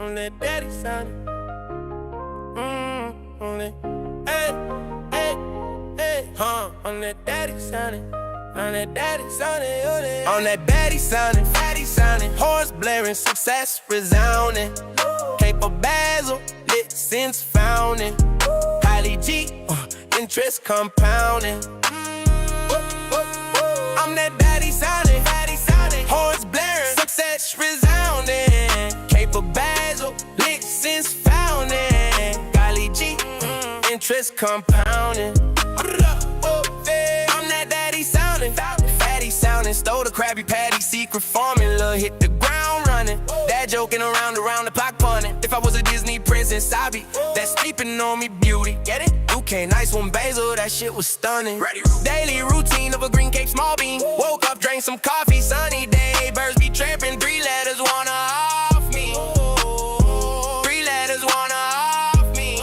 on that daddy sound. On that, hey, on that daddy sounding. On that daddy sounding, on that baddie sounding, fatty sounding, horns blaring, success resounding. Cape of Basil, lit since founding. Highly G, interest compounding. I'm that baddie sounding, horns blaring, success resounding. Cape of Basil, lit since founding. Highly G, interest compounding. I'm that daddy sounding, fatty sounding, stole the Krabby Patty secret formula, hit the ground running. Dad joking around the clock punning. If I was a Disney princess, I'd be that sleeping on me beauty. Get it? UK, nice one, Basil, that shit was stunning. Daily routine of a green Cape small bean. Woke up, drank some coffee, sunny day. Birds be trapping, 3 letters wanna off me. 3 letters wanna off me.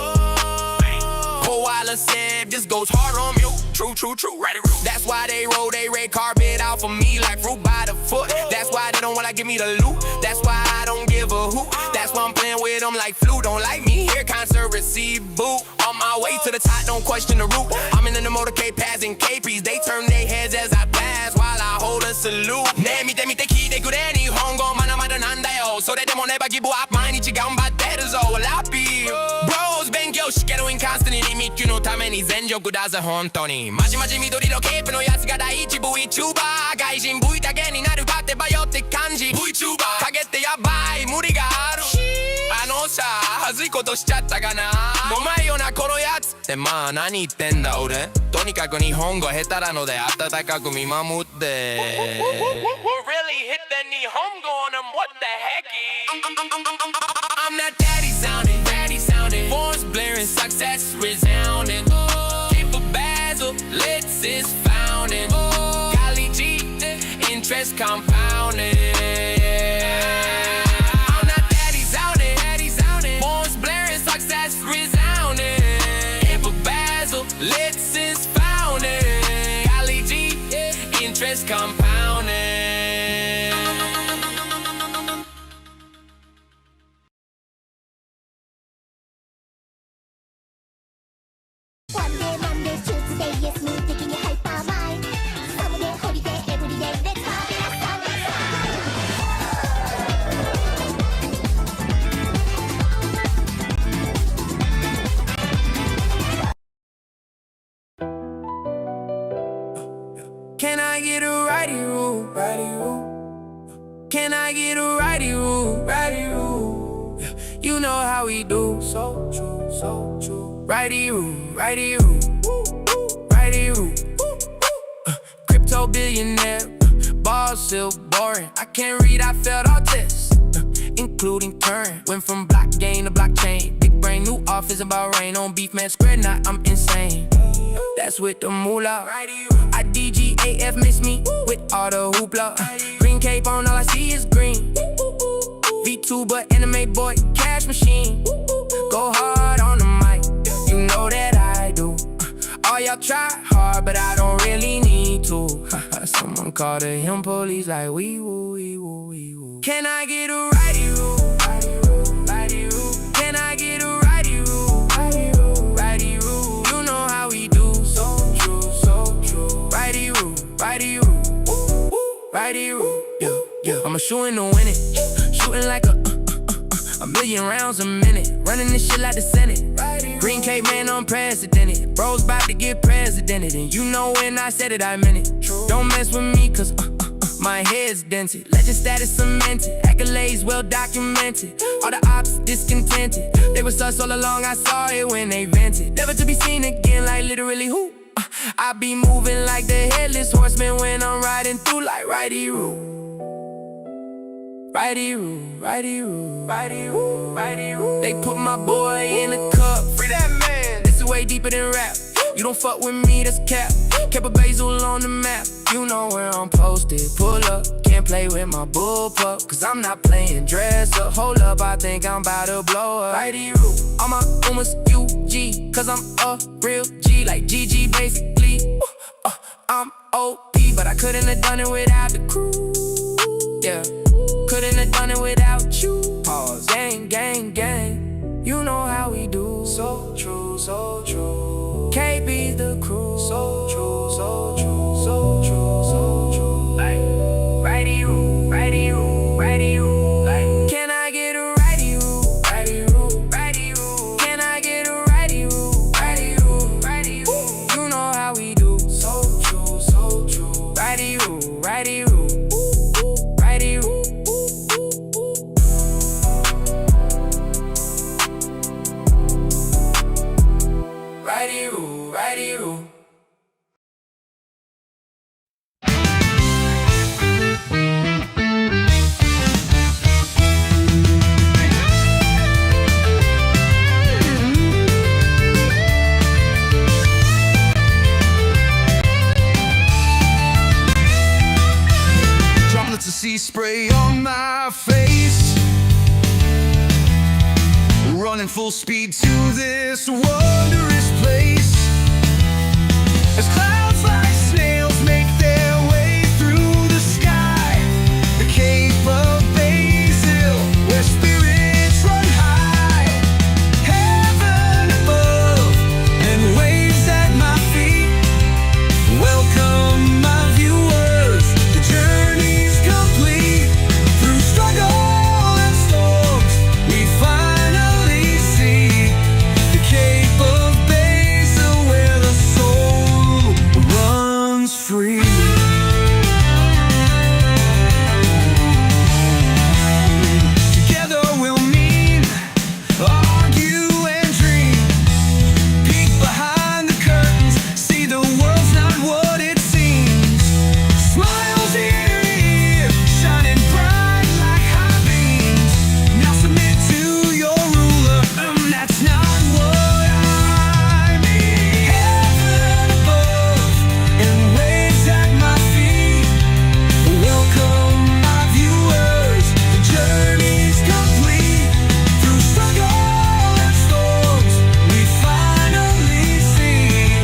For a while I said, this goes hard on you. True, right. That's why they roll they red carpet out for me like fruit by the foot. That's why they don't wanna give me the loot. That's why I don't give a hoot. That's why I'm playing with them like flu. Don't like me here, concert receive boot. On my way to the top, don't question the route. I'm in the motorcade passing KPs. They turn their heads as I pass while I hold a salute. ねえ見て聞いてくれ日本語まだまだなんだよそれでも never give up 毎日頑張ってるぞ Lappy Bros 勉強しけどインカンスタにミッキュのために全力だぜ本当にまじまじ緑のケープのやつが第一 VTuber 外人 V だけになるかってばよって感じ VTuber 影ってやばい無理があるあのさはずいことしちゃったかなもうまいよなこのやつってまあ何言ってんだ俺とにかく日本語下手なので温かく見守って Really hit the 日本語 on them what the heck I'm that daddy sounding Horns blaring success resounding Cape of Basil lit since founding Golly G interest compounding I'm that daddy sounding Horns blaring success resounding Cape of Basil lit since founding Golly G interest compounding One day, Monday, Tuesday, yes, me taking you hyper mind. Someday, holiday, every day, let's have it Can I get a righty rule? Can I get a righty rule? You know how we do. So true. Righty rule. Crypto billionaire, Basil Goran. I can't read, I failed all tests, including current. Went from blockchain to blockchain. Big brain, new office about rain on beef, man. Square knot, I'm insane. That's with the moolah. I DGAF miss me with all the hoopla. Green cape on, all I see is green. VTuber, anime boy, cash machine. Go hard on the mic, you know that I do. All y'all try hard, but I don't really need to. Someone called the him police like wee woo. Can I get a righty rule? Can I get a righty rule? You know how we do. So true. Righty rule. Yeah. I'm a shooting to win it. Shooting like a million rounds a minute. Running this shit like the Senate. Green Cape man unprecedented. Bros about to get presidented. And you know when I said it, I meant it. Don't mess with me cause my head's dented. Legend status cemented. Accolades well documented. All the ops discontented. They was sus all along, I saw it when they vented. Never to be seen again like literally who? I be moving like the headless horseman when I'm riding through like righty rule. Righty rule. They put my boy in a cup. Free that man. This is way deeper than rap. You don't fuck with me, that's cap. Cape of Basil on the map. You know where I'm posted. Pull up, can't play with my bullpup. Cause I'm not playing dress up. Hold up, I think I'm about to blow up. Righty rule. All my UG. Cause I'm a real G. Like GG basically. I'm OP, but I couldn't have done it without the crew. Yeah. Couldn't have done it without you. Pause. Gang. spray on my face, running full speed to this wondrous place. As clouds like snails make their way through the sky, the Cape of Basil, where spirits run high. Heaven above and waves at my feet. Welcome my viewers, the journey's complete. Through struggle and storms, we finally see the Cape of Basil, where the soul runs free. Together we'll meet, argue and dream. Peek behind the curtains, see the world's not what it seems. Smiles ear to ear, shining bright like high beams. Now submit to your ruler, that's not what I mean. Heaven above and waves at my feet. Welcome my viewers, the journey's complete. Through struggle and storms, we finally see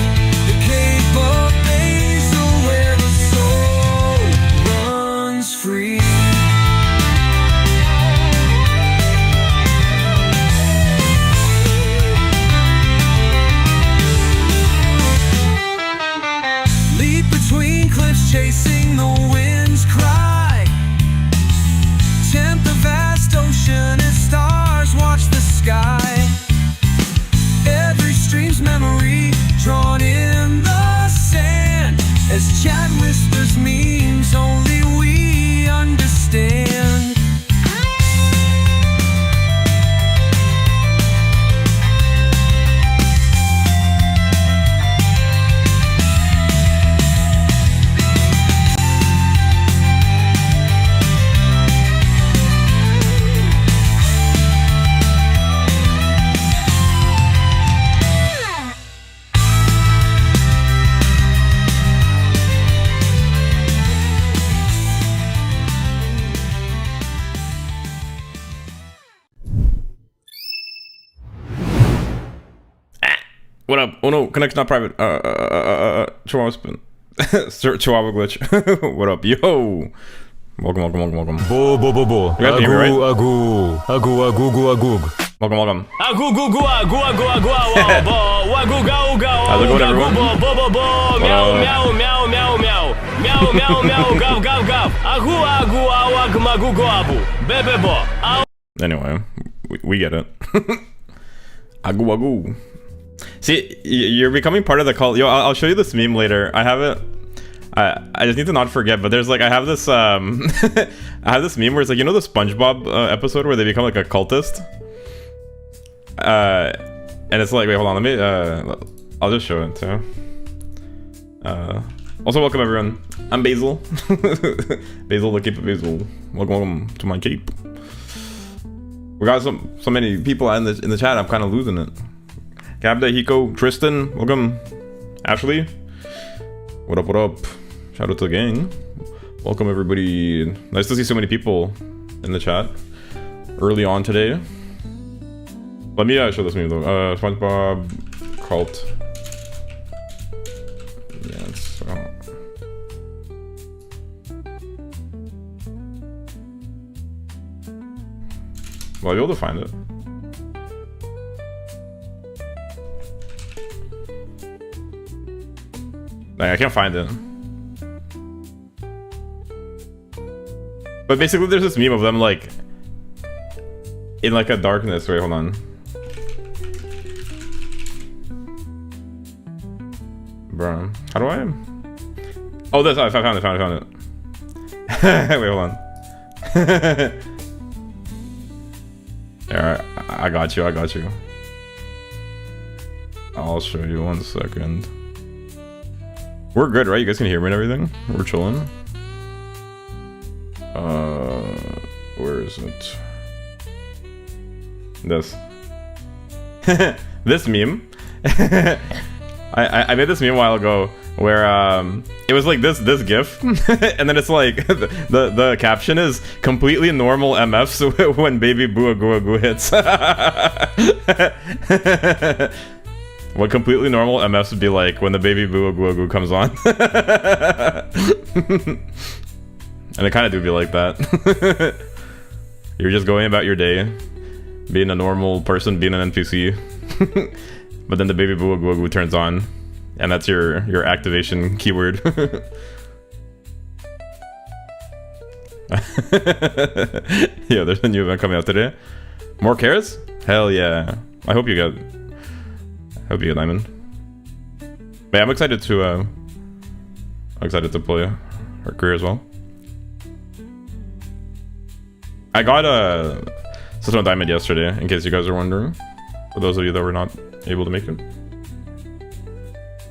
the Cape of Basil, where the soul runs free. Leap between cliffs, chasing the wind's cry. Tempt the vast ocean as stars watch the sky. Every stream's memory drawn in the sand. As chat whispers memes only we understand. What up? Oh no, connection not private. Chihuahua spin. Chihuahua glitch. What up, yo? Welcome. Bo bo bo bo. You guys can hear me, right? Agu agug. Welcome. Agu agu. How's it going, everyone? Bo meow. Meow gav. Agu agu bebebo. Anyway, we get it. Agu. See, you're becoming part of the cult. Yo, I'll show you this meme later. I have it. I just need to not forget. But there's like, I have this I have this meme where it's like, you know the SpongeBob episode where they become like a cultist. And it's like, wait, hold on. Let me. I'll just show it too. Also, welcome everyone. I'm Basil. Basil, the Cape of Basil. Welcome to my cape. We got so many people in the chat. I'm kind of losing it. Gabda, Hiko, Tristan, welcome. Ashley, what up? Shout out to the gang. Welcome everybody. Nice to see so many people in the chat early on today. Let me show this meme though. SpongeBob cult. Yeah, it's well, I'll be able to find it. Like, I can't find it. But basically there's this meme of them like in like a darkness. Wait, hold on. Bro, how do I? Oh, this. I found it. Wait, hold on. Alright, I got you. I'll show you 1 second. We're good, right? You guys can hear me and everything? We're chilling. Where is it? This. This meme. I made this meme a while ago where it was like this gif, and then it's like the caption is completely normal MFs when baby Boo Agoo Agoo hits. What completely normal MFs would be like when the baby Boo Agoo Agoo comes on. And it kind of do be like that. You're just going about your day, being a normal person, being an NPC. But then the baby Boo Agoo Agoo turns on, and that's your activation keyword. Yeah, there's a new event coming out today. More carrots? Hell yeah! I hope you get diamond. But yeah, I'm excited to play her career as well. I got a Satono Diamond yesterday, in case you guys are wondering. For those of you that were not able to make it.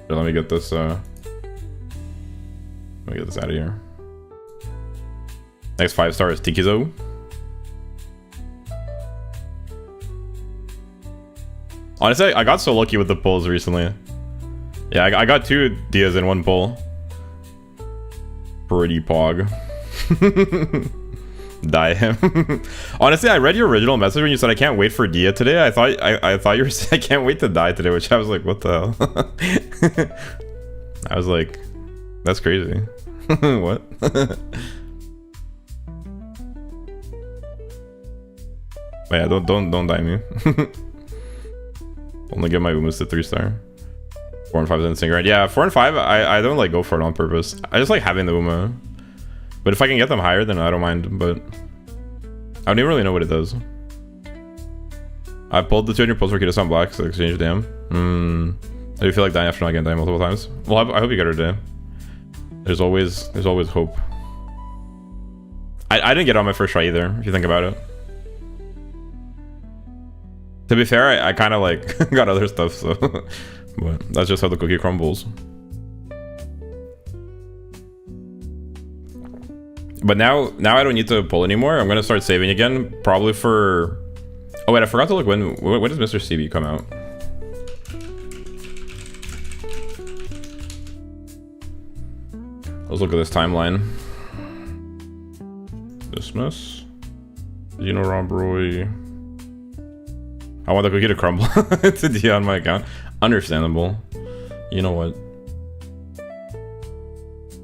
Here, let me get this out of here. Next 5 star is Tikizo. Honestly, I got so lucky with the pulls recently. Yeah, I got 2 Dias in 1 pull. Pretty pog. Die him. Honestly, I read your original message when you said I can't wait for Dia today. I thought you were saying I can't wait to die today, which I was like, what the hell? I was like, that's crazy. What? But yeah, don't die me. Only get my Umas to 3 star. 4 and 5 is insane, right? Yeah, 4 and 5, I don't like go for it on purpose. I just like having the Uma. But if I can get them higher, then I don't mind, but I don't even really know what it does. I pulled the 200 pulls for Kita on black, so exchange dam. I do feel like dying after not getting dying multiple times. Well, I hope you get her today. There's always hope. I didn't get it on my first try either, if you think about it. To be fair, I kind of like got other stuff, so but that's just how the cookie crumbles. But now I don't need to pull anymore. I'm gonna start saving again, probably for. Oh wait, I forgot to look when does Mr. CB come out? Let's look at this timeline. Dismiss. Gino Rombroy. I want the cookie to crumble to D on my account. Understandable. You know what?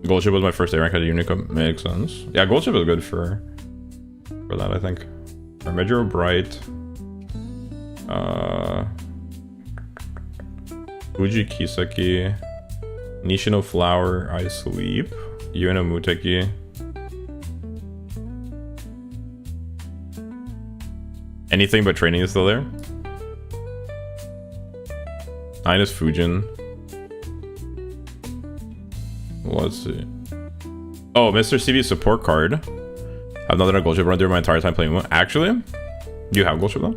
Gold chip was my first A rank at a Unicum. Makes sense. Yeah, gold chip is good for that, I think. Medjuro Bright. Fuji Kiseki. Nishino Flower. I Sleep. Yueno Muteki. Anything but training is still there. 9 is Fujin. Let's see. Oh, Mr. CB support card. I've not done a gold chip run during my entire time playing one. Actually, do you have gold chip though?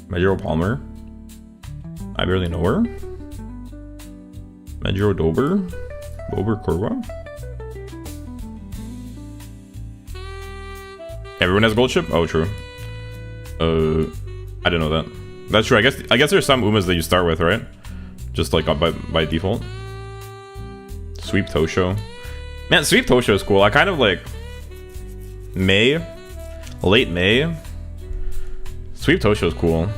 Medjuro Palmer. I barely know her. Medjuro Dober. Bober Korwa. Everyone has gold chip? Oh, true. I didn't know that. That's true. I guess there's some Umas that you start with, right? Just like by default. Sweep Tosho. Man, Sweep Tosho is cool. I kind of like late May. Sweep Tosho is cool.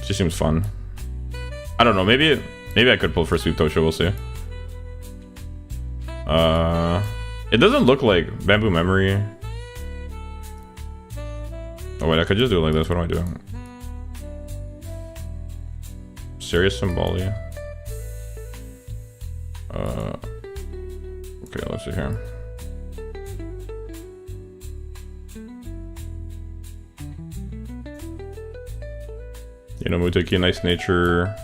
Just seems fun. I don't know. Maybe I could pull for Sweep Tosho. We'll see. It doesn't look like Bamboo Memory. Oh wait, I could just do it like this. What am I doing? Serious Symboli. Okay, let's see here. You know, Muteki, Nice Nature,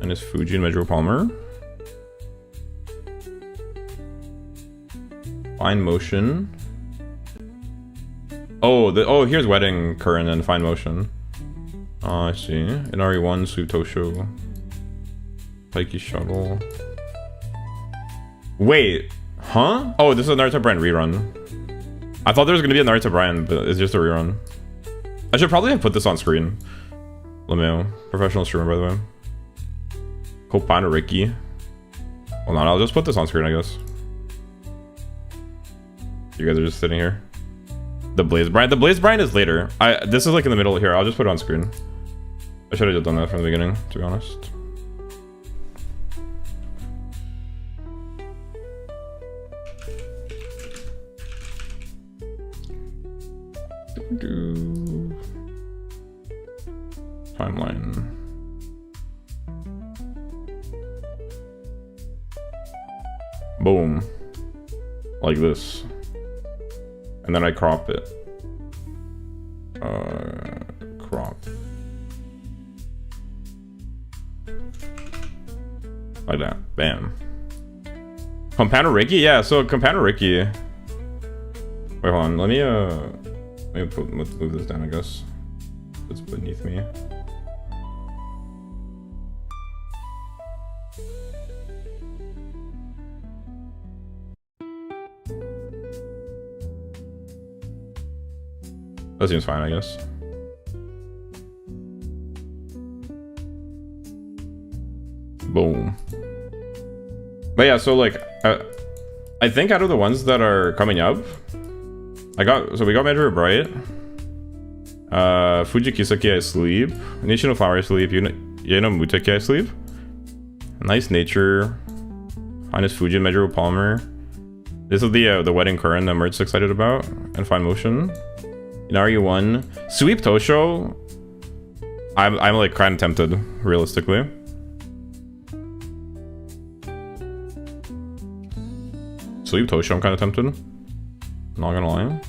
and his Fuji and Medjuro Palmer. Fine Motion. Oh, here's Wedding Current and Fine Motion. Oh, I see. In RE1, Sweep Tosho. Pikey Shuttle. Wait, huh? Oh, this is a Naruto Brand rerun. I thought there was gonna be a Naruto Brand, but it's just a rerun. I should probably have put this on screen. Lemeo, professional streamer, by the way. Copano Ricky. Hold on, I'll just put this on screen, I guess. You guys are just sitting here. The Blaze Brine. The Blaze Brine is later. This is like in the middle here. I'll just put it on screen. I should have just done that from the beginning, to be honest. Timeline. Boom. Like this. And then I crop it. Crop. Like that. Bam. Compano Ricky? Yeah, so Compano Ricky. Wait, hold on. Let me let's move this down, I guess. It's beneath me. That seems fine, I guess. Boom. But yeah, so like, I think out of the ones that are coming up, we got Measure Bright, Fuji Kisaki I Sleep, Nation of Flower I Sleep, Yeno Muteki I Sleep, Nice Nature, Highness Fuji, Measure Palmer. This is the Wedding Current that Mert's excited about, and Fine Motion. Inari 1. Sweep Tosho. I'm like kind of tempted, realistically. Sweep Tosho, I'm kind of tempted. Not gonna lie.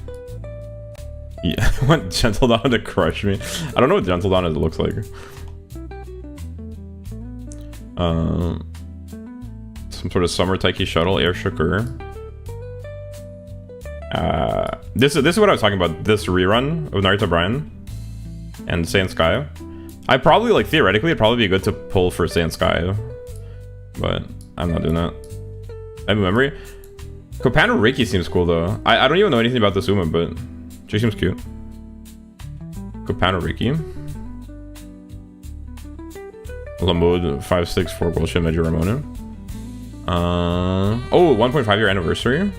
Yeah, I want Gentle Dawn to crush me. I don't know what Gentle Dawn looks like. Some sort of Summer Taiki Shuttle, Air Sugar. This is what I was talking about. This rerun of Naruto Brian and Saiyan Sky. I probably, like, theoretically, it'd probably be good to pull for Saiyan Sky, but I'm not doing that. I have a memory. Kopano Reiki seems cool though. I don't even know anything about this Uma, but she seems cute. Kopano Reiki. Lamode 564 bullshit Meiji Ramona. Oh, 1.5 year anniversary.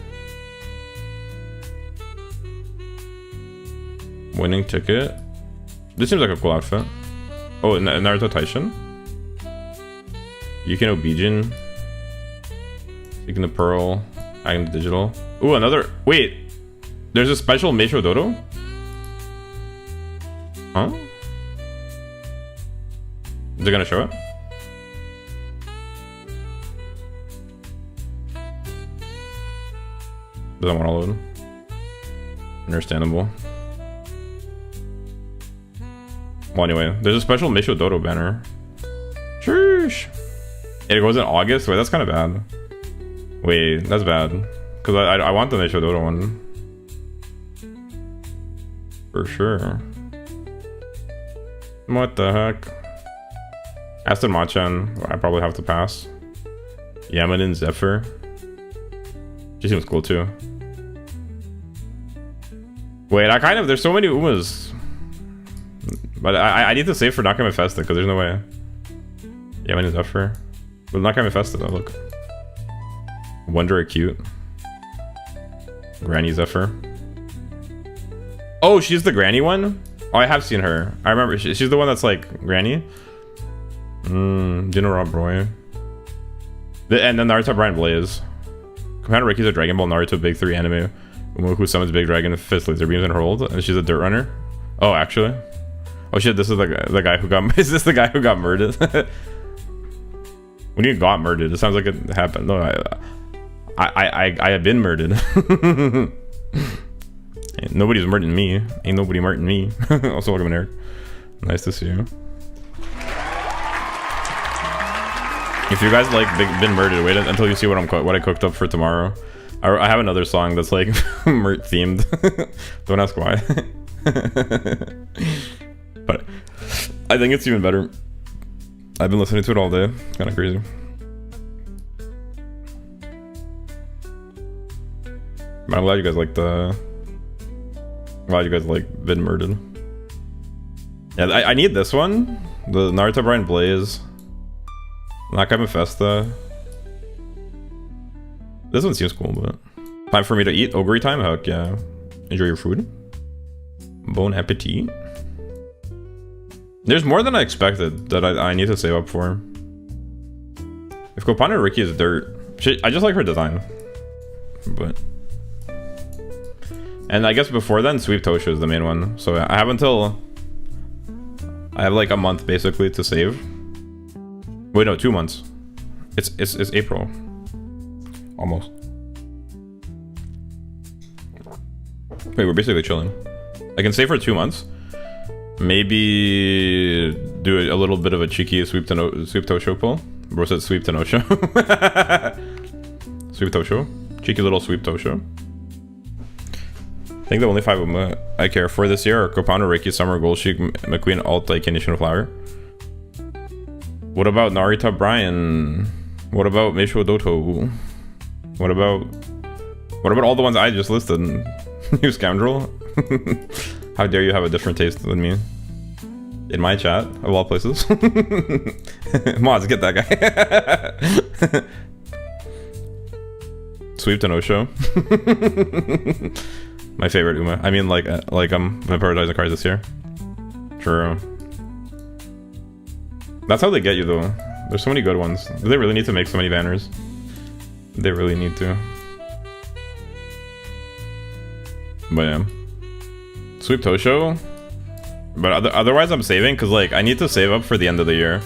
Winning ticket. This seems like a cool outfit. Oh, Naruto Taishin. Yukino Bijin. Seeking the Pearl. Acting the Digital. Ooh, another. Wait. There's a special Meisho Dodo? Huh? Is it gonna show it? Doesn't want to load. Understandable. Well, anyway, there's a special Meisho Dodo banner. Sheesh. It goes in August? Wait, that's kind of bad. Wait, that's bad. Because I want the Meisho Dodo one. For sure. What the heck? Aston Machan, I probably have to pass. Yamanin Zephyr. She seems cool too. Wait, there's so many Umas. But I need to save for Nakame Festa because there's no way. Yamanin Zephyr. But Nakame Festa though, look. Wonder Acute. Granny Zephyr. Oh, she's the granny one? Oh, I have seen her. I remember. She's the one that's like granny. Dino Rob Roy. And then Naruto Brian Blaze. Commander Ricky's a Dragon Ball Naruto Big 3 anime. Umoku summons Big Dragon with fist laser beams and her hold. And she's a dirt runner. Oh, actually. Oh shit, this is the guy who got... Is this the guy who got murdered? When you got murdered, it sounds like it happened. No, I have been murdered. Nobody's murdering me. Ain't nobody murdering me. Also, welcome in, Eric. Nice to see you. If you guys like been murdered, wait until you see what I cooked up for tomorrow. I have another song that's like Mert themed. Don't ask why. But I think it's even better. I've been listening to it all day. It's kind of crazy. But I'm glad you guys like been murdered. Yeah, I need this one. The Naruto Brian Blaze. Nakai Mephisto. This one seems cool, but... Time for me to eat. Ogre time? Heck yeah. Enjoy your food. Bon appetit. There's more than I expected that I need to save up for. If Kopano Riki is dirt... I just like her design. But... And I guess before then, Sweep Tosha is the main one. So I have until... I have like a month basically to save. Wait, no, 2 months. It's April. Almost. Wait, we're basically chilling. I can save for 2 months. Maybe do a little bit of a cheeky sweep Tosho pull. Bro said sweep to no show. Sweep Tosho. Cheeky little sweep Tosho. I think the only 5 I care for this year are Kopano, Reiki, Summer, Gold Sheik, McQueen, Alt, Nation Flower. What about Narita Brian? What about Meisho Doto? What about all the ones I just listed? You scoundrel. How dare you have a different taste than me? In my chat, of all places. Mods, get that guy. Sweep to no show. My favorite Uma. I mean, like I'm prioritizing cards this year. True. That's how they get you, though. There's so many good ones. Do they really need to make so many banners? They really need to. But yeah. Sweep Tosho. But otherwise, I'm saving because like I need to save up for the end of the year.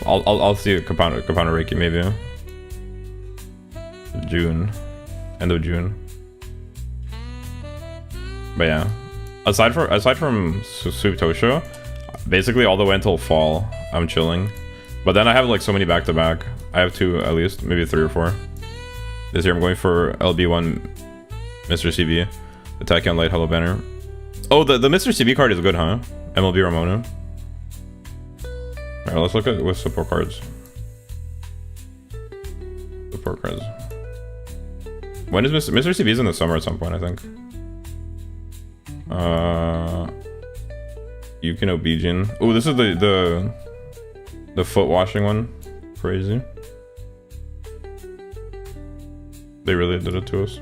I'll see Kopano Reiki maybe. June, end of June. But yeah, aside from Sweep Tosho, basically all the way until fall, I'm chilling. But then I have like so many back to back. I have 2 at least, maybe 3 or 4. This year I'm going for LB1, Mr. CB, Attack on Light Hello Banner. Oh, the Mr. CB card is good, huh? MLB Ramona. Alright, let's look at with support cards. Support cards. When is Mr. CB is in the summer at some point, I think. Yukin Obijin. Oh, this is the foot washing one. Crazy. They really did it to us.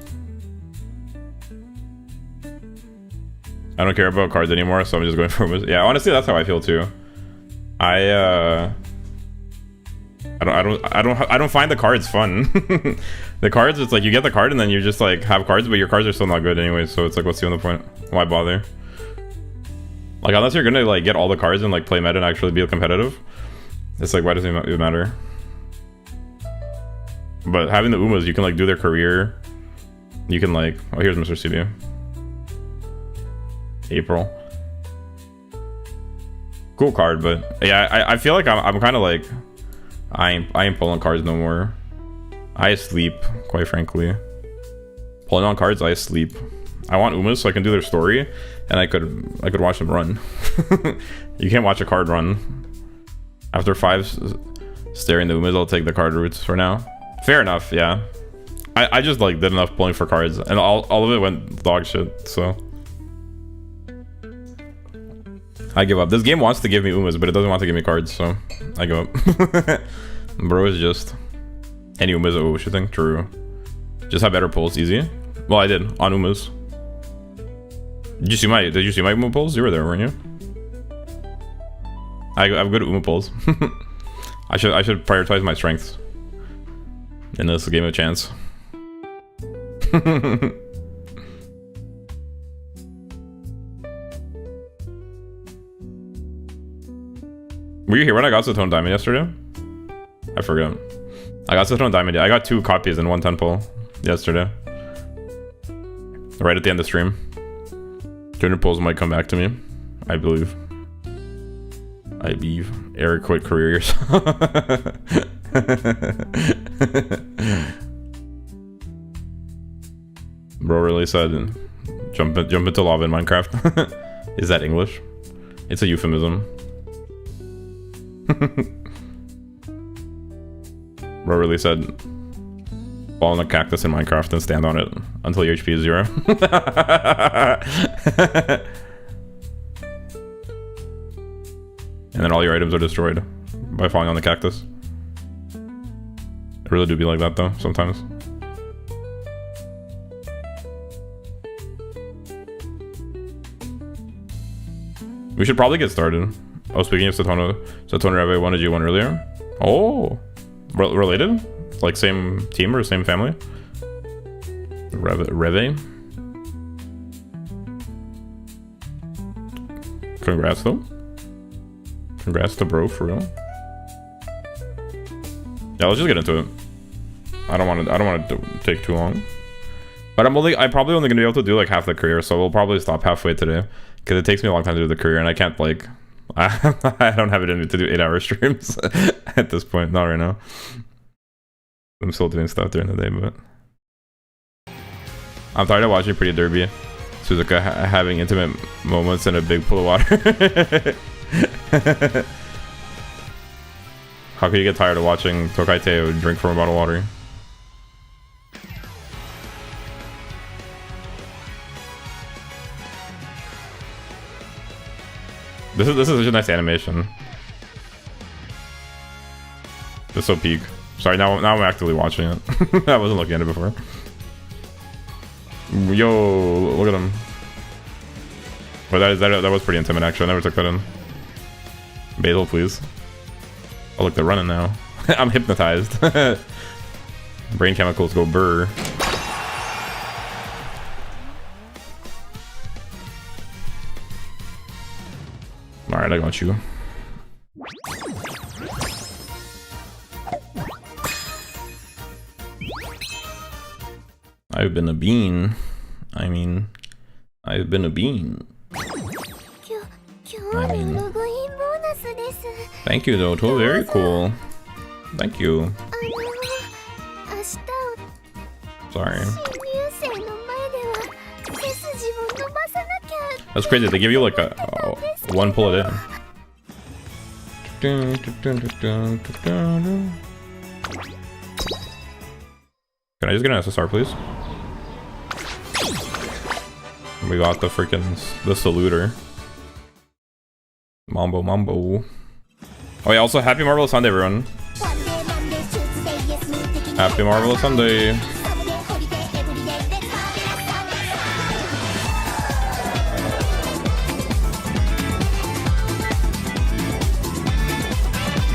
I don't care about cards anymore, so I'm just going for yeah. Honestly, that's how I feel too. I don't find the cards fun. The cards, it's like you get the card and then you just like have cards, but your cards are still not good anyway. So it's like, what's the other point? Why bother? Like unless you're gonna like get all the cards and like play meta and actually be competitive, it's like why does it even matter? But having the Umas, you can like do their career. You can like, oh, here's Mr. CB. April. Cool card, but yeah, I feel like I'm kind of like I ain't pulling cards no more. I sleep, quite frankly. Pulling on cards, I sleep. I want Umas so I can do their story, and I could watch them run. You can't watch a card run. After 5 staring the Umas, I'll take the card routes for now. Fair enough, yeah. I just like did enough pulling for cards, and all of it went dog shit. So I give up. This game wants to give me Umas, but it doesn't want to give me cards, so I give up. Bro is just any Umas or what you think? True. Just have better pulls, easy. Well, I did on Umas. Did you see my Uma pulls? You were there, weren't you? I have good Uma pulls. I should prioritize my strengths in this game of chance. Were you here when I got Satono Diamond yesterday? I forgot. I got Satono Diamond. I got 2 copies and 1 10 pull yesterday. Right at the end of the stream. 200 pulls might come back to me. I believe. Eric quit career yourself. Bro really said jump into lava in Minecraft. Is that English? It's a euphemism. Bro really said fall in a cactus in Minecraft and stand on it until your HP is 0. And then all your items are destroyed by falling on the cactus. It really do be like that though, sometimes. We should probably get started. Oh, speaking of Satono Reve, when did you win earlier? Oh, related? Like same team or same family? Reve? Congrats though. Congrats to bro, for real. Yeah, let's just get into it. I don't want to take too long. But I'm probably only gonna be able to do like half the career, so we'll probably stop halfway today. Because it takes me a long time to do the career, and I can't like... I don't have it in me to do 8-hour streams at this point. Not right now. I'm still doing stuff during the day, but... I'm tired of watching Pretty Derby. Suzuka having intimate moments in a big pool of water. How could you get tired of watching Tokaiteo drink from a bottle of water? This is such a nice animation. This is so peak. Sorry, now I'm actively watching it. I wasn't looking at it before. Yo, look at him. But that was pretty intimate actually. I never took that in. Basil, please. Oh look, they're running now. I'm hypnotized. Brain chemicals go burr. Alright, I got you. I've been a bean. I mean, I've been a bean. Thank you, Doto. Very cool. Thank you. Sorry. That's crazy. They give you like a one pull it in. Can I just get an SSR, please? We got the freaking saluter. Mambo. Oh yeah, also happy Marvelous Sunday, everyone. Happy Marvelous Sunday.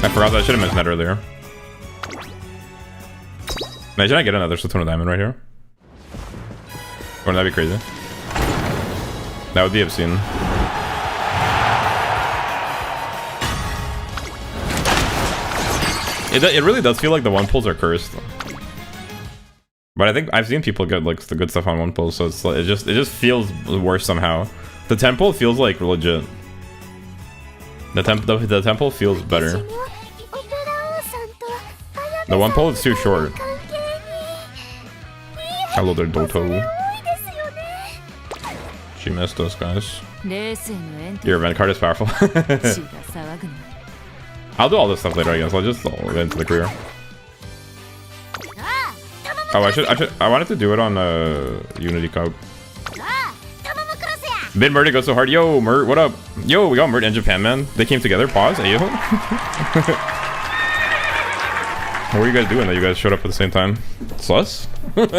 I forgot that I should have mentioned that earlier. Imagine I get another Satono Diamond right here. Wouldn't that be crazy? That would be obscene. It really does feel like the one pulls are cursed. But I think I've seen people get like the good stuff on one pull, so it's like, it just feels worse somehow. The temple feels like legit. The temple feels better. The one pull is too short. Hello there, Doto. She missed us, guys. Your event card is powerful. I'll do all this stuff later, I guess. I'll get into the career. Oh, I wanted to do it on Unity Cup. Bid Murder goes so hard. Yo, Mert, what up? Yo, we got Mert in Japan, man. They came together. Pause. Hey, yo. What were you guys doing that you guys showed up at the same time? Sus? What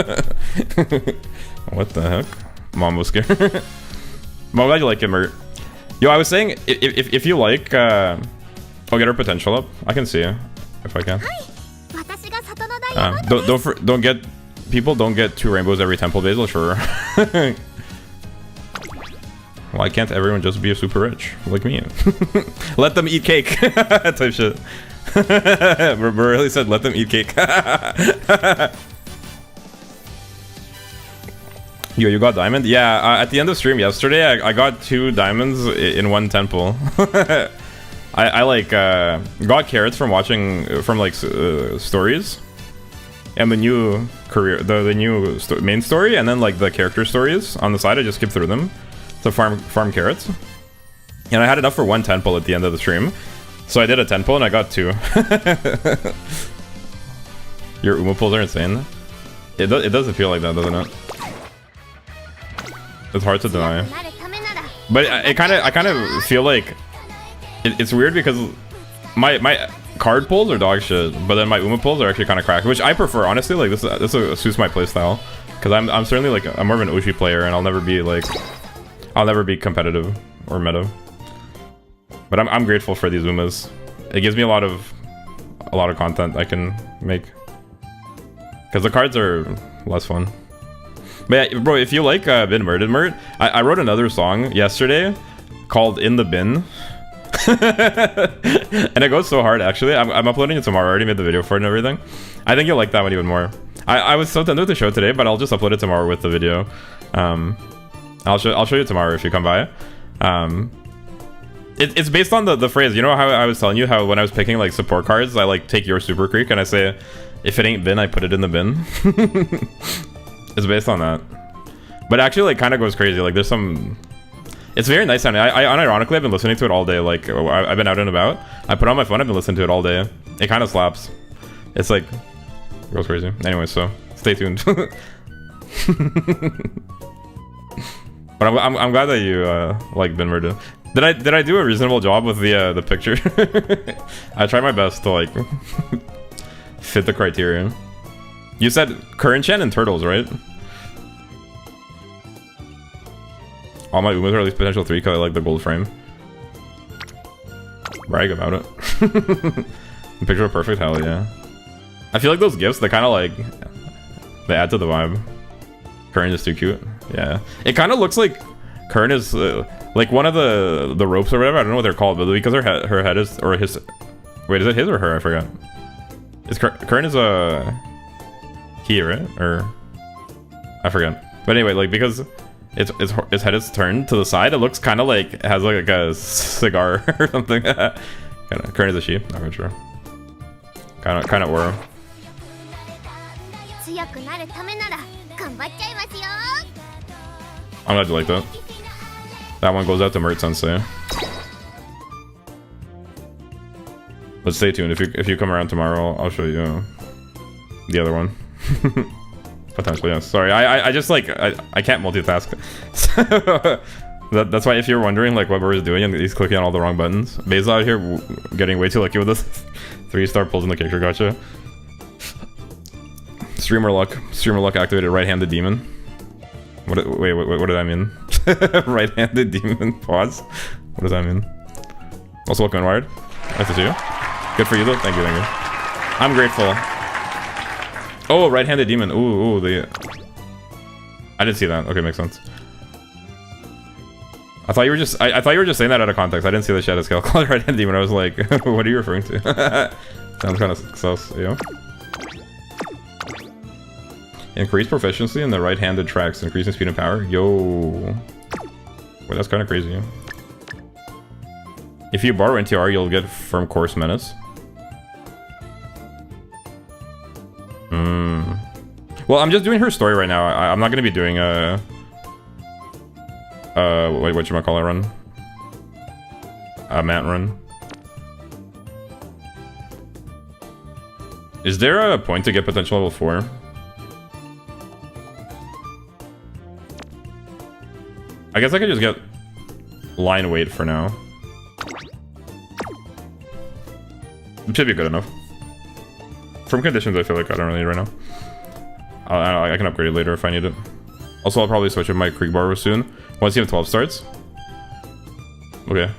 the heck? Mom was scared. Well, I'm glad you like it, Mert. Yo, I was saying, if you like, I'll get her potential up. I can see her, if I can. Don't get 2 rainbows every temple, Basil, sure. Why can't everyone just be a super rich like me? Let them eat cake type shit. Really said let them eat cake. Yo, you got diamond? Yeah, at the end of stream yesterday, I got 2 diamonds in one temple. I like got carrots from watching like stories, and the new career, the new main story, and then like the character stories on the side. I just skipped through them to farm carrots, and I had enough for 1 temple at the end of the stream, so I did a 10 pull and I got 2. Your Uma pulls are insane. It doesn't feel like that, doesn't it? It's hard to deny, but I kind of feel like It's weird because my card pulls are dog shit, but then my Uma pulls are actually kind of cracked, which I prefer, honestly. Like this suits my playstyle, because I'm certainly like I'm more of an Oshi player, and I'll never be competitive or meta. But I'm grateful for these Umas. It gives me a lot of content I can make, because the cards are less fun. But yeah, bro, if you like Bin Mert, I wrote another song yesterday called In the Bin. And it goes so hard, actually. I'm uploading it tomorrow. I already made the video for it and everything. I think you'll like that one even more. I was so tempted to show it today, but I'll just upload it tomorrow with the video. I'll show you tomorrow if you come by. It's based on the phrase. You know how I was telling you how when I was picking like support cards, I like take your Super Creek and I say, if it ain't bin, I put it in the bin. It's based on that. But actually, like, kind of goes crazy. Like, there's some... It's very nice sounding. I unironically, I've been listening to it all day. Like, I've been out and about. I put on my phone, I've been listening to it all day. It kind of slaps. It's like... It goes crazy. Anyway, so, stay tuned. But I'm glad that you, like, Bin Murder. Did I do a reasonable job with the picture? I tried my best to, like, fit the criteria. You said current gen and turtles, right? All my Umas are at least potential 3 because I like the gold frame. Brag about it. The picture perfect, hell yeah. I feel like those gifts, they kind of like... They add to the vibe. Current is too cute. Yeah. It kind of looks like Current is like one of the ropes or whatever. I don't know what they're called, but because her head is... Or his... Wait, is it his or her? I forgot. Is Current is a... He, right? Or... I forget. But anyway, like, because... Its head is turned to the side. It looks kind of like it has like a cigar or something. Current is a she. Not really sure. Kind of Oro. I'm glad you like that. That one goes out to Mert Sensei. But stay tuned. If you come around tomorrow, I'll show you the other one. Potentially, yes. Sorry, I just like I can't multitask. That's why if you're wondering like what Burr is doing and he's clicking on all the wrong buttons. Basil out here getting way too lucky with this 3-star pulls in the kicker gotcha. Streamer luck activated right-handed demon. Wait, what did that mean? Right-handed demon pause. What does that mean? Also welcome Wired. Nice to see you. Good for you though. Thank you. I'm grateful. Oh, right-handed demon. Ooh, I didn't see that. Okay, makes sense. I thought you were just saying that out of context. I didn't see the shadow scale called right-handed demon. I was like, what are you referring to? Sounds kind of sus, yo. Increase proficiency in the right-handed tracks, increasing speed and power. Yo. Wait, that's kind of crazy. If you borrow NTR, you'll get Firm Course Menace. Well, I'm just doing her story right now. I'm not gonna be doing whatchamacallit run? A Matt run. Is there a point to get potential level 4? I guess I could just get line weight for now. It should be good enough. From conditions, I feel like I don't really need right now. I can upgrade it later if I need it. Also, I'll probably switch with my Krieg Bar soon. Once you have 12 starts. Okay.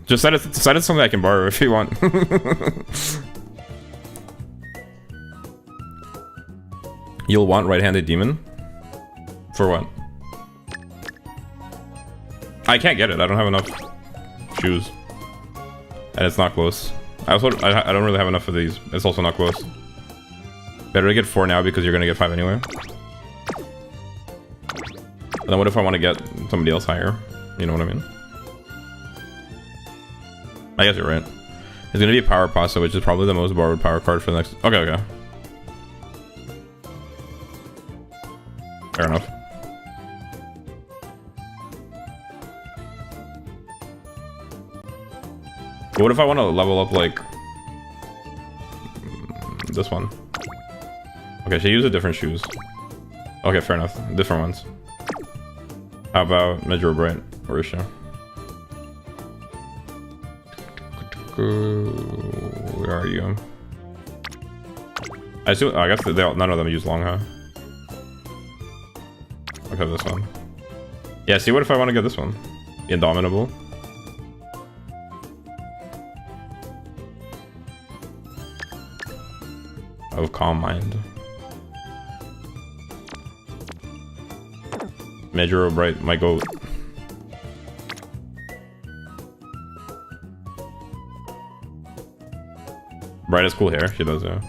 Just set it something I can borrow if you want. You'll want right-handed demon? For what? I can't get it. I don't have enough shoes. And it's not close. I don't really have enough of these. It's also not close. Better to get 4 now because you're gonna get 5 anyway. And then what if I want to get somebody else higher? You know what I mean? I guess you're right. It's gonna be Power Pasta, which is probably the most borrowed power card for the next... Okay. Fair enough. But what if I want to level up, like... this one? Okay, she uses different shoes. Okay, fair enough. Different ones. How about Major Bright? Where is she? Where are you? I assume. I guess none of them use long, huh? I'll have this one. Yeah. See, what if I want to get this one? Indomitable. Of calm mind. Measure bright, my goat. Bright has cool hair. She does, yeah.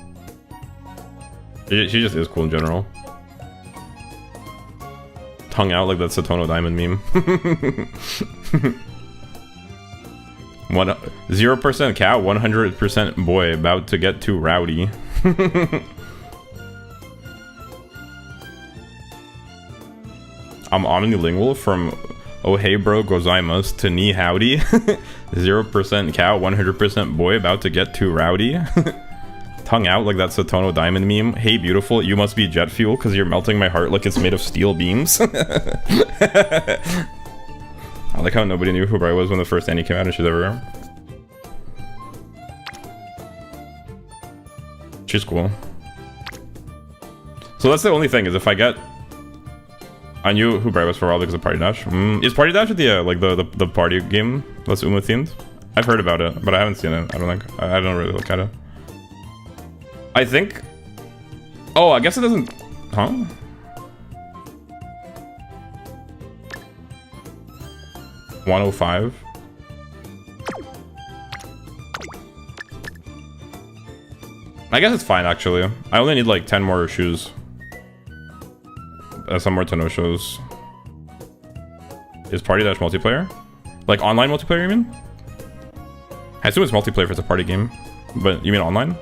She just is cool in general. Tongue out like that Satono Diamond meme. 0% cat, 100% boy, about to get too rowdy. I'm omnilingual from oh hey bro gozaimasu to ni howdy. 0% cow, 100% boy, about to get too rowdy. Tongue out like that Satono Diamond meme. Hey beautiful, you must be jet fuel because you're melting my heart like it's made of steel beams. I like how nobody knew who Bri was when the first Annie came out and she's everywhere. She's cool. So that's the only thing, is if I get... I knew who Bri was for a while because of Party Dash. Is Party Dash the like the party game that's Uma themed? I've heard about it, but I haven't seen it. I don't think. I don't really look at it. I think... Oh, I guess it doesn't... Huh? $105. I guess it's fine, actually. I only need like 10 more shoes. Some more to no shows. Is Party Dash multiplayer? Like online multiplayer, you mean? I assume it's multiplayer if it's a party game. But you mean online?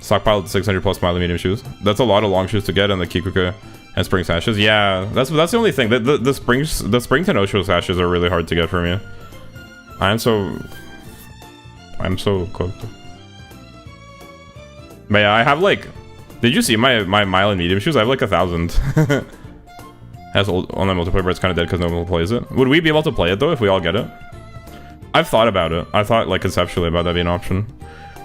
Stockpiled 600 plus mile medium shoes. That's a lot of long shoes to get, and the Kikuka and spring sashes. Yeah, that's the only thing. The spring to no show sashes are really hard to get for me. I'm so cooked. But yeah, I have like... Did you see my mile and medium shoes? I have like 1,000. Has online multiplayer, but it's kind of dead because no one plays it. Would we be able to play it though if we all get it? I've thought about it. I thought like conceptually about that being an option.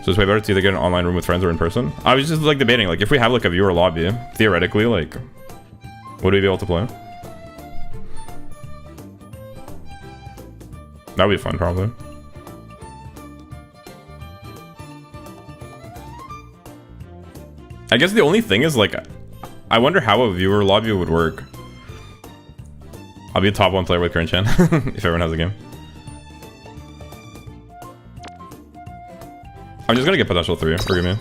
So it's way better to either get an online room with friends or in person. I was just like debating, like if we have like a viewer lobby, theoretically, like would we be able to play? That would be fun, probably. I guess the only thing is like, I wonder how a viewer lobby would work. I'll be a top 1 player with current Chan if everyone has a game. I'm just gonna get potential 3, forgive me.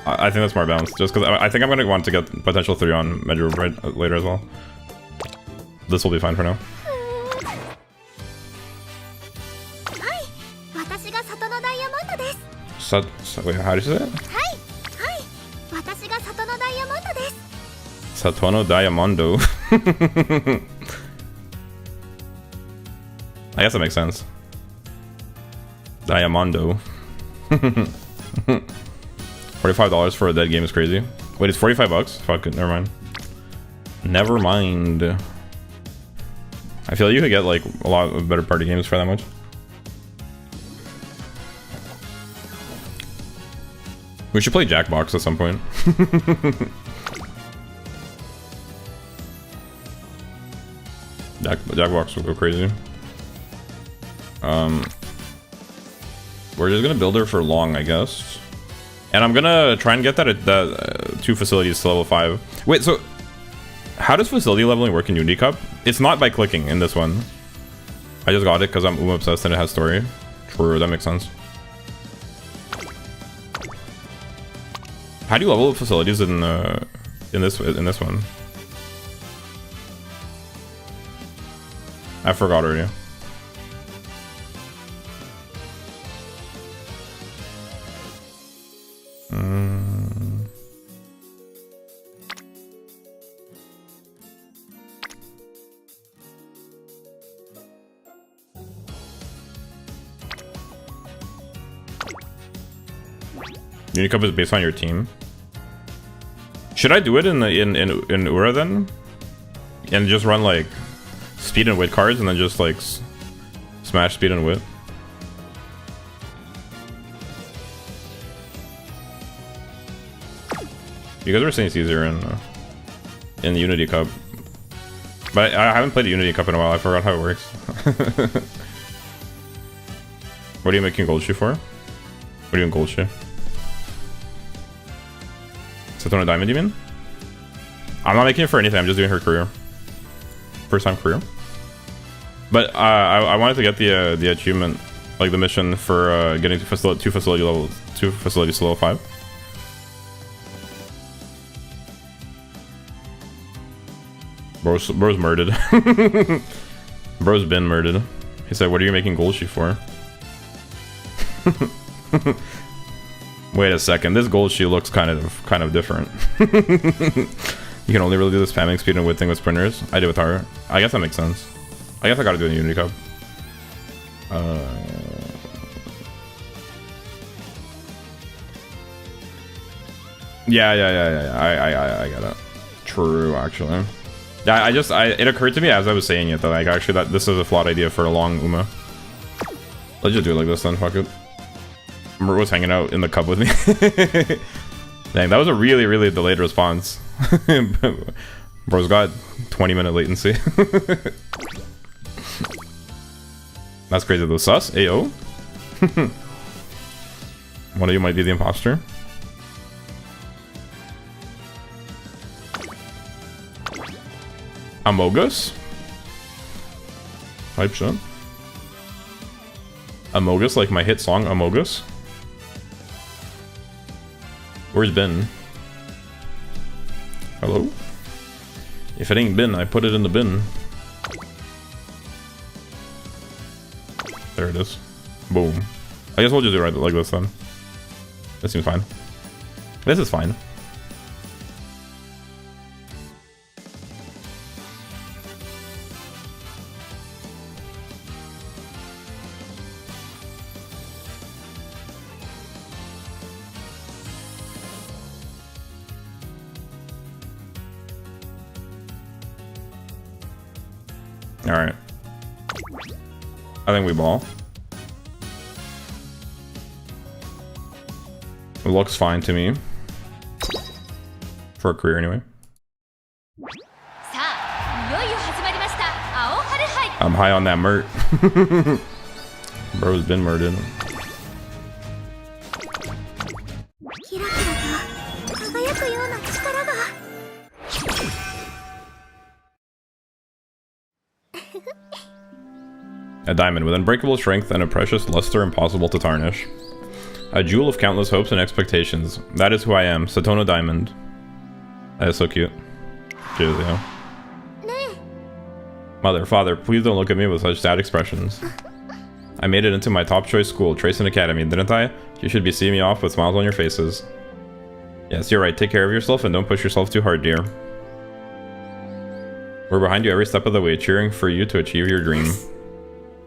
I think that's more balanced, just because I think I'm gonna want to get potential 3 on Measure right later as well. This will be fine for now. Wait, how do you say it? Satono Diamondo. I guess that makes sense. Diamondo. $45 for a dead game is crazy. Wait, it's 45 bucks? Fuck it, never mind. Never mind. I feel like you could get like a lot of better party games for that much. We should play Jackbox at some point. Jackbox will go crazy. We're just gonna build her for long, I guess. And I'm gonna try and get that 2 facilities to level 5. Wait, so how does facility leveling work in Unity Cup? It's not by clicking in this one. I just got it because I'm Uma obsessed and it has story. True, that makes sense. How do you level up facilities in this one? I forgot already. Unicup is based on your team. Should I do it in Ura then? And just run like speed and wit cards and then just like smash speed and wit. You guys were saying it's easier in the Unity Cup, but I haven't played the Unity Cup in a while. I forgot how it works. What are you making gold shoe for? What are you in gold shoe? Satono Diamond, you mean? I'm not making it for anything. I'm just doing her career. First time career. But I wanted to get the achievement, like the mission for getting to two facilities to level 5. Bro's murdered. Bro's been murdered. He said, "What are you making gold shoe for?" Wait a second. This gold shoe looks kind of different. You can only really do the spamming speed and wit thing with sprinters. I did with her. I guess that makes sense. I guess I gotta do it in the Unity Cup. Yeah. I get it. True, actually. Yeah, it occurred to me as I was saying it that like actually that this is a flawed idea for a long Uma. Let's just do it like this then. Fuck it. Mert was hanging out in the cup with me. Dang, that was a really delayed response. Bro's got 20-minute latency. That's crazy though. Sus? AO? One of you might be the imposter. Amogus? Hype shit. Amogus, like my hit song Amogus? Where's Ben? Hello? If it ain't Ben, I put it in the bin. There it is. Boom. I guess we'll just do it like this then. This seems fine. This is fine. Alright. I think we ball. It looks fine to me. For a career anyway. I'm high on that Mert. Bro's been murdered. A diamond with unbreakable strength and a precious luster impossible to tarnish. A jewel of countless hopes and expectations. That is who I am, Satono Diamond. That is so cute. Cheers, yeah. Mother, father, please don't look at me with such sad expressions. I made it into my top choice school, Tracing Academy, didn't I? You should be seeing me off with smiles on your faces. Yes, you're right. Take care of yourself and don't push yourself too hard, dear. We're behind you every step of the way, cheering for you to achieve your dream.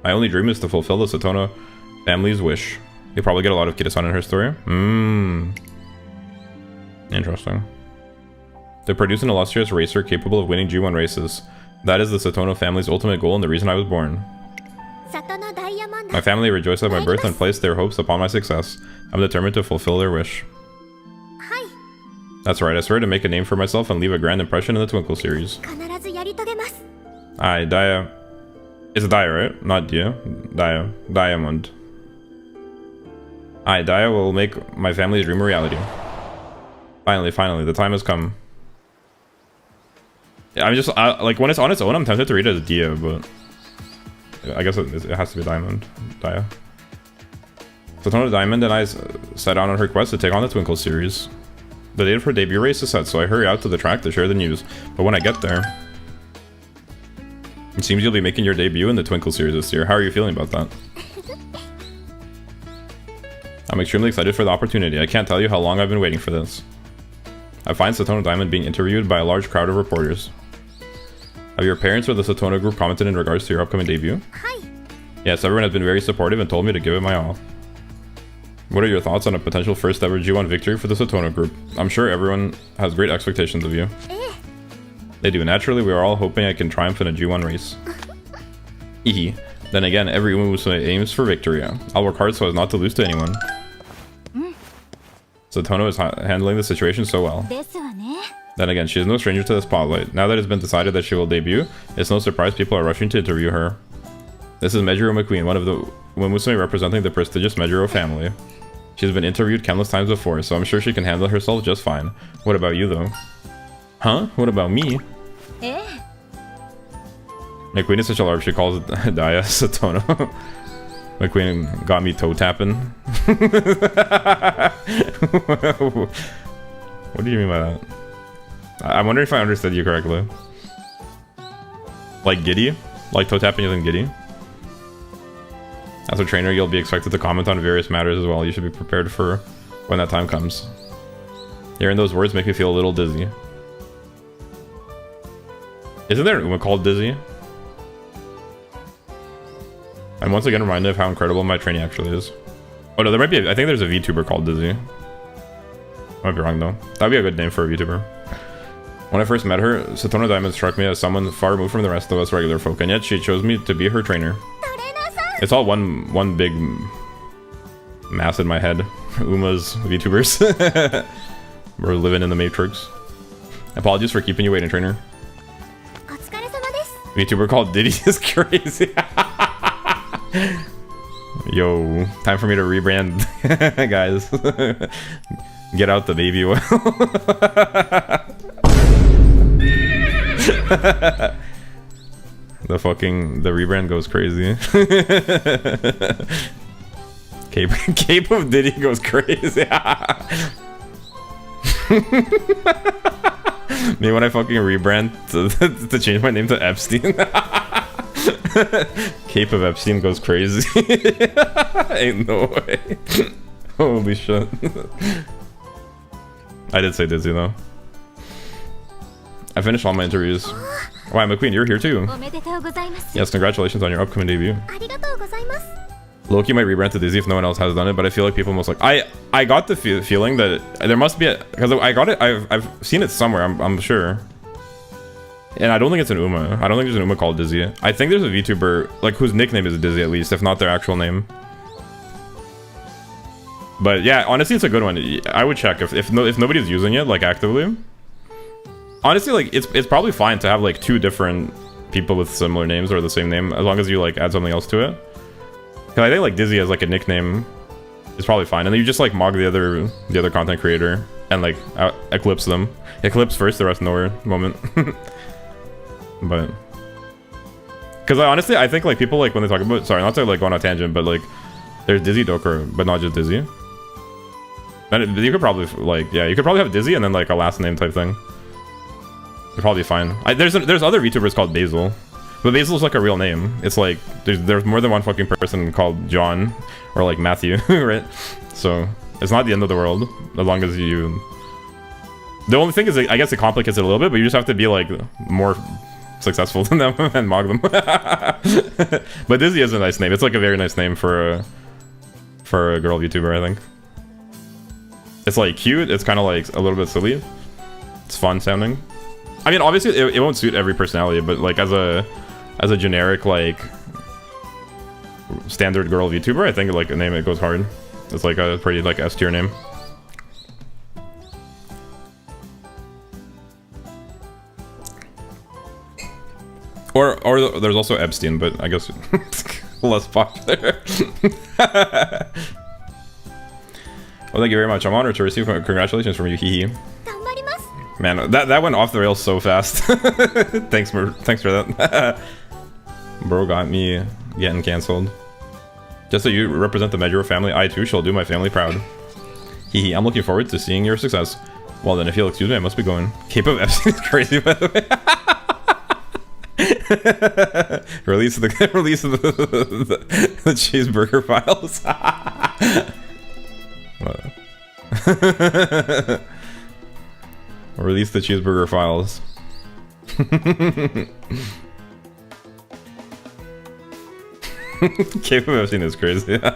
My only dream is to fulfill the Satono family's wish. You'll probably get a lot of Kitasan in her story. Interesting. To produce an illustrious racer capable of winning G1 races. That is the Satono family's ultimate goal and the reason I was born. My family rejoiced at my birth and placed their hopes upon my success. I'm determined to fulfill their wish. That's right, I swear to make a name for myself and leave a grand impression in the Twinkle series. Aye, Dia. It's Dia, right? Not Dia. Dia. Diamond. Aye, Dia will make my family's dream a reality. Finally, the time has come. I'm just, like, when it's on its own, I'm tempted to read it as Dia, but I guess it has to be Diamond. Dia. Satono Diamond and I set out on her quest to take on the Twinkle series. The date of her debut race is set, so I hurry out to the track to share the news. But when I get there, it seems you'll be making your debut in the Twinkle series this year. How are you feeling about that? I'm extremely excited for the opportunity. I can't tell you how long I've been waiting for this. I find Satono Diamond being interviewed by a large crowd of reporters. Have your parents or the Satono group commented in regards to your upcoming debut? Yes, everyone has been very supportive and told me to give it my all. What are your thoughts on a potential first ever G1 victory for the Satono group? I'm sure everyone has great expectations of you. They do. Naturally, we are all hoping I can triumph in a G1 race. Hehe. Then again, every Umamusume aims for victory. I'll work hard so as not to lose to anyone. Satono is handling the situation so well. ですわね。 Then again, she is no stranger to the spotlight. Now that it's been decided that she will debut, it's no surprise people are rushing to interview her. This is Mejiro McQueen, one of the Umamusume representing the prestigious Mejiro family. She's been interviewed countless times before, so I'm sure she can handle herself just fine. What about you, though? Huh? What about me? ええ。 McQueen is such a larp, she calls Daya Satono. McQueen got me toe tapping. What do you mean by that? I'm wondering if I understood you correctly. Like giddy? Like toe tapping isn't giddy? As a trainer, you'll be expected to comment on various matters as well. You should be prepared for when that time comes. Hearing those words make me feel a little dizzy. Isn't there an Uma called Dizzy? I'm once again reminded of how incredible my training actually is. Oh no, there might be I think there's a VTuber called Dizzy. I might be wrong though. That'd be a good name for a VTuber. When I first met her, Satono Diamond struck me as someone far removed from the rest of us regular folk, and yet she chose me to be her trainer. It's all one big mass in my head. Uma's VTubers. We're living in the Matrix. Apologies for keeping you waiting, trainer. お疲れ様です。 VTuber called Diddy is crazy. Yo, time for me to rebrand, guys. Get out the baby oil. The rebrand goes crazy. Cape of Diddy goes crazy. Me when I fucking rebrand to change my name to Epstein. Cape of Epstein goes crazy. Ain't no way. Holy shit. I did say Dizzy though. I finished all my interviews. Why, McQueen, you're here too. おめでとうございます。 Yes, congratulations on your upcoming debut. ありがとうございます。 Loki might rebrand to Dizzy if no one else has done it, but I feel like people most like I got the feeling that there must be because I got it. I've seen it somewhere. I'm sure. And I don't think it's an Uma. I don't think there's an Uma called Dizzy. I think there's a VTuber like whose nickname is Dizzy at least, if not their actual name. But yeah, honestly, it's a good one. I would check if nobody's using it like actively. Honestly, like it's probably fine to have like two different people with similar names or the same name as long as you like add something else to it. Cause I think like Dizzy as like a nickname is probably fine, and then you just like mog the other content creator and like eclipse them. Eclipse first, the rest nowhere moment. But because honestly, I think like people like when they talk about not to like go on a tangent, but like there's Dizzy Doker, but not just Dizzy. And you could probably like you could probably have Dizzy and then like a last name type thing. It'd probably be fine. There's other VTubers called Basil. But Basil's like a real name. It's like there's more than one fucking person called John or like Matthew, right? So it's not the end of the world as long as you. The only thing is, I guess it complicates it a little bit, but you just have to be like more successful than them and mog them. But Dizzy is a nice name. It's like a very nice name for a girl VTuber, I think. It's like cute. It's kind of like a little bit silly. It's fun sounding. I mean, obviously it won't suit every personality, but like as a generic like standard girl VTuber, I think like a name it goes hard. It's like a pretty like S tier name. Or there's also Epstein, but I guess less popular. Well, thank you very much. I'm honored to receive congratulations from you, Hihi. 頑張ります。 Man, that went off the rails so fast. Thanks for that. Bro got me getting cancelled. Just so you represent the Mejiro family, I too shall do my family proud. Hehe, I'm looking forward to seeing your success. Well then, if you'll excuse me, I must be going. Cape of Epstein is crazy, by the way. Release the cheeseburger files. Release the cheeseburger files. Cape of Epstein is crazy. I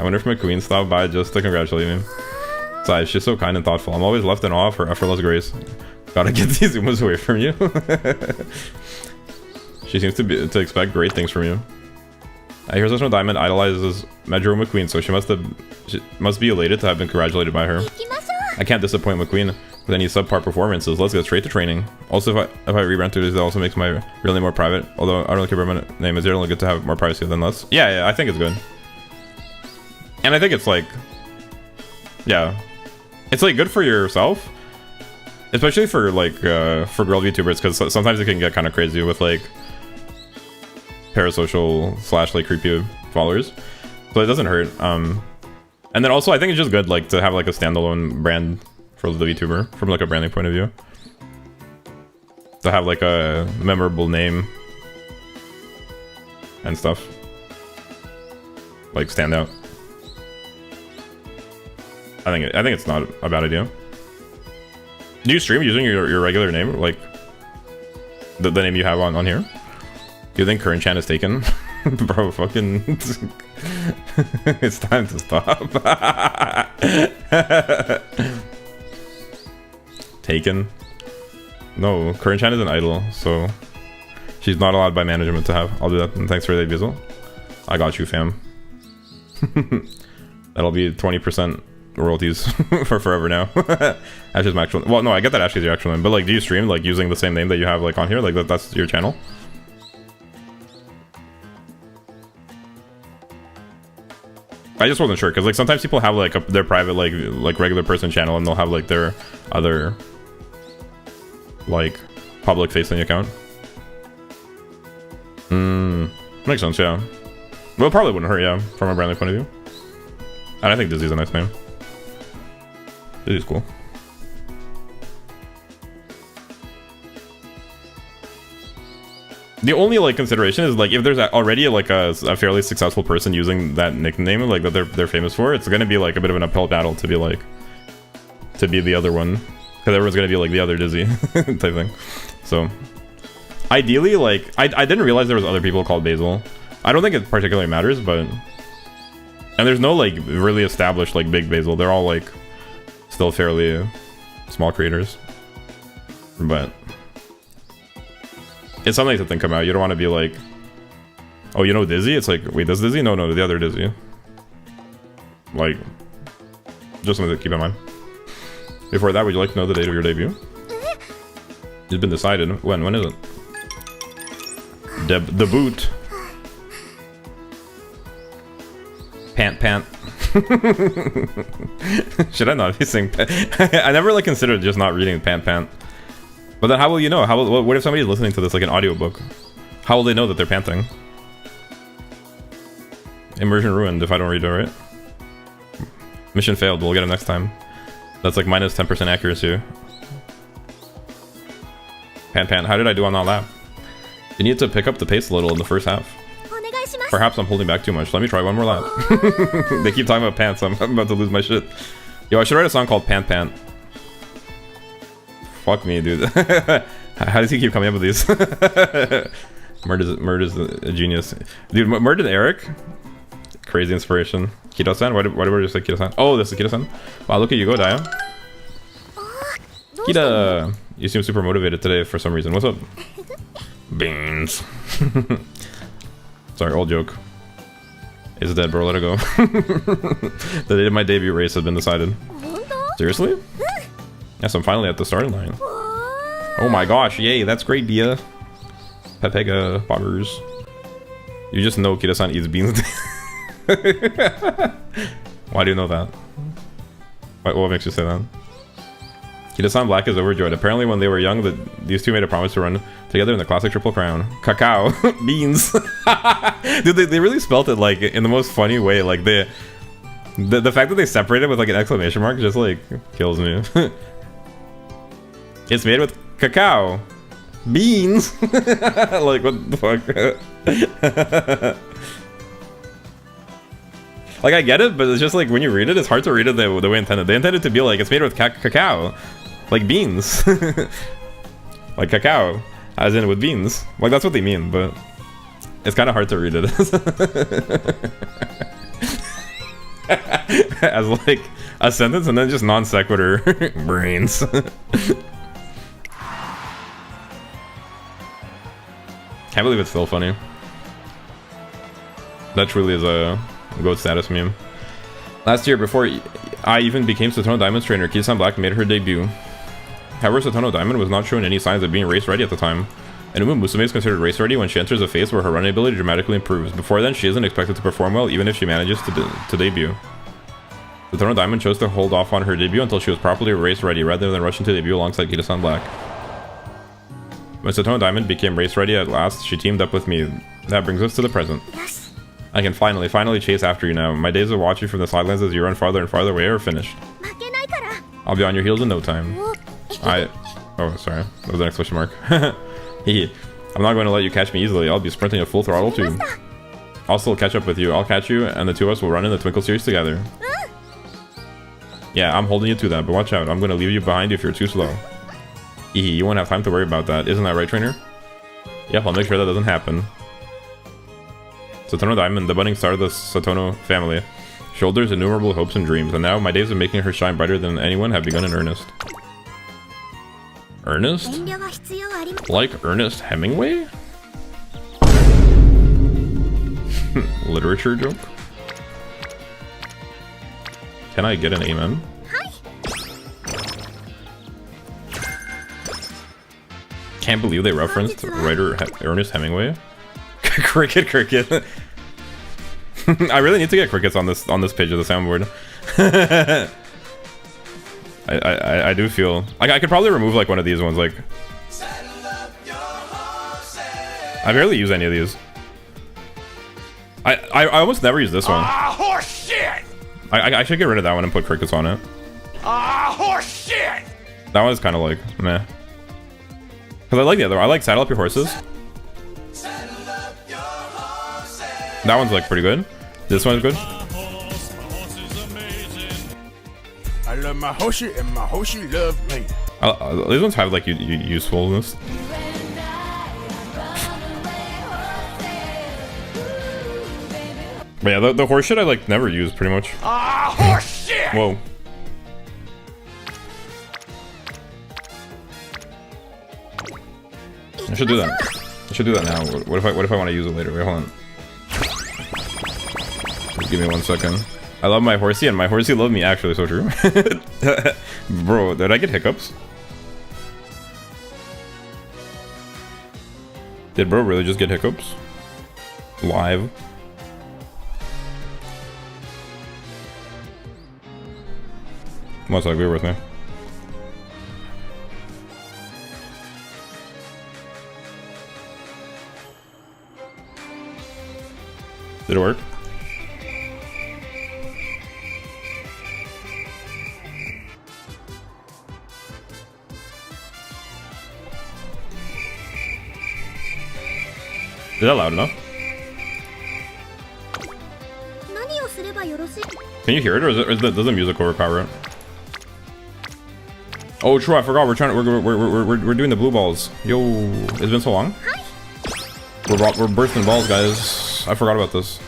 wonder if McQueen stopped by just to congratulate me. Besides, she's so kind and thoughtful. I'm always left in awe of her effortless grace. Gotta get these Umas away from you. She seems to expect great things from you. I hear Satono Diamond idolizes Major McQueen, so she must be elated to have been congratulated by her. 行きましょ I can't disappoint McQueen with any subpar performances. Let's get straight to training. Also, if I re-rent it, it also makes my real name more private. Although I don't care about my name, it's generally good to have more privacy than less. Yeah, I think it's good. And I think it's like, yeah, it's like good for yourself, especially for like for girl VTubers, because sometimes it can get kind of crazy with like parasocial / like creepy followers. So it doesn't hurt. And then also I think it's just good like to have like a standalone brand for the VTuber from like a branding point of view. To have like a memorable name and stuff. Like stand out. I think it's not a bad idea. Do you stream using your regular name, like the name you have on here? Do you think current chan is taken? Bro, fucking it's time to stop. Taken? No, current chan is an idol, so she's not allowed by management to have. I'll do that, and thanks for the Basil. I got you, fam. That'll be 20% royalties for forever now. Ash's my actual, well, no, I get that Ash's your actual name, but like, do you stream like using the same name that you have like on here? Like that's your channel? I just wasn't sure because like sometimes people have like their private like regular person channel and they'll have like their other like public facing account. Makes sense, yeah. Well, it probably wouldn't hurt, yeah, from a branding point of view. And I think Dizzy's a nice name. Dizzy's cool. The only like consideration is like if there's already like a fairly successful person using that nickname like that they're famous for, it's gonna be like a bit of an uphill battle to be like the other one, because everyone's gonna be like the other Dizzy type thing. So ideally, like I didn't realize there was other people called Basil. I don't think it particularly matters, but and there's no like really established like big Basil. They're all like still fairly small creators, but it's something to think about. You don't want to be like, oh, you know Dizzy? It's like, wait, this Dizzy? No, the other Dizzy. Like, just something to keep in mind. Before that, would you like to know the date of your debut? It's been decided. When is it? Debut. Pant. Should I not be saying pant? I never like considered just not reading pant. But then how will you know? What if somebody's listening to this like an audiobook? How will they know that they're panting? Immersion ruined if I don't read it, right? Mission failed, we'll get him next time. That's like minus 10% accuracy. Pant, how did I do on that lap? You need to pick up the pace a little in the first half. う。お願いします。 Perhaps I'm holding back too much. Let me try one more lap. They keep talking about pants, I'm about to lose my shit. Yo, I should write a song called Pant. Fuck me, dude. How does he keep coming up with these? Murder's a genius. Dude, Murder and Eric? Crazy inspiration. Kito-san? Why did we just say Kito-san? Oh, this is Kito-san? Wow, look at you go, Daya. Kita! You seem super motivated today for some reason. What's up? Beans. Sorry, old joke. It's dead, bro. Let it go. The date of my debut race has been decided. Seriously? Yes, I'm finally at the starting line. Oh my gosh, yay, that's great, Dia. Pepega poggers. You just know Kira-san eats beans. Why do you know that? What makes you say that? Kira-san Black is overjoyed. Apparently when they were young, these two made a promise to run together in the classic Triple Crown. Cacao. Beans. Dude, they really spelt it like in the most funny way. Like the fact that they separated with like an exclamation mark just like kills me. It's made with cacao. Beans. Like, what the fuck? Like, I get it, but it's just like, when you read it, it's hard to read it the way intended. They intended to be like, it's made with cacao. Like beans. Like cacao. As in with beans. Like, that's what they mean, but it's kind of hard to read it. As like a sentence and then just non sequitur. Brains. Can't believe it's still funny. That truly is a GOAT status meme. Last year, before I even became Satono Diamond's trainer, Kisan Black made her debut. However, Satono Diamond was not showing any signs of being race ready at the time, and Umamusume is considered race ready when she enters a phase where her running ability dramatically improves. Before then, she isn't expected to perform well, even if she manages to debut. Satono Diamond chose to hold off on her debut until she was properly race ready, rather than rush into debut alongside Kisan Black. When Satono Diamond became race ready at last, she teamed up with me. That brings us to the present. I can finally chase after you now. My days of watching from the sidelines as you run farther and farther away are finished. I'll be on your heels in no time. Oh, sorry. That was the next question mark. Hehe. I'm not going to let you catch me easily. I'll be sprinting at full throttle too. I'll still catch up with you. I'll catch you, and the two of us will run in the Twinkle series together. Yeah, I'm holding you to that, but watch out. I'm going to leave you behind if you're too slow. Hehe, you won't have time to worry about that. Isn't that right, trainer? Yep, I'll make sure that doesn't happen. Satono Diamond, the budding star of the Satono family. Shoulders innumerable hopes and dreams, and now my days of making her shine brighter than anyone have begun in earnest. Ernest? Like Ernest Hemingway? Literature joke? Can I get an amen? Can't believe they referenced writer Ernest Hemingway. Cricket. I really need to get crickets on this page of the soundboard. I do feel like I could probably remove like one of these ones. Like I barely use any of these. I almost never use this one. Ah, horse shit! I should get rid of that one and put crickets on it. Ah, horse shit! That one's kind of like meh. Cause I like the other one. I like Saddle Up Your Horses. That one's like pretty good. This one's good. I love my Hoshi and my Hoshi love me. These ones have like usefulness. But yeah, the horse shit I like never use pretty much. Ah, horse shit! Whoa. I should do that. I should do that now. What if I want to use it later? Wait, hold on. Just give me 1 second. I love my horsey, and my horsey love me. Actually, so true. Bro, did I get hiccups? Did bro really just get hiccups? Live. One sec, bear with me. Did it work? Is that loud enough? Can you hear it, or does the music overpower it? Oh, true. I forgot. We're doing the blue balls. Yo, it's been so long. We're bursting balls, guys. I forgot about this.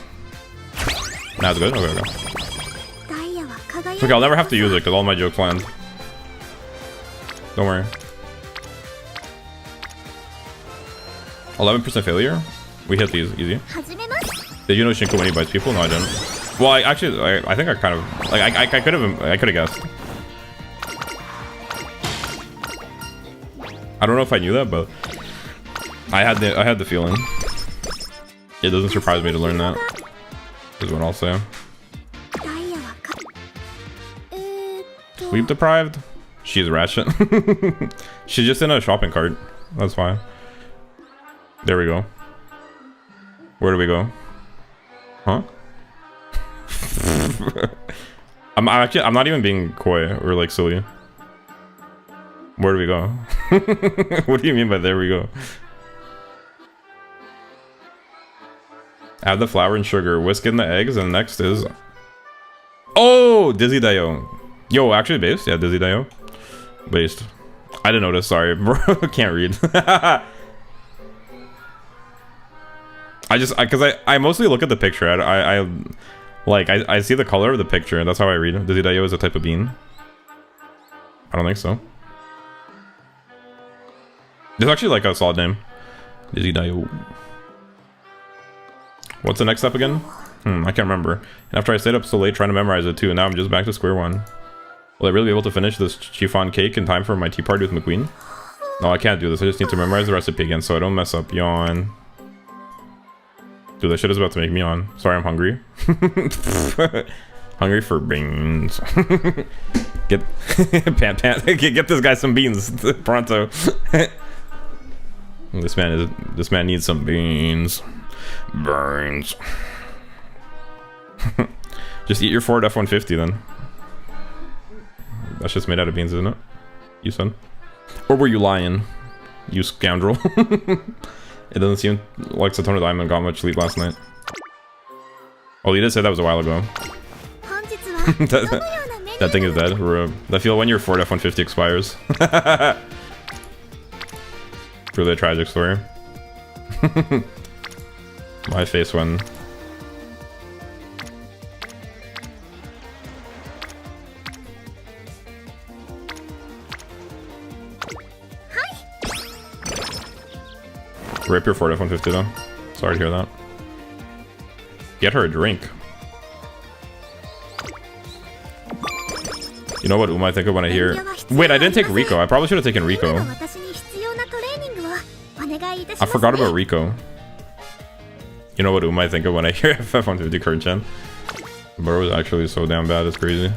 Nah, it's good. Okay. It's okay. I'll never have to use it because all my jokes land. Don't worry. 11% failure. We hit these easy. Did you know Shinku when he bites people? No, I didn't. Well, I think I kind of like I could have guessed. I don't know if I knew that, but I had the feeling. It doesn't surprise me to learn that. Is what I'll say. Sleep deprived? She's ratchet. She's just in a shopping cart. That's fine. There we go. Where do we go? Huh? I'm not even being coy or like silly. Where do we go? What do you mean by there we go? Add the flour and sugar, whisk in the eggs, and next is... Oh! Dizzy Dio. Yo, actually based? Yeah, Dizzy Dio. Based. I didn't notice, sorry. Bro, can't read. I mostly look at the picture. I see the color of the picture, and that's how I read it. Dizzy Dio is a type of bean. I don't think so. It's actually like a solid name. Dizzy Dio. What's the next step again? I can't remember. And after I stayed up so late trying to memorize it too, and now I'm just back to square one. Will I really be able to finish this chiffon cake in time for my tea party with McQueen? No, I can't do this. I just need to memorize the recipe again so I don't mess up. Yawn. Dude, that shit is about to make me yawn. Sorry, I'm hungry. Hungry for beans. Get get this guy some beans pronto. This man needs some beans. Burns. Just eat your Ford F-150 then. That's just made out of beans, isn't it? You son. Or were you lying? You scoundrel. It doesn't seem like Satono Diamond got much sleep last night. Oh, you did say that was a while ago. that thing is dead. I feel when your Ford F-150 expires. Really a tragic story. My face when... Rip your Ford F-150 though. Sorry to hear that. Get her a drink. You know what Uma I think of when I hear... Wait, I didn't take Rico. I probably should have taken Rico. I forgot about Rico. You know what Uma I think of when I hear F-150 Kurchan? Bro was actually so damn bad, it's crazy.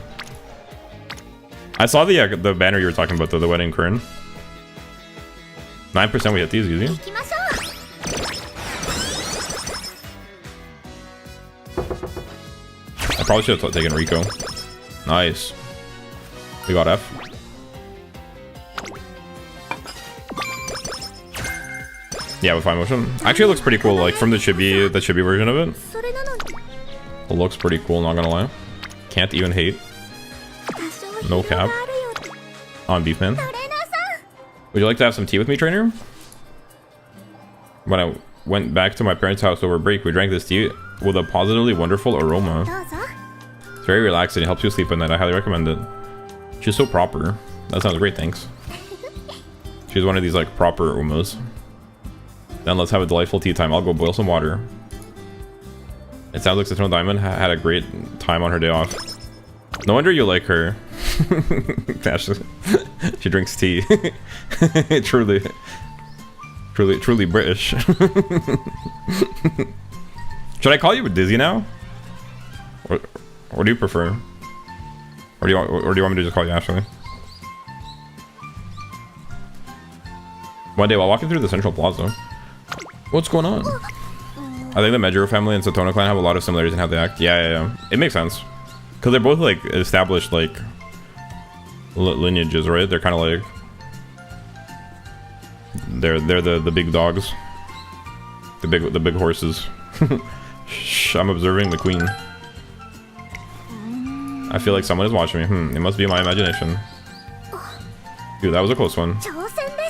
I saw the banner you were talking about though, the wedding Kern. 9% we hit these easy. I probably should have taken Rico. Nice. We got F. Yeah, with fine motion. Actually, it looks pretty cool. Like from the chibi version of it. It looks pretty cool. Not gonna lie. Can't even hate. No cap. On beef man. Would you like to have some tea with me, trainer? When I went back to my parents' house over break, we drank this tea with a positively wonderful aroma. It's very relaxing. It helps you sleep at night. I highly recommend it. She's so proper. That sounds great, thanks. She's one of these like proper umas. Then let's have a delightful tea time. I'll go boil some water. It sounds like Satono Diamond had a great time on her day off. No wonder you like her. She drinks tea. Truly British. Should I call you Dizzy now? Or do you prefer? Or do you want me to just call you Ashley? One day while walking through the central plaza. What's going on? I think the Medjuro family and Satono clan have a lot of similarities in how they act. Yeah. It makes sense. Because they're both like established like lineages, right? They're kind of like they're the big dogs, the big horses. Shh, I'm observing the queen. I feel like someone is watching me. It must be my imagination. Dude, that was a close one.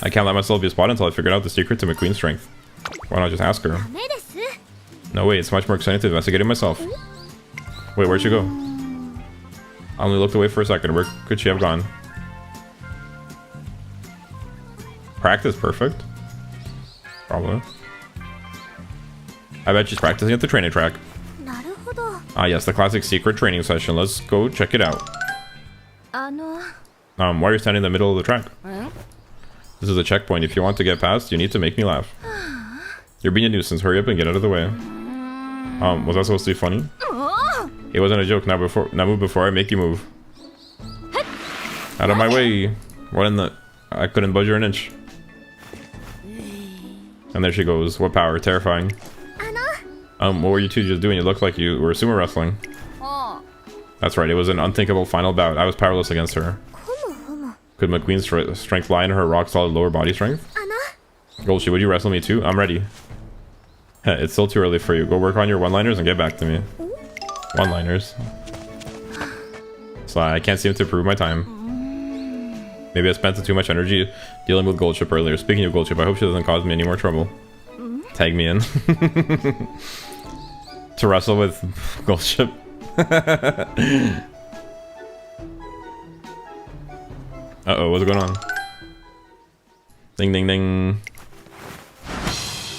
I can't let myself be spotted until I figured out the secret to McQueen's strength. Why not just ask her? No, wait, it's much more exciting to investigate it myself. Wait, where'd she go? I only looked away for a second. Where could she have gone? Practice perfect? Probably. I bet she's practicing at the training track. Ah yes, the classic secret training session. Let's go check it out. Why are you standing in the middle of the track? This is a checkpoint. If you want to get past, you need to make me laugh. You're being a nuisance. Hurry up and get out of the way. Was that supposed to be funny? It wasn't a joke. Now move before I make you move. Out of my way. What in the... I couldn't budge her an inch. And there she goes. What power. Terrifying. What were you two just doing? You looked like you were sumo wrestling. That's right. It was an unthinkable final bout. I was powerless against her. Could McQueen's strength lie in her rock-solid lower body strength? Golshi, would you wrestle me too? I'm ready. It's still too early for you. Go work on your one-liners and get back to me. One-liners. So I can't seem to prove my time. Maybe I spent too much energy dealing with Goldship earlier. Speaking of Goldship, I hope she doesn't cause me any more trouble. Tag me in. To wrestle with Goldship. Uh-oh, what's going on? Ding, ding, ding.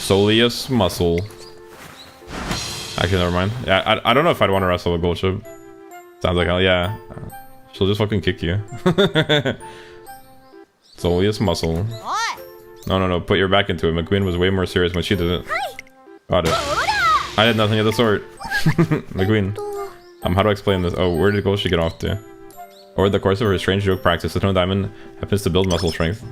Soleus muscle. Actually, never mind. Yeah, I don't know if I'd want to wrestle with Gold Ship. Sounds like hell, yeah. She'll just fucking kick you. Soleus muscle. No. Put your back into it. McQueen was way more serious when she did it. Got it. I did nothing of the sort. McQueen. How do I explain this? Oh, where did Gold Ship get off to? Over the course of her strange joke practice, Satono Diamond happens to build muscle strength.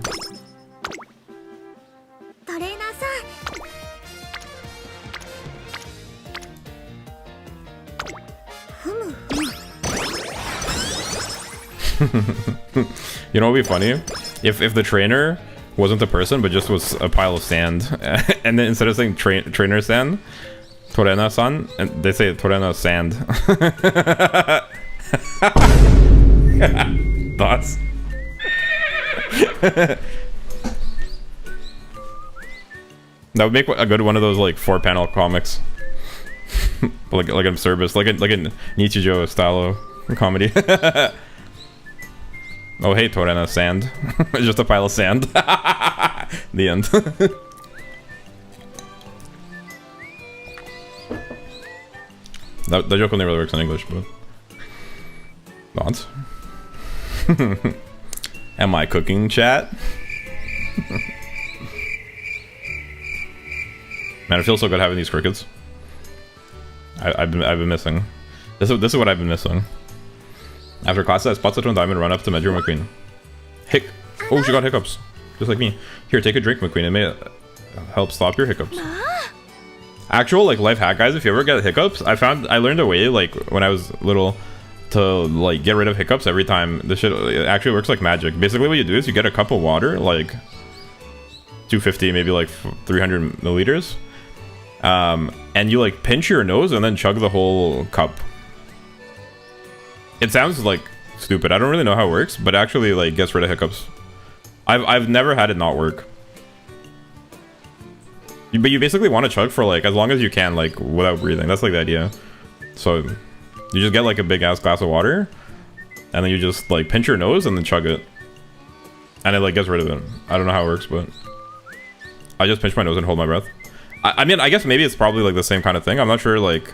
You know what would be funny? If the trainer wasn't a person, but just was a pile of sand. And then instead of saying trainer sand, Torena-san, and they say Torena sand. Thoughts? That would make a good one of those like 4-panel comics. like an Service, like a Nichijou style of comedy. Oh hey Torena, sand. Just a pile of sand. The end. That joke only really works in English, but not. Am I cooking, chat? Man, it feels so good having these crickets. I've been missing. This is what I've been missing. After class, I spot Satono Diamond run up to measure McQueen. Oh, she got hiccups, just like me. Here, take a drink, McQueen. It may help stop your hiccups. Actual like life hack, guys. If you ever get hiccups, I learned a way like when I was little to like get rid of hiccups every time. This shit it actually works like magic. Basically, what you do is you get a cup of water, like 250, maybe like 300 milliliters, and you like pinch your nose and then chug the whole cup. It sounds like stupid. I don't really know how it works, but actually like gets rid of hiccups. I've never had it not work. But you basically want to chug for like as long as you can, like without breathing. That's like the idea. So you just get like a big ass glass of water, and then you just like pinch your nose and then chug it, and it like gets rid of it. I don't know how it works, but I just pinch my nose and hold my breath. I mean, I guess maybe it's probably like the same kind of thing. I'm not sure like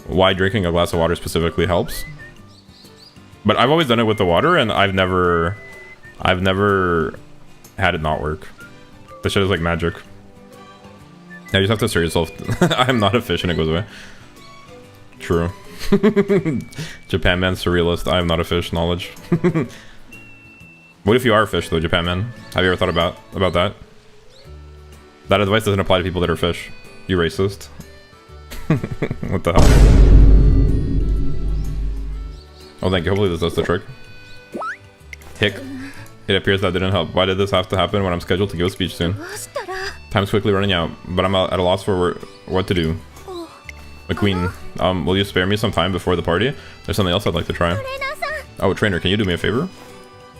why drinking a glass of water specifically helps. But I've always done it with the water, and I've never had it not work. This shit is like magic. Yeah, you just have to assert yourself. I'm not a fish, and it goes away. True. Japan man, surrealist. I am not a fish. Knowledge. What if you are a fish, though, Japan man? Have you ever thought about that? That advice doesn't apply to people that are fish. You racist. What the hell? Oh, thank you. Hopefully this does the trick. Hick. It appears that didn't help. Why did this have to happen when I'm scheduled to give a speech soon? Time's quickly running out, but I'm at a loss for what to do. McQueen, will you spare me some time before the party? There's something else I'd like to try. Oh, trainer, can you do me a favor?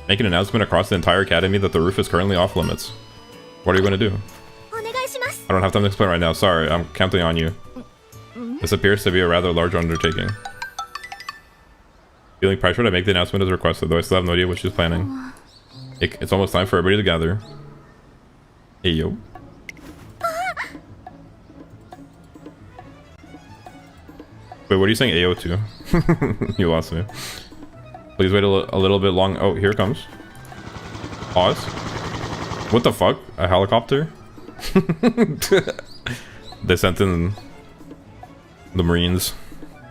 Make an announcement across the entire academy that the roof is currently off limits. What are you going to do? I don't have time to explain right now. Sorry, I'm counting on you. This appears to be a rather large undertaking. Feeling pressured, I make the announcement as requested, though I still have no idea what she's planning. It's almost time for everybody to gather. Hey, yo. Wait, what are you saying AO to? You lost me. Please wait a little bit long. Oh, here it comes. Pause. What the fuck? A helicopter? They sent in the Marines.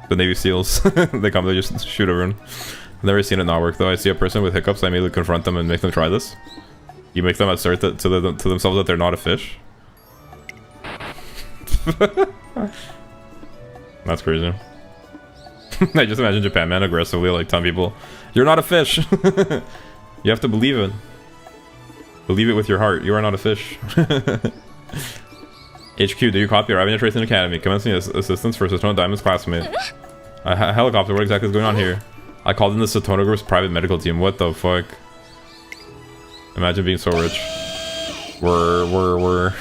The Navy SEALs. They come, they just shoot everyone. I've never seen it not work though. I see a person with hiccups, I immediately confront them and make them try this. You make them assert that to themselves that they're not a fish. That's crazy. I just imagine Japan man aggressively like telling people, you're not a fish. You have to believe it. Believe it with your heart. You are not a fish. HQ, do you copy? Arriving at Tracing Academy. Commencing assistance for Satono Diamond's classmate. A helicopter, what exactly is going on here? I called in the Satono Group's private medical team. What the fuck? Imagine being so rich. We're.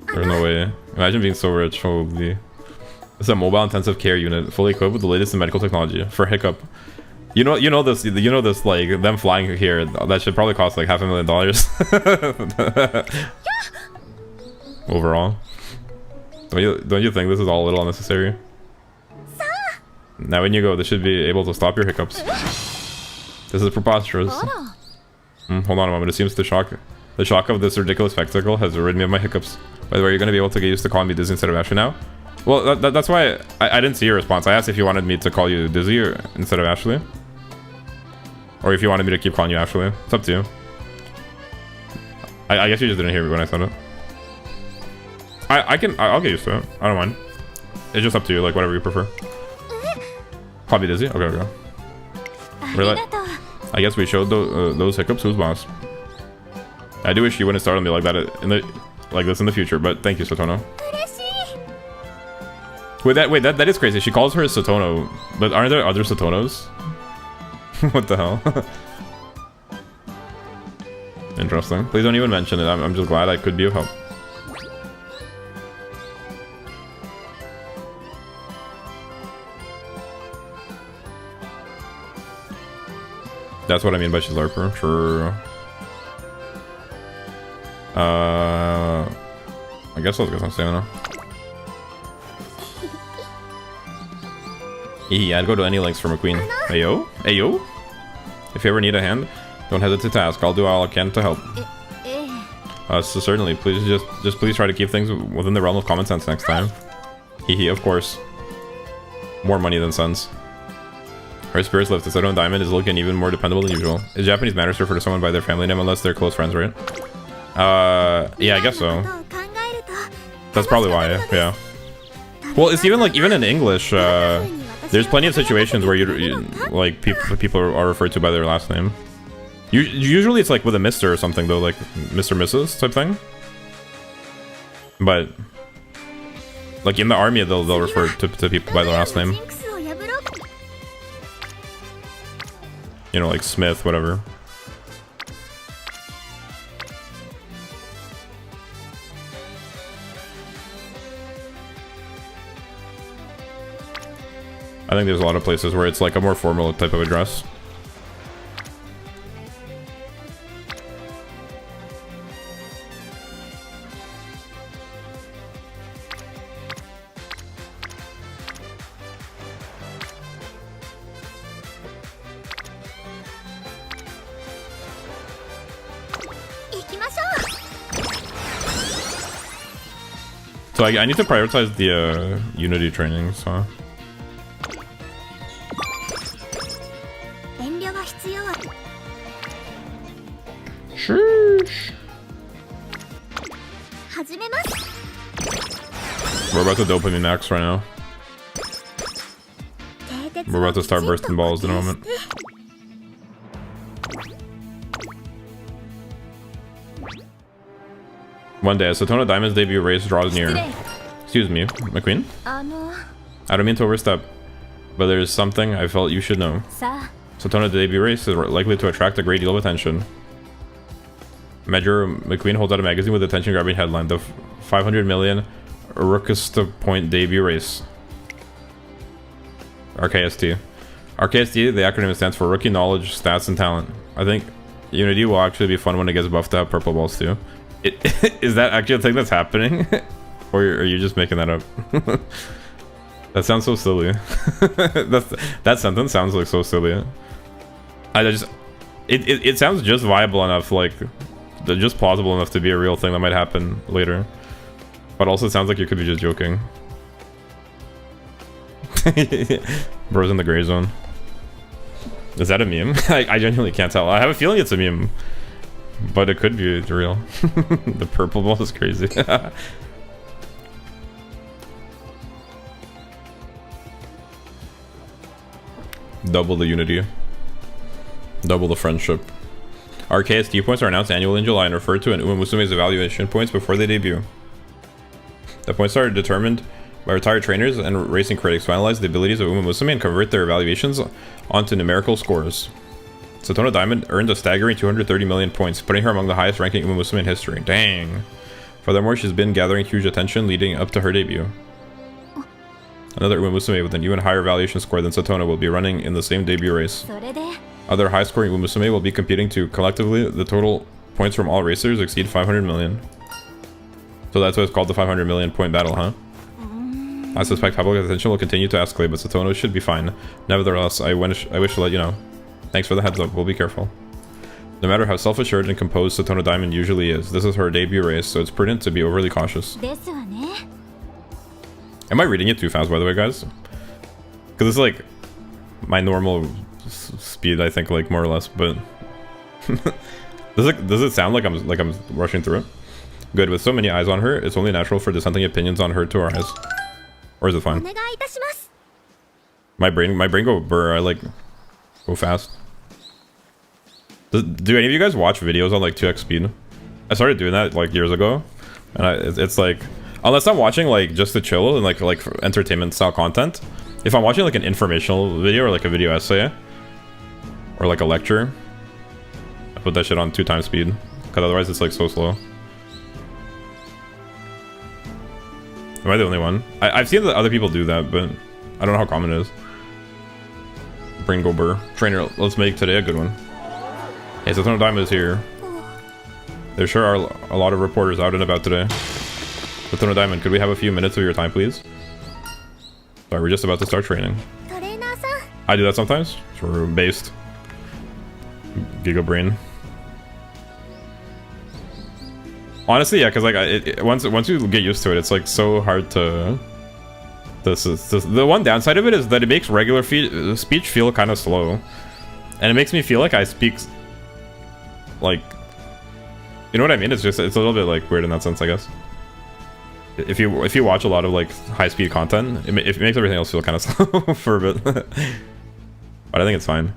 There's no way. Imagine being so rich. Holy. It's a mobile intensive care unit, fully equipped with the latest in medical technology. For hiccup. You know this, like, them flying here, that should probably cost like $500,000. overall. Don't you think this is all a little unnecessary? Now when you go, this should be able to stop your hiccups. This is preposterous. Hold on a moment. It seems the shock of this ridiculous spectacle has rid me of my hiccups. By the way, you're gonna be able to get used to calling me Dizzy instead of Ashley now. Well, that's why I didn't see your response. I asked if you wanted me to call you Dizzy instead of Ashley, or if you wanted me to keep calling you Ashley. It's up to you. I guess you just didn't hear me when I said it. I'll get used to it. I don't mind. It's just up to you, like whatever you prefer. Call me Dizzy? Okay. Really? I guess we showed those hiccups. Who's boss? I do wish you wouldn't start on me like that like this in the future, but thank you, Satono. Wait, that is crazy. She calls her Satono, but aren't there other Satonos? What the hell? Interesting. Please don't even mention it. I'm just glad I could be of help. That's what I mean by she's LARPer. Sure. I guess let's get some stamina. I'd go to any lengths for McQueen. Ayo? Ayo? If you ever need a hand, don't hesitate to ask. I'll do all I can to help. So certainly, please just please try to keep things within the realm of common sense next time. Of course. More money than sense. Her spirits lift. The Satono Diamond is looking even more dependable than usual. Is Japanese manners to refer to someone by their family name unless they're close friends, right? Yeah, I guess so. That's probably why, yeah. Well, it's even in English, there's plenty of situations where like people are referred to by their last name. Usually it's like with a Mr. or something though, like Mr. Mrs. type thing. But like in the army, they'll refer to people by their last name. You know, like Smith, whatever. I think there's a lot of places where it's like a more formal type of address. So I need to prioritize the Unity training, so... Sheesh. We're about to dopamine max right now. We're about to start bursting balls in a moment. One day, as Satono Diamond's debut race draws near. Excuse me, McQueen? I don't mean to overstep, but there's something I felt you should know. Satono's debut race is likely to attract a great deal of attention. Major McQueen holds out a magazine with attention-grabbing headline, the 500 million Rukusta Point debut race. RKST. RKST, the acronym stands for Rookie Knowledge, Stats, and Talent. I think Unity will actually be fun when it gets buffed to have purple balls too. Is that actually a thing that's happening? Or are you just making that up? That sounds so silly. That sentence sounds like so silly. It sounds just viable enough, like just plausible enough to be a real thing that might happen later. But also it sounds like you could be just joking. Bro's in the gray zone. Is that a meme? I genuinely can't tell. I have a feeling it's a meme. But it could be real. The purple ball is crazy. Double the unity. Double the friendship. RKSD points are announced annually in July and referred to in Umamusume's evaluation points before they debut. The points are determined by retired trainers and racing critics who analyze the abilities of Umamusume and convert their evaluations onto numerical scores. Satono Diamond earned a staggering 230 million points, putting her among the highest ranking Umamusume in history. Dang. Furthermore, she's been gathering huge attention leading up to her debut. Another Umamusume with an even higher evaluation score than Satono will be running in the same debut race. Other high-scoring Umamusume will be competing to collectively the total points from all racers exceed 500 million. So that's why it's called the 500 million point battle, huh? I suspect public attention will continue to escalate, but Satono should be fine. Nevertheless, I wish to let you know. Thanks for the heads up, we'll be careful. No matter how self-assured and composed Satono Diamond usually is, this is her debut race, so it's prudent to be overly cautious. Am I reading it too fast, by the way, guys? Because it's like my normal speed, I think, like more or less, but does it sound like I'm rushing through it? Good, with so many eyes on her, it's only natural for dissenting opinions on her to arise. Or is it fine? My brain go burr. I like go fast. Do any of you guys watch videos on like 2x speed? I started doing that like years ago, and it's like, unless I'm watching like just to chill and like entertainment style content. If I'm watching like an informational video or like a video essay or like a lecture, I put that shit on 2x speed because otherwise it's like so slow. Am I the only one? I've seen that other people do that, but I don't know how common it is. Brain go burr. Trainer, let's make today a good one. Hey, Satono Diamond is here. There sure are a lot of reporters out and about today. Satono Diamond, could we have a few minutes of your time, please? Sorry, we're just about to start training. I do that sometimes. We're based. Giga brain. Honestly, yeah, because like once you get used to it, it's like so hard to. The one downside of it is that it makes regular speech feel kind of slow, and it makes me feel like I speak like, you know what I mean? It's a little bit like weird in that sense, I guess. If you watch a lot of like high speed content, it makes everything else feel kind of slow for a bit, but I think it's fine.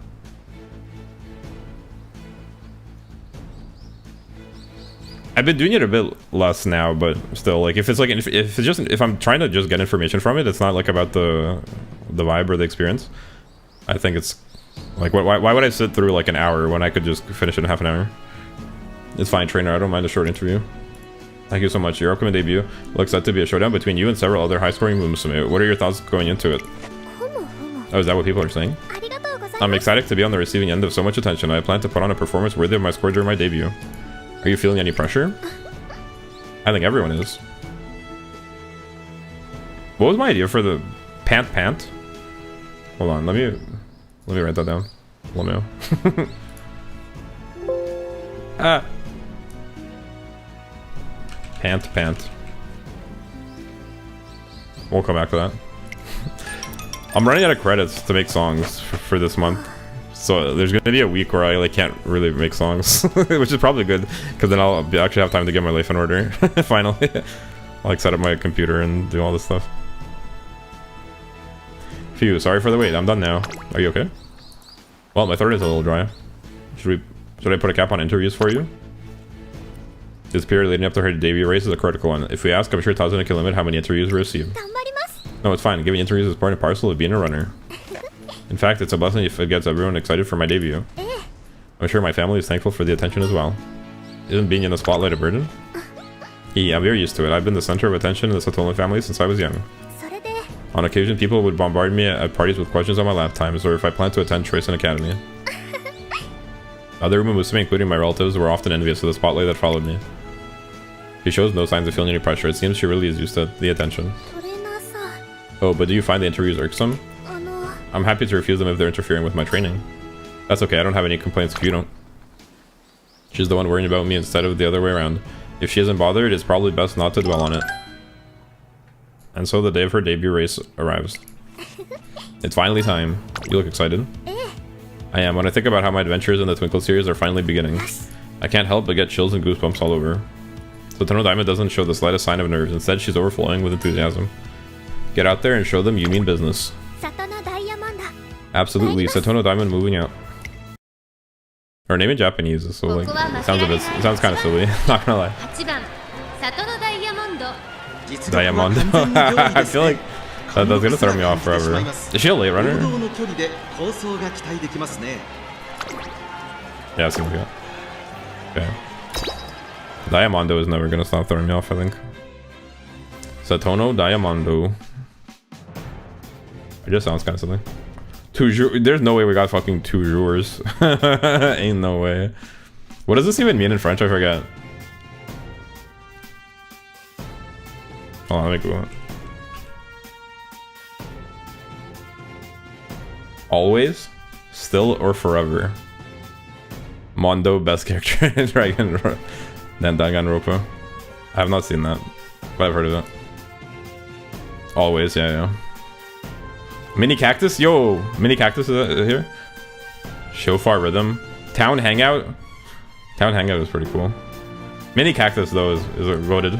I've been doing it a bit less now, but still, like if I'm trying to just get information from it, it's not like about the vibe or the experience. I think it's like why would I sit through like an hour when I could just finish it in half an hour? It's fine, trainer. I don't mind a short interview. Thank you so much. Your upcoming debut looks set to be a showdown between you and several other high-scoring Umamusume. What are your thoughts going into it? Oh, is that what people are saying? I'm ecstatic to be on the receiving end of so much attention. I plan to put on a performance worthy of my score during my debut. Are you feeling any pressure? I think everyone is. What was my idea for the pant? Hold on, let me write that down. Let me know. Ah. Pant. We'll come back to that. I'm running out of credits to make songs for this month. So there's gonna be a week where I like can't really make songs, which is probably good because then I'll actually have time to get my life in order. Finally, I'll like set up my computer and do all this stuff. Phew, sorry for the wait. I'm done now. Are you okay? Well, my throat is a little dry. Should I put a cap on interviews for you? This period leading up to her debut race is a critical one. If we ask, I'm sure Tazuno can limit how many interviews we receive. No, it's fine. Giving interviews is part and parcel of being a runner. In fact, it's a blessing if it gets everyone excited for my debut. I'm sure my family is thankful for the attention as well. Isn't being in the spotlight a burden? Yeah, I'm very used to it. I've been the center of attention in the Satono family since I was young. On occasion, people would bombard me at parties with questions on my lap times or if I plan to attend Troisen Academy. Other Umamusume, including my relatives, were often envious of the spotlight that followed me. She shows no signs of feeling any pressure. It seems she really is used to the attention. Oh, but do you find the interviews irksome? I'm happy to refuse them if they're interfering with my training. That's okay, I don't have any complaints if you don't. She's the one worrying about me instead of the other way around. If she isn't bothered, it's probably best not to dwell on it. And so the day of her debut race arrives. It's finally time. You look excited. I am. When I think about how my adventures in the Twinkle series are finally beginning, I can't help but get chills and goosebumps all over. Satono Diamond doesn't show the slightest sign of nerves. Instead, she's overflowing with enthusiasm. Get out there and show them you mean business. Absolutely, Satono Diamond moving out. Her name in Japanese is so like it sounds kind of silly. Not gonna lie. Diamond. I feel like that's gonna throw me off forever. Is she a late runner? Yeah, it seems like that. Okay. Diamondo is never gonna stop throwing me off, I think. Satono Diamondo. It just sounds kind of silly. There's no way we got fucking toujours. Ain't no way. What does this even mean in French? I forget. Hold on, let me go. Always, still, or forever. Mondo, best character in Danganronpa. I have not seen that, but I've heard of it. Always, yeah. Mini Cactus? Yo! Mini Cactus is here? Shofar Rhythm. Town Hangout? Town Hangout is pretty cool. Mini Cactus, though, is voted.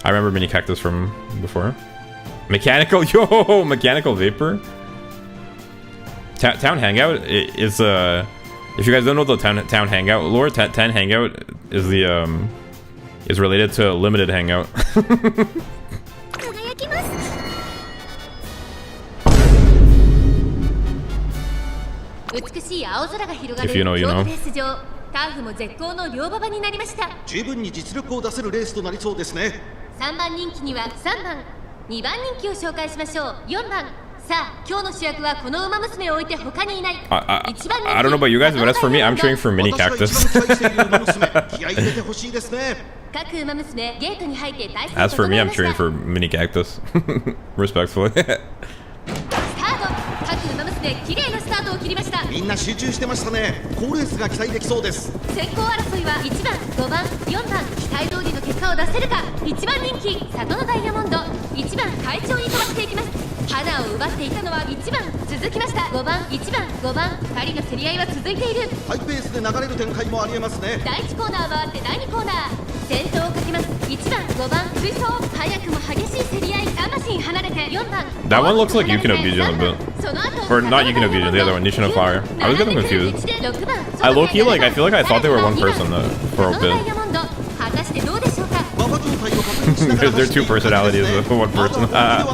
I remember Mini Cactus from before. Mechanical? Yo! Mechanical Vapor? Town Hangout is, if you guys don't know the Town Hangout lore, Town Hangout is the, is related to Limited Hangout. If you know, you know. ターフも絶好の両馬場になりました。十分に実力を出せるレースとなりそうですね。3番人気には3番、2番人気を紹介しましょう。4番。さあ、今日の主役はこの馬娘を置いて他にいない。I don't know about you guys, but as for me, I'm cheering for Mini Cactus. 気合い入れてほしいですね。各馬娘ゲートに入って大 As for me, I'm cheering for Mini Cactus. Respectfully. スタート。各馬娘綺麗なスタートを切りました。みんな集中してましたね。好レースが期待できそうです。先行争いは1番、5番、4番、期待通りの結果を出せるか。1番人気、里のダイヤモンド。1番、快調に飛ばしていきます。花を奪っていたのは1番、続きました。5番、1番、5番、2人の競り合いは続いている。ハイペースで流れる展開もありえますね。第1コーナー回って第2コーナー。先頭をかけます。1番、5番、追走。早くも激しい競り合い。魂離れて4番。That one looks like Yukino Bijin a bit. Or not Yukino Bijin, the other one, Nishino Flower. I was getting confused. I low-key, like, I feel like I thought they were one person for a bit. Because they're two personalities of one person. 第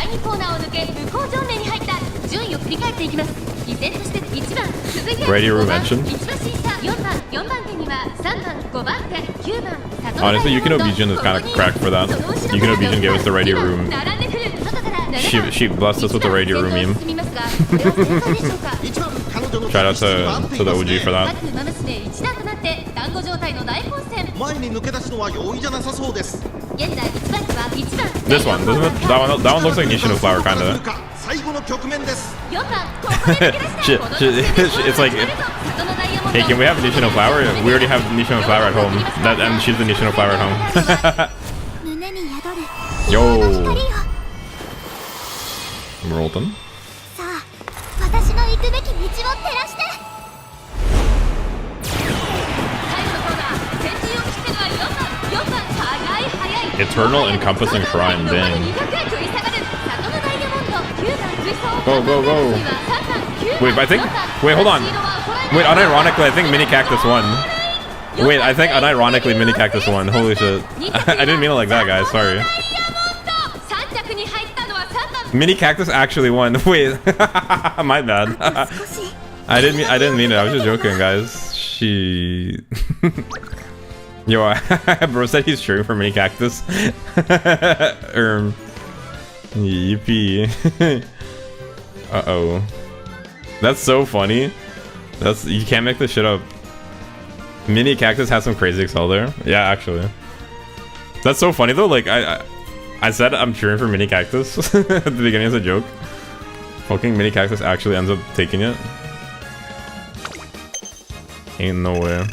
2コーナーを抜け向こう上面に入った。順位を振り返っていきます。依然として1番、続いて Radio mentioned. 1番審査、4番、4番手には3番、5番手、9番、 Honestly, Yukino Bijin is kind of cracked for that. Yukino Bijin gave us the Radio Room. She blessed us with the Radio Room meme. Shout out to the OG for that. 前に抜け出すのは容易じゃなさそうです。 This one, doesn't it? That one looks like Nishino Flower, kinda. 最後の局面です。 It's like, hey, can we have Nishino Flower? We already have Nishino Flower at home. And she's the Nishino Flower at home. Yo! Rolton. さあ、私の行くべき道を照らして。 Eternal Encompassing Shrine, dang. Go, go, go. Wait, hold on. Wait, unironically, I think Mini Cactus won. Wait, I think unironically Mini Cactus won. Holy shit. I didn't mean it like that, guys, sorry. Mini Cactus actually won. Wait, my bad. I didn't mean it. I was just joking, guys. She... Yo, bro said he's cheering for Mini Cactus. Yippee. Uh-oh. That's so funny. You can't make this shit up. Mini Cactus has some crazy excel there. Yeah, actually. That's so funny though. Like I said I'm cheering for Mini Cactus at the beginning as a joke. Fucking Mini Cactus actually ends up taking it. Ain't no way.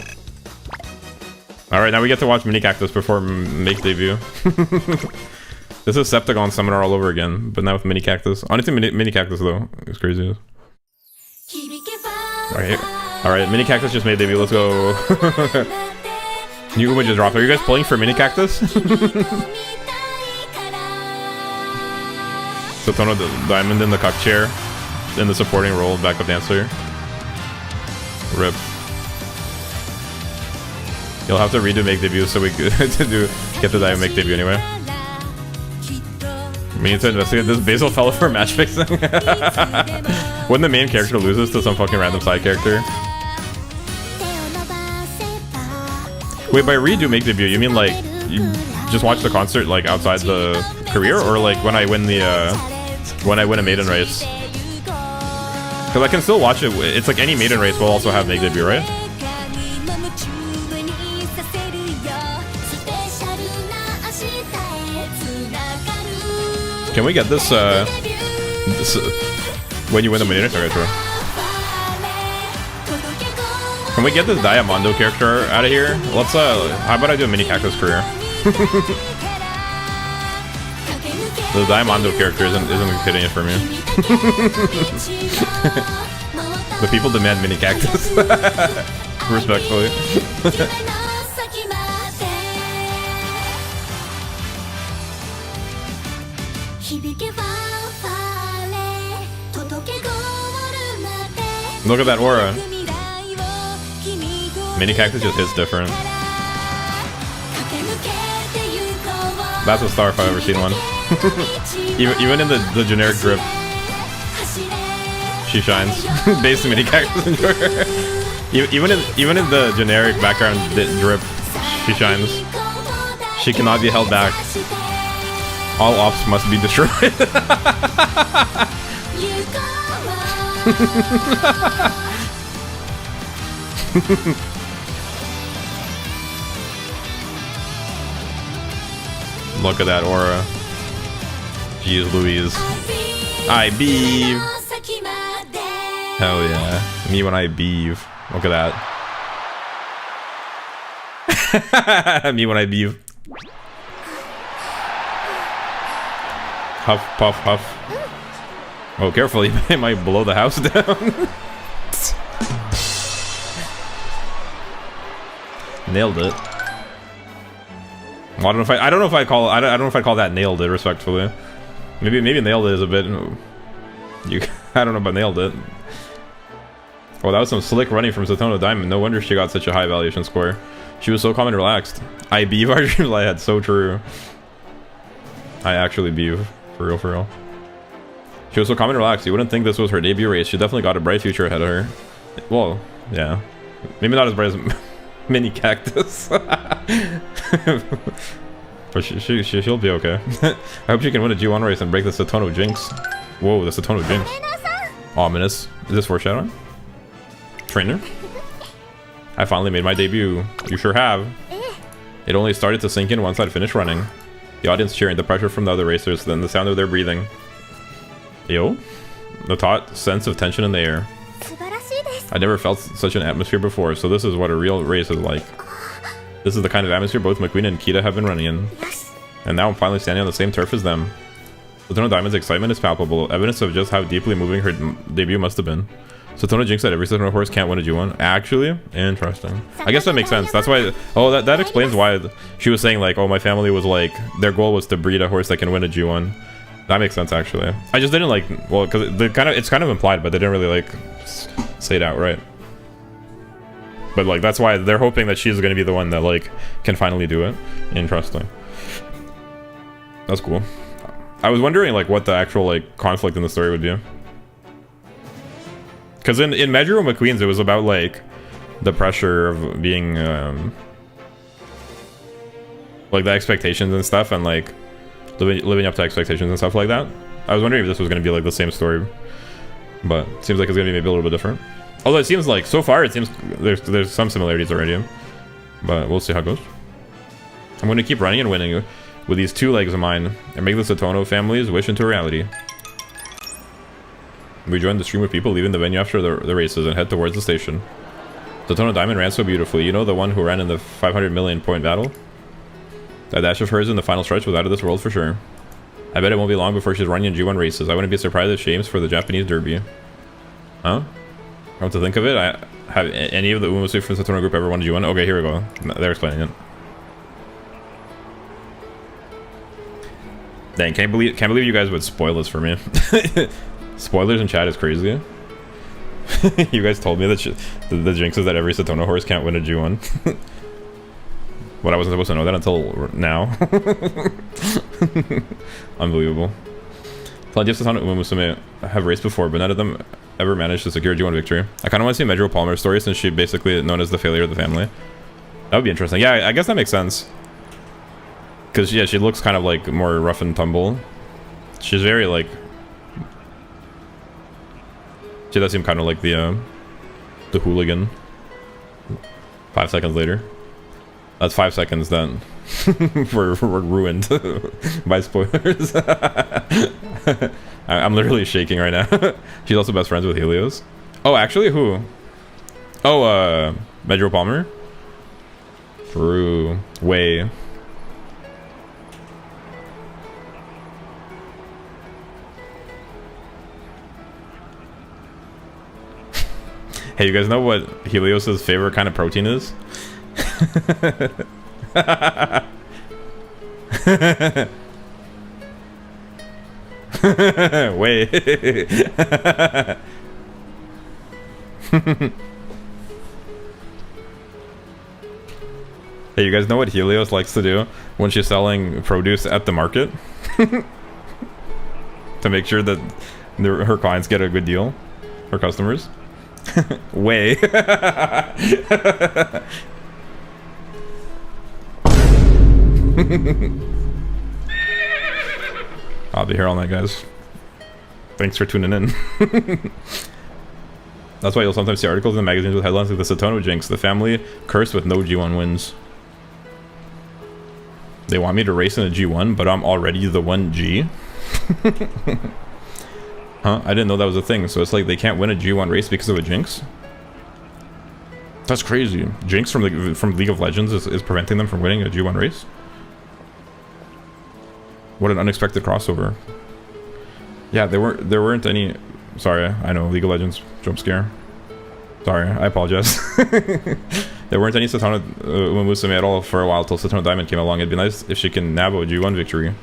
Alright, now we get to watch Mini Cactus before make debut. This is Septagon Seminar all over again, but now with Mini Cactus. Honestly, Mini Cactus though, it's crazy. Alright, Mini Cactus just made debut, let's go. New Uma just dropped. Are you guys playing for Mini Cactus? Satono Diamond in the cock chair, in the supporting role, backup dancer. Rip. You'll have to redo make debut so we get to die and make debut anyway. We need to investigate this Basil fellow for match fixing. When the main character loses to some fucking random side character. Wait, by redo make debut, you mean like you just watch the concert like outside the career, or like when I win a maiden race? Because I can still watch it. It's like any maiden race will also have make debut, right? Can we get this, when you win the Medina? Okay, true. Can we get this Diamondo character out of here? Let's, how about I do a mini cactus career? The Diamondo character isn't hitting it for me. The people demand mini cactus. Respectfully. Look at that aura. Mini cactus just hits different. That's a star if I've ever seen one. even in the generic drip, she shines. Base mini cactus enjoyer. even in the generic background drip, she shines. She cannot be held back. All ops must be destroyed. Look at that aura. Jeez Louise. I beeve. Hell yeah. Me when I beeve. Look at that. Me when I beeve. Huff, puff, huff. Oh, careful, he might blow the house down. Nailed it. Well, I don't know if I call that nailed it respectfully. Maybe nailed it is a bit. I don't know about nailed it. Oh, that was some slick running from Satono Diamond. No wonder she got such a high valuation score. She was so calm and relaxed. I beeve our dreams I had. So true. I actually beeve. For real, for real. She was so calm and relaxed. You wouldn't think this was her debut race. She definitely got a bright future ahead of her. Well, yeah. Maybe not as bright as mini cactus. But she'll be okay. I hope she can win a G1 race and break the Satono jinx. Whoa, the Satono jinx. Ominous. Is this foreshadowing? Trainer? I finally made my debut. You sure have. It only started to sink in once I'd finished running. The audience cheering, the pressure from the other racers, then the sound of their breathing. Yo? The taut sense of tension in the air. I never felt such an atmosphere before, so this is what a real race is like. This is the kind of atmosphere both McQueen and Kita have been running in. And now I'm finally standing on the same turf as them. Satono Diamond's excitement is palpable, evidence of just how deeply moving her debut must have been. Satono Jinx said every Satono horse can't win a G1. Actually? Interesting. I guess that makes sense. That's why... Oh, that explains why she was saying, like, oh, my family was like... Their goal was to breed a horse that can win a G1. That makes sense, actually. I just didn't, like... Well, because it's kind of implied, but they didn't really, like, say it outright. But, like, that's why they're hoping that she's going to be the one that, like, can finally do it. Interesting. That's cool. I was wondering, like, what the actual, like, conflict in the story would be. Because in Measure McQueen's, it was about, like, the pressure of being, like, the expectations and stuff, and, like, living up to expectations and stuff like that. I was wondering if this was going to be, like, the same story. But it seems like it's going to be maybe a little bit different. Although it seems like, so far, it seems there's some similarities already. But we'll see how it goes. I'm going to keep running and winning with these two legs of mine and make the Satono family's wish into reality. We joined the stream of people leaving the venue after the races and head towards the station. Satono Diamond ran so beautifully. You know, the one who ran in the 500 million point battle? That dash of hers in the final stretch was out of this world for sure. I bet it won't be long before she's running in G1 races. I wouldn't be surprised if she aims for the Japanese Derby. Huh? Come to think of it, I have any of the Umamusume from Satono group ever won a G1? Okay, here we go. They're explaining it. Dang, can't believe you guys would spoil this for me. Spoilers in chat is crazy. You guys told me that the jinx is that every Satono horse can't win a G1. What, I wasn't supposed to know that until now? Unbelievable. Plenty of Satono Umamusume have raced before, but none of them ever managed to secure a G1 victory. I kind of want to see Medro Palmer's story, since she's basically known as the failure of the family. That would be interesting. Yeah, I guess that makes sense. Because, yeah, she looks kind of, like, more rough and tumble. She's very, like... She does seem kind of like the hooligan. 5 seconds later. That's 5 seconds that We're ruined by spoilers. I'm literally shaking right now. She's also best friends with Helios. Oh, actually, who? Oh, Medro Palmer? True. Way. Hey, you guys know what Helios's favorite kind of protein is? Wait. Hey, you guys know what Helios likes to do when she's selling produce at the market? To make sure that her clients get a good deal, her customers. Way. I'll be here all night, guys. Thanks for tuning in. That's why you'll sometimes see articles in magazines with headlines like the Satono jinx, the family cursed with no G1 wins. They want me to race in a G1, but I'm already the 1G. Huh? I didn't know that was a thing. So it's like they can't win a G1 race because of a jinx? That's crazy. Jinx from League of Legends is preventing them from winning a G1 race? What an unexpected crossover. Yeah, there weren't any... Sorry, I know, League of Legends jump scare. Sorry, I apologize. There weren't any Satono Umamusume at all for a while till Satono Diamond came along. It'd be nice if she can nab a G1 victory.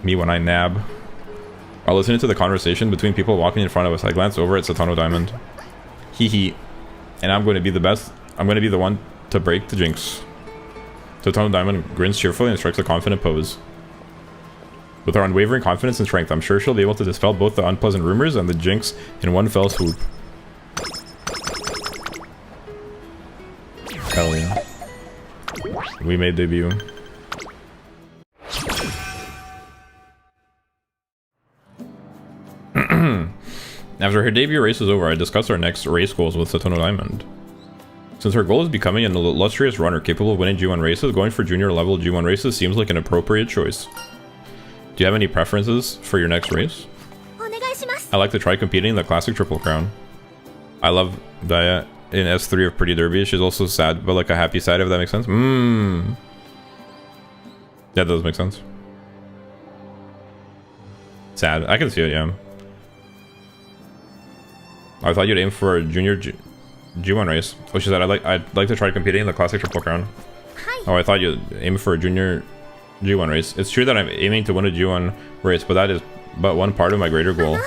Me when I nab. While listening to the conversation between people walking in front of us, I glanced over at Satono Diamond. Hee hee. And I'm going to be the best. I'm going to be the one to break the jinx. Satono Diamond grins cheerfully and strikes a confident pose. With her unwavering confidence and strength, I'm sure she'll be able to dispel both the unpleasant rumors and the jinx in one fell swoop. Hell yeah. We made debut. After her debut race is over, I discussed our next race goals with Satono Diamond. Since her goal is becoming an illustrious runner capable of winning G1 races, going for junior level G1 races seems like an appropriate choice. Do you have any preferences for your next race? I like to try competing in the classic Triple Crown. I love Daya in S3 of Pretty Derby. She's also sad, but like a happy side, if that makes sense. Yeah, that does make sense. Sad. I can see it, yeah. I thought you'd aim for a junior G1 race. Oh, she said I'd like to try competing in the classic Triple Crown. Oh, I thought you'd aim for a junior G1 race. It's true that I'm aiming to win a G1 race, but that is but one part of my greater goal.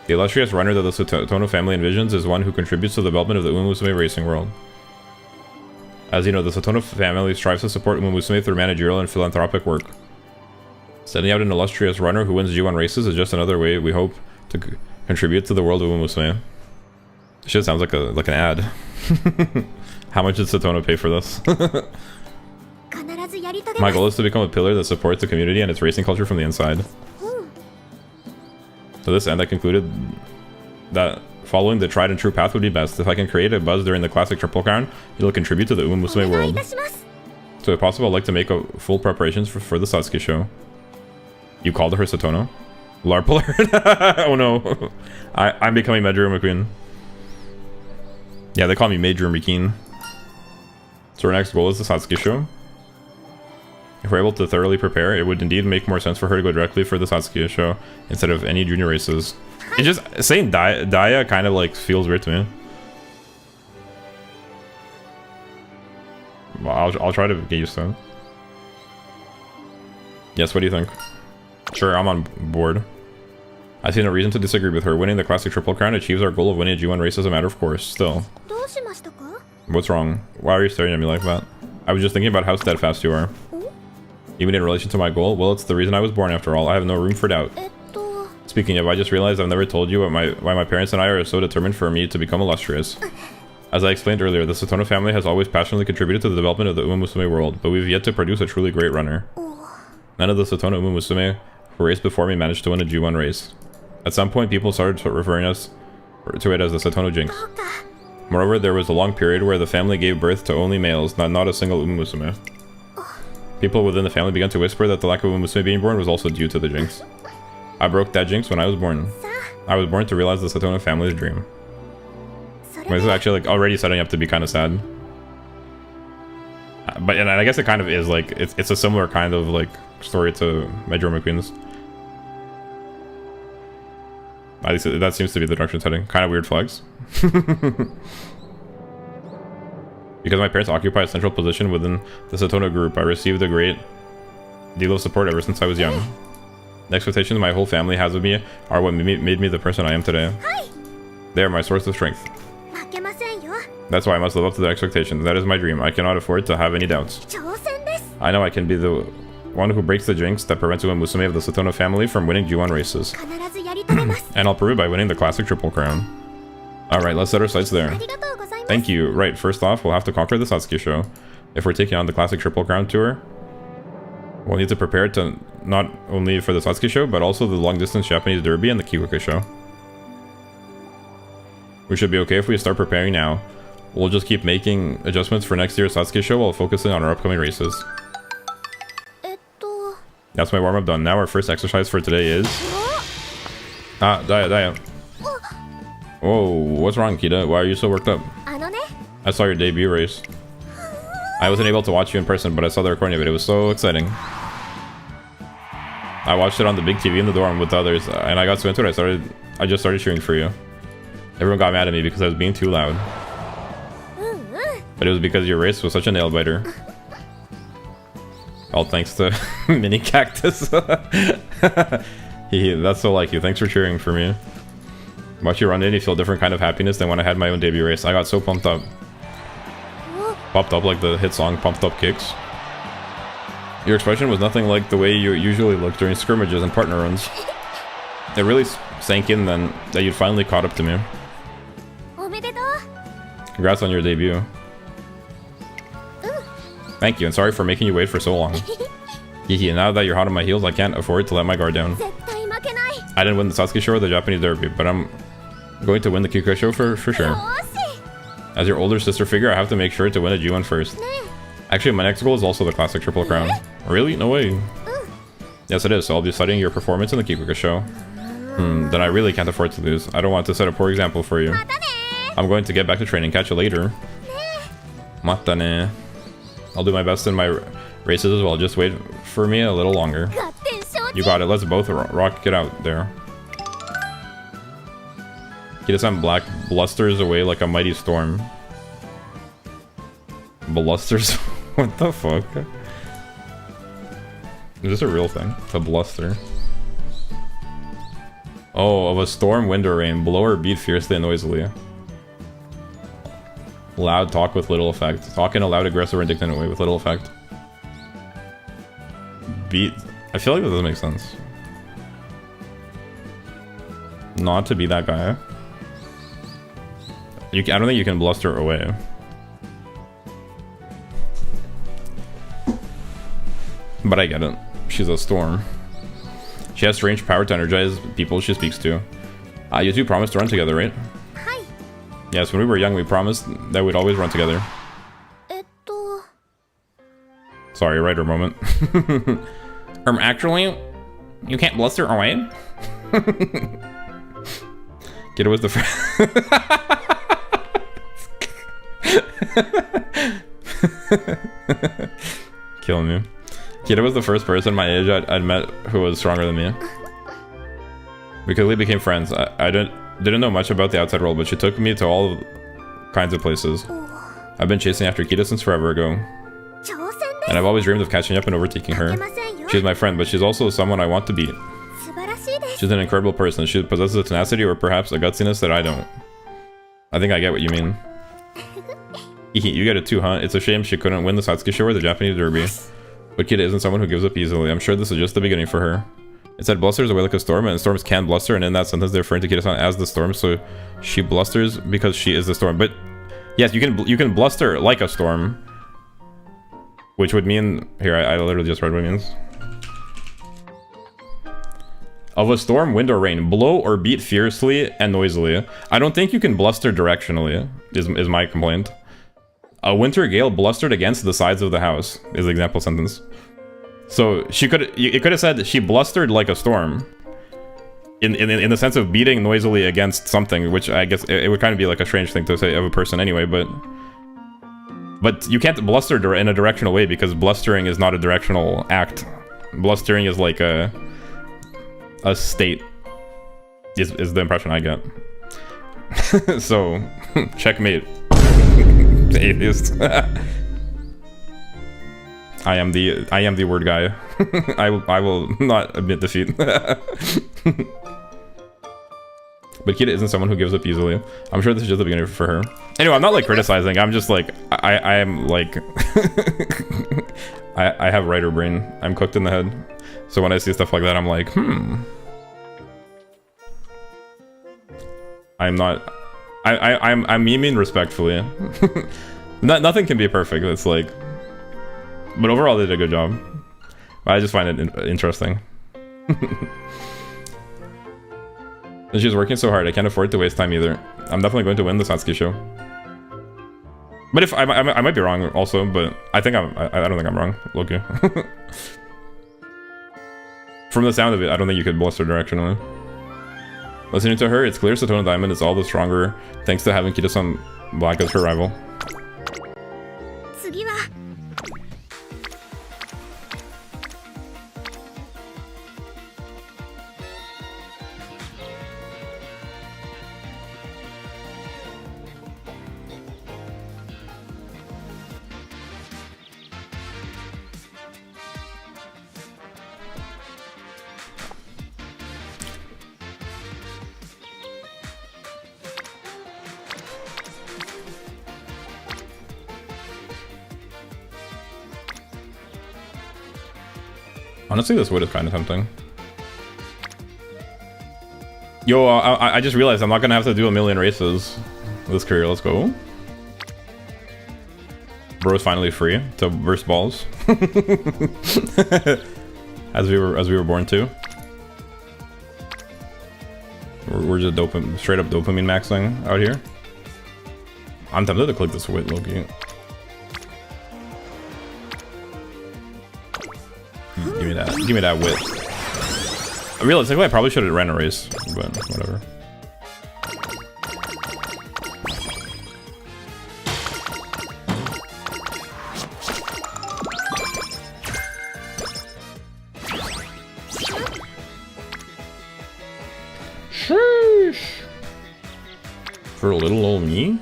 The illustrious runner that the Satono family envisions is one who contributes to the development of the Umamusume racing world. As you know, the Satono family strives to support Umamusume through managerial and philanthropic work. Setting out an illustrious runner who wins G1 races is just another way we hope to contribute to the world of Umamusume. Shit sounds like an ad. How much did Satono pay for this? My goal is to become a pillar that supports the community and its racing culture from the inside. To this end, I concluded that following the tried and true path would be best. If I can create a buzz during the classic Triple Crown, it'll contribute to the Umamusume world. So if possible, I'd like to make a full preparations for the Satsuki show. You called her Satono? LARP alert. Oh no. I'm becoming Major McQueen. Yeah, they call me Major McKean. So our next goal is the Satsuki show. If we're able to thoroughly prepare, it would indeed make more sense for her to go directly for the Satsuki show instead of any junior races. It just saying Daya kind of like feels weird to me. Well, I'll try to get used to it. Yes, what do you think? Sure, I'm on board. I see no reason to disagree with her. Winning the classic Triple Crown achieves our goal of winning a G1 race as a matter of course. Still. What's wrong? Why are you staring at me like that? I was just thinking about how steadfast you are. Even in relation to my goal, well, it's the reason I was born after all. I have no room for doubt. Speaking of, I just realized I've never told you why my parents and I are so determined for me to become illustrious. As I explained earlier, the Satono family has always passionately contributed to the development of the Umamusume world, but we've yet to produce a truly great runner. None of the Satono Umamusume who raced before me managed to win a G1 race. At some point, people started referring us to it as the Satono jinx. Moreover, there was a long period where the family gave birth to only males, not a single Umamusume. People within the family began to whisper that the lack of Umamusume being born was also due to the jinx. I broke that jinx when I was born. I was born to realize the Satono family's dream. This is actually like already setting up to be kind of sad. But and I guess it kind of is like it's a similar kind of like story to Majora McQueen's. At least that seems to be the direction it's heading. Kind of weird flags. Because my parents occupy a central position within the Satono group, I received a great deal of support ever since I was young. The expectations my whole family has of me are what made me the person I am today. They are my source of strength. That's why I must live up to their expectations. That is my dream. I cannot afford to have any doubts. I know I can be the one who breaks the jinx that prevents Umamusume of the Satono family from winning G1 races. And I'll prove it by winning the classic triple crown. Alright, let's set our sights there. Thank you. Right, first off, we'll have to conquer the Satsuki show. If we're taking on the classic triple crown tour, we'll need to prepare to not only for the Satsuki show, but also the long distance Japanese derby and the Kikuka show. We should be okay if we start preparing now. We'll just keep making adjustments for next year's Satsuki show while focusing on our upcoming races. That's my warm-up done. Now our first exercise for today is... Daya. Whoa, what's wrong, Kita? Why are you so worked up? I saw your debut race. I wasn't able to watch you in person, but I saw the recording of it. It was so exciting. I watched it on the big TV in the dorm with others, and I got so into it, I just started cheering for you. Everyone got mad at me because I was being too loud. But it was because your race was such a nail-biter. All thanks to Mini Cactus. That's so like you. Thanks for cheering for me. Watch you run in, you feel a different kind of happiness than when I had my own debut race. I got so pumped up. Popped up like the hit song Pumped Up Kicks. Your expression was nothing like the way you usually look during scrimmages and partner runs. It really sank in then that you'd finally caught up to me. Congrats on your debut. Thank you, and sorry for making you wait for so long. Hehe, now that you're hot on my heels, I can't afford to let my guard down. I didn't win the Satsuki show or the Japanese derby, but I'm going to win the Kikuka show for sure. As your older sister figure, I have to make sure to win a G1 first. Actually, my next goal is also the classic triple crown. Really? No way. Yes, it is, so I'll be studying your performance in the Kikuka show. Then I really can't afford to lose. I don't want to set a poor example for you. I'm going to get back to training. Catch you later. Matane. I'll do my best in my races as well. Just wait for me a little longer. You got it. Let's both rock it out there. Kida-san black blusters away like a mighty storm. Blusters? What the fuck? Is this a real thing? The bluster. Oh, of a storm, wind, or rain. Blow or beat fiercely and noisily. Loud talk with little effect. Talk in a loud, aggressive, or indignant way with little effect. Beat. I feel like that doesn't make sense. Not to be that guy. I don't think you can bluster away. But I get it. She's a storm. She has strange power to energize people she speaks to. You two promised to run together, right? Yes, when we were young, we promised that we'd always run together. Sorry, writer moment. Actually, you can't bluster away? Kida was the first. Killing me. Kida was the first person my age I'd met who was stronger than me. We quickly became friends. I didn't know much about the outside world, but she took me to all kinds of places. I've been chasing after Kida since forever ago. And I've always dreamed of catching up and overtaking her. She's my friend, but she's also someone I want to beat. She's an incredible person. She possesses a tenacity or perhaps a gutsiness that I don't. I think I get what you mean. You get it too, huh? It's a shame she couldn't win the Satsuki show or the Japanese derby. But Kida isn't someone who gives up easily. I'm sure this is just the beginning for her. It said blusters away like a storm, and storms can bluster, and in that sentence they're referring to Kida-san as the storm, so she blusters because she is the storm. But yes, you can bluster like a storm, which would mean here I literally just read what it means. Of a storm, wind or rain, blow or beat fiercely and noisily. I don't think you can bluster directionally. Is my complaint. A winter gale blustered against the sides of the house is the example sentence. So she could, it could have said that she blustered like a storm. In the sense of beating noisily against something, which I guess it would kind of be like a strange thing to say of a person anyway, but you can't bluster in a directional way because blustering is not a directional act. Blustering is like a state, is the impression I get. So, checkmate. Atheist. I am the word guy. I will not admit defeat. But Kita isn't someone who gives up easily. I'm sure this is just the beginning for her. Anyway, I'm not like criticizing. I'm just like I am like I have writer brain. I'm cooked in the head. So when I see stuff like that, I'm like, I'm not. I'm memeing respectfully. Nothing can be perfect. It's like, but overall they did a good job. I just find it interesting. And she's working so hard. I can't afford to waste time either. I'm definitely going to win the Satsuki show. But if I might be wrong also, but I think I don't think I'm wrong. Loki. From the sound of it, I don't think you could bluster directionally. Listening to her, it's clear Satono Diamond is all the stronger thanks to having Kita-san Black as her rival. Honestly, this wood is kind of tempting. Yo, I just realized I'm not gonna have to do a million races this career. Let's go. Bro's finally free to burst balls, as we were born to. We're just straight up dopamine maxing out here. I'm tempted to click this wit, Loki. Give me that wit. Realistically, I probably should have ran a race, but whatever. Sheesh. For a little old me?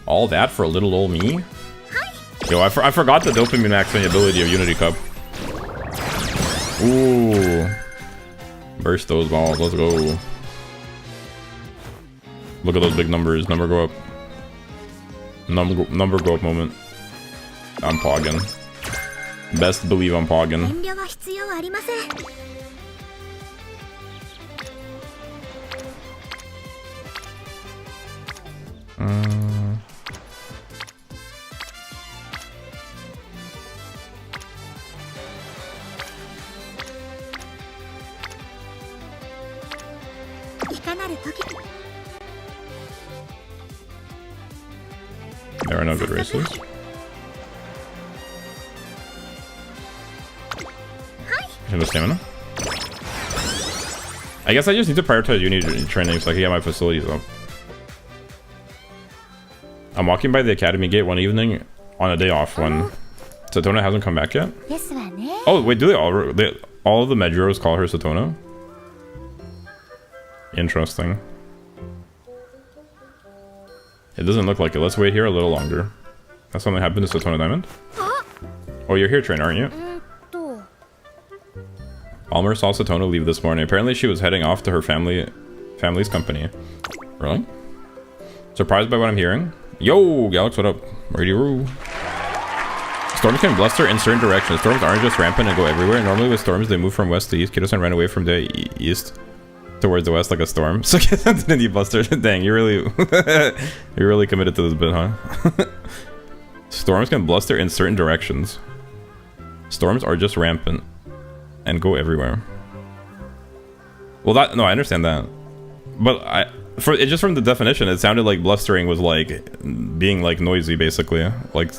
All that for a little old me? Yo, I forgot the dopamine maxing ability of Unity Cup. Ooh. Burst those balls. Let's go. Look at those big numbers. Number go up. Number go up moment. I'm pogging. Best believe I'm pogging. There are no good races. And the stamina. I guess I just need to prioritize Unity training so I can get my facilities up. I'm walking by the academy gate one evening on a day off when Satono hasn't come back yet. Oh wait, do all of the Mejuros call her Satono? Interesting. It doesn't look like it. Let's wait here a little longer. Has something happened to Satono Diamond? Oh, you're here, trainer, aren't you? Almer saw Satono leave this morning. Apparently she was heading off to her family's company. Really? Surprised by what I'm hearing? Yo, Galax, what up? Ready-roo. Storms can bluster in certain directions. Storms aren't just rampant and go everywhere. Normally with storms, they move from west to east. Kido-san ran away from the east towards the west like a storm. So didn't you bluster? Dang, you're really committed to this bit, huh? Storms can bluster in certain directions. Storms are just rampant and go everywhere. Well, no, I understand that, but just from the definition, it sounded like blustering was like being like noisy, basically. Like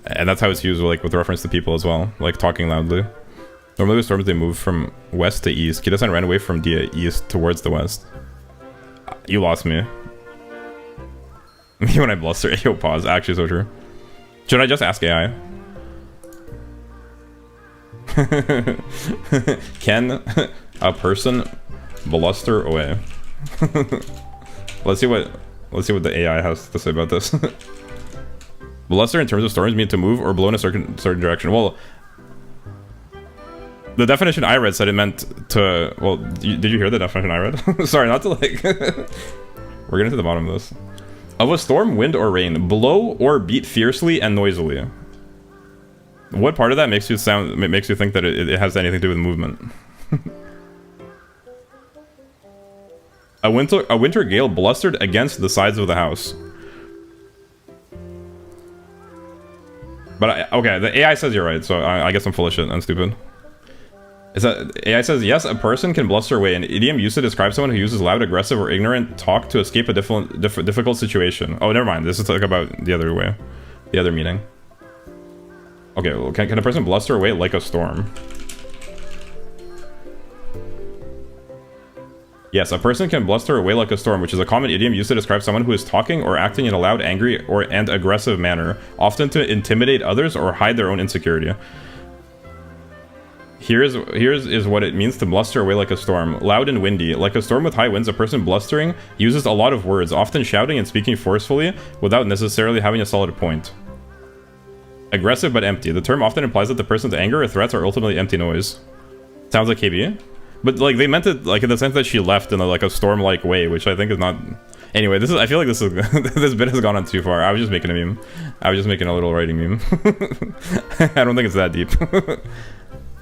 And that's how it's used, like with reference to people as well, like talking loudly. Normally with storms they move from west to east. Kida-san ran away from the east towards the west. You lost me. Me when I bluster. Yo, pause. Actually, so true. Should I just ask AI? Can a person bluster away? Let's see what the AI has to say about this. Bluster in terms of storms mean to move or blow in a certain direction. Well, the definition I read said it meant to. Well, did you hear the definition I read? Sorry, not to like. We're getting to the bottom of this. Of a storm, wind or rain, blow or beat fiercely and noisily. What part of that makes you think that it has anything to do with movement? A winter gale blustered against the sides of the house. But okay, the AI says you're right, so I guess I'm full of shit and stupid. AI says, yes, a person can bluster away, an idiom used to describe someone who uses loud, aggressive, or ignorant talk to escape a difficult situation. Oh, never mind. This is like about the other way. The other meaning. Okay, well, can a person bluster away like a storm? Yes, a person can bluster away like a storm, which is a common idiom used to describe someone who is talking or acting in a loud, angry, and aggressive manner, often to intimidate others or hide their own insecurity. Here's what it means to bluster away like a storm. Loud and windy. Like a storm with high winds, a person blustering uses a lot of words, often shouting and speaking forcefully without necessarily having a solid point. Aggressive but empty. The term often implies that the person's anger or threats are ultimately empty noise. Sounds like KB. But like they meant it like in the sense that she left in like a storm-like way, which I think is not. Anyway, this is. I feel like this is this bit has gone on too far. I was just making a meme. I was just making a little writing meme. I don't think it's that deep.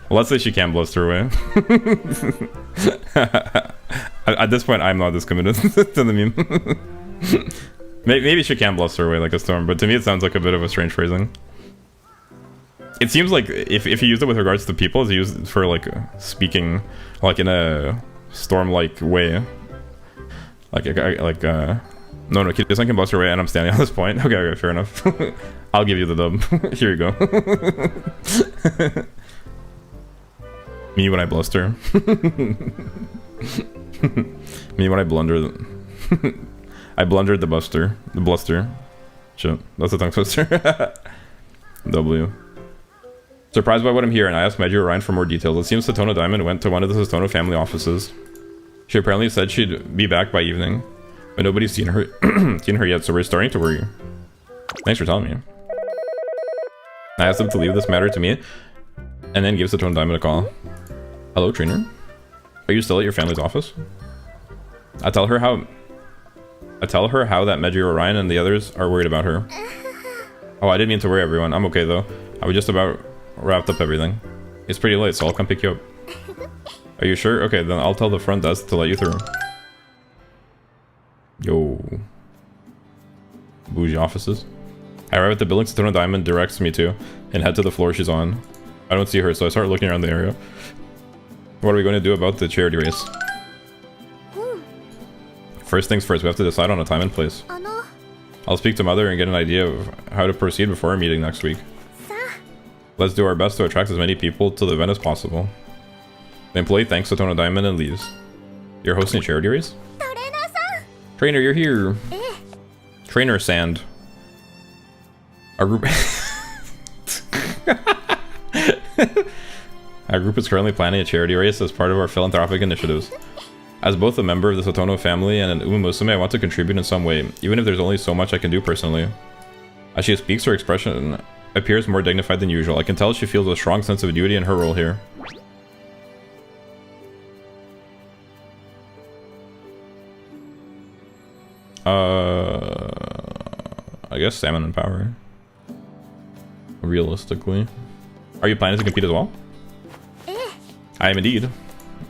Well, let's say she can bluster away. At this point, I'm not this committed to the meme. Maybe she can bluster away like a storm, but to me it sounds like a bit of a strange phrasing. It seems like if you use it with regards to people, it's used for like speaking like in a storm-like way. No, this one can bluster away and I'm standing on this point. Okay, fair enough. I'll give you the dub. Here you go. Me when I bluster. Me when I blunder. I blundered the buster. The bluster. Shit, that's a tongue twister. W. Surprised by what I'm hearing, I asked Meiji Orion for more details. It seems Satono Diamond went to one of the Satono family offices. She apparently said she'd be back by evening, but nobody's seen her yet, so we're starting to worry. Thanks for telling me. I asked them to leave this matter to me, and then give Satono Diamond a call. Hello, trainer. Are you still at your family's office? I tell her how that Meiji Orion and the others are worried about her. Oh, I didn't mean to worry everyone. I'm okay though. I was just about wrapped up everything. It's pretty late, so I'll come pick you up. Are you sure? Okay, then I'll tell the front desk to let you through. Yo. Bougie offices. I arrive at the building Satono Diamond directs me to, and head to the floor she's on. I don't see her, so I start looking around the area. What are we going to do about the charity race? First things first, we have to decide on a time and place. I'll speak to Mother and get an idea of how to proceed before our meeting next week. Let's do our best to attract as many people to the event as possible. The employee thanks Satono Diamond and leaves. You're hosting a charity race? Trainer, you're here. Trainer Sand. Our group... Our group is currently planning a charity race as part of our philanthropic initiatives. As both a member of the Satono family and an Umamusume, I want to contribute in some way, even if there's only so much I can do personally. As she speaks, her expression appears more dignified than usual. I can tell she feels a strong sense of duty in her role here. I guess salmon and power. Realistically. Are you planning to compete as well? I am indeed.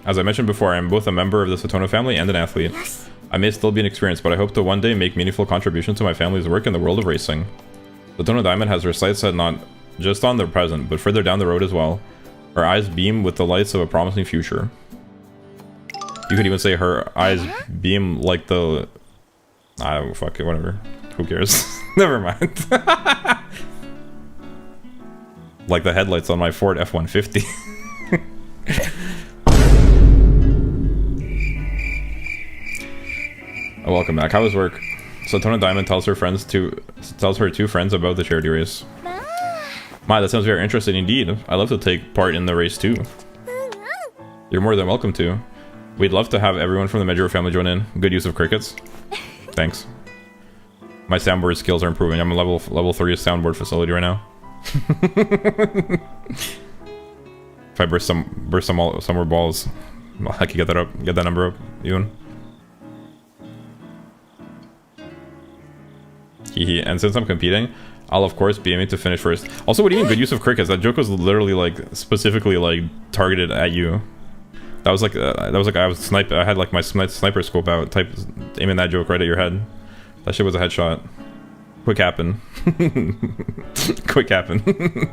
As I mentioned before, I am both a member of the Satono family and an athlete. Yes. I may still be inexperienced, but I hope to one day make meaningful contributions to my family's work in the world of racing. Satono Diamond has her sights set not just on the present, but further down the road as well. Her eyes beam with the lights of a promising future. You could even say her eyes beam like the... fuck it, whatever. Who cares? Never mind. Like the headlights on my Ford F-150. Oh, welcome back. How was work? Satono Diamond tells her two friends about the charity race. My, that sounds very interesting indeed. I'd love to take part in the race too. You're more than welcome to. We'd love to have everyone from the Majuro family join in. Good use of crickets. Thanks. My soundboard skills are improving. I'm a level 3 soundboard facility right now. If I burst some more balls, I can get that number up even. And since I'm competing, I'll of course be aiming to finish first. Also, what do you mean good use of crickets? That joke was literally like specifically like targeted at you. That was like I had like my sniper scope out, aiming that joke right at your head. That shit was a headshot. Quick happen. Quick happen.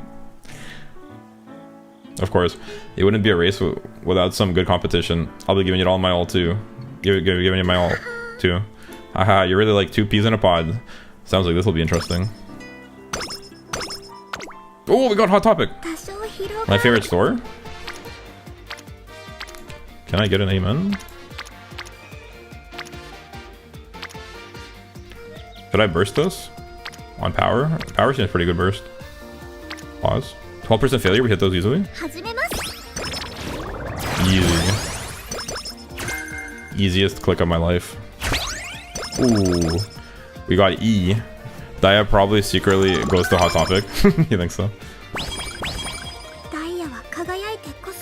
Of course, it wouldn't be a race without some good competition. I'll be giving it all my all too. Giving it my all too. Haha, you're really like two peas in a pod. Sounds like this will be interesting. Oh, we got Hot Topic. My favorite store. Can I get an amen? Did I burst this? On power? Power seems pretty good burst. Pause. 12% failure, we hit those easily. Easy. Easiest click of my life. Ooh. We got E. Daya probably secretly goes to Hot Topic. You think so?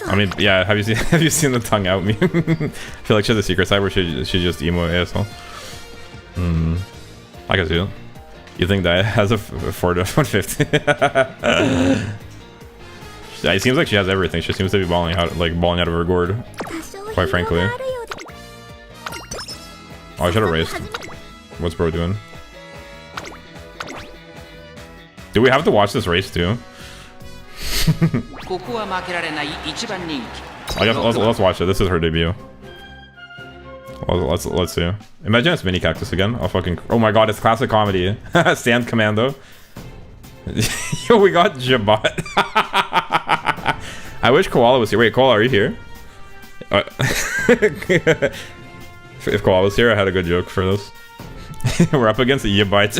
I mean, yeah, have you seen the tongue out meme? I feel like she has a secret side where she just emo ASL. I can see it. You think Daya has a Ford F-150? Yeah, it seems like she has everything. She seems to be balling out of her gourd. Quite frankly. Oh, I should have raced. What's bro doing? Do we have to watch this race too? I guess let's watch it. This is her debut. Let's see. Imagine it's Mini Cactus again. Oh my god, it's classic comedy. Stand Commando. Yo, we got Jabat. I wish Koala was here. Wait, Koala, are you here? If Koala was here, I had a good joke for this. We're up against the Yabite.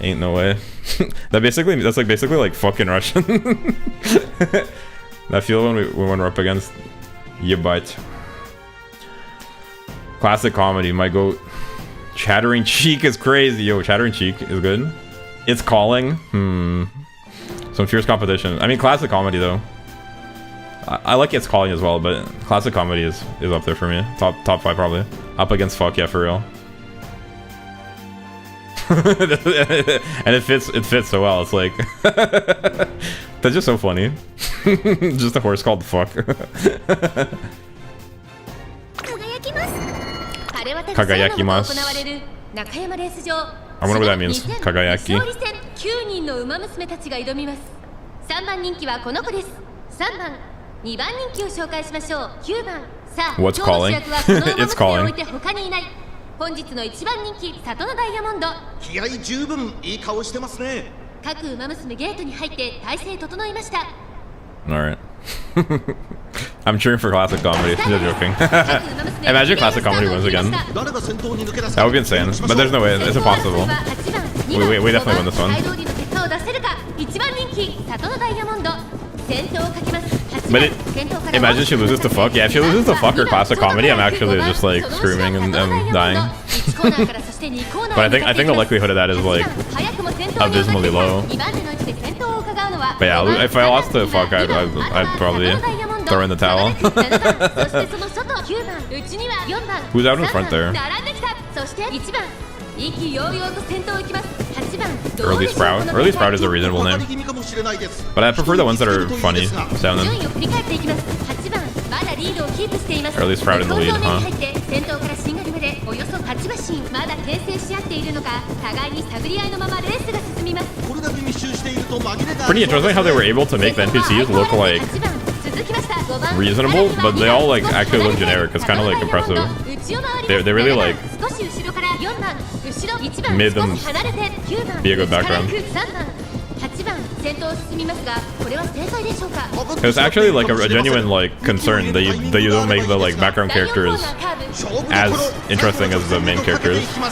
Ain't no way. That's basically like fucking Russian. That feel when we're up against Yabite. Classic comedy, my goat. Chattering Cheek is crazy. Yo, Chattering Cheek is good. It's calling. Some fierce competition. I mean, classic comedy though. I like It's Calling as well, but classic comedy is up there for me. Top 5 probably. Up against Fuck Yeah, for real. And it fits so well. It's like that's just so funny. Just a horse called Fuck. Kagayakimasu. I wonder what that means. Kagayaki. 9人の馬娘たちが挑みます。3番人気はこの子です。3番、2番人気を紹介しましょう。9番、さあ、 What's 今日の主 calling? 役はこの馬 It's 娘を calling. 置いて他にいない。本日の1番人気、サトノダイヤモンド。気合十分いい顔してますね。各馬娘ゲートに入って体勢整いました。 Alright. I'm cheering for classic comedy. Just joking. Imagine classic comedy wins again. That would be insane. But there's no way. It's impossible. We definitely win this one. But imagine she loses to Fuck. Yeah, if she loses to Fuck or classic comedy, I'm actually just like screaming and dying. But I think the likelihood of that is like abysmally low. But yeah, if I lost to Fuck, I'd probably throw in the towel. Who's out in front there? Early Sprout. Early Sprout is a reasonable name. But I prefer the ones that are funny sounding. Early Sprout in the lead, huh? Pretty interesting how they were able to make the NPCs look like reasonable, but they all like actually look generic. It's kind of like impressive. They really like 後ろ1番 Made 少 them し離れて9番 be a good 内から background. 行く3番8番先頭を進みますがこれは正解でしょうか It's actually like a genuine like concern that you don't make the like background 第4コー characters ナーカーブ as interesting as the main characters. ま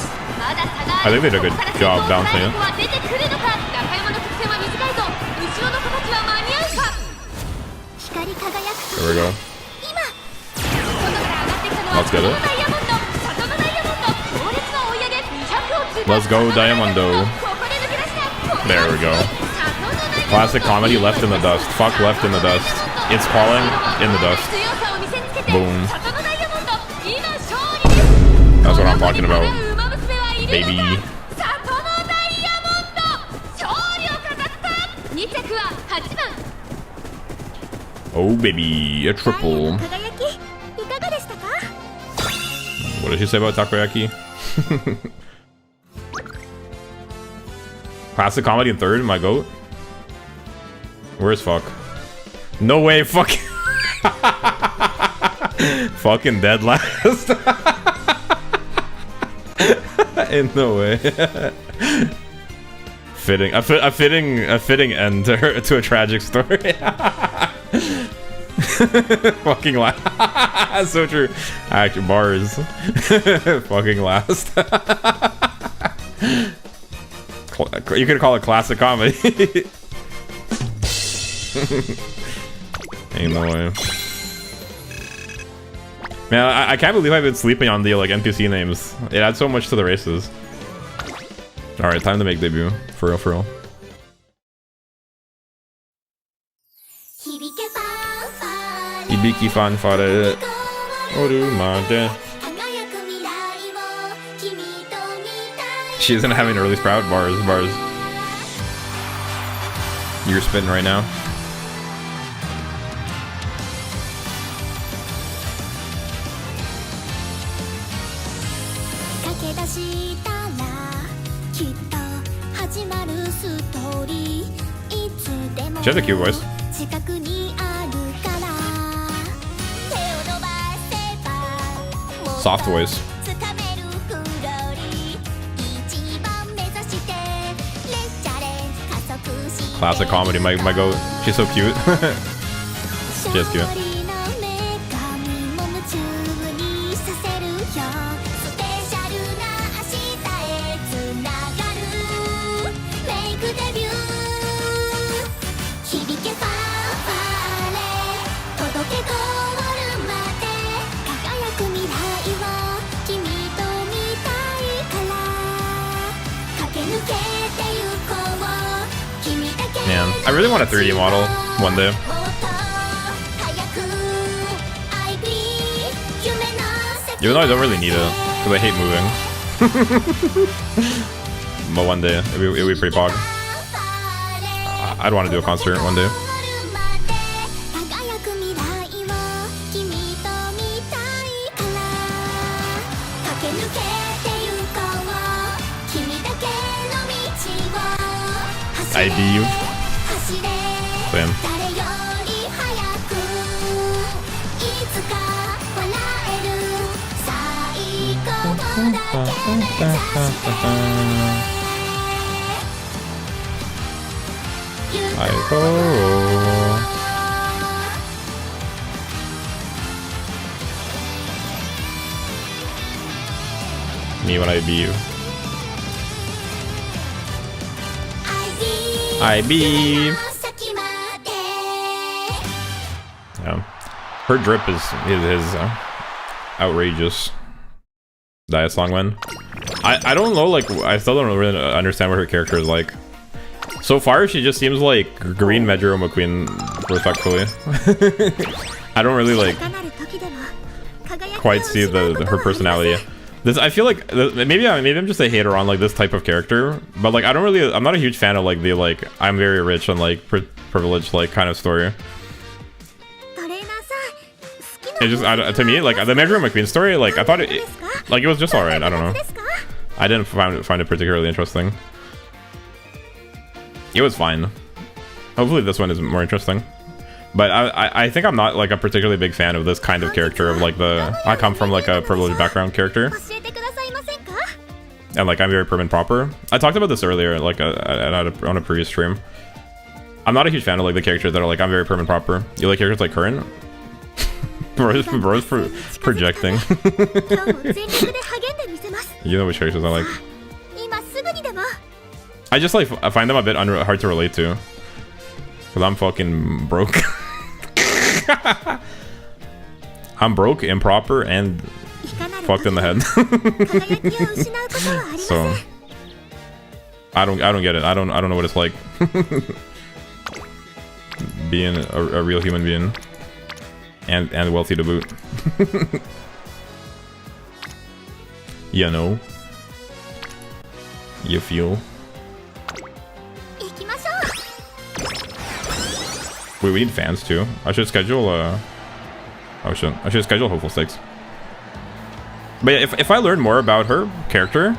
だ差があ I る think they did a good job balancing it. は出てくるのか中山の曲線は短いぞ後ろの子たちは間に合うか光り輝く There we go. 外から上がってきたのは Let's get it. サトノダイヤモンド強烈な追い上げ200を通過 Let's go, Diamondo. ここで抜け出した There we go. サトノダイヤモンド Classic comedy left in the dust. Fuck left in the dust. It's crawling in the dust. 強さを見せつけて Boom. サトノダイヤモンド今勝利です That's what I'm talking about. ウマ娘はいるのか Baby. サトノダイヤモンド勝利を飾った2着は8番 Oh baby, a 太陽 triple. の輝きいかがでしたか What did she say about takoyaki? Classic comedy in third, my goat. Where's fuck? No way, fuck. Fucking dead last. In no way. Fitting, a fitting end to a tragic story. Fucking last. So true. Actually, bars. Fucking last. You could call it classic comedy. Ain't no way. Man, I can't believe I've been sleeping on the like NPC names. It adds so much to the races. Alright, time to make debut. For real, for real. 響けファンファーレ Ibiki fanfare. Orumade. 輝く未来を君と見たい She isn't having early sprout bars. You're spitting right now. 駆け出したらきっと始まるストーリーいつでも She has a cute voice. 近くにあるから手を伸ばせばもっと Soft voice. 掴めるフローリー一番目指してレッチャレ加速して Classic comedy, my goat. She's so cute. She is cute. 勝利の女神も夢中にさせるよスペシャルな明日へつながるメイクデビュー響けファンファーレ届けゴールまで輝く未来を君と見たいから駆け抜けてゆこう君だけ Man, I really want a 3D model one day. Even though I don't really need it, because I hate moving. But one day, it'd be pretty pog. I'd want to do a concert one day. I be Same. 誰より早くいつか笑える最高だけ目指して I go. Me when I be you. I be. Yeah. Her drip is outrageous. Diet song when. I don't know, like, I still don't really understand what her character is like. So far, she just seems like Green Medro McQueen, respectfully. I don't really, like, quite see her personality. This, I feel like, maybe I'm just a hater on, like, this type of character, but, like, I'm not a huge fan of, like, the, like, I'm very rich and, like, privileged, like, kind of story. It just, to me, like, the Medro McQueen story, like, I thought it was just alright, I don't know. I didn't find it particularly interesting. It was fine. Hopefully this one is more interesting. But I think I'm not like a particularly big fan of this kind of character of like I come from like a privileged background character. and like I'm very prim and proper. I talked about this earlier, like on a previous stream. I'm not a huge fan of like the characters that are like I'm very prim and proper. You like characters like Curran? bro's projecting. You know which characters I like. I just like I find them a bit hard to relate to. Cause I'm fucking broke. I'm broke, improper, and fucked in the head. So I don't get it. I don't know what it's like being a real human being and wealthy to boot. You know, you feel. Wait, we need fans too. I should schedule oh shit, I should schedule Hopeful 6. But yeah, if I learn more about her character,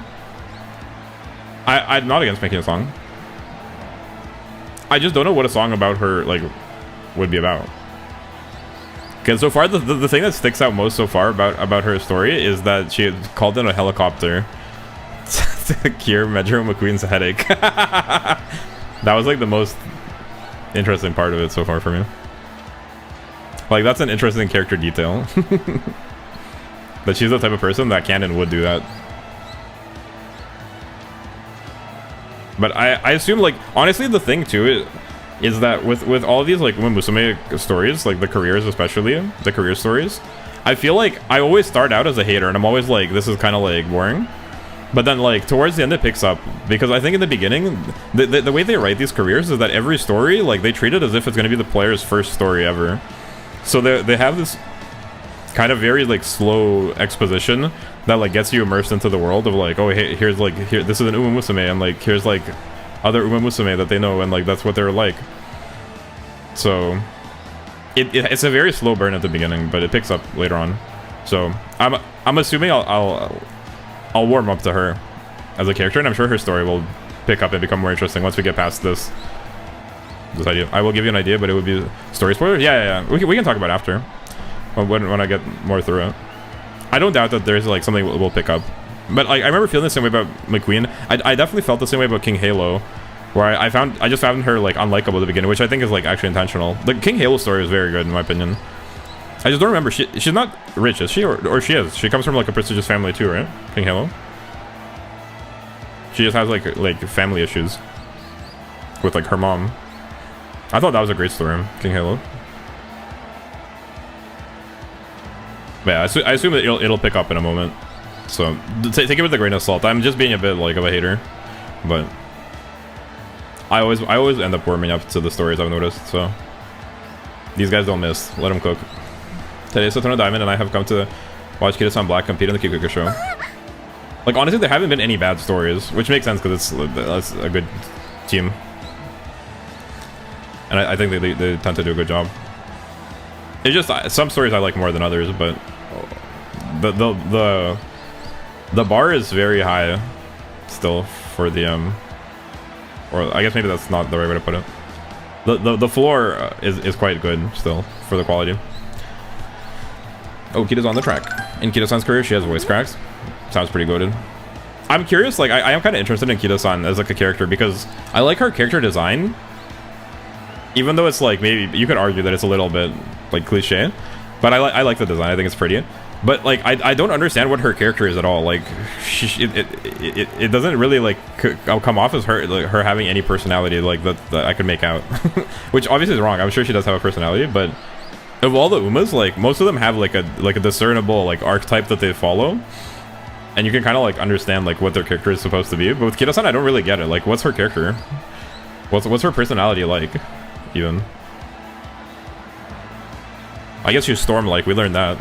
I'm not against making a song. I just don't know what a song about her like would be about. Because so far the thing that sticks out most so far about her story is that she had called in a helicopter to cure Metro McQueen's headache. That was like the most interesting part of it so far for me. Like that's an interesting character detail. That she's the type of person that can and would do that. But I assume like honestly the thing too is that with all these like Umamusume stories, like the careers especially, the career stories, I feel like I always start out as a hater and I'm always like this is kind of like boring. But then like towards the end it picks up because I think in the beginning the way they write these careers is that every story like they treat it as if it's going to be the player's first story ever. So they have this kind of very like slow exposition that like gets you immersed into the world of like, oh hey, here's like this is an Umamusume and like here's like other Umamusume that they know and like that's what they're like. So it's a very slow burn at the beginning, but it picks up later on. So I'm assuming I'll warm up to her as a character, and I'm sure her story will pick up and become more interesting once we get past this idea. I will give you an idea, but it would be story spoiler. Yeah. We can talk about it after when I get more through it. I don't doubt that there's like something we'll pick up, but like I remember feeling the same way about McQueen. I definitely felt the same way about King Halo, where I just found her like unlikable at the beginning, which I think is like actually intentional. The King Halo story was very good in my opinion. I just don't remember. She's not rich, is she? Or she is. She comes from like a prestigious family too, right? King Halo. She just has like family issues with like her mom. I thought that was a great story, King Halo. But yeah, I assume that it'll pick up in a moment. So take it with a grain of salt. I'm just being a bit like of a hater, but I always end up warming up to the stories I've noticed. So these guys don't miss. Let them cook. Today, Satono Diamond and I have come to watch Kida-san Black compete in the Kikuka show. Like, honestly, there haven't been any bad stories, which makes sense because that's a good team. And I think they tend to do a good job. It's just, some stories I like more than others, but the bar is very high still for the, or I guess maybe that's not the right way to put it. The floor is quite good still for the quality. Oh, Kita's on the track. In Kita-san's career, she has voice cracks. Sounds pretty goated. I'm curious, like, I am kind of interested in Kita-san as, like, a character because I like her character design. Even though it's, like, maybe, you could argue that it's a little bit, like, cliche. But I like the design. I think it's pretty. But, like, I don't understand what her character is at all. Like, it doesn't really, like, come off as her, like, her having any personality, like, that I could make out. Which obviously is wrong. I'm sure she does have a personality, but of all the Umas, like, most of them have, like a discernible, like, archetype that they follow. And you can kind of, like, understand, like, what their character is supposed to be. But with Kita-san, I don't really get it. Like, what's her character? What's her personality like, even? I guess she's storm-like. We learned that.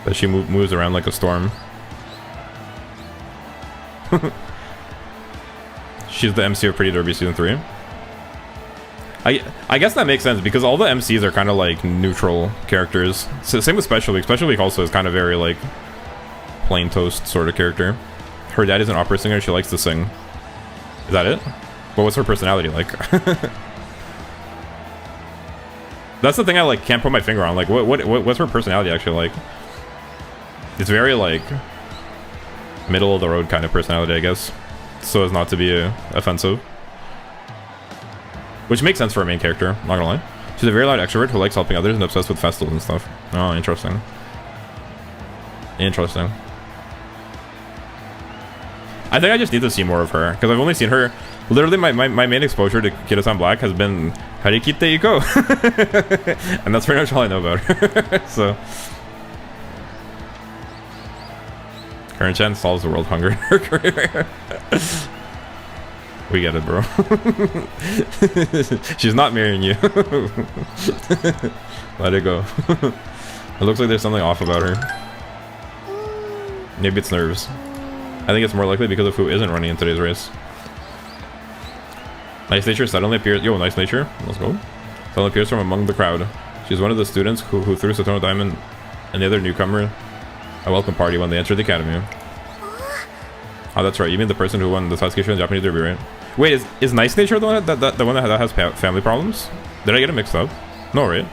That she moves around like a storm. She's the MC of Pretty Derby Season 3. I guess that makes sense because all the MCs are kind of like neutral characters. So same with Special Week. Special Week also is kind of very like plain toast sort of character. Her dad is an opera singer. She likes to sing. Is that it? But what's her personality like? That's the thing I like can't put my finger on. Like what's her personality actually like? It's very like middle of the road kind of personality, I guess, so as not to be offensive. Which makes sense for a main character, not gonna lie. She's a very loud extrovert who likes helping others and obsessed with festivals and stuff. Oh, interesting. Interesting. I think I just need to see more of her, because I've only seen her... Literally, my main exposure to Kida-san Black has been Harikite Iko. And that's pretty much all I know about her. So... Current Chan solves the world hunger in her career. We get it, bro. She's not marrying you. Let it go. It looks like there's something off about her. Maybe it's nerves. I think it's more likely because of who isn't running in today's race. Nice Nature suddenly appears. Yo, Nice Nature. Let's go. Suddenly appears from among the crowd. She's one of the students who threw Satono Diamond and the other newcomer a welcome party when they entered the academy. Oh, that's right. You mean the person who won the Sasuke show in Japanese derby, right? Wait, is Nice Nature the one that has family problems? Did I get it mixed up? No, right?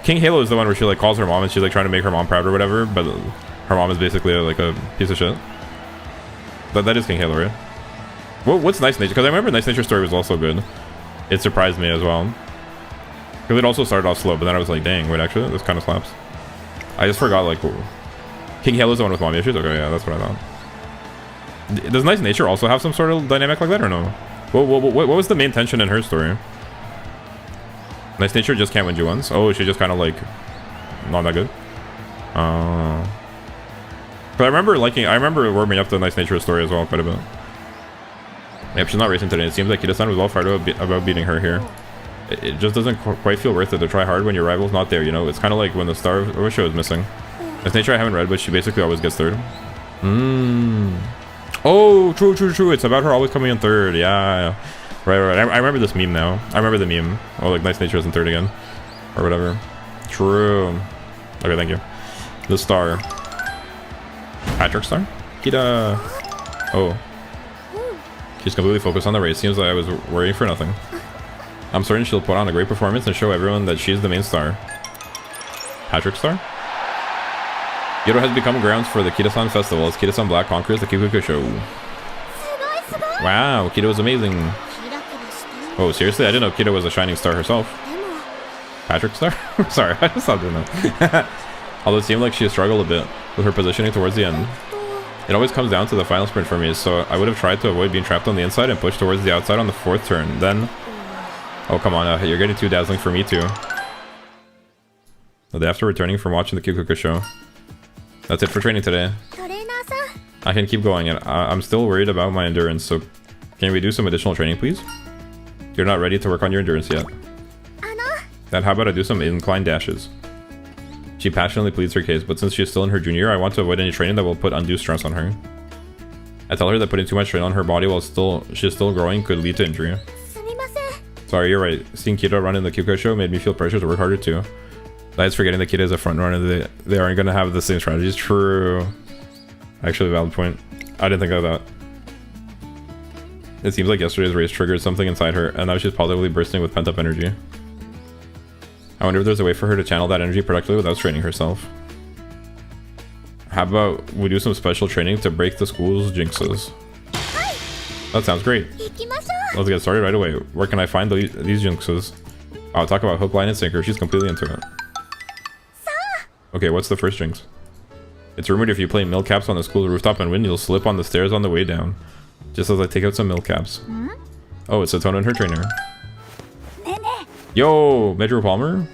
King Halo is the one where she like calls her mom and she's like trying to make her mom proud or whatever, but her mom is basically like a piece of shit. That is King Halo, right? What's Nice Nature? Because I remember Nice Nature's story was also good. It surprised me as well. Because it also started off slow, but then I was like, dang, wait, actually, this kind of slaps. I just forgot, like, King Halo's the one with mom issues? Okay, yeah, that's what I thought. Does Nice Nature also have some sort of dynamic like that, or no? What was the main tension in her story? Nice Nature just can't win G1s? Oh, she just kind of, like, not that good? But I remember warming up the Nice Nature story as well quite a bit. Yep, she's not racing today. It seems like Kida-san was well fired about beating her here. It just doesn't quite feel worth it to try hard when your rival's not there, you know? It's kind of like when the star of a show is missing. Nice Nature I haven't read, but she basically always gets third. Oh, true. It's about her always coming in third. Yeah. Right. I remember this meme now. I remember the meme. Oh, like Nice Nature is in third again. Or whatever. True. Okay, thank you. The star. Patrick star? Kida. Oh. She's completely focused on the race. Seems like I was worrying for nothing. I'm certain she'll put on a great performance and show everyone that she's the main star. Patrick star? Yodo has become grounds for the Kida-san festival as Kida-san Black conquers the Kikuko show. Wow, Kida was amazing. Oh, seriously? I didn't know Kida was a shining star herself. Patrick star? Sorry, I just thought that. Although it seemed like she struggled a bit with her positioning towards the end. It always comes down to the final sprint for me, so I would have tried to avoid being trapped on the inside and push towards the outside on the 4th turn. Then... Oh, come on, you're getting too dazzling for me too. The day after returning from watching the Kikuko show. That's it for training today. I can keep going, and I'm still worried about my endurance, so can we do some additional training, please? You're not ready to work on your endurance yet. Then how about I do some incline dashes? She passionately pleads her case, but since she's still in her junior year, I want to avoid any training that will put undue stress on her. I tell her that putting too much strain on her body while she's still growing could lead to injury. Sorry, you're right. Seeing Kida run in the Kikuko show made me feel pressure to work harder too. Besides forgetting that Kida is a front runner, they aren't going to have the same strategies. True. Actually, valid point. I didn't think of that. It seems like yesterday's race triggered something inside her, and now she's positively bursting with pent-up energy. I wonder if there's a way for her to channel that energy productively without straining herself. How about we do some special training to break the school's jinxes? That sounds great. Let's get started right away. Where can I find these jinxes? I'll talk about hook, line, and sinker. She's completely into it. Okay, what's the first jinx? It's rumored if you play milk caps on the school rooftop and win, you'll slip on the stairs on the way down. Just as I take out some milk caps. Oh, it's Satono and her trainer. Yo, Metro Palmer?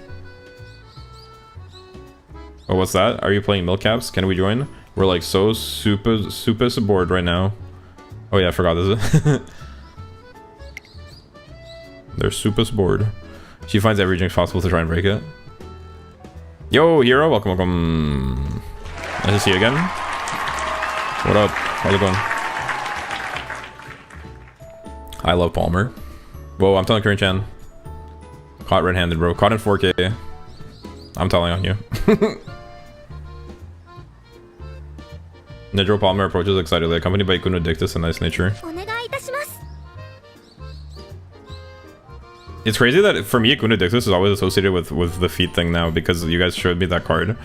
Oh, what's that? Are you playing milk caps? Can we join? We're like so super bored right now. Oh yeah, I forgot this. They're super bored. She finds every jinx possible to try and break it. Yo, Hero, welcome. Nice to see you again. What up? How's it going? I love Palmer. Whoa, I'm telling Current-chan. Caught red-handed, bro. Caught in 4K. I'm telling on you. Nedro Palmer approaches excitedly, accompanied by Kuno Dictus and Nice Nature. It's crazy that for me, Kuno Dictus is always associated with the feet thing now because you guys showed me that card.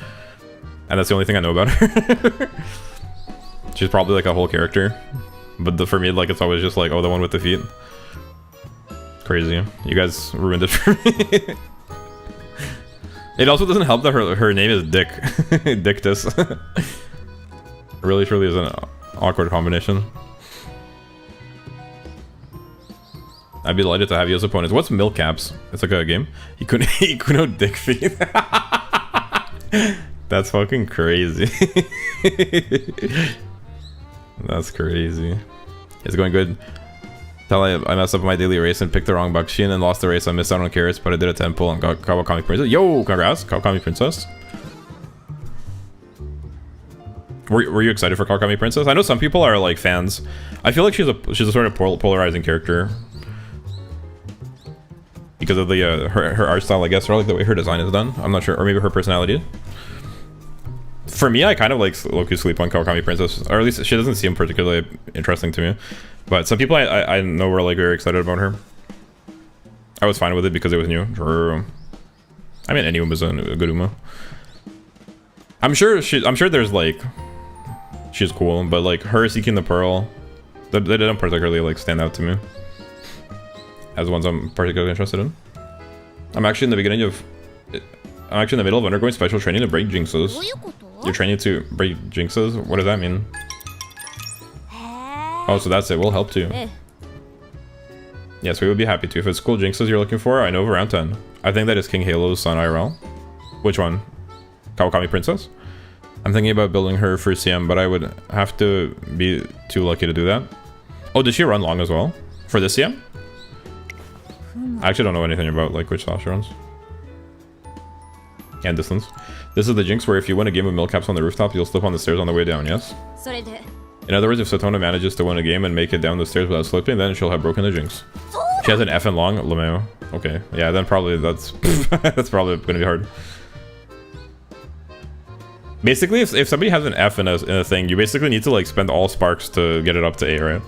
And that's the only thing I know about her. She's probably like a whole character. But for me, like, it's always just like, oh, the one with the feet. Crazy. You guys ruined it for me. It also doesn't help that her name is Dick. Dictus. Really, truly is an awkward combination. I'd be delighted to have you as opponents. What's Milk Caps? It's like a game. Ikuno Dick Feet. That's fucking crazy. That's crazy. It's going good. Tell I messed up my daily race and picked the wrong Bakshin and lost the race. I missed out on carrots, but I did a 10 pull and got Kawakami Princess. Yo, congrats, Kawakami Princess. Were you excited for Kawakami Princess? I know some people are like fans. I feel like she's a sort of polarizing character because of the her art style, I guess, or like the way her design is done. I'm not sure, or maybe her personality. For me, I kind of like low-key sleep on Kawakami Princess, or at least she doesn't seem particularly interesting to me. But some people I know were like very excited about her. I was fine with it because it was new. I mean, any Uma is a good Uma. I'm sure there's like, she's cool, but like her seeking the pearl, they didn't particularly like stand out to me as ones I'm particularly interested in. I'm actually in the middle of undergoing special training to break jinxes. You're training to break jinxes? What does that mean? Oh, so that's it. We'll help too. Yes, we would be happy to. If it's cool jinxes you're looking for, I know of around 10. I think that is King Halo's son IRL. Which one? Kawakami Princess? I'm thinking about building her for CM, but I would have to be too lucky to do that. Oh, did she run long as well? For this CM? I actually don't know anything about like which style she runs. And distance. This is the jinx where if you win a game of milk caps on the rooftop, you'll slip on the stairs on the way down, yes? In other words, if Satono manages to win a game and make it down the stairs without slipping, then she'll have broken the jinx. She has an F in long, Lemeo. Okay, yeah, then probably that's that's probably gonna be hard. Basically, if somebody has an F in a thing, you basically need to like spend all sparks to get it up to A, right?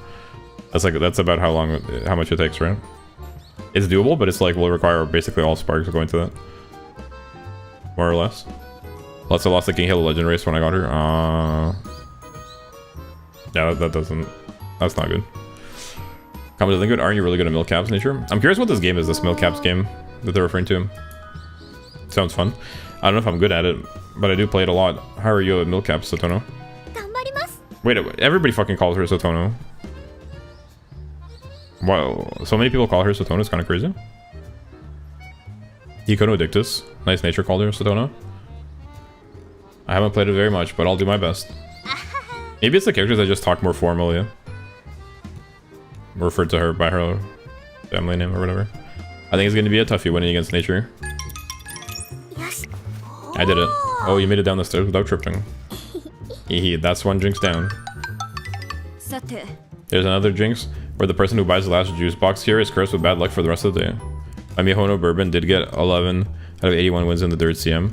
That's about how much it takes, right? It's doable, but it's like will require basically all sparks going to that, more or less. Plus, I lost the King Halo Legend race when I got her. Yeah, that's not good. Comment doesn't good. Aren't you really good at milk caps, nature? I'm curious what this game is, this milk caps game that they're referring to. Sounds fun. I don't know if I'm good at it, but I do play it a lot. How are you at milk caps, Satono? Wait, everybody fucking calls her Satono. Wow, so many people call her Satono, it's kind of crazy. Ikono Dictus. Nice nature called her Satono. I haven't played it very much, but I'll do my best. Maybe it's the characters that just talk more formally. Referred to her by her family name or whatever. I think it's going to be a toughie winning against nature. I did it. Oh, you made it down the stairs without tripping. Hehe, that's one jinx down. There's another jinx where the person who buys the last juice box here is cursed with bad luck for the rest of the day. My Mihono Bourbon did get 11 out of 81 wins in the third CM.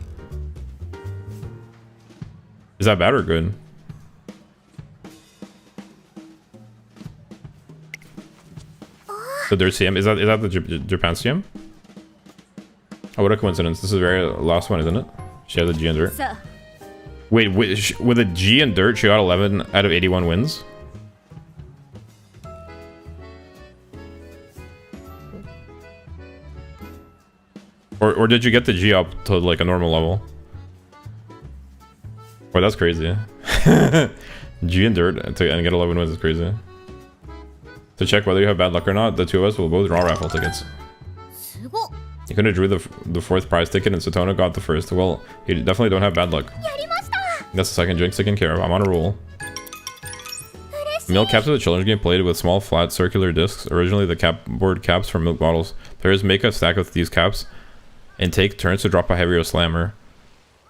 Is that bad or good? The third CM? Is that the Japan CM? Oh, what a coincidence. This is the very last one, isn't it? She has a G in dirt. Wait, with a G in dirt, she got 11 out of 81 wins? Or did you get the G up to like a normal level? Boy, that's crazy. G in dirt and get 11 wins is crazy. To check whether you have bad luck or not, the two of us will both draw raffle tickets. You could have drew the fourth prize ticket and Satono got the first. Well, you definitely don't have bad luck. That's the second jinx taken care of. I'm on a roll. Milk caps is a children's game played with small, flat, circular discs. Originally, the board caps from milk bottles. Players make a stack of these caps and take turns to drop a heavier slammer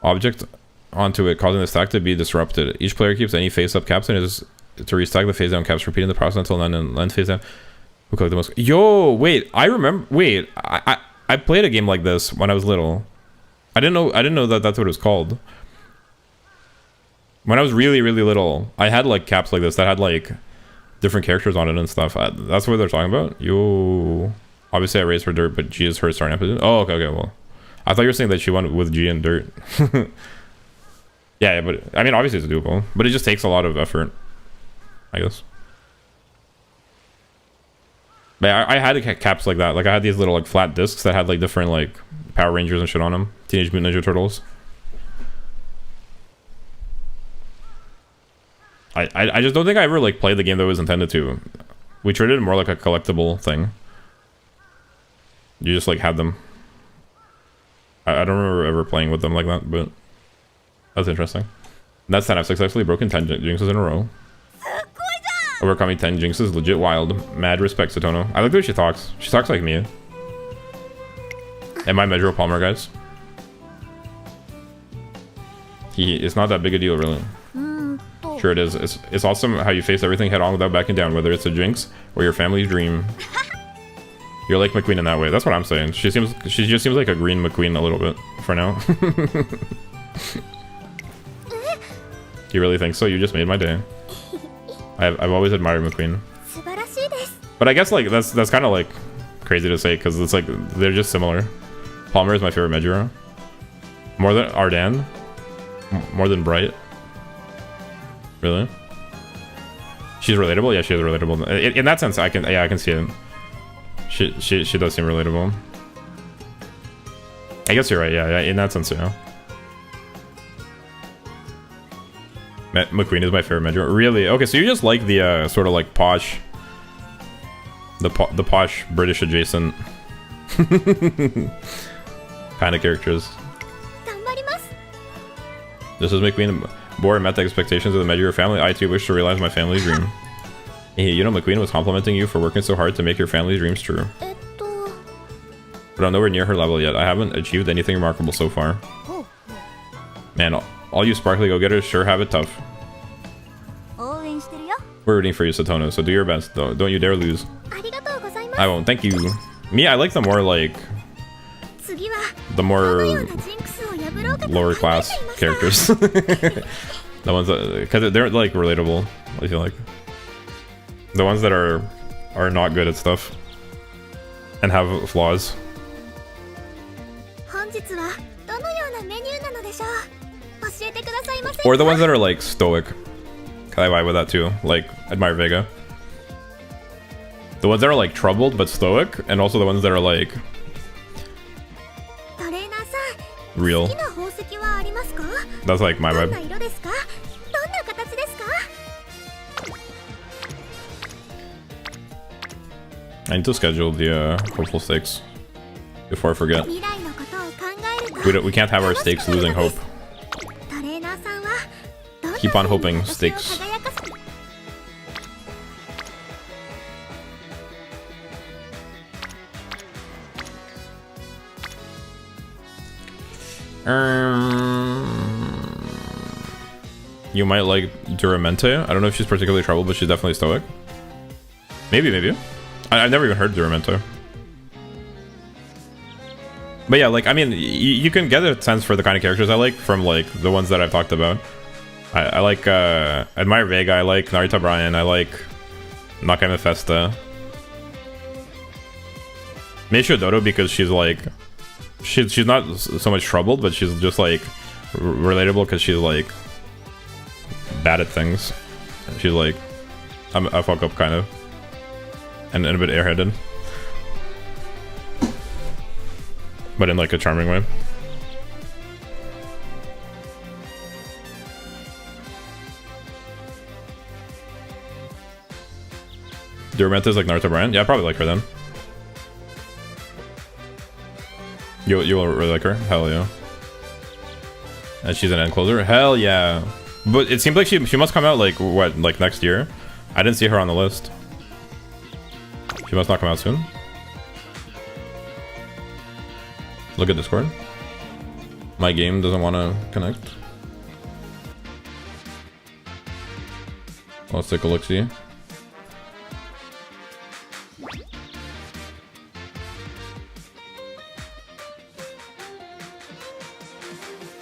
object onto it, causing the stack to be disrupted. Each player keeps any face-up caps and is to restack the face-down caps, repeating the process until none and face-down. Who collect the most? Yo, wait, I remember. Wait, I played a game like this when I was little. I didn't know that that's what it was called. When I was really, really little, I had like caps like this that had like different characters on it and stuff. That's what they're talking about. Yo, obviously I raised for dirt, but G is her starting episode. Oh, okay, well, I thought you were saying that she went with G and dirt. Yeah, but I mean, obviously it's doable, but it just takes a lot of effort. I guess. But I had caps like that. Like I had these little like flat discs that had like different like Power Rangers and shit on them. Teenage Mutant Ninja Turtles. I just don't think I ever like played the game that was intended to. We treated it more like a collectible thing. You just like had them. I don't remember ever playing with them like that, but that's interesting. That's 10. I've successfully broken 10 jinxes in a row. Overcoming 10 jinxes, legit wild. Mad respect, Satono. I like the way she talks. She talks like me. Am I Medro Palmer, guys? It's not that big a deal, really. Sure it is. It's awesome how you face everything head on without backing down, whether it's a jinx or your family's dream. You're like McQueen in that way. That's what I'm saying. She just seems like a green McQueen a little bit for now. You really think so? You just made my day. I've always admired McQueen. But I guess like that's kind of like crazy to say because it's like they're just similar. Palmer is my favorite Medjuro. More than Ardan. More than Bright. Really? She's relatable? Yeah, she is relatable. In that sense, I can see it. She does seem relatable. I guess you're right. Yeah, in that sense, yeah. McQueen is my favorite Medjuro. Really? Okay, so you just like the sort of like posh, the posh British adjacent kind of characters. This is McQueen. Bore met the expectations of the Medjuro family. I too wish to realize my family's dream. Hey, you know McQueen was complimenting you for working so hard to make your family's dreams true. But I'm nowhere near her level yet. I haven't achieved anything remarkable so far. Man, all you sparkly go-getters sure have it tough. We're rooting for you, Satono, so do your best. Don't you dare lose. I won't. Thank you. Me, I like the more like... the more... lower class characters. The ones that... because they're like relatable, I feel like. The ones that are not good at stuff. And have flaws. Or the ones that are like stoic. I vibe with that too. Like Admire Vega. The ones that are like troubled but stoic, and also the ones that are like real. That's like my vibe. I need to schedule the hopeful stakes before I forget. We can't have our stakes losing hope. Keep on hoping, stakes. You might like Duramente. I don't know if she's particularly troubled, but she's definitely stoic. Maybe. I've never even heard Duramente. But yeah, like, I mean, you can get a sense for the kind of characters I like from, like, the ones that I've talked about. I like, Admire Vega, I like Narita Bryan, I like Nakai Mephisto. Meisho Dodo because she's, like, she's not so much troubled, but she's just, like, relatable because she's, like, bad at things. She's, like, I fuck up, kind of. And a bit airheaded. But in like a charming way. Duramente is like Naruto Bryan? Yeah, I probably like her then. You will really like her? Hell yeah. And she's an end closer? Hell yeah. But it seems like she must come out like, what, like next year? I didn't see her on the list. She must not come out soon. Look at Discord. My game doesn't want to connect. Let's take a look-see.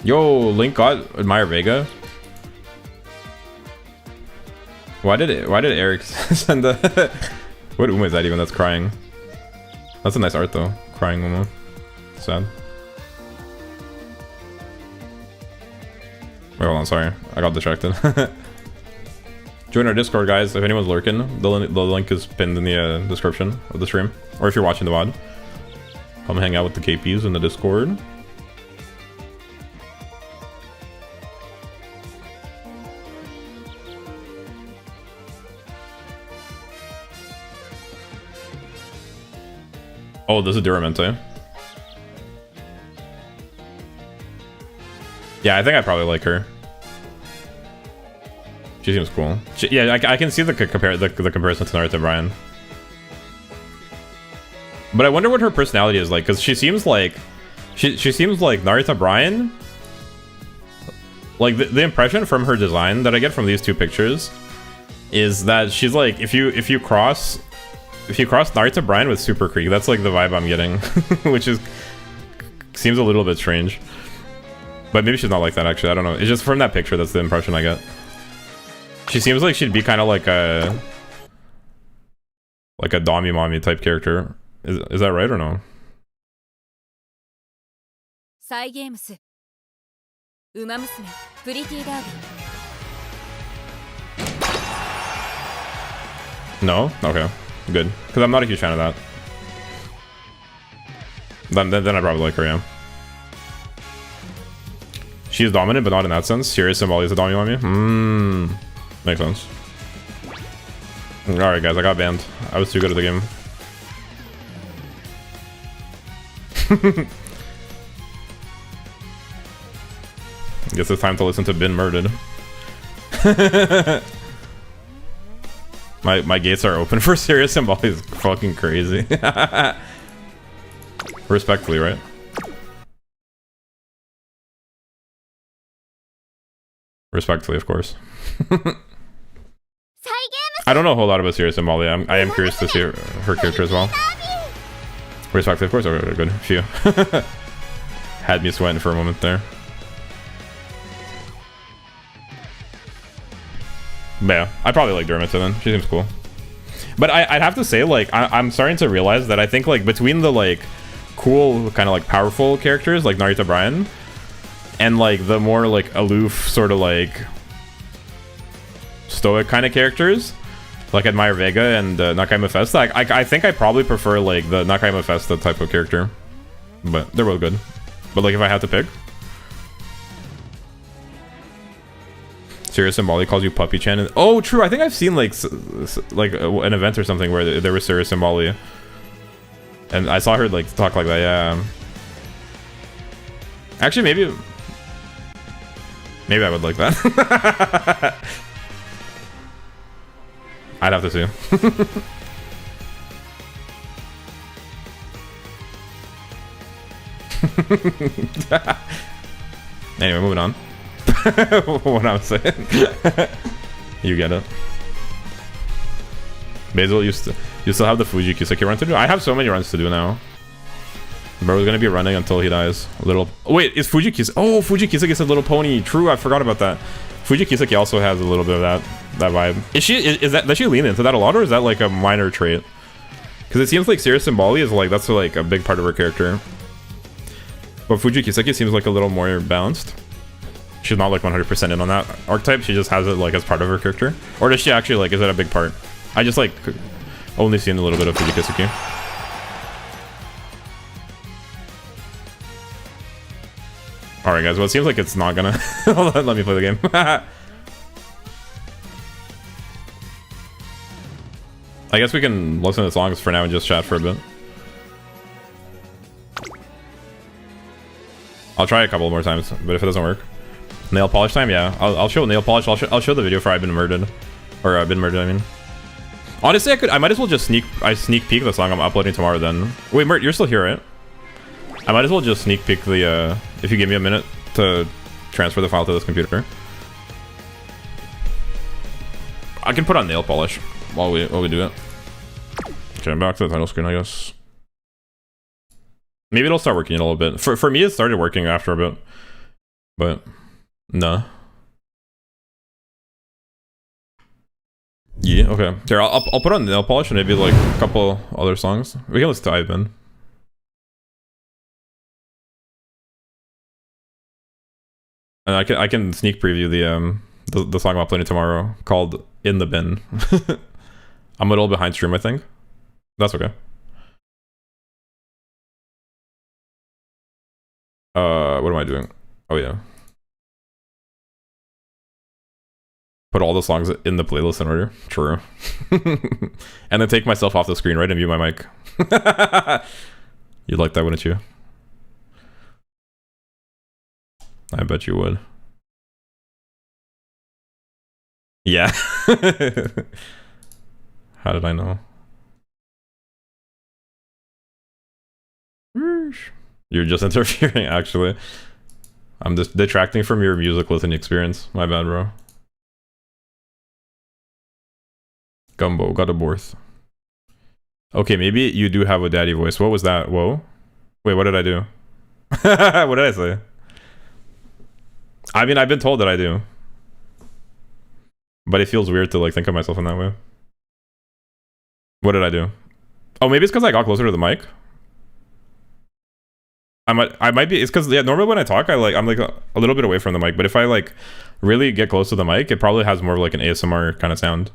Yo, Link got Admire Vega. Why did Eric send the... What Uma is that even that's crying? That's a nice art though. Crying Uma. Sad. Wait, hold on, sorry. I got distracted. Join our Discord, guys. If anyone's lurking, the link is pinned in the description of the stream. Or if you're watching the VOD, come hang out with the KPs in the Discord. Oh, this is Duramente. Yeah, I think I probably like her. She seems cool. Yeah, I can see the comparison to Naruto Brian. But I wonder what her personality is like, because she seems like she seems like Naruto Brian. Like the impression from her design that I get from these two pictures is that she's like if you cross Naruto Brian with Super Creek, that's like the vibe I'm getting, which seems a little bit strange. But maybe she's not like that actually. I don't know. It's just from that picture that's the impression I get. She seems like she'd be kind of like a Dami Mommy type character. Is that right or no? Umamusume, Pretty Derby. No? Okay. Good. Because I'm not a huge fan of that. Then I probably like her, yeah. She is dominant, but not in that sense. Serious Symboli is a Dami Mommy? Makes sense. Alright guys, I got banned. I was too good at the game. Guess it's time to listen to Been Murdered. My gates are open for Serious Symboli is fucking crazy. Respectfully, right? Respectfully, of course. I don't know a whole lot about Serious Symboli. I am curious to see her character as well. Respectfully, of course. Okay, good. Phew. Had me sweating for a moment there. But yeah, I probably like Dermot then. She seems cool. But I'd have to say, like, I'm starting to realize that I think, like, between the, like, cool, kind of, like, powerful characters, like Naruto Brian, and, like, the more, like, aloof, sort of, like, stoic kind of characters, like Admire Vega and Nakai Mephisto, I think I probably prefer, like, the Nakai Mephisto type of character. But they're both good. But, like, if I had to pick... Serious Symboli calls you Puppy Chan. And, oh, true. I think I've seen like an event or something where there was Serious Symboli, and I saw her like talk like that. Yeah. Actually, maybe I would like that. I'd have to see. Anyway, moving on. What I'm saying. You get it. Basil, you still have the Fuji Kiseki run to do? I have so many runs to do now. Bro's gonna be running until he dies. Wait, is Fuji Kiseki? Oh, Fuji Kiseki is a little pony. True, I forgot about that. Fuji Kiseki also has a little bit of that vibe. Does she lean into that a lot, or is that like a minor trait? Because it seems like Serious Symboli is like that's like a big part of her character. But Fuji Kiseki seems like a little more balanced. She's not like 100% in on that archetype. She just has it like as part of her character. Or does she actually like, is that a big part? I just like only seen a little bit of Fuji Kiseki. Alright guys, well it seems like it's not gonna... Hold on, let me play the game. I guess we can listen to the songs for now and just chat for a bit. I'll try a couple more times, but if it doesn't work... Nail polish time, yeah. I'll show nail polish. I'll show the video for I've Been Murdered, or I've Been Murdered. I mean, honestly, I might as well just sneak peek the song I'm uploading tomorrow. Then wait, Mert, you're still here, right? I might as well just sneak peek the. If you give me a minute to transfer the file to this computer, I can put on nail polish while we do it. Okay, I'm back to the title screen, I guess. Maybe it'll start working in a little bit. For me, it started working after a bit, but. No. Yeah, okay. Here, I'll put on nail polish and maybe like a couple other songs. We can listen to I've Been. And I can sneak preview the the song I'm playing tomorrow called In the Bin. I'm a little behind stream, I think. That's okay. What am I doing? Oh yeah. Put all the songs in the playlist in order. True. And then take myself off the screen, right? And mute my mic. You'd like that, wouldn't you? I bet you would. Yeah. How did I know? You're just interfering, actually. I'm just detracting from your music listening experience. My bad, bro. Gumbo, got a borth. Okay, maybe you do have a daddy voice. What was that? Whoa. Wait, what did I do? What did I say? I mean, I've been told that I do. But it feels weird to like think of myself in that way. What did I do? Oh, maybe it's because I got closer to the mic. I might be. It's because yeah. Normally when I talk, I'm like a little bit away from the mic. But if I like really get close to the mic, it probably has more of like an ASMR kind of sound.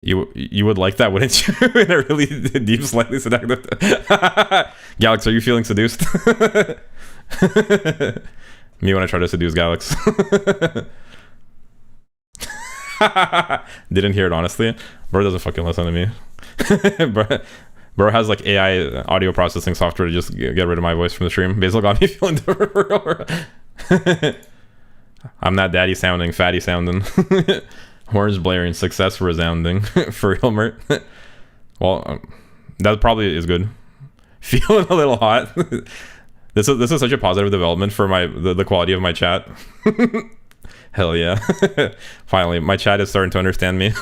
You would like that, wouldn't you? In a really deep, slightly seductive. Galax, are you feeling seduced? Me when I try to seduce Galax. Didn't hear it honestly. Bro doesn't fucking listen to me. Bro has like AI audio processing software to just get rid of my voice from the stream. Basil got me feeling I'm not daddy sounding, fatty sounding. Horns blaring, success resounding. For real, Mert. Well, that probably is good. Feeling a little hot. This is such a positive development for the quality of my chat. Hell yeah. Finally, my chat is starting to understand me.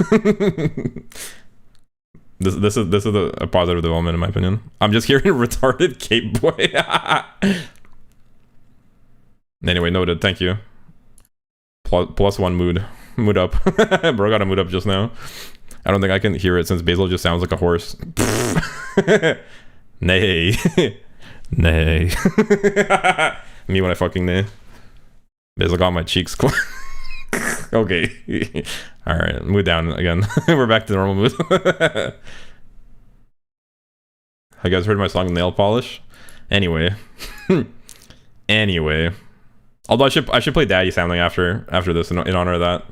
This is a positive development in my opinion. I'm just hearing retarded Cape boy. Anyway, noted. Thank you. Plus one mood up. Bro got a mood up just now. I don't think I can hear it since Basil just sounds like a horse. Nay. Nay. Me when I fucking nay. Basil got my cheeks. Okay. Alright, mood down again. We're back to normal mood. Have you guys heard my song Nail Polish? Anyway. Anyway. Although I should play Daddy sounding after this in honor of that.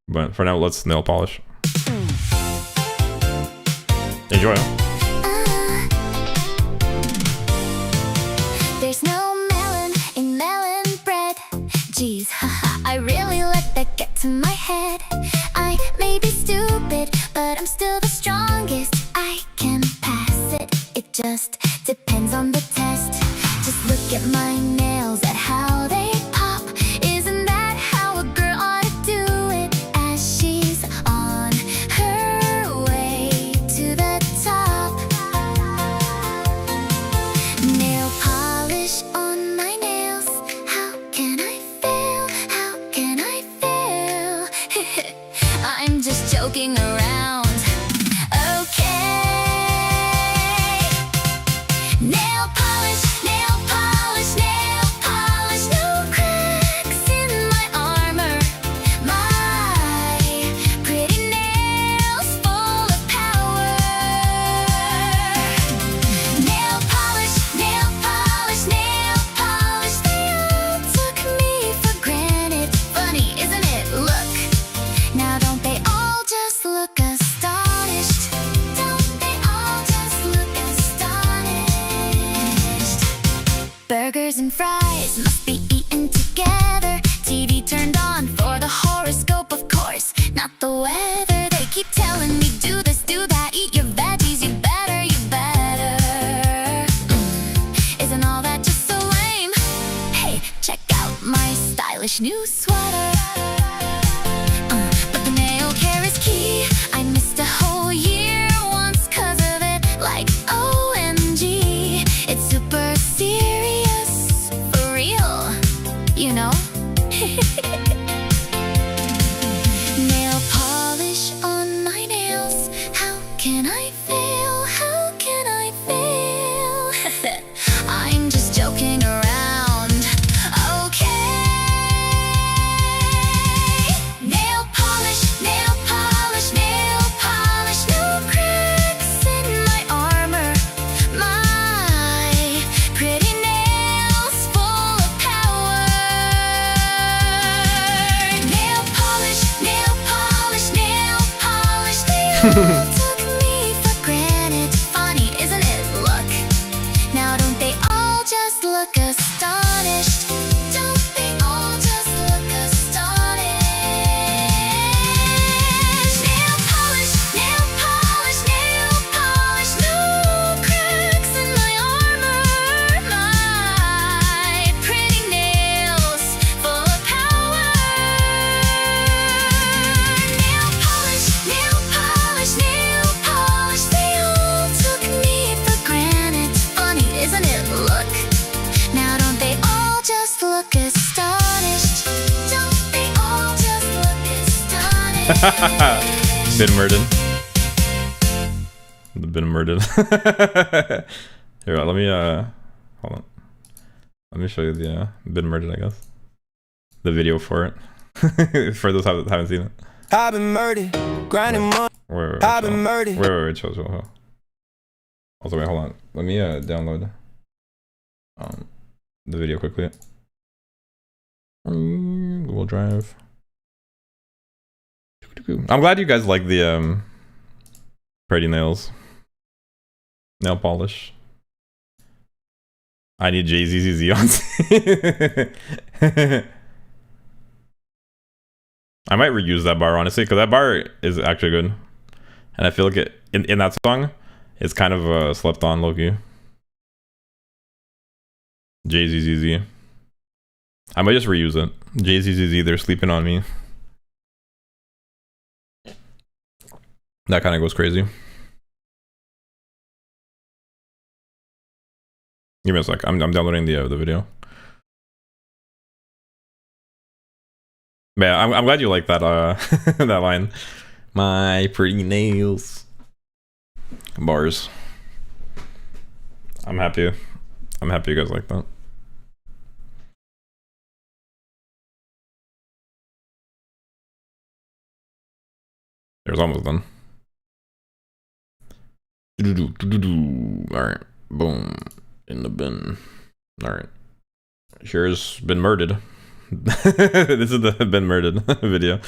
But for now, let's nail polish. Enjoy. There's no melon in melon bread. Jeez, haha, I really let that get to my head. I may be stupid, but I'm still the strongest. I can pass it, it just depends on the test. Just look at my nails, at how they pop. Isn't that how a girl ought to do it? As she's on her way to the top. Nail polish on my nails. How can I fail? How can I fail? I'm just joking around. Okay. Nail polish, nail polish, nail polish. No cracks in my armor. My pretty nails full of power. Nail polish, nail polish, nail polish. They all took me for granted. Funny, isn't it? Look, now don't they all just look astonished? Don't they all just look astonished? Burgers and fries must be eaten together. TV turned on for the horoscope, of course, not the weather. They keep telling me do this, do that, eat your veggies, you better, you better. Isn't all that just so lame? Hey, check out my stylish new sweater. But the nail care is key. I missed a whole year once 'cause of it. Like OMG, it's super serious, for real, you know. Nail polish on my nails. How can I fail? How can I fail? I'm just joking around. Okay. took me for granted. Funny, isn't it? Look, now don't they all just look astonished? Don't they all just look astonished? Nail polish, nail polish, nail polish. No cracks in my armor. My pretty nails full of power. Nail polish, nail polish, nail polish. They all took me for granted. Funny, isn't it? Look, now don't they all just look astonished? Don't they all just look astonished? Been murdered. Been murdered. Here, let me hold on. Let me show you the been murdered, I guess. The video for it. For those who haven't seen it. I've been murdered, grinding money. Wait, I've been murdered. Wait, chill. Also, wait, hold on. Let me download the video quickly. Google Drive. I'm glad you guys like the pretty nails. Nail polish. I need JZZZ on scene. I might reuse that bar, honestly, because that bar is actually good. And I feel like it in that song, it's kind of slept on low-key. JZZZ. I might just reuse it. JZZZ, they're sleeping on me. That kind of goes crazy. Give me a sec. I'm downloading the video. But yeah, I'm glad you like that that line. My pretty nails. Bars. I'm happy. I'm happy you guys like that. There's almost done. Alright. Boom. In the bin. Alright. Here's been murdered. This is the been murdered video.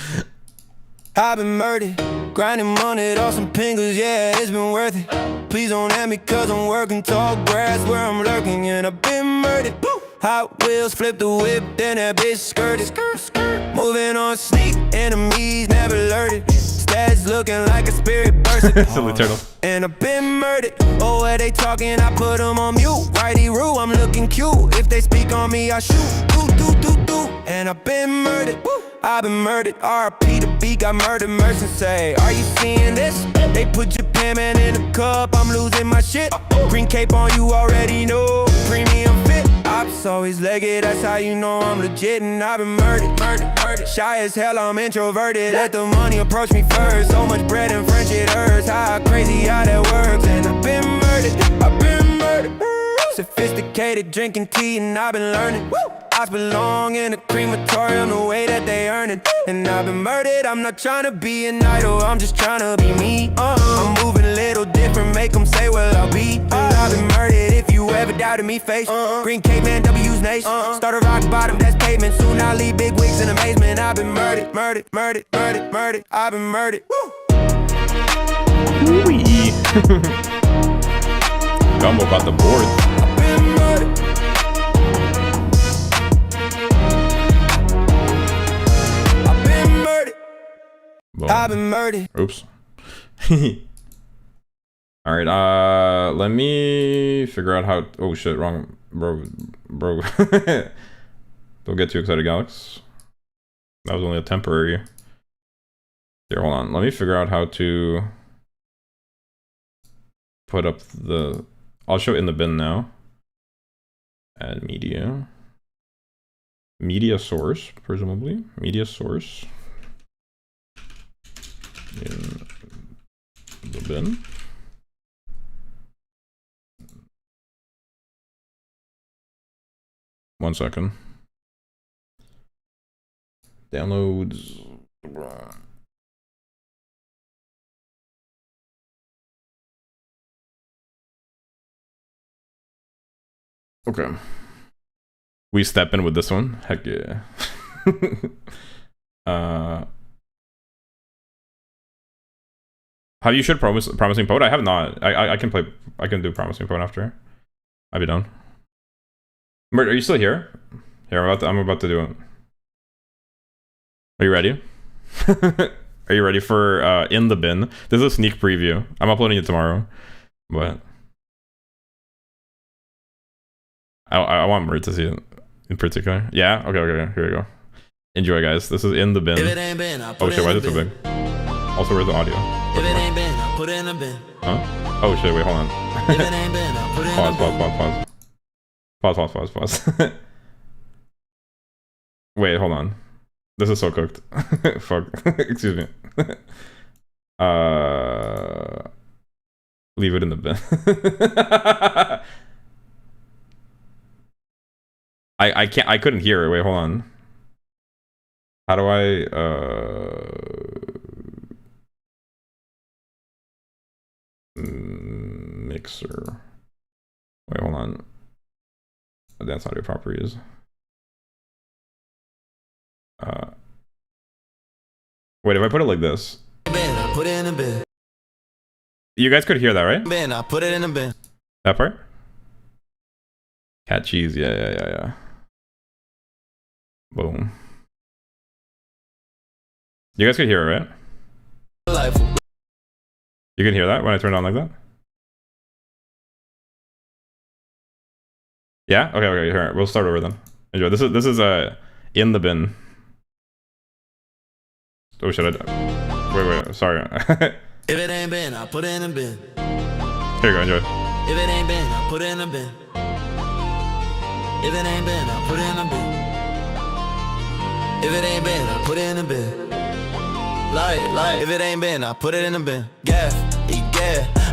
I've been murdered, grinding money, off some pingers, yeah, it's been worth it. Please don't at me cause I'm working tall grass where I'm lurking, and I've been murdered. Hot wheels, flip the whip, then that bitch skirted. Moving on, sneak, enemies never alerted. Stats looking like a spirit burst. Silly turtle. And I've been murdered. Oh, where they talking, I put them on mute. Righty rule, I'm looking cute. If they speak on me, I shoot. Do. And I've been murdered. I've been murdered. RP the beat, got murdered. Mercy say, are you seeing this? They put Japan man in a cup, I'm losing my shit. Green cape on, you already know. Premium fit. Ops always legged, that's how you know I'm legit. And I've been murdered. Shy as hell, I'm introverted. Let the money approach me first. So much bread and French, it hurts. How crazy how that works. And I've been murdered. Sophisticated, drinking tea, and I've been learning. I belong in a crematorium the way that they earn it. And I've been murdered, I'm not trying to be an idol, I'm just trying to be me. I'm moving a little different, make them say, well, I'll be. And I've been murdered, if you ever doubted me, face. Green cape man, W's nation. Start a rock bottom, that's pavement. Soon I'll leave big wigs in amazement. I've been murdered. I've been murdered. Ooh-wee. Gumbo got the board. I've been murdered. Boom. I've been murdered. Oops. Alright, let me figure out how. Oh shit, wrong. Bro. Don't get too excited, Galax. That was only a temporary. Here, hold on. Let me figure out how to put up the. I'll show it in the bin now. Add media. Media source, presumably. Media source. In the bin. One second. Downloads. Okay. We step in with this one. Heck yeah. How you should promising poet? I have not. I can play. I can do promising poet after. I'll be done. Mert, are you still here? Here, I'm about to do it. Are you ready? Are you ready for In the Bin? This is a sneak preview. I'm uploading it tomorrow, but I want Mert to see it in particular. Yeah. Okay. Here we go. Enjoy, guys. This is In the Bin. Oh shit! Why is it so big? Also, where's the audio? If it ain't been, I put it in a bin. Huh? Oh shit! Wait, hold on. If it ain't been, I put it in a bin. Pause. Wait, hold on. This is so cooked. Fuck. Excuse me. Leave it in the bin. I couldn't hear it. Wait, hold on. How do I mixer? Wait, hold on. Advanced audio properties. Wait, if I put it like this, I put it in a bin. you guys could hear that, right? Bin, I put it in a bin. That part? Cat cheese, yeah. Boom. You guys could hear it, right? You can hear that when I turn it on like that? Yeah? Okay, here. We'll start over then. Enjoy. This is In the Bin. Oh shit, wait, sorry. If it ain't been, I put it in a bin. Here you go, enjoy. If it ain't been, I put it in a bin. If it ain't been, I put it in a bin. If it ain't been, I put it in a bin. Like, if it ain't been, I put it in a bin. Yeah,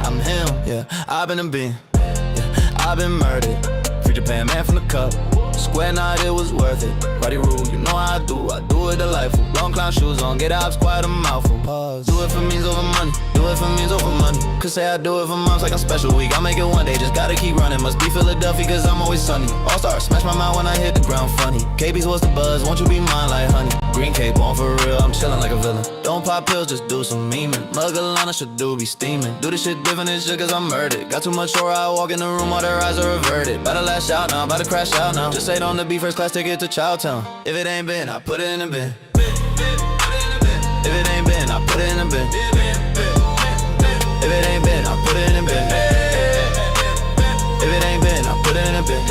I'm him, yeah, I've been a bin. Yeah, I've been murdered. Free Japan man from the cup. Square night, it was worth it. Roddy rule, you know how I do it delightful. Long clown shoes on, get out, quite a mouthful. Pause. Do it for me's over money, do it for me's over money. Could say I do it for moms like a special week. I'll make it one day, just gotta keep running. Must be Philadelphia, cause I'm always sunny. All-star, smash my mind when I hit the ground funny. KB's what's the buzz, won't you be mine like honey? Green cape on for real, I'm chilling like a villain. Don't pop pills, just do some memeing. Muggalana should do be steaming. Do this shit different, it's just cause I'm murdered. Got too much aura, I walk in the room, all their eyes are averted. About to lash out now, about to crash out now. Just ain't on the B first class ticket to Chowtown. If it ain't been, I put it in a bin. If it ain't been, I put it in a bin. If it ain't been, I put it in a bin. If it ain't been, I put it in a bin.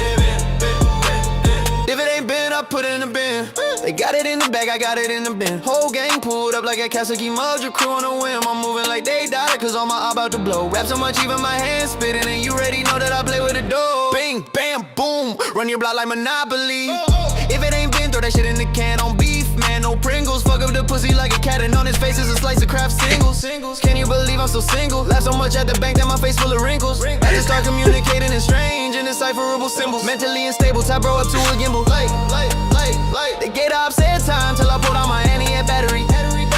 If it ain't been, I put it in a bin. They got it in the bag, I got it in the bin. Whole gang pulled up like a Kasaki mug, your crew on a whim. I'm moving like they died, cause all my about to blow. Rap so much, even my hands spitting, and you already know that I play with a dough. Bing, bam, boom, run your block like Monopoly. If it ain't been, throw that shit in the can on beef, man, no Pringles. Fuck up the pussy like a cat, and on his face is a slice of Kraft singles. Can you believe I'm still single? Laugh so much at the bank that my face full of wrinkles. I just start communicating in strange, indecipherable symbols. Mentally unstable, tap bro up to a gimbal. Like, they gate upset time till I pulled out my Annie and battery.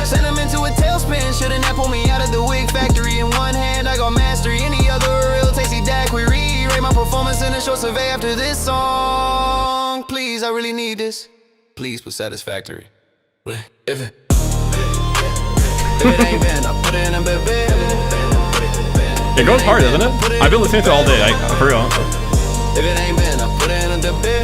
Send him into a tailspin, shouldn't that pull me out of the wig factory? In one hand, I got mastery, any other real tasty daiquiri. Rate my performance in a short survey after this song. Please, I really need this. Please put satisfactory. If it ain't been, I put it in a bed. It goes hard, doesn't it? I've been listening to it all day, for real. If it ain't been, I put it in the bed.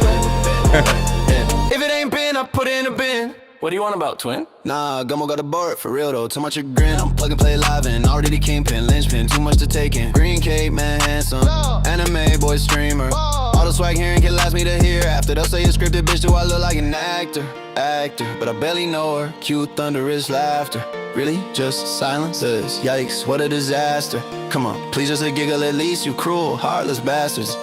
If it ain't been, I put it in a bin. What do you want about, twin? Nah, Gummo got a board, for real though. Too much a grin, I'm plug and play live and already the kingpin, linchpin, too much to take in. Green cape, man, handsome, anime boy streamer. All the swag hearing can last me to hear. After they'll say a scripted bitch, do I look like an actor? But I barely know her. Cue thunderous laughter. Really? Just silences? Yikes, what a disaster. Come on, please just a giggle at least, you cruel, heartless bastards.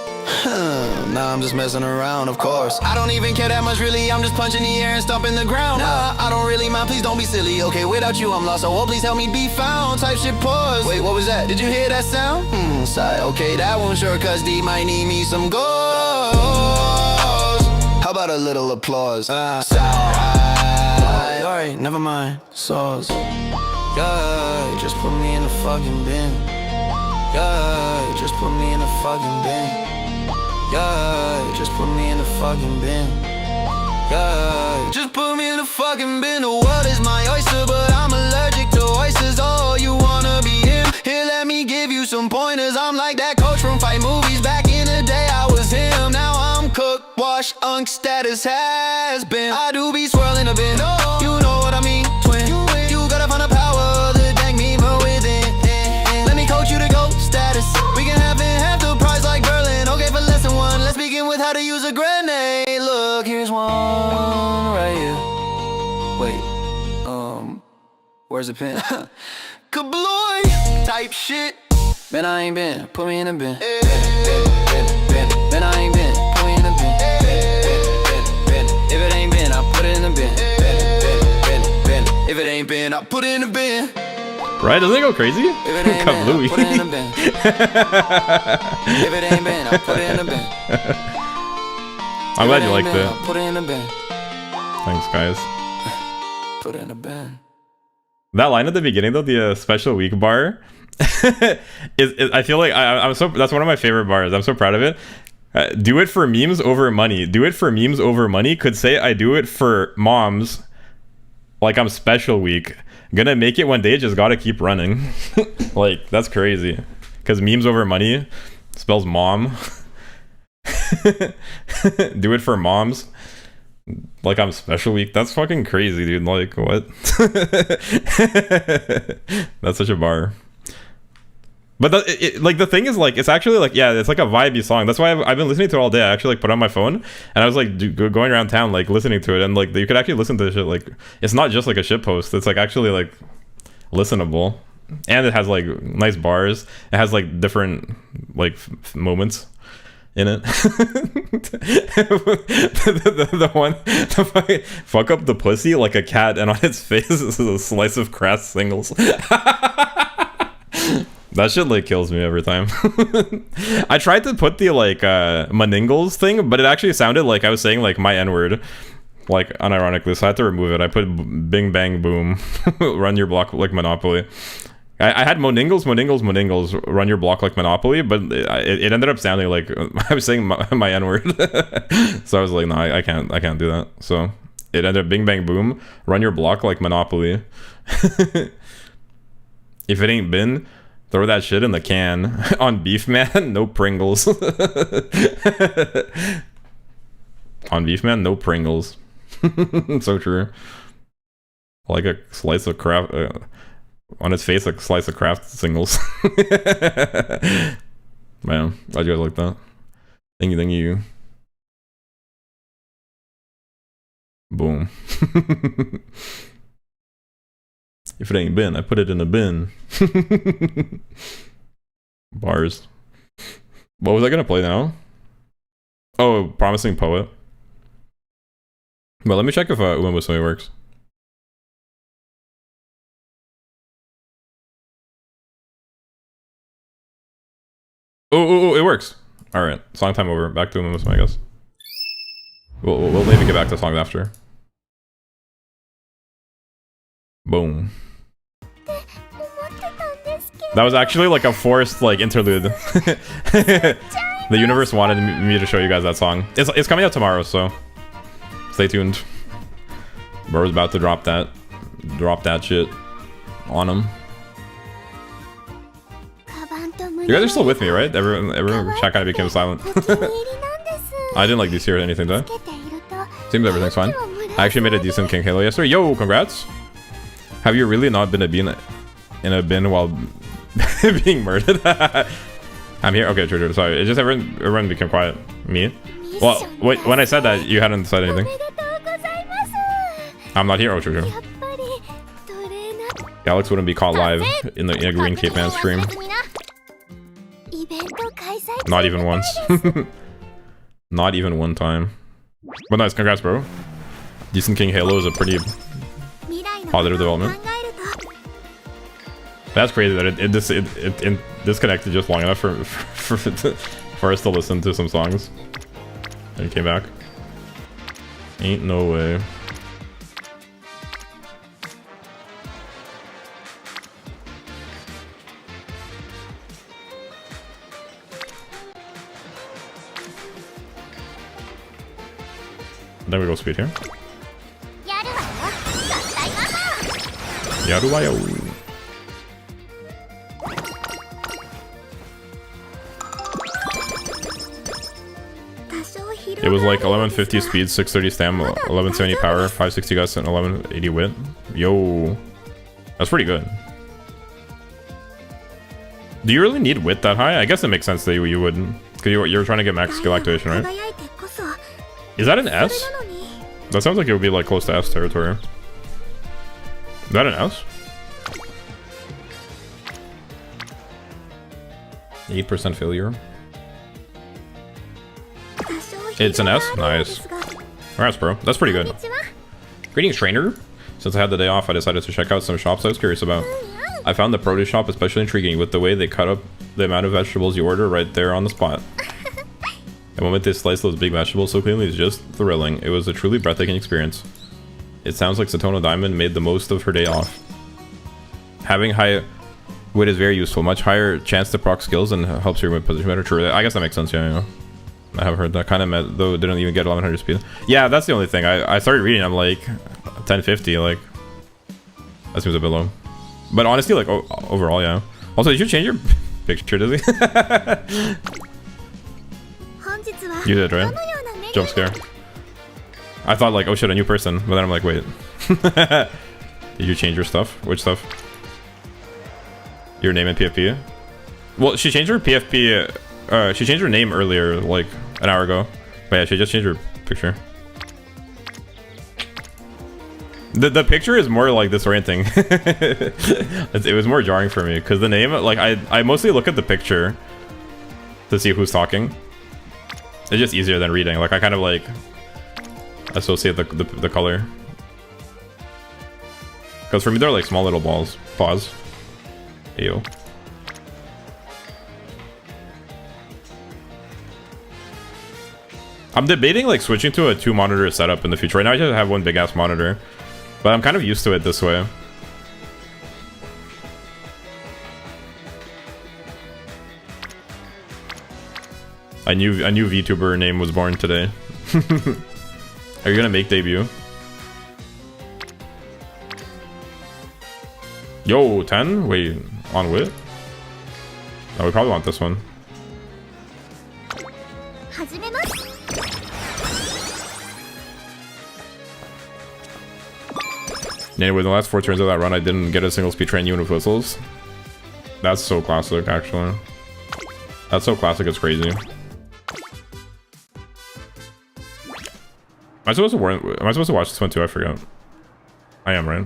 Nah, I'm just messing around, of course. I don't even care that much, really. I'm just punching the air and stomping the ground. Nah, I don't really mind, please don't be silly. Okay, without you, I'm lost, so please help me be found. Type shit pause. Wait, what was that? Did you hear that sound? Sigh. Okay, that one sure, cause D might need me some goals. How about a little applause? Sigh. Alright, never mind. Sauce. Yeah, just put me in the fucking bin. Yeah, just put me in the fucking bin. Yeah, just put me in the fucking bin. Yeah, just put me in the fucking bin. The world is my oyster, but I'm allergic to oysters. Oh, you wanna be him? some pointers. I'm like that coach from fight movies. Back in the day, I was him. Now I'm cook, wash, unk status has been. I do be swirling a bit. You know what I mean, twin. You gotta find the power of the dank meme within. Let me coach you to go status. We can have it half the price like Berlin. Okay, for lesson one, let's begin with how to use a grenade. Look, here's one right here. Wait, where's the pen? Kabloy type shit. Man, I ain't been, put me in a bin. Man, I ain't been, put me in a bin. If it ain't been, I put it in the bin. If it ain't been, I put it in the bin. Right? Doesn't it go crazy? If it ain't been, I put it in the bin. If it ain't been, I put it in the bin. I'm glad you liked it. Put it in the bin. Thanks, guys. Put it in the bin. That line at the beginning, though, the special week bar, is I feel like I'm so, that's one of my favorite bars. I'm so proud of it. Do it for memes over money. Do it for memes over money. Could say I do it for moms, like I'm special week. Gonna make it one day. Just gotta keep running. Like that's crazy. Because memes over money spells mom. Do it for moms. Like I'm special week. That's fucking crazy, dude. Like what? That's such a bar. But like the thing is, like it's actually like, yeah, it's like a vibey song. That's why I've been listening to it all day. I actually like put it on my phone and I was like going around town like listening to it, and like you could actually listen to the shit. Like it's not just like a shit post. It's like actually like listenable, and it has like nice bars. It has like different like moments in it. the one, the fuck up the pussy like a cat, and on its face is a slice of crass singles. That shit like kills me every time. I tried to put the like maningles thing, but it actually sounded like I was saying like my n-word, like unironically, so I had to remove it. I put bing bang boom, run your block like Monopoly. I had moningles, run your block like Monopoly, but it ended up sounding like I was saying my n-word. So I was like, no, I can't do that. So it ended up bing bang boom, run your block like Monopoly. If it ain't been, throw that shit in the can. On beef man, no Pringles. On beef man, no Pringles. So true. Like a slice of Kraft, on its face, a slice of Kraft singles. Man, glad you guys like that. Thank you. Boom. If it ain't been, I put it in a bin. Bars. What was I gonna play now? Oh, Promising Poet. But let me check if Umamusume works. Oh, it works. All right, song time over. Back to Umamusume, I guess. We'll maybe get back to songs after. Boom. That was actually like a forced like interlude. The universe wanted me to show you guys that song. It's coming out tomorrow, so stay tuned. Bro's about to drop that shit on him. You guys are still with me, right? Everyone chat kind of became silent. I didn't like DC or anything, did I? Seems everything's fine. I actually made a decent King Halo yesterday. Yo, congrats! Have you really not been in a bin while being murdered? I'm here. Okay, true. Sorry. It's just everyone became quiet. Me? Well, wait. When I said that, you hadn't said anything. I'm not here. Oh, true. Alex wouldn't be caught live in a green cape man stream. Not even once. Not even one time. But nice. Congrats, bro. Decent King Halo is a pretty positive development. That's crazy that it disconnected just long enough for us to listen to some songs. And it came back. Ain't no way. Then we go speed here. Yaruwayo. It was like 1150 speed, 630 stam, 1170 power, 560 gust, and 1180 wit. Yo, that's pretty good. Do you really need wit that high? I guess it makes sense that you wouldn't, because you're trying to get max skill activation, right? Is that an S? That sounds like it would be like close to S territory. Is that an S? 8% failure. It's an S? Nice. Congrats, bro. That's pretty good. Greetings, trainer. Since I had the day off, I decided to check out some shops I was curious about. I found the produce shop especially intriguing with the way they cut up the amount of vegetables you order right there on the spot. The moment they slice those big vegetables so cleanly is just thrilling. It was a truly breathtaking experience. It sounds like Satono Diamond made the most of her day off. Having high wit is very useful. Much higher chance to proc skills and helps your position better. True. I guess that makes sense, yeah. I have heard that. Kind of met, though didn't even get 1100 speed. Yeah, that's the only thing. I started reading, I'm like 1050, like that seems a bit low. But honestly, like overall, yeah. Also, did you change your picture, Dizzy? You did, right? Jump scare. I thought like, oh shit, a new person, but then I'm like, wait. Did you change your stuff? Which stuff? Your name in PFP? Well, she changed her PFP. She changed her name earlier, like an hour ago. But yeah, she just changed her picture. The picture is more like disorienting. It was more jarring for me because the name, like I mostly look at the picture to see who's talking. It's just easier than reading. Like I kind of like associate the color. Because for me they're like small little balls. Pause. Ayo. I'm debating like switching to a 2-monitor setup in the future. Right now I just have one big ass monitor, but I'm kind of used to it this way. A new VTuber name was born today. Are you gonna make debut? Yo, 10? Wait, on wit? No, we probably want this one. Anyway, the last 4 turns of that run, I didn't get a single speed train unit with whistles. That's so classic, actually. That's so classic, it's crazy. Am I supposed to watch this one too? I forgot. I am, right?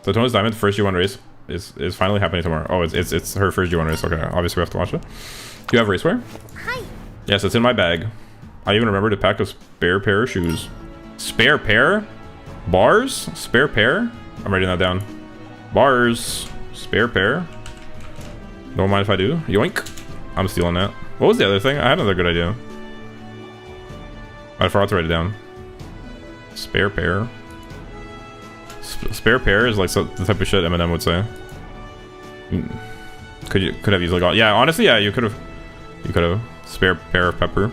Satono Diamond, first G1 race is finally happening tomorrow. Oh, it's her first G1 race. Okay, obviously we have to watch it. Do you have racewear? Hi. Yes, it's in my bag. I even remembered to pack a spare pair of shoes. Spare pair? Bars? Spare pair? I'm writing that down. Bars. Spare pair. Don't mind if I do. Yoink. I'm stealing that. What was the other thing? I had another good idea. I forgot to write it down. Spare pair. Spare pair is like the type of shit Eminem would say. Could have easily gone. Yeah, honestly, yeah, you could have. Spare pair of pepper.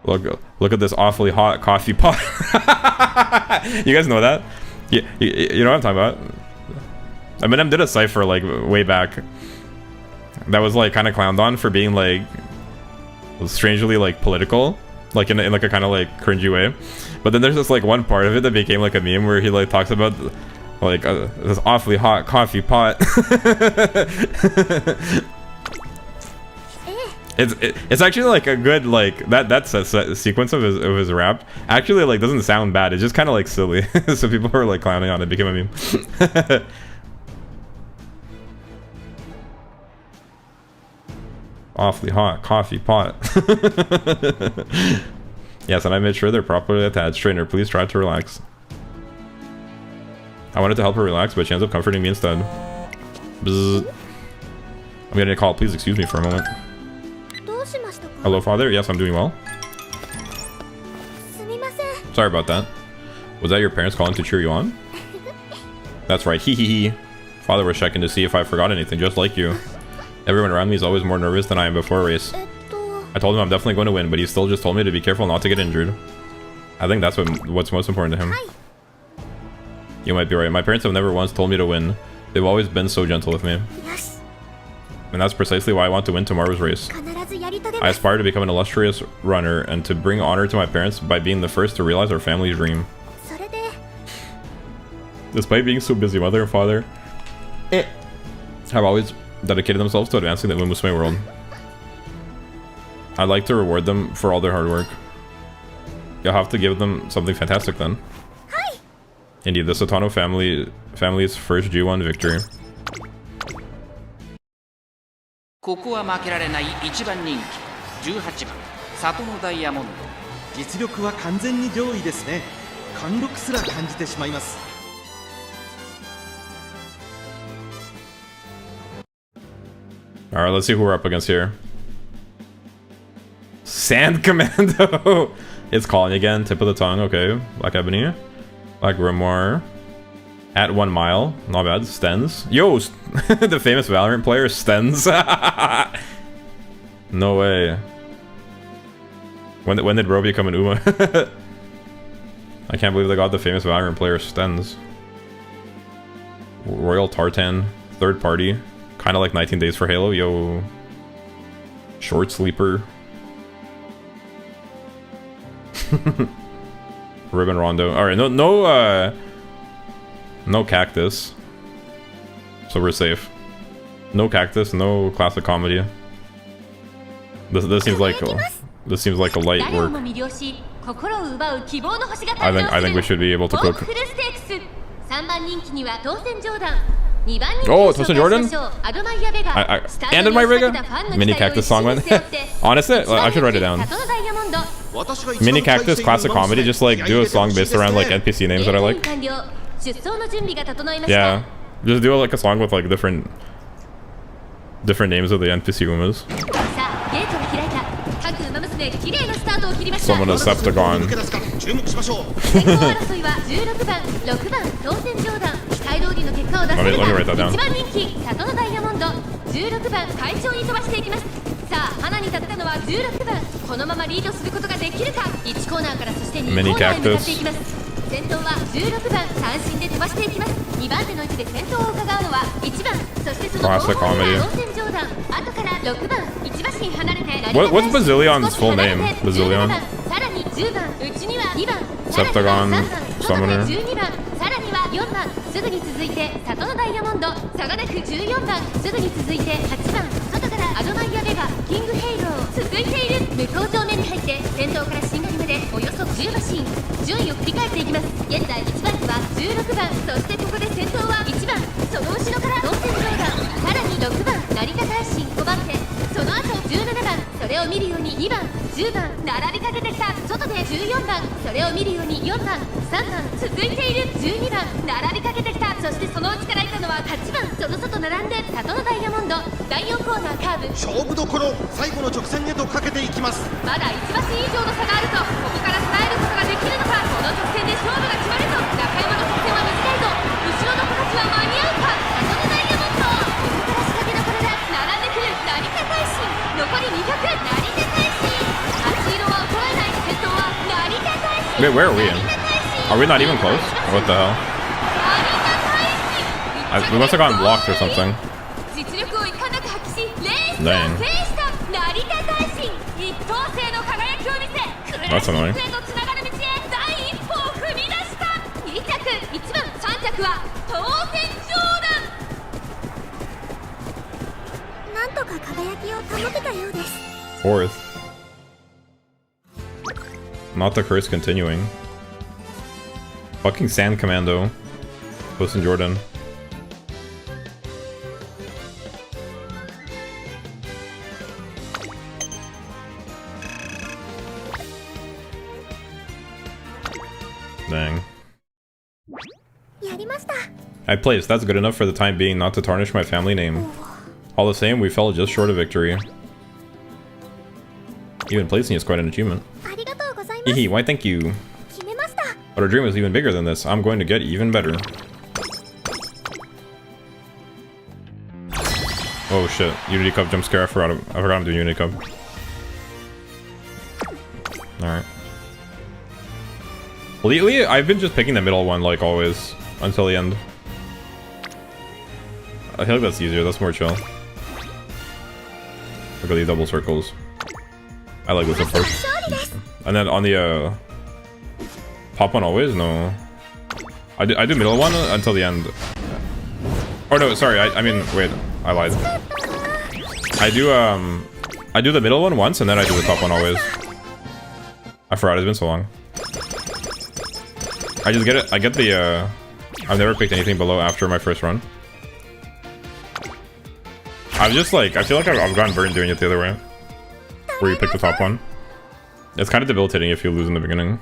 Look at this awfully hot coffee pot. You guys know that? Yeah, you know what I'm talking about? Eminem did a cipher like way back that was like kind of clowned on for being like strangely like political, like in like a kind of like cringy way. But then there's just like one part of it that became like a meme where he like talks about like this awfully hot coffee pot. It's actually like a good like that's a sequence of his rap actually like doesn't sound bad. It's just kind of like silly. So people were like clowning on it. It became a meme. Awfully hot coffee pot. Yes, and I made sure they're properly attached. Trainer, please try to relax. I wanted to help her relax, but she ends up comforting me instead. Bzz. I'm getting a call. Please excuse me for a moment. Hello, father. Yes, I'm doing well. Sorry about that. Was that your parents calling to cheer you on? That's right. Hee hee hee. Father was checking to see if I forgot anything, just like you. Everyone around me is always more nervous than I am before a race. I told him I'm definitely going to win, but he still just told me to be careful not to get injured. I think that's what's most important to him. You might be right. My parents have never once told me to win. They've always been so gentle with me. And that's precisely why I want to win tomorrow's race. I aspire to become an illustrious runner and to bring honor to my parents by being the first to realize our family dream. それで Despite being so busy, mother and father have always dedicated themselves to advancing the Umamusume world. I'd like to reward them for all their hard work. You'll have to give them something fantastic then. Indeed, the Satono family's first G1 victory. ここは負けられない1番人気18番サトノダイヤモンド。実力は完全に上位ですね。貫禄すら感じてしまいます。 Alright, let's see who we're up against here. Sand Commando! It's calling again. Tip of the tongue. Okay. Black Ebony. Black Grimoire. At 1 mile. Not bad. Stens. Yo! The famous Valorant player, Stens. No way. When did Ro become an Uma? I can't believe they got the famous Valorant player, Stens. Royal Tartan. Third party. Kind of like 19 Days for Halo. Yo. Short Sleeper. Ribbon Rondo. Alright, no Cactus. So we're safe. No Cactus, no classic comedy. This seems like a light work. I think we should be able to cook. Oh, Tosin Jordan? I ended my Riga? Mini Cactus song went. Honestly, I should write it down. Mini Cactus classic comedy, just like do a song based around like NPC names that I like. Yeah, just do like a song with like different names of the NPC Umas. Someone a Septagon. Let me write that down. さあ花に立ったのは16番。このままリードすることができるか。1コーナーからそして2コーナーに向かっていきます。先頭は16番三振で飛ばしていきます。2番手の位置で先頭を伺うのは1番。そしてその後方には当選上段。後から6番1馬身離れて。What's Bazillion's full name? Bazillion. さらに10番内には2番。Septagon Summoner. 12番さらには4番すぐに続いてサトノダイヤモンド差がなく14番すぐに続いて8番外からアドマイヤベガキングヘイロー続いている向こう正面に入って先頭からしんがりまでおよそ10馬身順位を振り返っていきます。現在1番手は16番そしてここで先頭は1番その後ろから当選上段さらに6番成田大臣5番手その後17番それを見るように2番10番並びかけてきた外で14番それを見るように4番3番続いている12番並びかけてきたそしてその内からいたのは8番その外並んでサトノダイヤモンド第4コーナーカーブ勝負どころ最後の直線へとかけていきます。まだ1馬身以上の差があるとここから伝えることができるのかこの直線で勝負が決まるぞ中山の直線は短いぞ後ろの子たちは間に合うかサトノダイヤモンドここから仕掛けどころだ並んでくる成田大臣残り200成田大臣8色は衰えない先頭は成田大臣 Wait, where are we in? Are we not even close? What the hell? We must have gotten blocked or something. 実力をいかなく発揮しレースを Dang. 制した成田大臣一等星の輝きを見せクレー That's ス annoying. へとつながる道へ第一歩を踏み出した2着1番3着は当選上段なんとか輝きを保てたようです。 Fourth. Not the curse continuing. Fucking Sand Commando. Tosin Jordan. Dang. やりました。 I placed. That's good enough for the time being, not to tarnish my family name. All the same, we fell just short of victory. Even placing is quite an achievement. ありがとうございます。 Hehe, why thank you. 決めました。 But our dream is even bigger than this. I'm going to get even better. Oh shit, Unity Cup jump scare. I forgot I'm doing Unity Cup. Alright. Lately, I've been just picking the middle one like always until the end. I feel like that's easier, that's more chill. Look at these double circles. I like this approach. And then on the top one always? No. I do middle one until the end. Or no, sorry, I mean, wait, I lied. I do the middle one once and then I do the top one always. I forgot, it's been so long. I just get it, I get the, I've never picked anything below after my first run. I'm just like, I feel like I've gotten burned doing it the other way. Where you pick the top one. It's kind of debilitating if you lose in the beginning.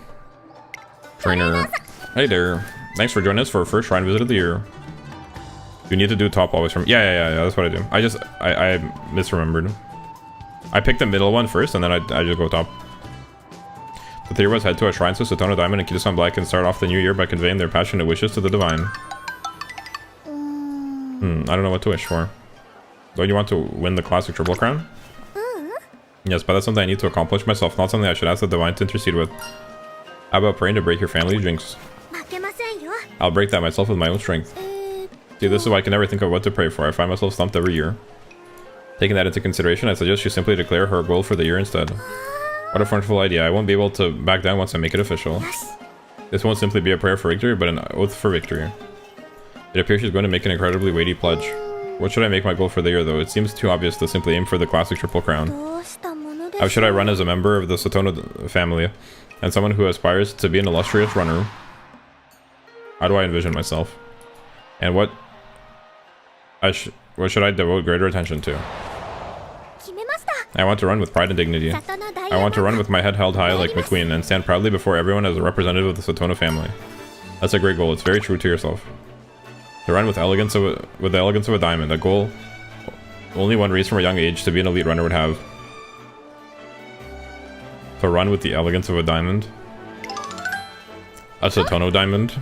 Trainer. Hey there. Thanks for joining us for our first shrine visit of the year. You need to do top always from... Yeah, that's what I do. I misremembered. I picked the middle one first, and then I just go top. The three of us head to our shrines to Satono Diamond and Kitasan Black and start off the new year by conveying their passionate wishes to the divine. I don't know what to wish for. Don't you want to win the classic Triple Crown? Yes, but that's something I need to accomplish myself, not something I should ask the divine to intercede with. How about praying to break your family jinx? I'll break that myself with my own strength. See, this is why I can never think of what to pray for. I find myself stumped every year. Taking that into consideration, I suggest you simply declare her goal for the year instead. What a wonderful idea. I won't be able to back down once I make it official. This won't simply be a prayer for victory, but an oath for victory. It appears she's going to make an incredibly weighty pledge. What should I make my goal for the year, though? It seems too obvious to simply aim for the classic Triple Crown. How should I run as a member of the Satono family, and someone who aspires to be an illustrious runner? How do I envision myself? And what should I devote greater attention to? I want to run with pride and dignity. I want to run with my head held high like McQueen and stand proudly before everyone as a representative of the Satono family. That's a great goal. It's very true to yourself. To run with the elegance of a diamond, a goal only one reached from a young age to be an elite runner would have. To run with the elegance of a diamond. A Satono Diamond.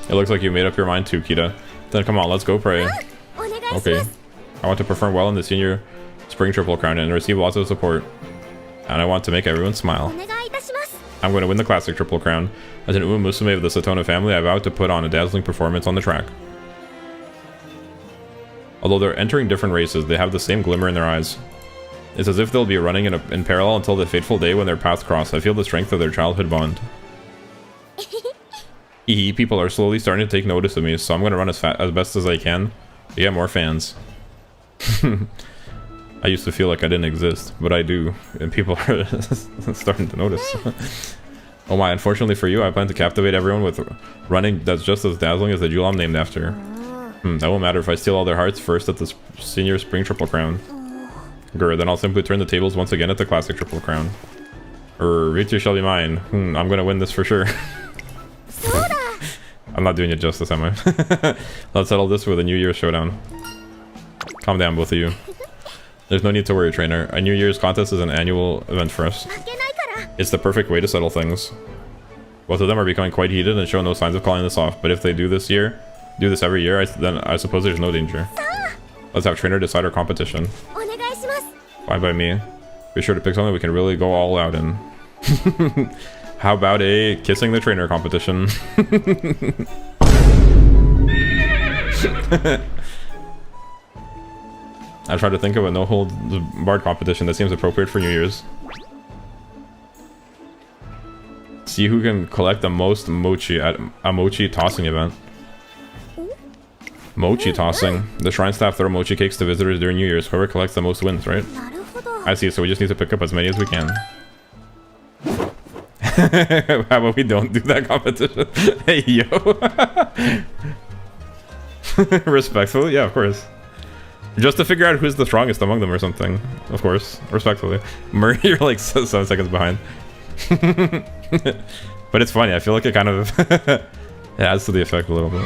It looks like you made up your mind too, Kita. Then come on, let's go pray. Okay. I want to perform well in the senior spring Triple Crown and receive lots of support. And I want to make everyone smile. I'm going to win the classic Triple Crown. As an Umamusume of the Satono family, I vowed to put on a dazzling performance on the track. Although they're entering different races, they have the same glimmer in their eyes. It's as if they'll be running in parallel until the fateful day when their paths cross. I feel the strength of their childhood bond. People are slowly starting to take notice of me, so I'm going to run as best as I can to get more fans. I used to feel like I didn't exist, but I do, and people are starting to notice. Oh my, unfortunately for you, I plan to captivate everyone with running that's just as dazzling as the jewel I'm named after. That won't matter if I steal all their hearts first at the senior spring Triple Crown. Grr, then I'll simply turn the tables once again at the classic Triple Crown. Victory shall be mine. I'm gonna win this for sure. I'm not doing it justice, am I? Let's settle this with a New Year's showdown. Calm down, both of you. There's no need to worry, trainer. A New Year's contest is an annual event for us. It's the perfect way to settle things. Both of them are becoming quite heated and show no signs of calling this off, but if they do this every year, then I suppose there's no danger. Let's have trainer decide our competition. Fine by me. Be sure to pick something we can really go all out in. How about a kissing the trainer competition? I tried to think of a no-hold-barred competition that seems appropriate for New Year's. See who can collect the most mochi at a mochi tossing event. Mochi tossing. The shrine staff throw mochi cakes to visitors during New Year's. Whoever collects the most wins, right? I see, so we just need to pick up as many as we can. How about we don't do that competition? Hey, yo. Respectfully? Yeah, of course. Just to figure out who's the strongest among them or something. Of course. Respectfully. Murray, you're like 7 seconds behind. But it's funny. I feel like it kind of it adds to the effect a little bit.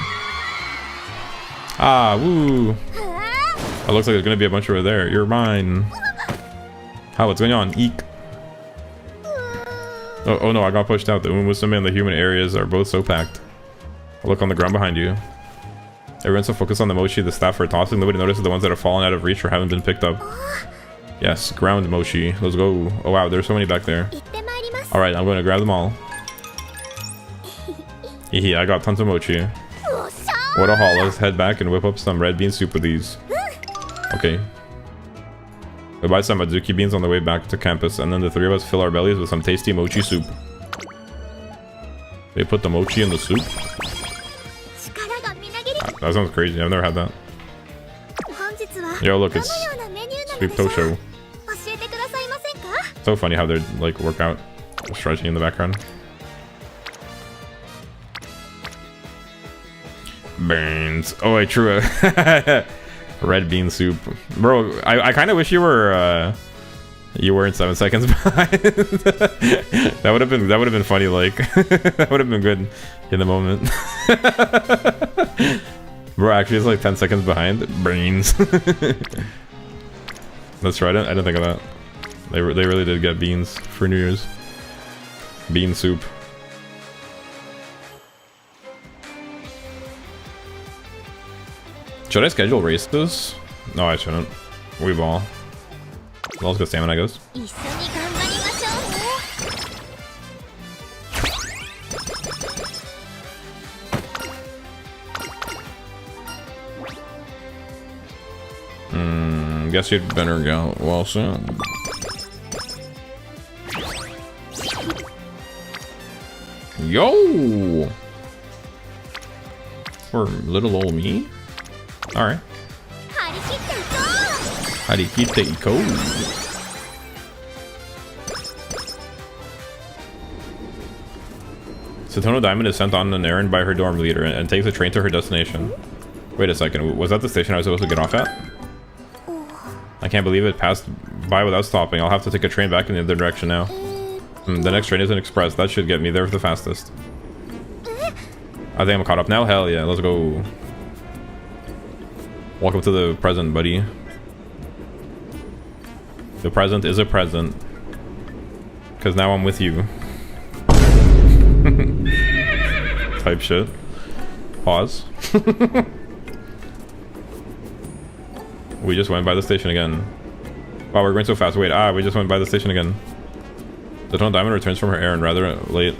Ah, woo. It looks like there's going to be a bunch over there. You're mine. How? What's going on? Eek. Oh no, I got pushed out. The Umamusume and the human areas are both so packed. Look on the ground behind you. Everyone's so focused on the mochi the staff are tossing, nobody notices the ones that have fallen out of reach or haven't been picked up. Yes, ground mochi. Let's go. Oh wow, there's so many back there. Alright, I'm going to grab them all. Hehe, I got tons of mochi. What a haul. Let's head back and whip up some red bean soup with these. Okay. We buy some azuki beans on the way back to campus, and then the three of us fill our bellies with some tasty mochi soup. They put the mochi in the soup? 力がみなぎり That sounds crazy. I've never had that. 本日は Yo, look, ど it's のようなメニューなの Sweet でしょう Tosho. 教えてくださいませんか So funny how they're like workout stretching in the background. Beans. Oh wait, true. Red bean soup, bro. I kind of wish you were in 7 seconds behind. that would have been funny. Like that would have been good in the moment. Bro, actually, it's like 10 seconds behind. Beans. That's right. I didn't think of that. They really did get beans for New Year's. Bean soup. Should I schedule races? No, I shouldn't. We ball. Let's go stamina, I guess. 一緒に頑張りましょうね Guess you'd better go well soon. Yo! For little old me? Alright. 張り切っていこう How do you keep the eco? Satono Diamond is sent on an errand by her dorm leader and takes a train to her destination. Wait a second, was that the station I was supposed to get off at? I can't believe it passed by without stopping. I'll have to take a train back in the other direction now. The next train is an express. That should get me there the fastest. I think I'm caught up now. Hell yeah, let's go. Welcome to the present, buddy. The present is a present. Because now I'm with you. Type shit. Pause. We just went by the station again. Wow, we're going so fast. Wait, we just went by the station again. Satono Diamond returns from her errand rather late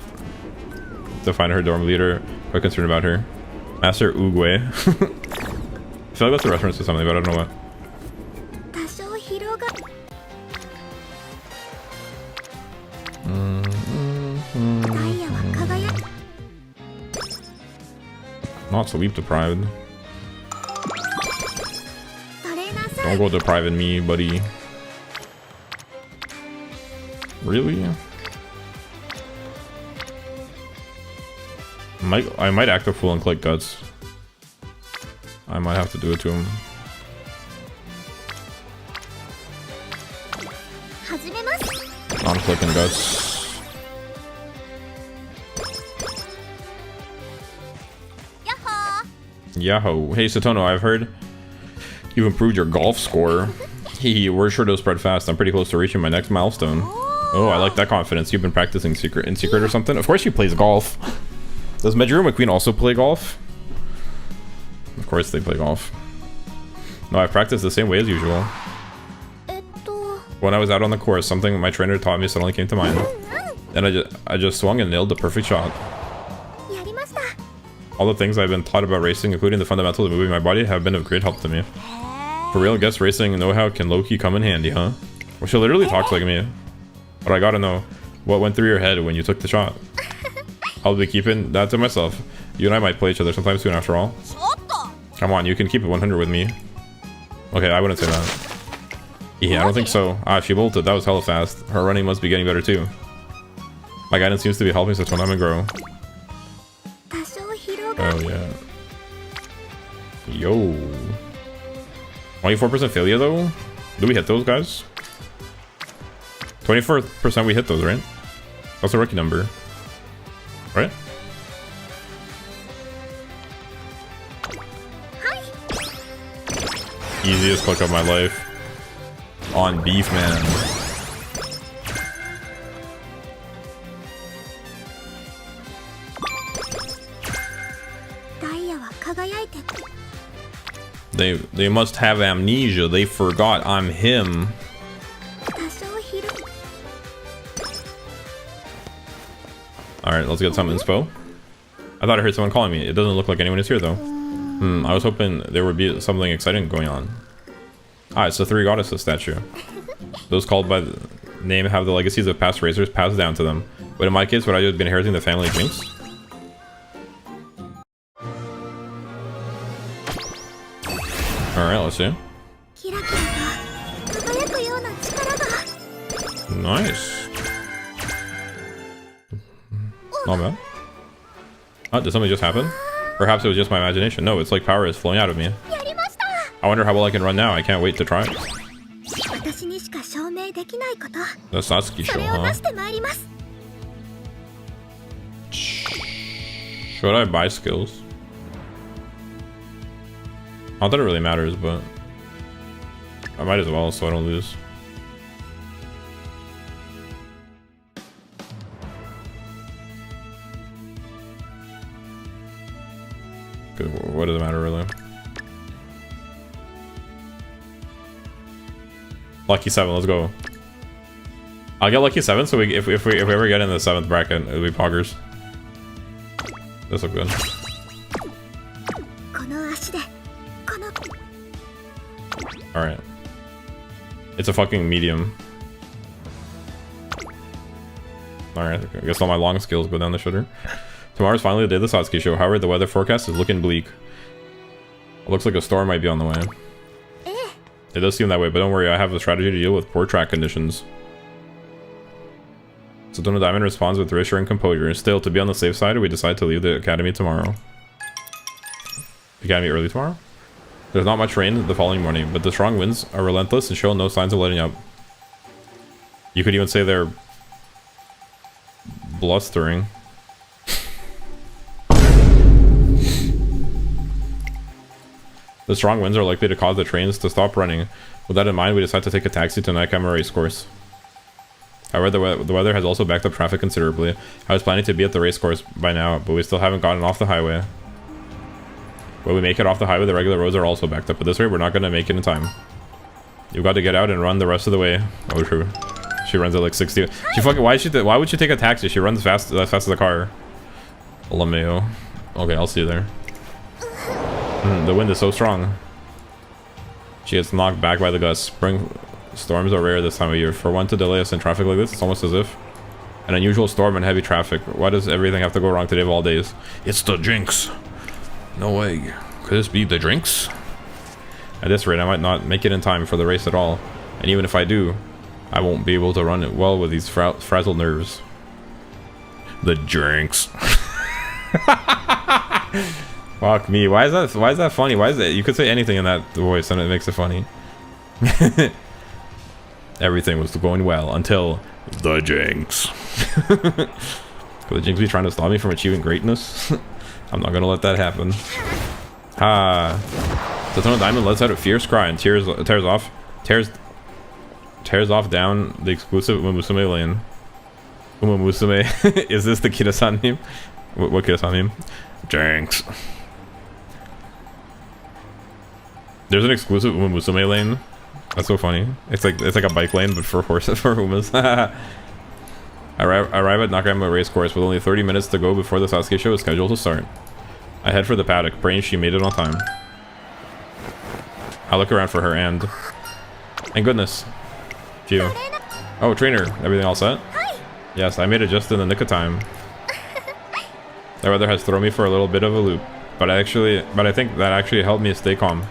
to find her dorm leader, quite concerned about her. Master Uguay. I feel like that's a reference to something, but I don't know what. 多少疲労が ダイヤは輝く Not sleep deprived. トレーナーさん Don't go depriving me, buddy. Really? I might act a fool and click guts. I might have to do it to him. 始めます I'm clicking guts. Yahoo! Hey Satono, I've heard you've improved your golf score. Hee, word sure does spread fast. I'm pretty close to reaching my next milestone. Oh, I like that confidence. You've been practicing in secret or something? Of course she plays golf. Does Majuro McQueen also play golf? Of course they play golf. No, I've practiced the same way as usual. えっと When I was out on the course, something my trainer taught me suddenly came to mind. And I just swung and nailed the perfect shot. やりました All the things I've been taught about racing, including the fundamentals of moving my body, have been of great help to me. For real, guess racing know-how can low-key come in handy, huh? Well, she literally talks like me. But I gotta know, what went through your head when you took the shot? I'll be keeping that to myself. You and I might play each other sometime soon after all. Come on, you can keep it 100 with me. Okay, I wouldn't say that. Yeah, I don't think so. She bolted. That was hella fast. Her running must be getting better too. My guidance seems to be helping Satono Diamond grow. 多少疲労が Oh yeah. Yo. 24% failure though? Do we hit those guys? 24% we hit those, right? That's a rookie number. Right? Easiest click of my life. On beef, man. They must have amnesia. They forgot I'm him. Alright, let's get some inspo. I thought I heard someone calling me. It doesn't look like anyone is here though. I was hoping there would be something exciting going on. It's the Three Goddesses statue. Those called by the name have the legacies of past racers passed down to them. But in my case, would I have been inheriting the family jinx? Alright, let's see. キラキラと輝くような力が Nice. Not bad. Oh, did something just happen? Perhaps it was just my imagination. No, it's like power is flowing out of me. やりました I wonder how well I can run now. I can't wait to try it. 私にしか証明できないこと The Satsuki そ show, れを huh? 出してまいります Should I buy skills? Not that it really matters, but I might as well so I don't lose. What does it matter really? Lucky 7, let's go. I'll get lucky 7, so if we ever get in the 7th bracket, it'll be poggers. This look good. この足でこの Alright. It's a fucking medium. Alright, I guess all my long skills go down the shitter. Tomorrow's finally the day of the Satsuki show. However, the weather forecast is looking bleak. It looks like a storm might be on the way. It does seem that way, but don't worry, I have a strategy to deal with poor track conditions. Satono Diamond responds with reassuring composure. Still, to be on the safe side, we decide to leave the academy tomorrow. Academy early tomorrow? There's not much rain the following morning, but the strong winds are relentless and show no signs of letting up. You could even say they're blustering. The strong winds are likely to cause the trains to stop running. With that in mind, we decide to take a taxi to Naikama race course. However, the weather has also backed up traffic considerably. I was planning to be at the race course by now, but we still haven't gotten off the highway. When we make it off the highway, the regular roads are also backed up, but this rate, we're not going to make it in time. You've got to get out and run the rest of the way. Oh, true. She runs at like 60. She fucking, why would she take a taxi? She runs fast as a car. LMAO. Okay, I'll see you there. The wind is so strong. She gets knocked back by the gusts. Spring storms are rare this time of year. For one to delay us in traffic like this, it's almost as if an unusual storm and heavy traffic. Why does everything have to go wrong today of all days? It's the jinx. No way. Could this be the drinks? At this rate, I might not make it in time for the race at all. And even if I do, I won't be able to run it well with these frazzled nerves. The drinks. Fuck me. Why is that funny? Why is that? You could say anything in that voice and it makes it funny. Everything was going well until the jinx. Could the jinx be trying to stop me from achieving greatness? I'm not gonna let that happen. Satono Diamond lets out a fierce cry and tears off down the exclusive Umamusume lane. Umamusume. Is this the Kira-san name? What Kira-san name? Jinx. There's an exclusive Umamusume lane. That's so funny. It's like a bike lane, but for horses, for Umas. I arrive at Nakayama race course with only 30 minutes to go before the Sasuke show is scheduled to start. I head for the paddock, praying she made it on time. I look around for her and goodness. Phew. Oh, trainer, everything all set? Yes, I made it just in the nick of time. The weather has thrown me for a little bit of a loop, but I think that actually helped me stay calm.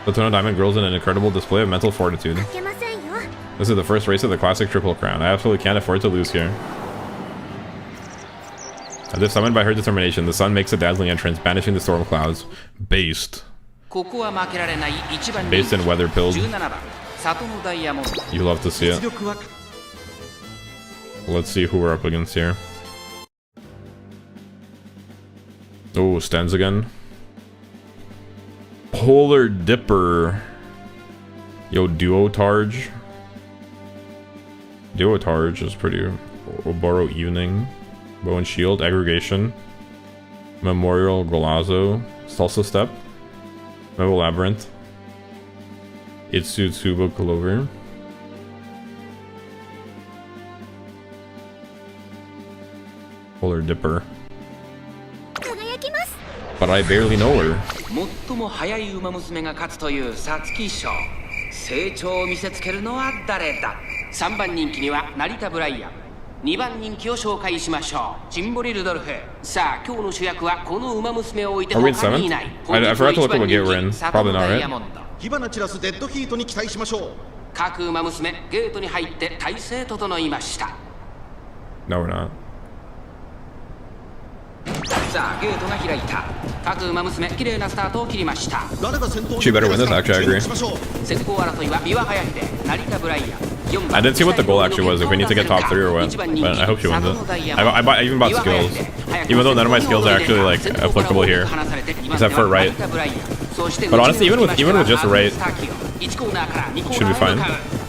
Satono Diamond girls in an incredible display of mental fortitude. 負けませんよ This is the first race of the classic Triple Crown. I absolutely can't afford to lose here. As if summoned by her determination, the sun makes a dazzling entrance, banishing the storm clouds. Based. ここは負けられない一番人 Based 気 in weather pilled. 17番サトノダイヤモンド You love to see 実 it. 力は Let's see who we're up against here. Oh, stands again. Polar Dipper. Yo, Duotarge. Duotarge is pretty. Oboro Evening. Bow and Shield. Aggregation. Memorial Golazo. Salsa Step. Metal Labyrinth. Itsutsuba Clover. Polar Dipper. 輝きます But I barely know her. 最も速い馬娘が勝つという皐月賞成長を見せつけるのは誰だ。3番人気には成田ブライアン、2番人気を紹介しましょう。ジンボリ・ルドルフ。さあ今日の主役はこの馬娘を置いて Are we in 他にい seventh? ない。 I forgot to look at what gate we're in. サ Probably トノ not, ダイ right? ヤモンド。火花散らすデッドヒートに期待しましょう。各馬娘ゲートに入って体勢整いました。 No, we're not. さあゲートが開いた。各馬娘綺麗なスタートを切りました。誰が先頭に She better win this, actually, I agree. しましょう。先行争いは三輪隼人、成田ブライアン。 I didn't see what the goal actually was, if we need to get top 3 or what, but I hope she wins it. I even bought skills, even though none of my skills are actually like applicable here, except for right. But honestly, even with just right, should be fine.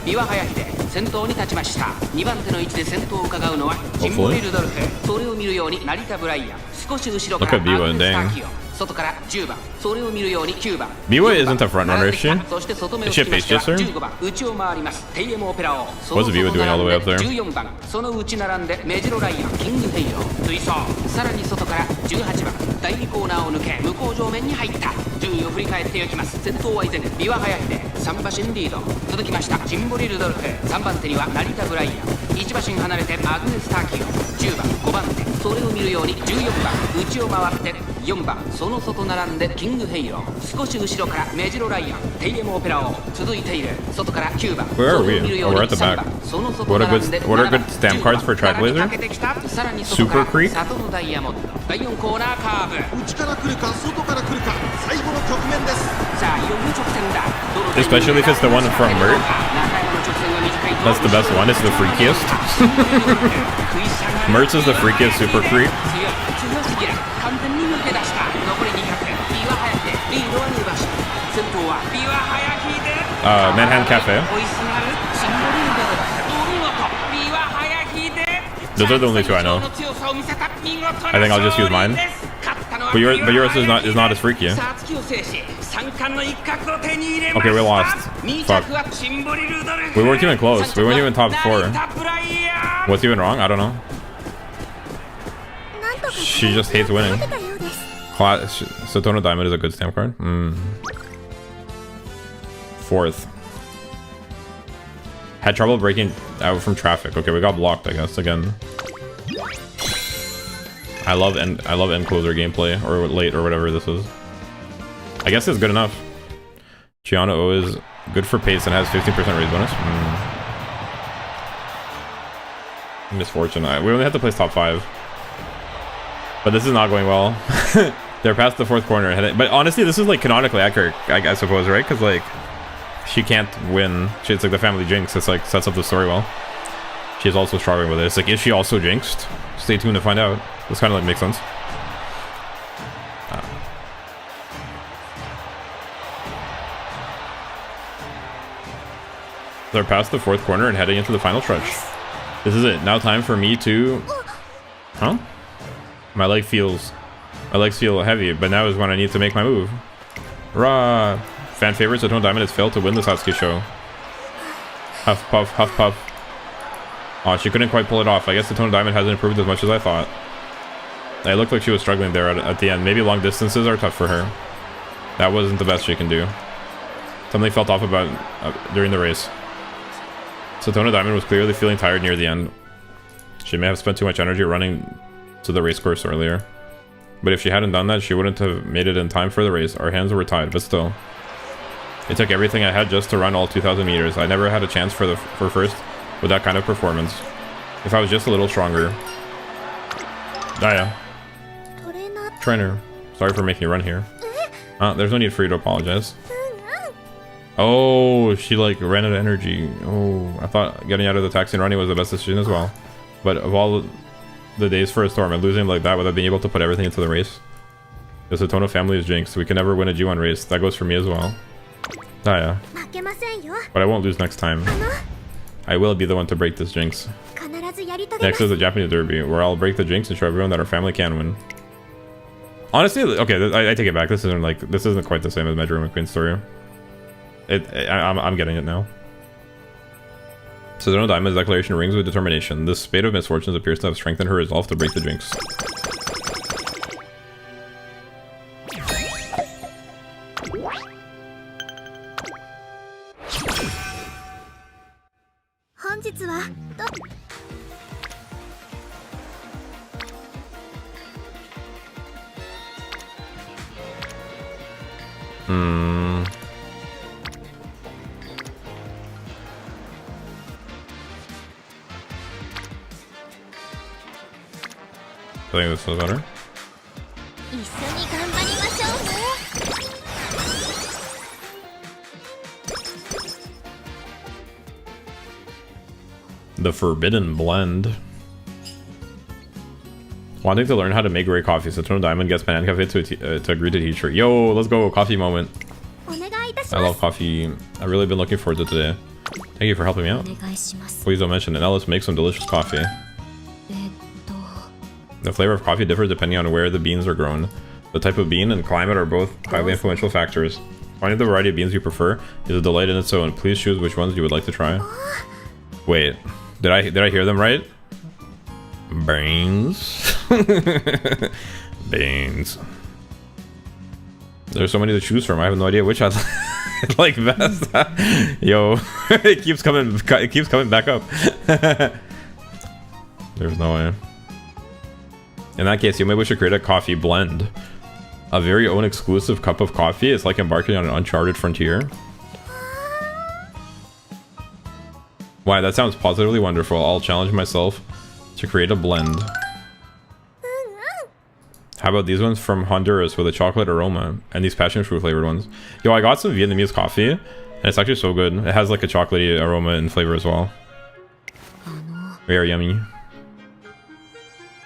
三輪隼人先頭に立ちました。2番手の位置で先頭を伺うのはジンボリ・ルドルフ。それを見るように成田ブライアン、少し後ろから Look at Biwa, dang. 外から10番、それを見るように9番。 Biwa isn't a front runner, is she? そして外目を Is she つ a きましては pace chaser? 15番、内を回ります。テイエムオペラ王。 What's Biwa doing all the way up there? 14番、その内並んでメジロライアン、キングヘイロー、追走。さらに外から18番、第2コーナーを抜け向こう上面に入った。順位を振り返っていきます。先頭は依然三輪隼人、3馬身リード。続きましたジンボリ・ルドルフ。3番手には成田ブライアン、1馬身離れてアグネス・ターキオ。10番、5番手、それを見るように14番、内を回って4番、その外並んでキングヘイロー。少し後ろからメジロライアン、テイエムオペラ王。続いている。外から9番、 Where are we? それを見るよう Oh, に we're at the 3 back. 番、その外 What are 並んで good what are 7番 good stamp cards for Track 並び Laser? かけてきた。さらに外から Super Creek? サトノダイヤモンド。第4コーナーカーブ。内から来るか外から来るか、最後の局面です。さあいよいよ直線だ。 Especially if it's the one from Mert. That's the best one. It's the freakiest. Mertz is the freakiest super creep. Manhattan Cafe. Those are the only two I know. I think I'll just use mine. But yours is not as freaky. Okay, we lost. Fuck. We weren't even close. We weren't even top 4. What's even wrong? I don't know. She just hates winning. Satono Diamond is a good stamp card. 4th. Had trouble breaking out from traffic. Okay, we got blocked, I guess, again. I love end closer gameplay, or late, or whatever this is. I guess it's good enough. Chiana O is good for pace and has 15% raise bonus. Misfortune. We only have to place top 5. But this is not going well. They're past the 4th corner. But honestly, this is like canonically accurate, I suppose, right? Because like, she can't win. It's like the family jinx. It's like sets up the story well. She's also struggling with it. It's like, is she also jinxed? Stay tuned to find out. This kind of like makes sense. They're past the 4th corner and heading into the final stretch. This is it. Now time for me to... Huh? My legs feel heavy, but now is when I need to make my move. Rah! Fan favorite Satono Diamond has failed to win the Satsuki show. Huff puff, huff puff. Oh, she couldn't quite pull it off. I guess Satono Diamond hasn't improved as much as I thought. It looked like she was struggling there at the end. Maybe long distances are tough for her. That wasn't the best she can do. Something felt off about during the race. Satono Diamond was clearly feeling tired near the end. She may have spent too much energy running to the race course earlier. But if she hadn't done that, she wouldn't have made it in time for the race. Our hands were tied, but still. It took everything I had just to run all 2,000 meters. I never had a chance for first with that kind of performance. If I was just a little stronger. Daya. Trainer. Sorry for making you run here. There's no need for you to apologize. Oh, she like ran out of energy. Oh, I thought getting out of the taxi and running was the best decision as well. But of all the days for a storm and losing like that without being able to put everything into the race. The Satono family is jinxed. We can never win a G1 race. That goes for me as well. Daya. But I won't lose next time. I will be the one to break this jinx. Next is the Japanese Derby, where I'll break the jinx and show everyone that our family can win. Honestly, okay, I take it back. This isn't quite the same as Measure McQueen's story. I'm getting it now. Satono Diamond's declaration rings with determination. This spate of misfortunes appears to have strengthened her resolve to break the jinx. I think this is better. 一緒に頑張りましょうね The Forbidden Blend. Wanting to learn how to make great coffee, Satono Diamond gets Banana Cafe to agree to teach her. Yo, let's go, coffee moment. お願いいたし I ま love す coffee. I've really been looking forward to today. Thank you for helping me out. お願いします Please don't mention it. Now let's make some delicious coffee. えっと The flavor of coffee differs depending on where the beans are grown. The type of bean and climate are both highly influential factors. Finding the variety of beans you prefer is a delight in its own. Please choose which ones you would like to try. Wait, did I hear them right? Beans. Beans. There's so many to choose from. I have no idea which I'd like best. Yo, it keeps coming back up. There's no way. In that case, you maybe should create a coffee blend. A very own exclusive cup of coffee. It's like embarking on an uncharted frontier. Wow, that sounds positively wonderful. I'll challenge myself to create a blend. How about these ones from Honduras with a chocolate aroma and these passion fruit flavored ones? Yo, I got some Vietnamese coffee and it's actually so good. It has like a chocolatey aroma and flavor as well. Very yummy.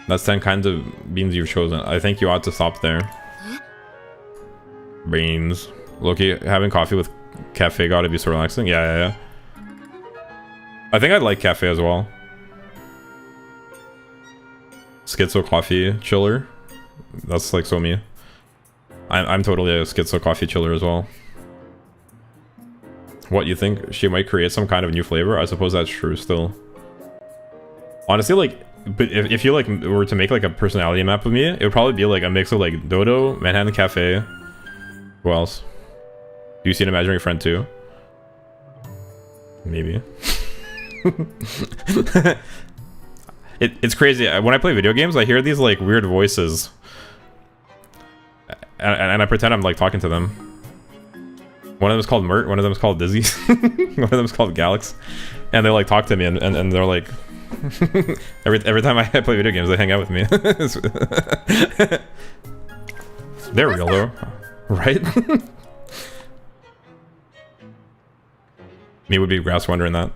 That's 10 kinds of beans you've chosen. I think you ought to stop there. Beans. Loki, having coffee with cafe gotta be so relaxing. Yeah. I think I'd like cafe as well. Schizo coffee chiller. That's like so me. I'm totally a schizo coffee chiller as well. What, you think she might create some kind of new flavor? I suppose that's true still. Honestly, like, but if you like were to make like a personality map of me, it would probably be like a mix of like Dodo, Manhattan Cafe. Who else? Do you see an imaginary friend too? Maybe. It's crazy. When I play video games, I hear these like weird voices. And I pretend I'm like talking to them. One of them is called Mert, one of them is called Dizzy, one of them is called Galax. And they like talk to me and they're like... every time I play video games, they hang out with me. They're real though, right? Me would be grass wondering that.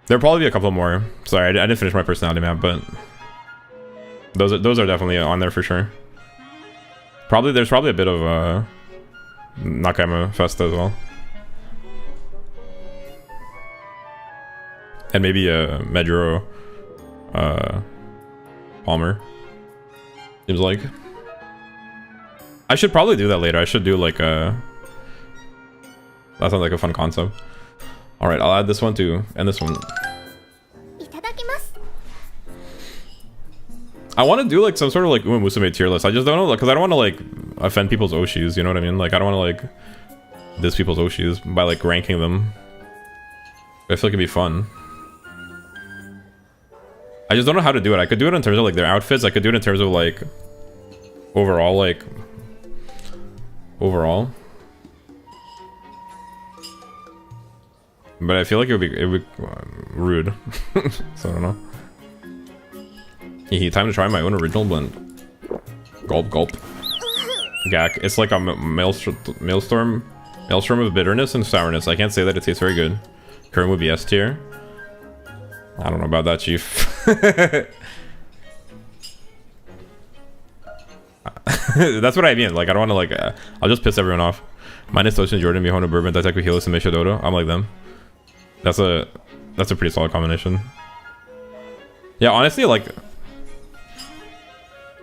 There'll probably be a couple more. Sorry, I didn't finish my personality map, but those are definitely on there for sure. There's probably a bit of Nakayama Festa as well. And maybe a Medjuro Palmer. Seems like. I should probably do that later. I should do like a... That sounds like a fun concept. Alright, I'll add this one too, and this one. いただきます I want to do like some sort of like Umamusume tier list. I just don't know, because I don't want to like offend people's Oshis, you know what I mean? Like, I don't want to like diss people's Oshis by like ranking them. I feel like it'd be fun. I just don't know how to do it. I could do it in terms of like their outfits. I could do it in terms of like overall, like overall. But I feel like it would be rude. So I don't know. Time to try my own original blend. Gulp, gulp. Gak. It's like a maelstrom of bitterness and sourness. I can't say that it tastes very good. Current would be S tier. I don't know about that, chief. That's what I mean. Like, I don't want to like. I'll just piss everyone off. Minus Ocean Jordan, Mihono Bourbon, Daitaku Helis, and Mishidodo. I'm like them. That's a pretty solid combination. Yeah, honestly, like.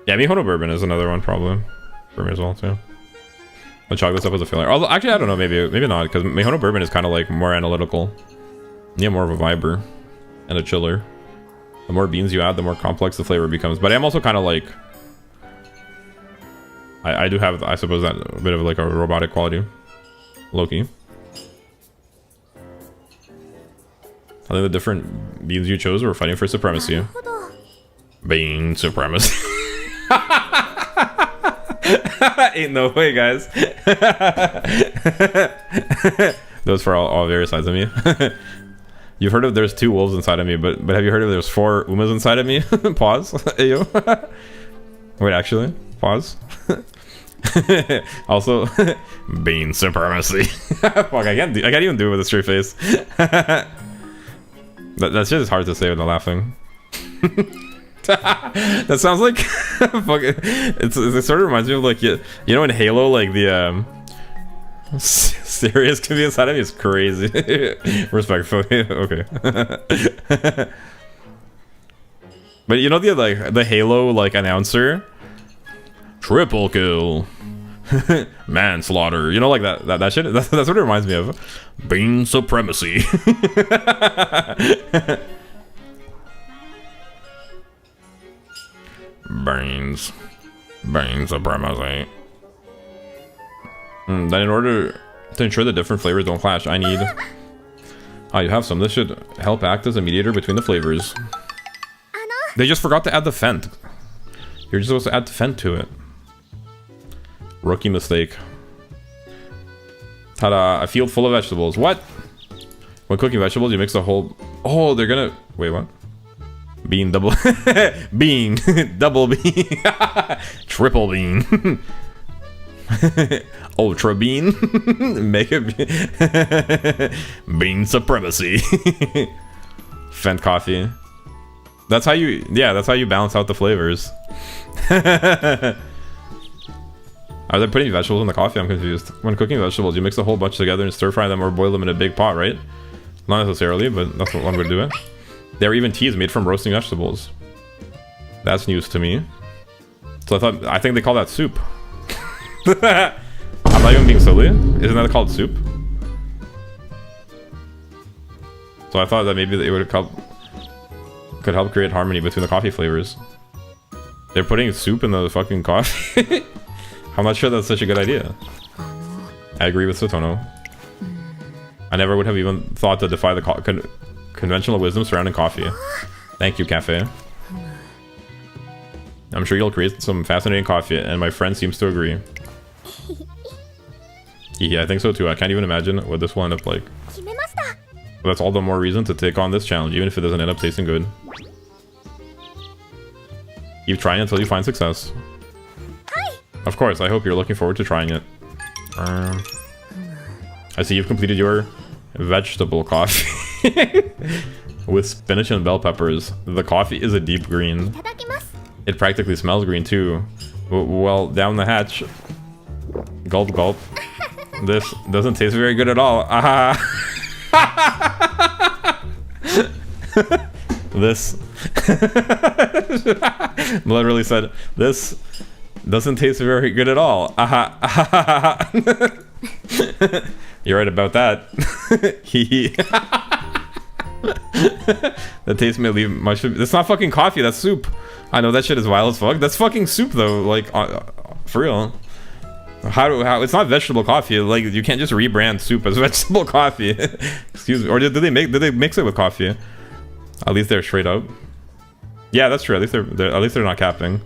Yeah, Mihono Bourbon is another one probably for me as well too. The chocolate stuff was a failure. Although, actually, I don't know. Maybe not, because Mihono Bourbon is kind of like more analytical. Yeah, more of a viber and a chiller. The more beans you add, the more complex the flavor becomes. But I'm also kind of like. I do have, I suppose, that a bit of like a robotic quality. Low-key. I think the different beans you chose were fighting for supremacy. Bean supremacy. Ain't no way, guys. Those for all various sides of me. You've heard of there's 2 wolves inside of me, but have you heard of there's 4 Umas inside of me? Pause. Ayo. Wait, actually, pause. Also, bean supremacy. Fuck, I can't even do it with a straight face. that shit is hard to say without laughing. That sounds like fuck. It sort of reminds me of like you know in Halo, like the Sirius can be inside of me. It's crazy. Respectfully, okay. But you know the Halo like announcer, triple kill, manslaughter. You know like that shit. That's what it reminds me of. Bean supremacy. Brains supremacy. Then in order to ensure the different flavors don't clash, I need... Oh, you have some. This should help act as a mediator between the flavors. They just forgot to add the Fent. You're just supposed to add the Fent to it. Rookie mistake. Ta-da, a field full of vegetables. What? When cooking vegetables, you mix the whole... Oh, they're gonna... Wait, what? Bean double... bean. Double bean. Triple bean. Ultra bean. Mega bean. Bean supremacy. Fent coffee. That's how you... Yeah, that's how you balance out the flavors. Are they putting vegetables in the coffee? I'm confused. When cooking vegetables, you mix a whole bunch together and stir fry them or boil them in a big pot, right? Not necessarily, but that's what one would do it. There are even teas made from roasting vegetables. That's news to me. So I think they call that soup. I'm not even being silly. Isn't that called soup? So I thought that maybe it would could help create harmony between the coffee flavors. They're putting soup in the fucking coffee. I'm not sure that's such a good idea. I agree with Satono. I never would have even thought to defy the conventional wisdom surrounding coffee. Thank you, cafe. I'm sure you'll create some fascinating coffee, and my friend seems to agree. Yeah, I think so too. I can't even imagine what this will end up like. But that's all the more reason to take on this challenge, even if it doesn't end up tasting good. Keep trying until you find success. Of course, I hope you're looking forward to trying it. I see you've completed your vegetable coffee. With spinach and bell peppers. The coffee is a deep green. It practically smells green too. Well, down the hatch. Gulp gulp. This doesn't taste very good at all. This literally said, this doesn't taste very good at all. You're right about that. The taste may leave much. That's not fucking coffee, that's soup. I know that shit is vile as fuck. That's fucking soup though, like for real. How it's not vegetable coffee. Like you can't just rebrand soup as vegetable coffee. Excuse me. Or did they mix it with coffee? At least they're straight up. Yeah, that's true. At least they're not capping.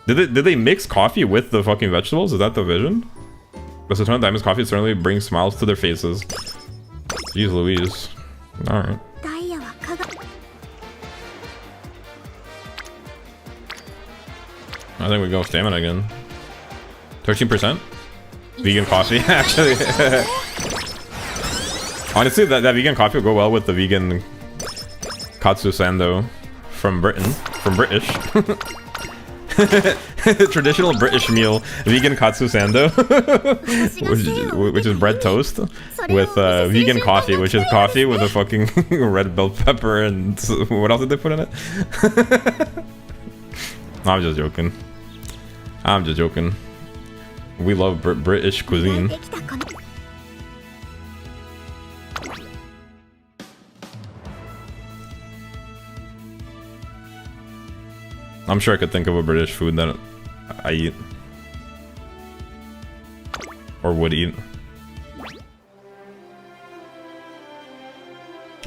Did they mix coffee with the fucking vegetables? Is that the vision? The Satono Diamond's coffee certainly brings smiles to their faces. Jeez Louise. Alright. I think we go stamina again. 13%? Vegan coffee, actually. Honestly, that vegan coffee will go well with the vegan katsu sando from Britain. From British. Traditional British meal, vegan katsu sando, which is bread toast with vegan coffee, which is coffee with a fucking red bell pepper and what else did they put in it? I'm just joking. I'm just joking. We love British cuisine. I'm sure I could think of a British food that I eat. Or would eat.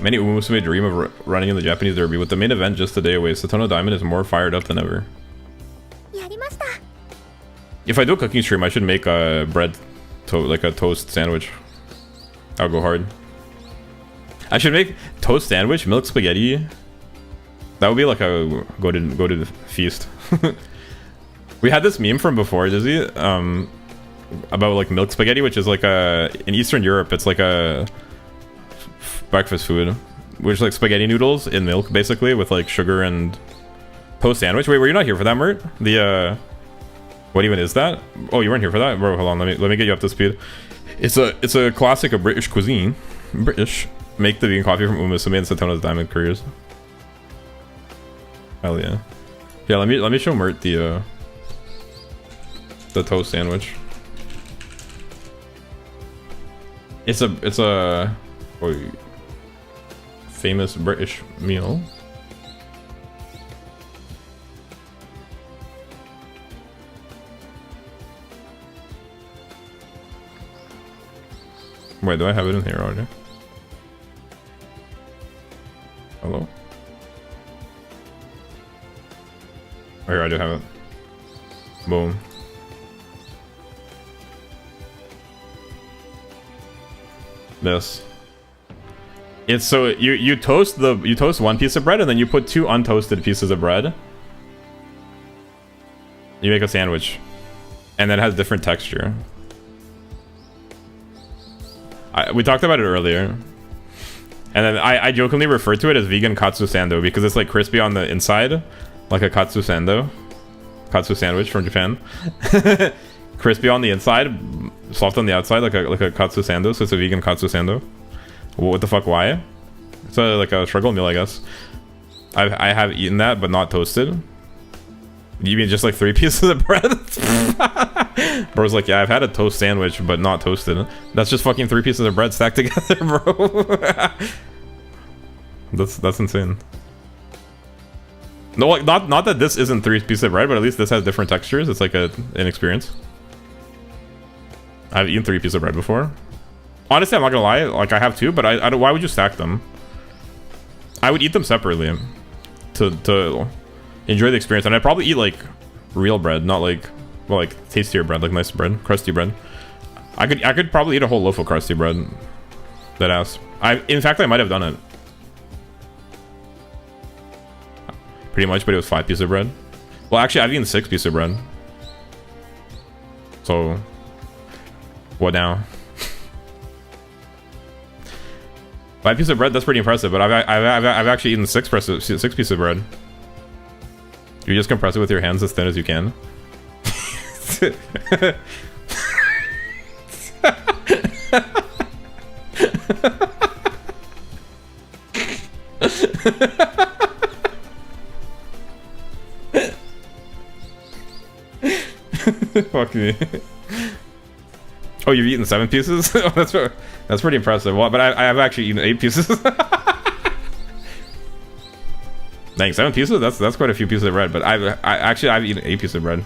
Many Umamusume dream of running in the Japanese derby. With the main event just a day away, Satono Diamond is more fired up than ever. やりました。 If I do a cooking stream, I should make a like a toast sandwich. I'll go hard. I should make toast sandwich, milk spaghetti. That would be like a go to feast. We had this meme from before, Dizzy, about like milk spaghetti, which is like in Eastern Europe, it's like a breakfast food, which is like spaghetti noodles in milk, basically, with like sugar and toast sandwich. Wait, were you not here for that, Mert? What even is that? Oh, you weren't here for that, bro. Hold on, let me get you up to speed. It's a classic of British cuisine. British. Make the vegan coffee from Umamusume and Satono's Diamond Couriers. Hell yeah. Yeah, let me show Mert the toast sandwich. It's a famous British meal. Wait, do I have it in here already? Hello? Oh, here, I do have it. Boom. This. It's so you toast one piece of bread and then you put 2 untoasted pieces of bread. You make a sandwich. And then it has different texture. We talked about it earlier. And then I jokingly refer to it as vegan katsu sando because it's like crispy on the inside, like a katsu sando. Katsu sandwich from Japan. Crispy on the inside, soft on the outside, like a katsu sando, so it's a vegan katsu sando. What the fuck, why? It's like a struggle meal, I guess. I have eaten that, but not toasted. You mean just like 3 pieces of bread? Bro's like, yeah, I've had a toast sandwich, but not toasted. That's just fucking 3 pieces of bread stacked together, bro. That's insane. No, like, not that this isn't 3 pieces of bread, but at least this has different textures. It's like an experience. I've eaten 3 pieces of bread before. Honestly, I'm not gonna lie. Like, I have 2, but I don't. Why would you stack them? I would eat them separately to enjoy the experience, and I'd probably eat like real bread, not like, well, like tastier bread, like nice bread, crusty bread. I could probably eat a whole loaf of crusty bread. That ass. In fact, I might have done it. Pretty much, but it was 5 pieces of bread. Well, actually, I've eaten 6 pieces of bread. So, what now? 5 pieces of bread, that's pretty impressive, but I've actually eaten 6 pieces of bread. You just compress it with your hands as thin as you can. Fuck me. Oh, you've eaten 7 pieces? Oh, that's pretty impressive. Well, but I've actually eaten 8 pieces. Dang, 7 pieces? That's quite a few pieces of bread. But I've eaten 8 pieces of bread.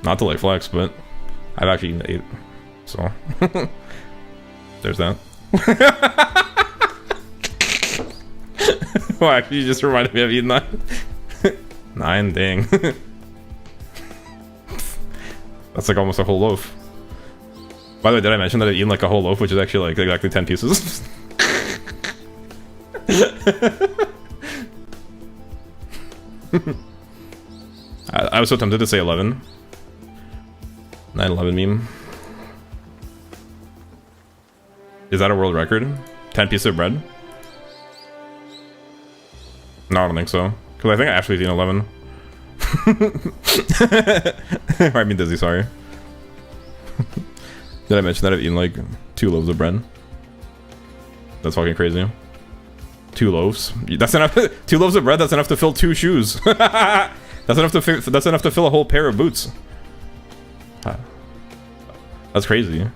Not to like flex, but I've actually eaten 8. So there's that. Well, actually, you just reminded me of eating 9. 9, dang. That's like almost a whole loaf. By the way, did I mention that I've eaten like a whole loaf, which is actually like exactly 10 pieces? I was so tempted to say 11. 9/11 meme. Is that a world record? 10 pieces of bread? No, I don't think so. Because I think I actually eaten 11. I mean, Dizzy, sorry. Did I mention that I've eaten like 2 loaves of bread? That's fucking crazy. 2 loaves? That's enough. 2 loaves of bread, that's enough to fill 2 shoes. That's enough to fill a whole pair of boots. That's crazy.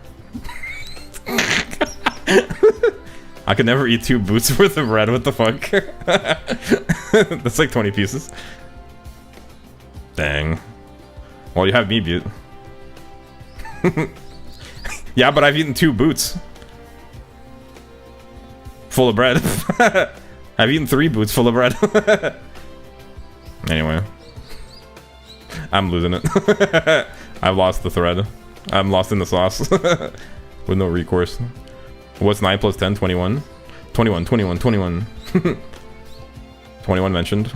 I could never eat 2 boots worth of bread. What the fuck? That's like 20 pieces. Dang. Well, you have me beat. Yeah, but I've eaten 2 boots full of bread. I've eaten 3 boots full of bread. Anyway, I'm losing it. I've lost the thread. I'm lost in the sauce with no recourse. What's 9 plus 10? 21. 21, 21, 21. 21 mentioned.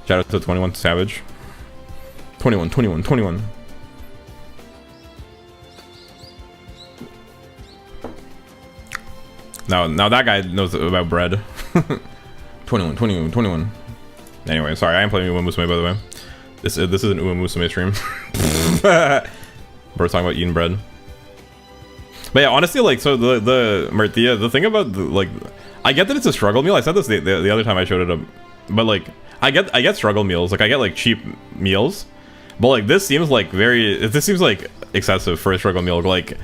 Shout out to 21 Savage. 21, 21, 21. Now that guy knows about bread. 21, 21, 21. Anyway, sorry, I am playing Umamusume, by the way. This is an Umamusume stream. We're talking about eating bread. But yeah, honestly, like, so the Martia, the thing about like, I get that it's a struggle meal. I said this the other time I showed it up, but like, I get struggle meals. Like, I get like cheap meals, but like this seems like excessive for a struggle meal. Like,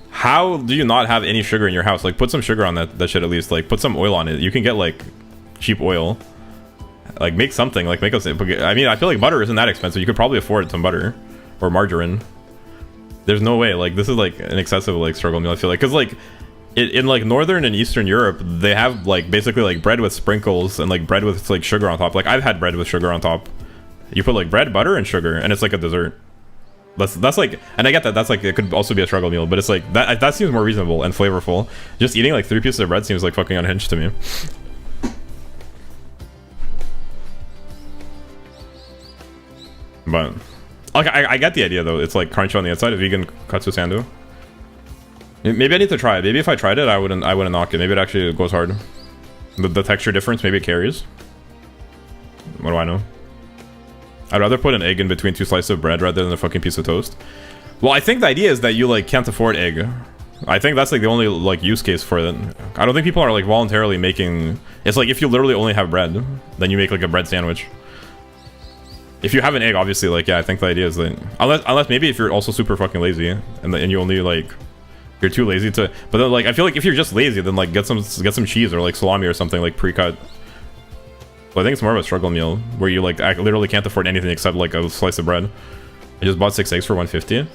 how do you not have any sugar in your house? Like, put some sugar on that shit at least. Like, put some oil on it. You can get like cheap oil. Like, make something. Like, make us. I mean, I feel like butter isn't that expensive. You could probably afford some butter or margarine. There's no way. Like, this is like an excessive like struggle meal, I feel like, because like in like northern and eastern Europe, they have like basically like bread with sprinkles and like bread with like sugar on top. Like, I've had bread with sugar on top. You put like bread, butter, and sugar, and it's like a dessert. That's like, and I get that that's like, it could also be a struggle meal, but it's like that seems more reasonable and flavorful. Just eating like 3 pieces of bread seems like fucking unhinged to me. But okay, I get the idea though. It's like crunchy on the outside, a vegan katsu sandu. Maybe I need to try it. Maybe if I tried it, I wouldn't knock it. Maybe it actually goes hard. The texture difference, maybe it carries. What do I know? I'd rather put an egg in between 2 slices of bread rather than a fucking piece of toast. Well, I think the idea is that you like can't afford egg. I think that's like the only like use case for it. I don't think people are like voluntarily making. It's like if you literally only have bread, then you make like a bread sandwich. If you have an egg, obviously, like, yeah, I think the idea is that unless maybe if you're also super fucking lazy and you only like, you're too lazy to. But then like, I feel like if you're just lazy, then like get some cheese or like salami or something like pre-cut. But I think it's more of a struggle meal where you like literally can't afford anything except like a slice of bread. I just bought 6 eggs for 150.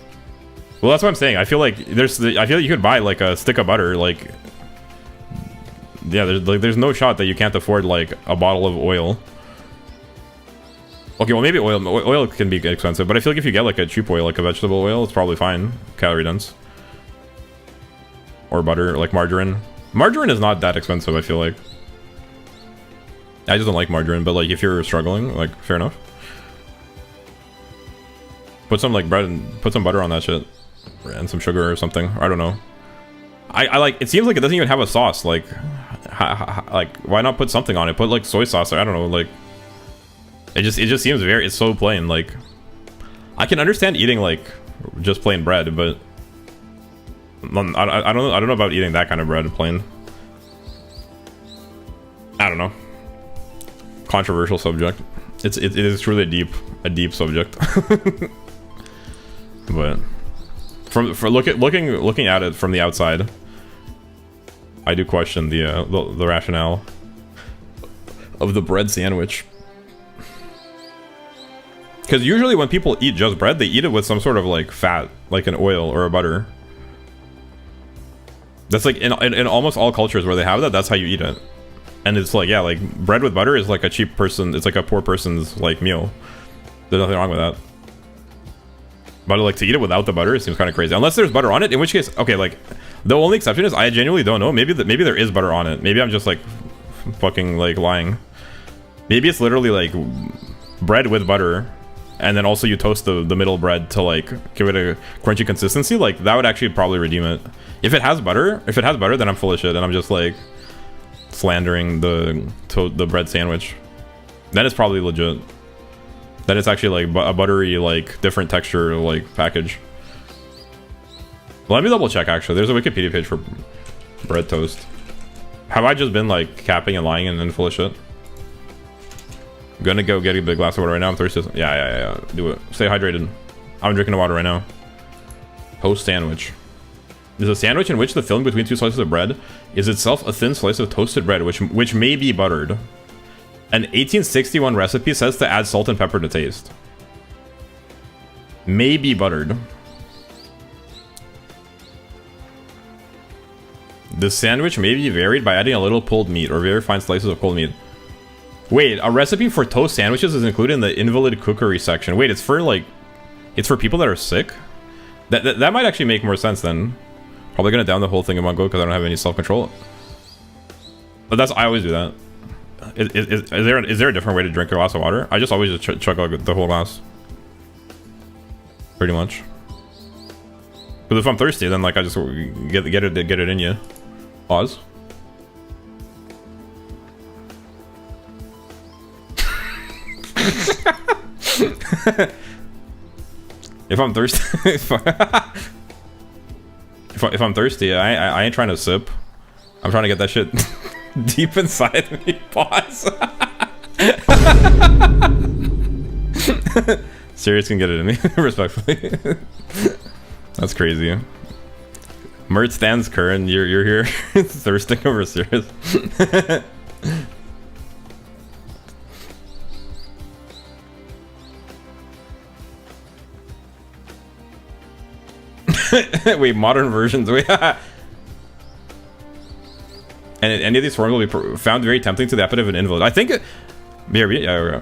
Well, that's what I'm saying. I feel like I feel like you could buy like a stick of butter. Like, yeah, there's no shot that you can't afford like a bottle of oil. Okay, well maybe oil can be expensive, but I feel like if you get like a cheap oil, like a vegetable oil, it's probably fine, calorie dense. Or butter, like margarine. Margarine is not that expensive, I feel like. I just don't like margarine, but like if you're struggling, like fair enough. Put some like bread and put some butter on that shit. And some sugar or something, I don't know. I like, it seems like it doesn't even have a sauce, like why not put something on it? Put like soy sauce, or I don't know, like it just seems it's so plain. Like, I can understand eating like just plain bread, but I don't know about eating that kind of bread plain. I don't know. Controversial subject. It is truly a deep subject. But looking at it from the outside, I do question the rationale of the bread sandwich. Because usually when people eat just bread, they eat it with some sort of like fat, like an oil or a butter. That's like in almost all cultures where they have that, that's how you eat it. And it's like, yeah, like bread with butter is like a cheap person, it's like a poor person's like meal. There's nothing wrong with that. But like to eat it without the butter, it seems kind of crazy. Unless there's butter on it, in which case, okay, like the only exception is I genuinely don't know. Maybe there is butter on it. Maybe I'm just like fucking like lying. Maybe it's literally like bread with butter, and then also you toast the middle bread to like give it a crunchy consistency. Like that would actually probably redeem it. If it has butter, then I'm full of shit and I'm just like slandering the bread sandwich. Then it's probably legit. Then it's actually like a buttery, like different texture like package. Well, let me double check actually. There's a Wikipedia page for bread toast. Have I just been like capping and lying and full of shit? I'm gonna go get a big glass of water right now. I'm thirsty. Yeah. Do it. Stay hydrated. I'm drinking the water right now. Toast sandwich. Is a sandwich in which the filling between 2 slices of bread is itself a thin slice of toasted bread, which may be buttered. An 1861 recipe says to add salt and pepper to taste. May be buttered. The sandwich may be varied by adding a little pulled meat or very fine slices of pulled meat. Wait, a recipe for toast sandwiches is included in the invalid cookery section. Wait, it's for like, it's for people that are sick? That might actually make more sense then. Probably gonna down the whole thing in one go because I don't have any self-control. But that's, I always do that. Is there a different way to drink a glass of water? I just always just chug like the whole glass. Pretty much. But if I'm thirsty, then like I just get it in you. Pause. If I'm thirsty, if I'm thirsty, I ain't trying to sip. I'm trying to get that shit deep inside me. Pause. Serious can get it in me, respectfully. That's crazy. Mert stands current. You're here thirsting over serious. Wait, modern versions. Wait. And any of these forms will be found very tempting to the appetite of an invalid. I think. Yeah.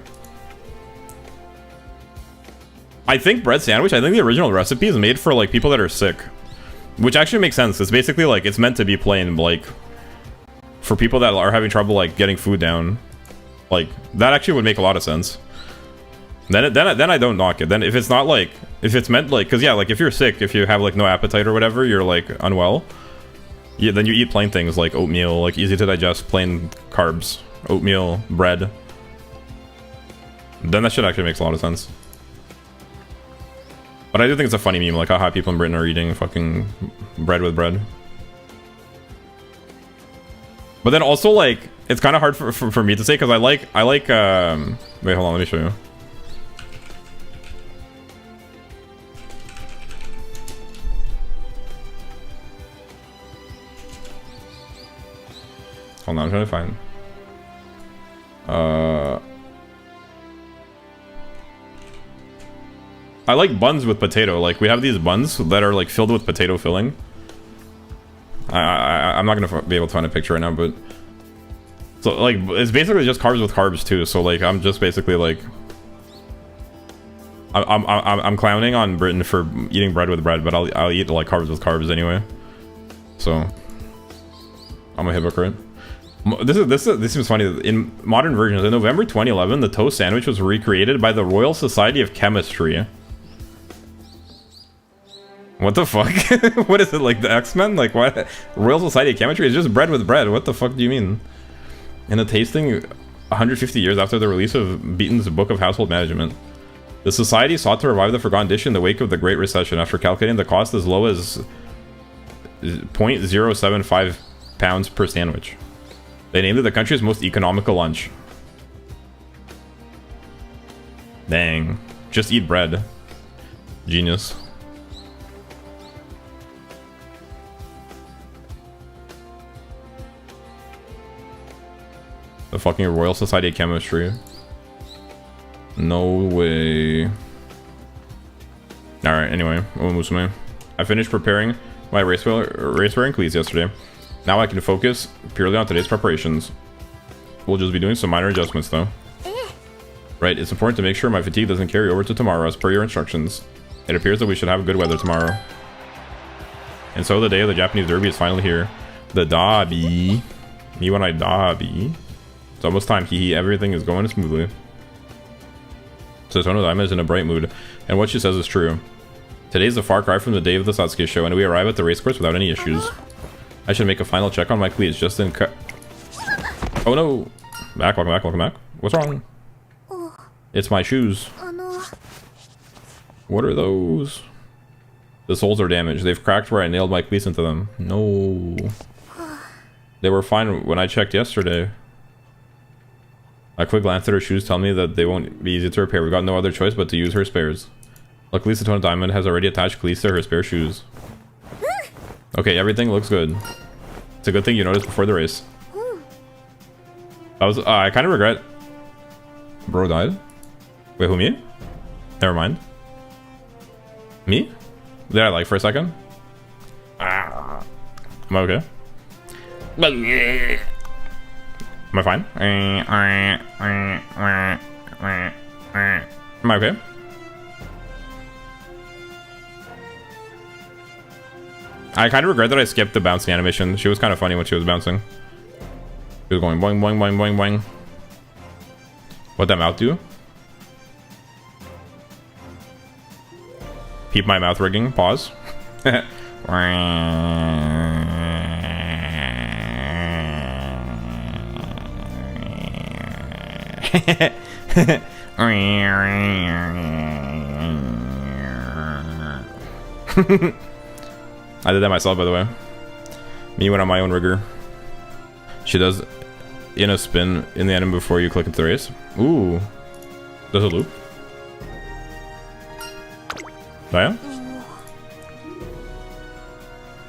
I think bread sandwich. I think the original recipe is made for like people that are sick, which actually makes sense. It's basically like it's meant to be plain, like for people that are having trouble like getting food down. Like that actually would make a lot of sense. Then I don't knock it. Then if it's not like, if it's meant like, because yeah, like if you're sick, if you have like no appetite or whatever, you're like unwell. Yeah, then you eat plain things like oatmeal, like easy to digest, plain carbs, oatmeal, bread. Then that shit actually makes a lot of sense. But I do think it's a funny meme, like how people in Britain are eating fucking bread with bread. But then also like, it's kind of hard for me to say because I like wait, hold on, let me show you. Hold on, I'm trying to find. I like buns with potato. Like we have these buns that are like filled with potato filling. I'm not gonna be able to find a picture right now, but so like it's basically just carbs with carbs too. So like I'm just basically like I'm clowning on Britain for eating bread with bread, but I'll eat like carbs with carbs anyway. So I'm a hypocrite. This seems funny. In modern versions, in November 2011, the toast sandwich was recreated by the Royal Society of Chemistry. What the fuck? What is it, like the X-Men? Like what? Royal Society of Chemistry is just bread with bread. What the fuck do you mean? In a tasting 150 years after the release of Beaton's Book of Household Management, the society sought to revive the forgotten dish in the wake of the Great Recession after calculating the cost as low as 0.075 pounds per sandwich. They named it the country's most economical lunch. Dang. Just eat bread. Genius. The fucking Royal Society of Chemistry. No way. Alright, anyway. Umamusume. I finished preparing my race-wearing cleats yesterday. Now I can focus purely on today's preparations. We'll just be doing some minor adjustments though. Right, it's important to make sure my fatigue doesn't carry over to tomorrow as per your instructions. It appears that we should have good weather tomorrow. And so the day of the Japanese Derby is finally here. The Derby. Me when I Derby. It's almost time, hee. Everything is going smoothly. Satono Diamond is in a bright mood, and what she says is true. Today's a far cry from the day of the Satsuki show, and we arrive at the racecourse without any issues. I should make a final check on my cleats just in oh no! Welcome back. What's wrong? It's my shoes. What are those? The soles are damaged. They've cracked where I nailed my cleats into them. No. They were fine when I checked yesterday. A quick glance at her shoes tell me that they won't be easy to repair. We've got no other choice but to use her spares. Luckily, Satono Diamond has already attached cleats to her spare shoes. Okay, everything looks good. It's a good thing you noticed before the race. I kind of regret. Bro died. Wait, who, me? Never mind. Me? Did I like for a second? Am I okay? Am I fine? Am I okay? I kind of regret that I skipped the bouncing animation. She was kind of funny when she was bouncing. She was going boing, boing, boing, boing, boing. What'd that mouth do? Peep my mouth rigging. Pause. I did that myself, by the way. Me went on my own rigger. She does in a spin in the enemy before you click into the race. Ooh. Does it loop? Daya?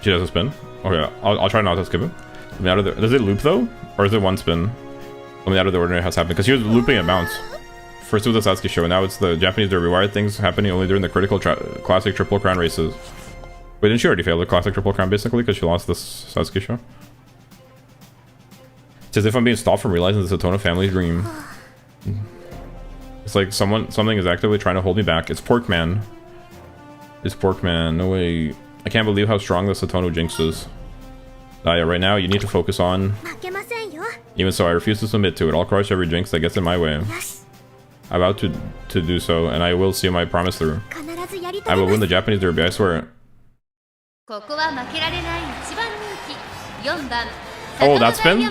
She does a spin. Okay, I'll try not to skip it. Does it loop though? Or is it one spin? Something out of the ordinary has happened. Because she was looping a bounce. First it was the Sasuke show, and now it's the Japanese derby. Why are things happening only during the critical classic triple crown races? Wait, didn't she already fail the classic triple crown basically because she lost this Sasuke show? It's as if I'm being stopped from realizing the Satono family's dream. It's like something is actively trying to hold me back. It's Porkman. It's Porkman. No way. I can't believe how strong the Satono jinx is. Yeah, right now you need to focus on. Even so, I refuse to submit to it. I'll crush every jinx that gets in my way. I'm about to do so, and I will see my promise through. I will win the Japanese derby, I swear. Oh, that spin?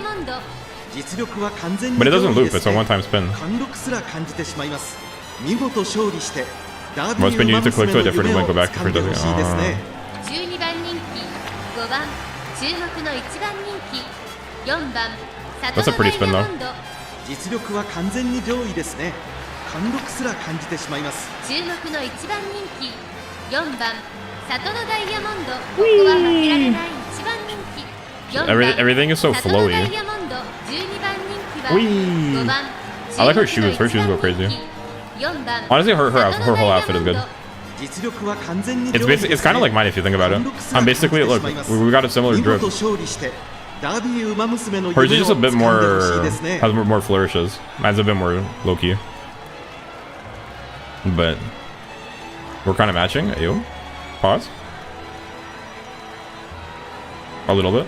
But it doesn't loop, it's a one-time spin. What spin you need to click to a different link, go back to different doesn't. That's a pretty spin though. Everything is so flowy. Whee! I like her shoes. Her shoes go crazy. Honestly, her whole outfit is good. It's kind of like mine if you think about it. I'm basically, look, we got a similar drip. Hers is just a bit more, has more flourishes. Mine's a bit more low-key. But we're kind of matching. Ew. Pause. A little bit.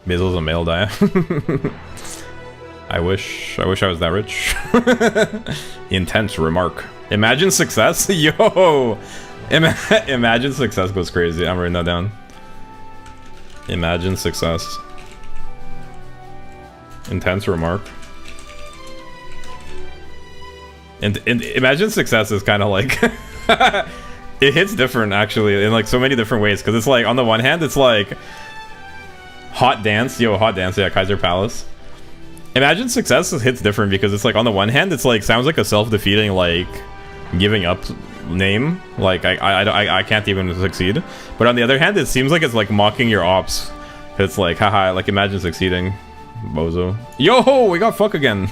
Basil's a male Daya. I wish I was that rich. Intense remark. Imagine success? Yo! Imagine success goes crazy. I'm writing that down. Imagine success. Intense remark. And imagine success is kind of like... it hits different, actually, in like so many different ways. Because it's like, on the one hand, it's like... Hot dance, yo, hot dance, yeah, Kaiser Palace. Imagine success hits different because it's like on the one hand, it's like sounds like a self-defeating, like giving up name. Like I can't even succeed. But on the other hand, it seems like it's like mocking your ops. It's like haha, like imagine succeeding, bozo. Yo, we got fuck again.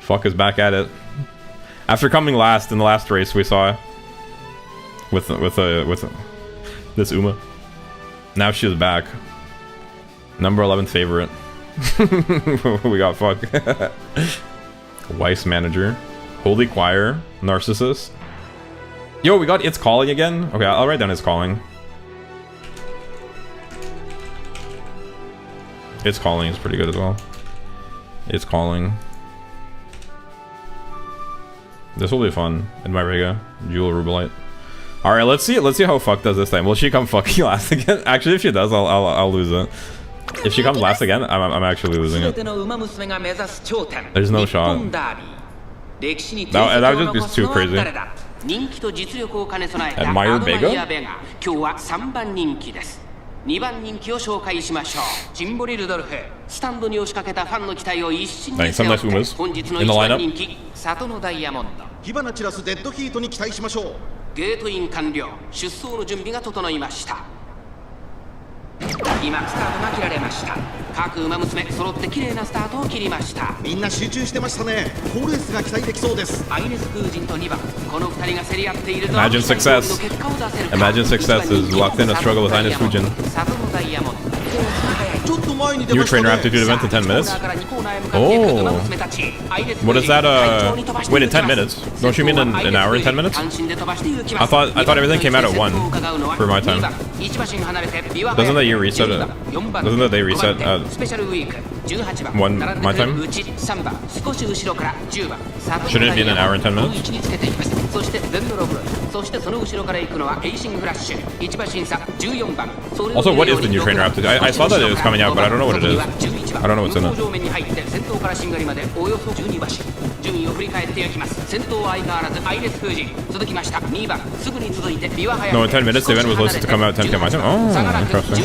Fuck is back at it. After coming last in the last race we saw with this Uma. Now she's back. Number 11 favorite. We got fuck. Weiss manager. Holy choir. Narcissist. Yo, we got It's Calling again. Okay, I'll write down It's Calling. It's Calling is pretty good as well. It's Calling. This will be fun in my Rega. Jewel Rubelite. Alright, let's see how fuck does this time. Will she come fucking last again? Actually, if she does, I'll lose it. If she comes last again, I'm actually losing it. There's no shot. That would just be too crazy. Admire Vega? 2番人気を紹介しましょう。ジンボリルドルフ、スタンドに押しかけたファンの期待を一身に背負って本日の1番人気サトノダイヤモンド。火花散らすデッドヒートに期待しましょう。ゲートイン完了。出走の準備が整いました。今スタートが切られました。各馬娘揃って綺麗なスタートを切りました。みんな集中してましたね。好レースが期待できそうです。アイネス空人と2番、この2人が競り合っていると Imagine success. Imagine success is locked in a struggle with Ines Fujin. サトノダイヤモンド。ちょっと前に出 New ました trainer ね。 aptitude event in 10 minutes? Oh. What is that, wait, in 10 minutes? Don't you mean an hour and 10 minutes? I thought everything came out at 1 for my time. Doesn't the year reset at, doesn't the day reset at 1 my time? Shouldn't it be in an hour and 10 minutes? そしてゼンドロブル、そしてその後ろから行くのはエイシングフラッシュ、1馬審査14番。 Also, what is the new trainer aptitude? I saw that it was coming out, but I don't know what it is. I don't know what's in it. 上面に入って先頭からしんがりまでおよそ12馬身。順位を振り返っていきます。先頭は相変わらずアイレス風神、続きました2番、すぐに続いてビワハヤ。 No, in 10 minutes the event was listed to come out 10 my time. Oh, interesting.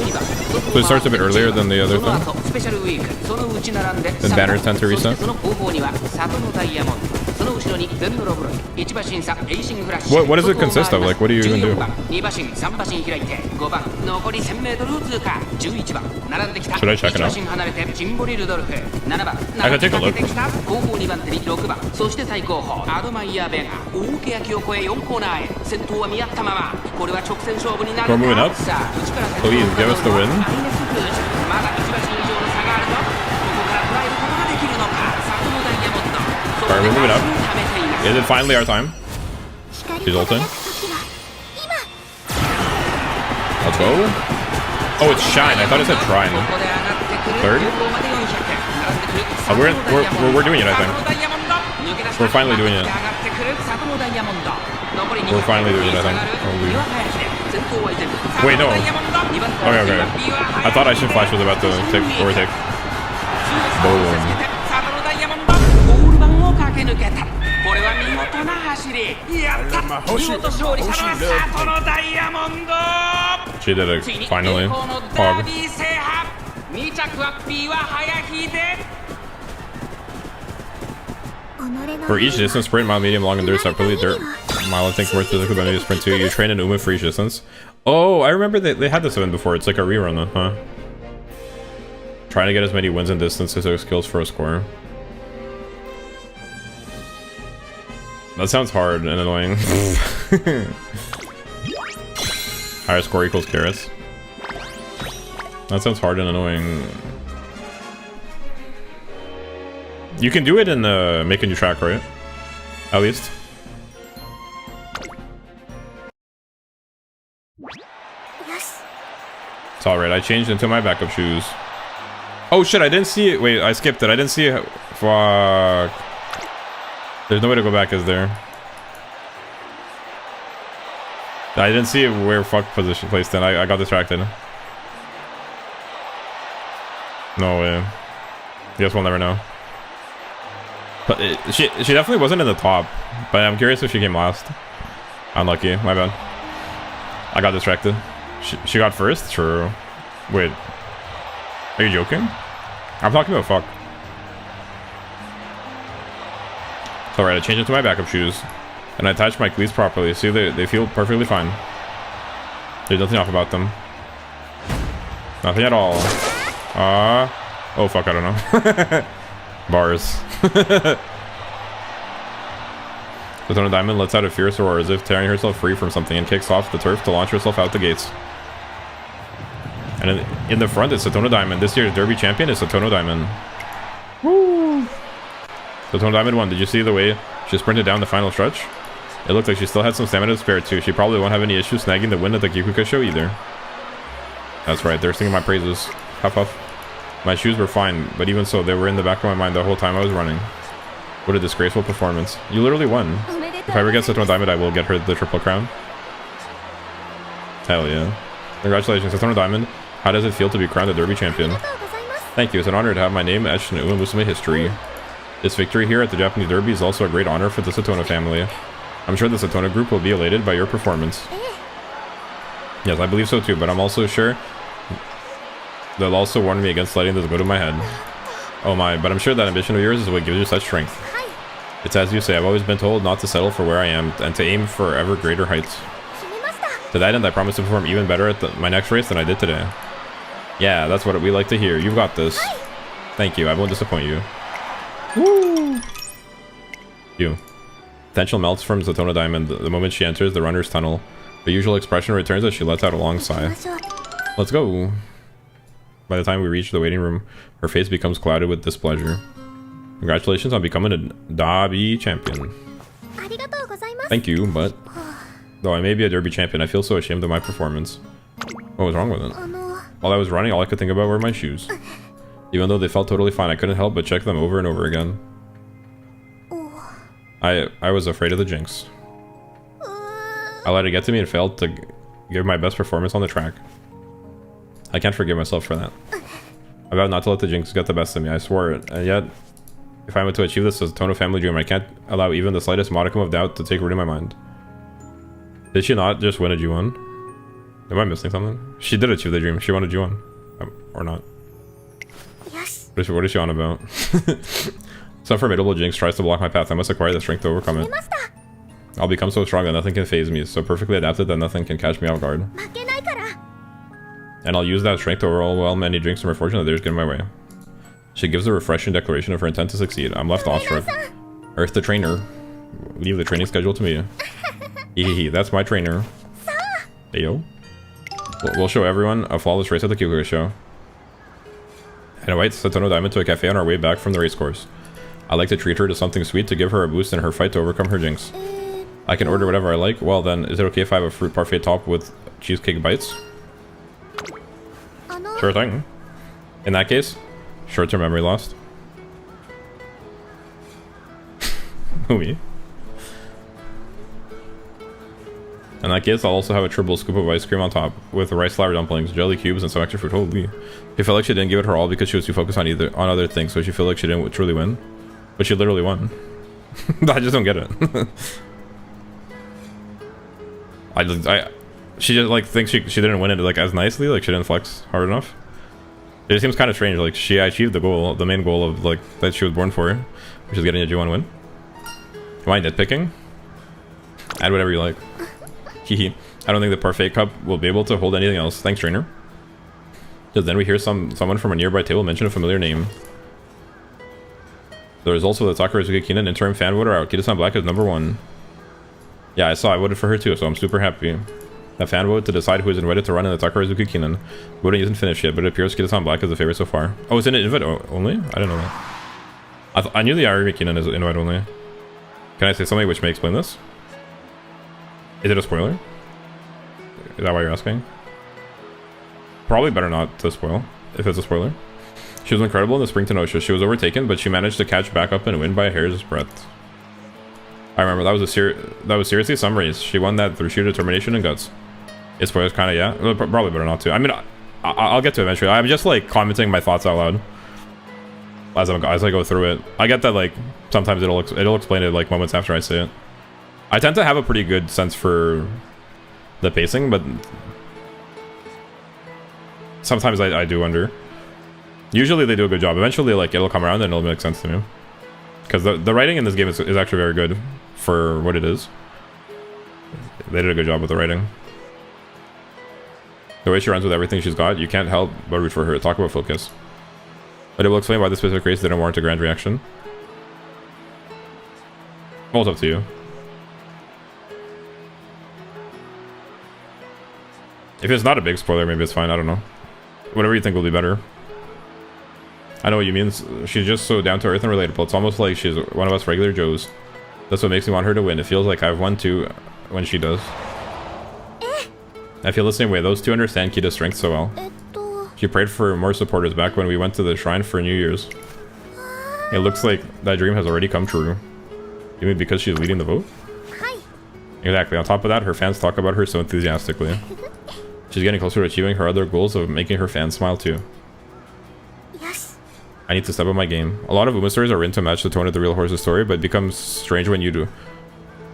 So it starts a bit earlier than the other thing? スペシャルウィーク、そのうち並んで Then banners tend to reset? その後方にはサトノダイヤモンド。その後ろにゼンドロブロイ、1馬審査エイシングフラッシュ。 What does it consist of? Like, what do you even do? 2馬身、3馬身開いて5番、残り 1000m を通過。11番、並んできた。 Should I check it 1 out? 馬身離れてジンボリルドルフ。7番、 I can take a look. てきた。後方2番手に6番、そして最後方アドマイヤーベガ、大け焼きを越え4コーナーへ。先頭は見合ったまま。これは直線勝負になる We're moving up. さあ、内から先頭 Please give us the win. まだ1馬身以上の差があるぞ。ここから捉えることができるのか。サトノダイヤモンド。 Alright, we're moving up. Is it finally our time? 光 She's り ulting. 輝く時は今。 Let's go. Oh, it's Shine. I thought it said Trine. Third? Oh, we're doing it, I think. We're finally doing it. We're finally doing it, I think. Wait, no. Okay. I thought I should flash was about to take overtake. Boom. ゴール板を駆け抜けた。これは見事な走り。やった。見事勝利したのはサトノダイヤモンド。 She did it ついに finally. 栄光のダー Pog. ビー制覇。2着はビワハヤヒデ。 For each distance, sprint, mile, medium, long, and dirt separately. Dirt, mile, I think, worth physically, but maybe sprint 2. You train in Uma for each distance. Oh, I remember they had this event before. It's like a rerun, huh? Trying to get as many wins and distances as skills for a score. That sounds hard and annoying. Higher score equals carrots. That sounds hard and annoying. You can do it in make a new track, right? At least. It's alright, I changed into my backup shoes. Oh shit, I didn't see it. Wait, I skipped it. I didn't see it. Fuck. There's no way to go back, is there? I didn't see it where fuck position placed in. I got distracted. No way. Guess we'll never know. But she definitely wasn't in the top. But I'm curious if she came last. Unlucky, my bad. I got distracted. She got first? True. Wait. Are you joking? I'm talking about fuck. It's alright, I changed into my backup shoes. And I attached my cleats properly. See, they feel perfectly fine. There's nothing off about them. Nothing at all. Oh fuck, I don't know. Bars. Satono Diamond lets out a fierce roar as if tearing herself free from something and kicks off the turf to launch herself out the gates. And in the front is Satono Diamond. This year's Derby champion is Satono Diamond. Woo! Satono Diamond won. Did you see the way she sprinted down the final stretch? It looked like she still had some stamina to spare too. She probably won't have any issues snagging the win at the Kikuka show either. That's right, they're singing my praises. Huff huff. My shoes were fine, but even so, they were in the back of my mind the whole time I was running. What a disgraceful performance. You literally won. If I ever get Satono Diamond, I will get her the triple crown. Hell yeah. Congratulations, Satono Diamond. How does it feel to be crowned a Derby champion? Thank you, it's an honor to have my name etched in Umamusume history. This victory here at the Japanese Derby is also a great honor for the Satono family. I'm sure the Satono group will be elated by your performance. Yes, I believe so too, but I'm also sure they'll also warn me against letting this go to my head. Oh my, but I'm sure that ambition of yours is what gives you such strength. It's as you say, I've always been told not to settle for where I am and to aim for ever greater heights. To that end, I promise to perform even better at my next race than I did today. Yeah, that's what we like to hear. You've got this. Thank you. I won't disappoint you. Woo! You. Potential melts from Satono Diamond the moment she enters the runner's tunnel. The usual expression returns as she lets out a long sigh. Let's go. By the time we reach the waiting room, her face becomes clouded with displeasure. Congratulations on becoming a Derby champion. Thank you, but though I may be a Derby champion, I feel so ashamed of my performance. What was wrong with it? While I was running, all I could think about were my shoes. Even though they felt totally fine, I couldn't help but check them over and over again. I was afraid of the jinx. I let it get to me and failed to give my best performance on the track. I can't forgive myself for that. I vowed not to let the jinx get the best of me, I swore it. And yet, if I were to achieve this as a Satono family dream, I can't allow even the slightest modicum of doubt to take root in my mind. Did she not just win a G1? Am I missing something? She did achieve the dream. She won a G1. Or not. What is she on about? Some formidable jinx tries to block my path. I must acquire the strength to overcome it. I'll become so strong that nothing can phase me, so perfectly adapted that nothing can catch me off guard. And I'll use that strength to overwhelm any jinx from her fortune that there's get in my way. She gives a refreshing declaration of her intent to succeed. I'm left awestruck. Earth the trainer. Leave the training schedule to me. Hehehe, that's my trainer. Heyo. We'll show everyone a flawless race at the Kyogre show. And invite Satono Diamond to a cafe on our way back from the race course. I'd like to treat her to something sweet to give her a boost in her fight to overcome her jinx. I can order whatever I like. Well then, is it okay if I have a fruit parfait topped with cheesecake bites? Sure thing. In that case, short-term memory lost. Me. In that case, I'll also have a triple scoop of ice cream on top, with rice flour dumplings, jelly cubes, and some extra fruit. Holy. She felt like she didn't give it her all because she was too focused on other things, so she felt like she didn't truly win. But she literally won. I just don't get it. She just like thinks she didn't win it like as nicely, like she didn't flex hard enough. It seems kind of strange, like she achieved the goal, the main goal of like that she was born for, which is getting a G1 win. Am I nitpicking? Add whatever you like. Hehe. I don't think the parfait cup will be able to hold anything else. Thanks, trainer. Just then we hear someone from a nearby table mention a familiar name. The results of the Takarazuki Kinan interim fan voter out. Kida-san Black is #1. Yeah, I saw. I voted for her too, so I'm super happy. A fan vote to decide who is invited to run in the Takarazuki Kinan. Voting isn't finished yet, but it appears Kida-san Black is the favorite so far. Oh, is it an invite only? I didn't know that. I knew the Arimi Kinan is invite only. Can I say something which may explain this? Is it a spoiler? Is that why you're asking? Probably better not to spoil, if it's a spoiler. She was incredible in the Spring Tenosha. She was overtaken, but she managed to catch back up and win by a hair's breadth. I remember, that was seriously some race. She won that through sheer determination and guts. It spoils kinda, yeah. Well, probably better not to. I mean, I'll get to it eventually. I'm just like commenting my thoughts out loud as I go through it. I get that like sometimes it'll explain it like moments after I say it. I tend to have a pretty good sense for the pacing, but sometimes I do wonder. Usually they do a good job. Eventually, like it'll come around and it'll make sense to me. Because the writing in this game is actually very good for what it is. They did a good job with the writing. The way she runs with everything she's got, you can't help but root for her. Talk about focus. But it will explain why this specific race didn't warrant a grand reaction. Well, it's up to you. If it's not a big spoiler, maybe it's fine. I don't know. Whatever you think will be better. I know what you mean. She's just so down to earth and relatable. It's almost like she's one of us regular Joes. That's what makes me want her to win. It feels like I've won too when she does. I feel the same way. Those two understand Kida's strength so well. She prayed for more supporters back when we went to the shrine for New Year's. It looks like that dream has already come true. You mean because she's leading the vote? Exactly. On top of that, her fans talk about her so enthusiastically. She's getting closer to achieving her other goals of making her fans smile too. I need to step up my game. A lot of Uma stories are written to match the tone of the real horse's story, but it becomes strange when you do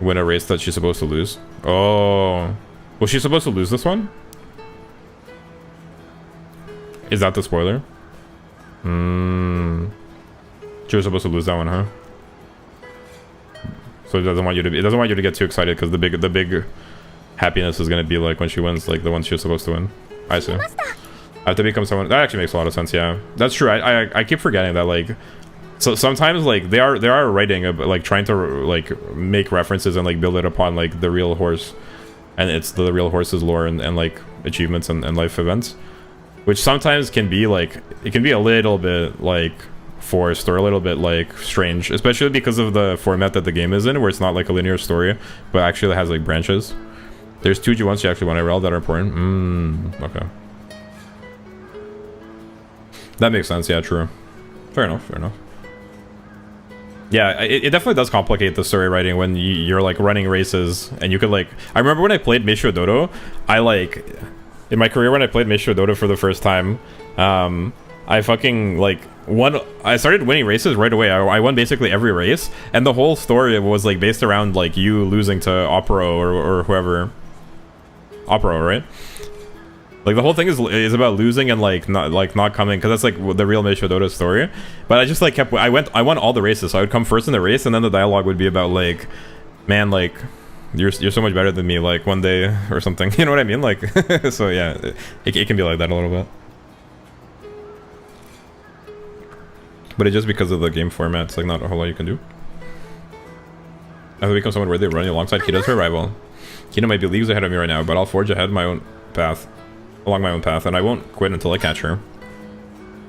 win a race that she's supposed to lose. Oh. Was she supposed to lose this one? Is that the spoiler? She was supposed to lose that one, huh? So it doesn't want you to get too excited because the big happiness is gonna be like when she wins like the one she was supposed to win. I see. I have to become someone. That actually makes a lot of sense. Yeah, that's true. I keep forgetting that, like, so sometimes like they are writing like trying to like make references and like build it upon like the real horse, and it's the real horse's lore and like achievements and life events, which sometimes can be like, it can be a little bit like forced or a little bit like strange, especially because of the format that the game is in, where it's not like a linear story but actually has like branches. There's 2 G1s you actually want to IRL that are important. Okay, that makes sense. Yeah, true. Fair enough. Yeah, it definitely does complicate the story writing when you're like running races, and you could like, I remember when I played Meisho Dodo, I like, in my career when I played Meisho Dodo for the first time, I fucking like I started winning races right away. I won basically every race, and the whole story was like based around like you losing to Opero or whoever. Opero, right? Like the whole thing is about losing and like not coming, because that's like the real Meisho Dodo story. But I just like I won all the races, so I would come first in the race, and then the dialogue would be about like, man, like you're so much better than me, like one day or something. You know what I mean? Like so yeah, it can be like that a little bit. But it's just because of the game format, it's like not a whole lot you can do. I have to become someone worthy of running alongside Kita's her rival. Kita might be leagues ahead of me right now, but I'll forge ahead my own path. Along my own path, and I won't quit until I catch her.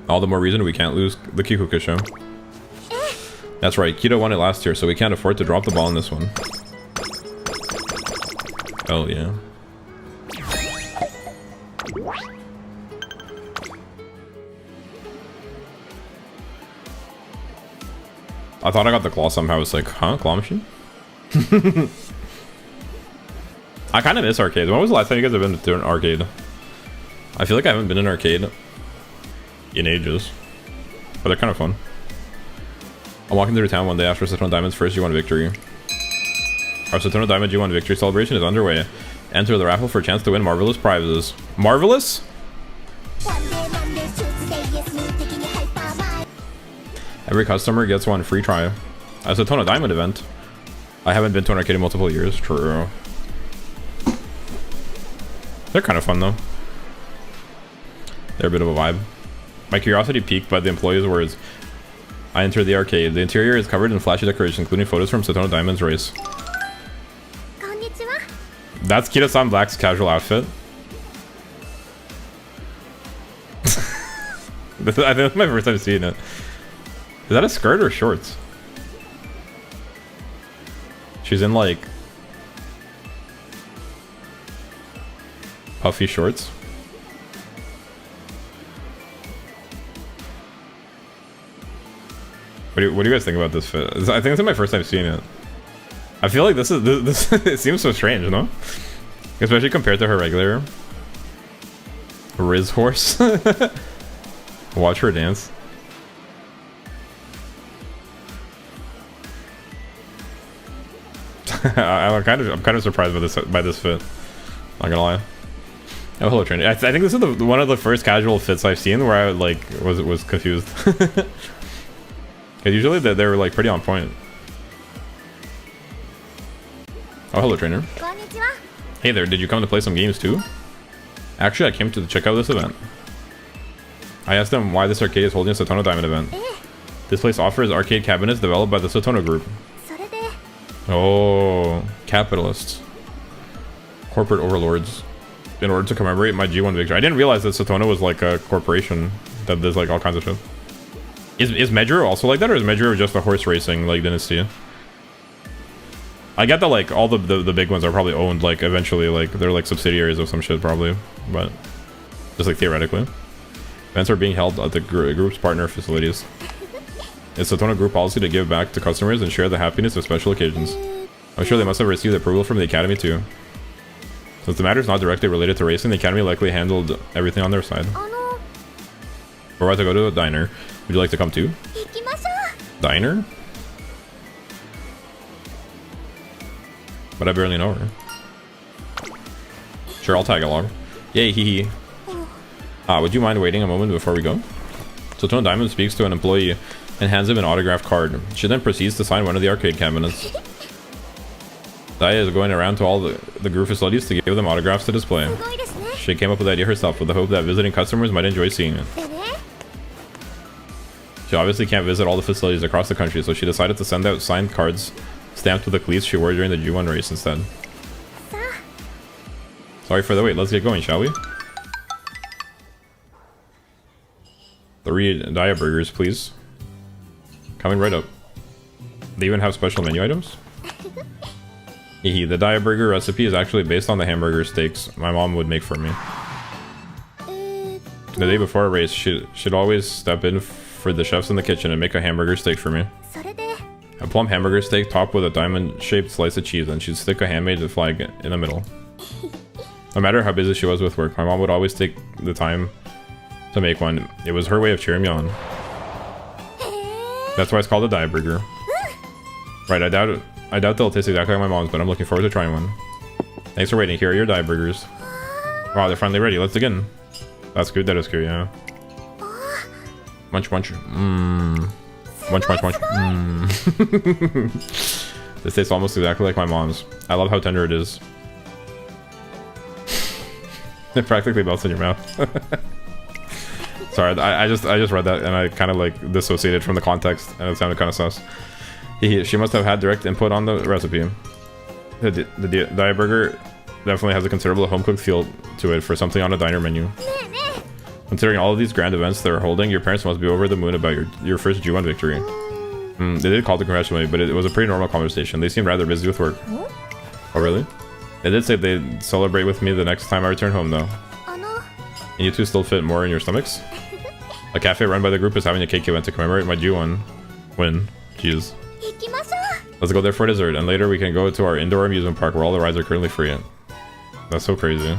All the more reason we can't lose the Kikuka show. That's right, Kita won it last year, so we can't afford to drop the ball in this one. Hell yeah. I thought I got the claw somehow. I was like, huh? Claw machine? I kind of miss arcades. When was the last time you guys have been to an arcade? I feel like I haven't been in an arcade in ages, but they're kind of fun. I'm walking through town one day after Satono Diamond's first G1 victory. Our Satono Diamond G1 victory celebration is underway. Enter the raffle for a chance to win marvelous prizes. Marvelous? Every customer gets one free try. A Satono Diamond event. I haven't been to an arcade in multiple years. True. They're kind of fun though. They're a bit of a vibe. My curiosity piqued by the employee's words. I entered the arcade. The interior is covered in flashy decorations, including photos from Satono Diamond's race. That's Kira-san Black's casual outfit. I think that's my first time seeing it. Is that a skirt or shorts? She's in like puffy shorts. What do you guys think about this fit? I think this is my first time seeing it. I feel like this it seems so strange, no? Especially compared to her regular Riz horse. Watch her dance. I'm kind of surprised by this fit. Not gonna lie. Oh, hello, Trinity. I think this is one of the first casual fits I've seen where I like was confused. Because usually they're like pretty on point. Oh, hello, trainer. Hey there, did you come to play some games too? Actually, I came to check out this event. I asked them why this arcade is holding a Satono Diamond event. This place offers arcade cabinets developed by the Satono Group. Oh, capitalists. Corporate overlords. In order to commemorate my G1 victory. I didn't realize that Satono was like a corporation that does like all kinds of shit. Is Mejuro also like that, or is Mejuro just a horse racing like dynasty? I get that like all the big ones are probably owned like eventually, like they're like subsidiaries of some shit probably, but just like theoretically. Events are being held at the group's partner facilities. It's Satono Group policy to give back to customers and share the happiness of special occasions. I'm sure they must have received approval from the Academy too. Since the matter is not directly related to racing, the Academy likely handled everything on their side. We're about to go to a diner. Would you like to come too? Diner? But I barely know her. Sure, I'll tag along. Yay, hee hee. Would you mind waiting a moment before we go? Satono Diamond speaks to an employee and hands him an autographed card. She then proceeds to sign one of the arcade cabinets. Daya is going around to all the group facilities to give them autographs to display. She came up with the idea herself with the hope that visiting customers might enjoy seeing it. でね She obviously can't visit all the facilities across the country, so she decided to send out signed cards stamped with the cleats she wore during the G1 race instead. さあ Sorry for the wait, let's get going, shall we? 3 Dia burgers, please. Coming right up. They even have special menu items? Hehe, the Dia burger recipe is actually based on the hamburger steaks my mom would make for me. えー The day before a race, she'd always step in for the chefs in the kitchen and make a hamburger steak for me. それで A plum hamburger steak topped with a diamond-shaped slice of cheese, and she'd stick a handmade flag in the middle. No matter how busy she was with work, my mom would always take the time to make one. It was her way of cheering me on. That's why it's called a Dia burger. Right, I doubt they'll taste exactly like my mom's, but I'm looking forward to trying one. Thanks for waiting. Here are your Dia burgers. Wow, they're finally ready. Let's dig in. That's good. That is good, yeah. Munch, munch. Mmm. Munch, munch, munch. Mmm. This tastes almost exactly like my mom's. I love how tender it is. It practically melts in your mouth. Sorry, I just read that and I kind of like dissociated from the context and it sounded kind of sus. She must have had direct input on the recipe. The Dia burger definitely has a considerable home-cooked feel to it for something on a diner menu. ねえね Considering all of these grand events they're holding, your parents must be over the moon about your first G1 victory. They did call to congratulate me, but it was a pretty normal conversation. They seemed rather busy with work. Oh, really? They did say they'd celebrate with me the next time I return home, though. あの And you two still fit more in your stomachs? A cafe run by the group is having a cake event to commemorate my G1 win. Jeez. 行きましょ Let's go there for dessert, and later we can go to our indoor amusement park where all the rides are currently free. That's so crazy.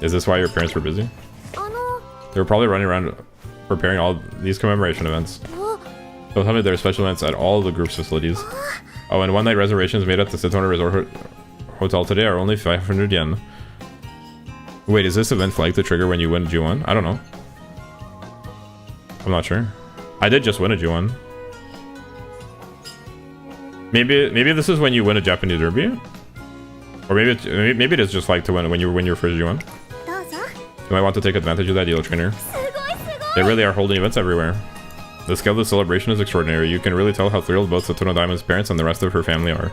Is this why your parents were busy? うあの They were probably running around preparing all these commemoration events. お They'll tell me there are special events at all the group's facilities. Oh, and one-night reservations made at the Satono Resort Hotel today are only 500 yen. Wait, is this event flagged to trigger when you win a G1? I don't know. I'm not sure. I did just win a G1. Maybe this is when you win a Japanese derby, or maybe it is just like to win when you win your first G1. どうぞ You might want to take advantage of that deal, trainer. すごいすご They い really are holding events everywhere. The scale of the celebration is extraordinary. You can really tell how thrilled both Satono Diamond's parents and the rest of her family are.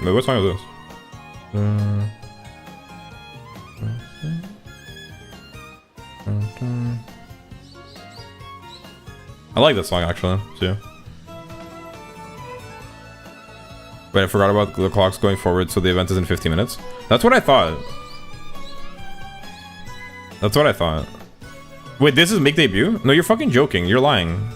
Wait, what song is this? I like this song actually, too. Wait, I forgot about the clocks going forward, so the event is in 50 minutes. That's what I thought. That's what I thought. Wait, this is make debut? No, you're fucking joking. You're lying.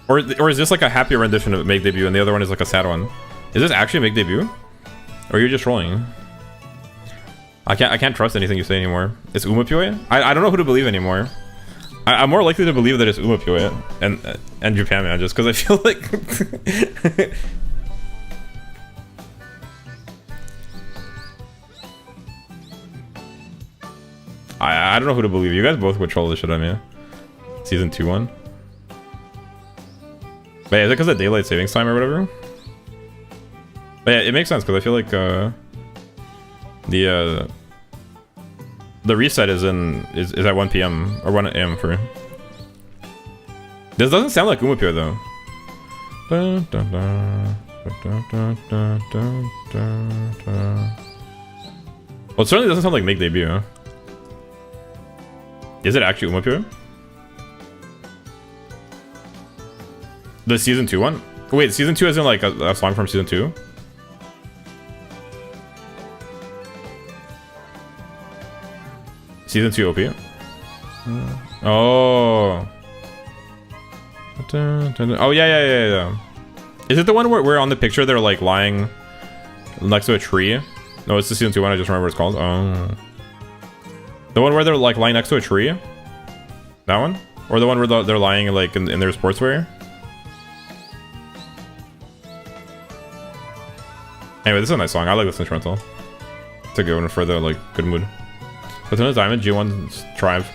Or is this like a happy rendition of make debut and the other one is like a sad one? Is this actually make debut? Or are you just trolling? I can't trust anything you say anymore. It's Umamusume? I don't know who to believe anymore. I'm more likely to believe that it's Umamusume and Japan Man, just because I feel like I don't know who to believe. You guys both would troll the shit out of me. Season 2 one. But yeah, is it because of daylight savings time or whatever? But yeah, it makes sense because I feel like the reset is at 1 PM or 1 AM for me. This doesn't sound like Umamusume though. Dun, dun, dun, dun, dun, dun, dun, dun, dun. Well, it certainly doesn't sound like make debut. Huh? Is it actually Umamusume? The season 2 one? Wait, season 2 isn't like a song from season 2? Season 2 OP? Oh. Oh, yeah. Is it the one where on the picture they're like lying next to a tree? No, it's the season 2 one. I just remember what it's called. Oh. The one where they're like lying next to a tree? That one? Or the one where they're lying like in their sportswear? Anyway, this is a nice song. I like this instrumental. It's a good one for the like good mood. Satono Diamond G1's triumph,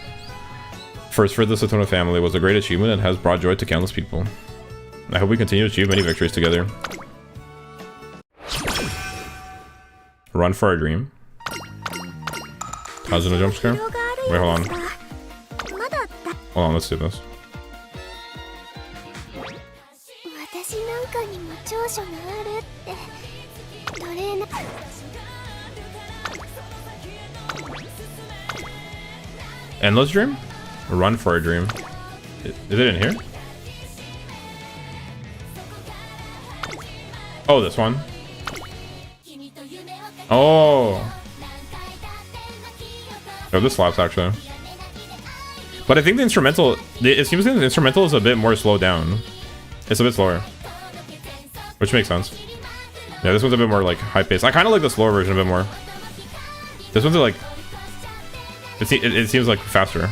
first for the Satono family, was a great achievement and has brought joy to countless people. I hope we continue to achieve many victories together. Run for our dream. How's it a jump scare? Wait, hold on. Hold on, let's do this. 私なんかにも長所があるってトレーナー Endless dream? Run for a dream. Is it in here? Oh, this one. Oh. Oh, this slaps actually. But I think the instrumental, it seems like the instrumental is a bit more slowed down. It's a bit slower. Which makes sense. Yeah, this one's a bit more like high paced. I kind of like the slower version a bit more. This one's like, it seems like faster.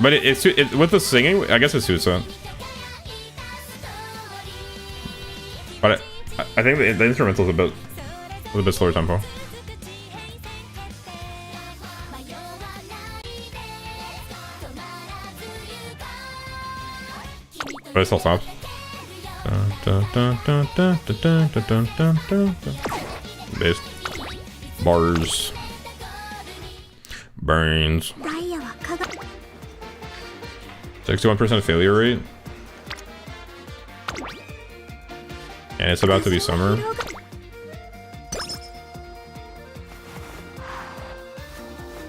But it with the singing, I guess it suits it. But I think the instrumental is a bit slower tempo. But it still stops. Based. Bars. Brains. 61% failure rate. And it's about to be summer.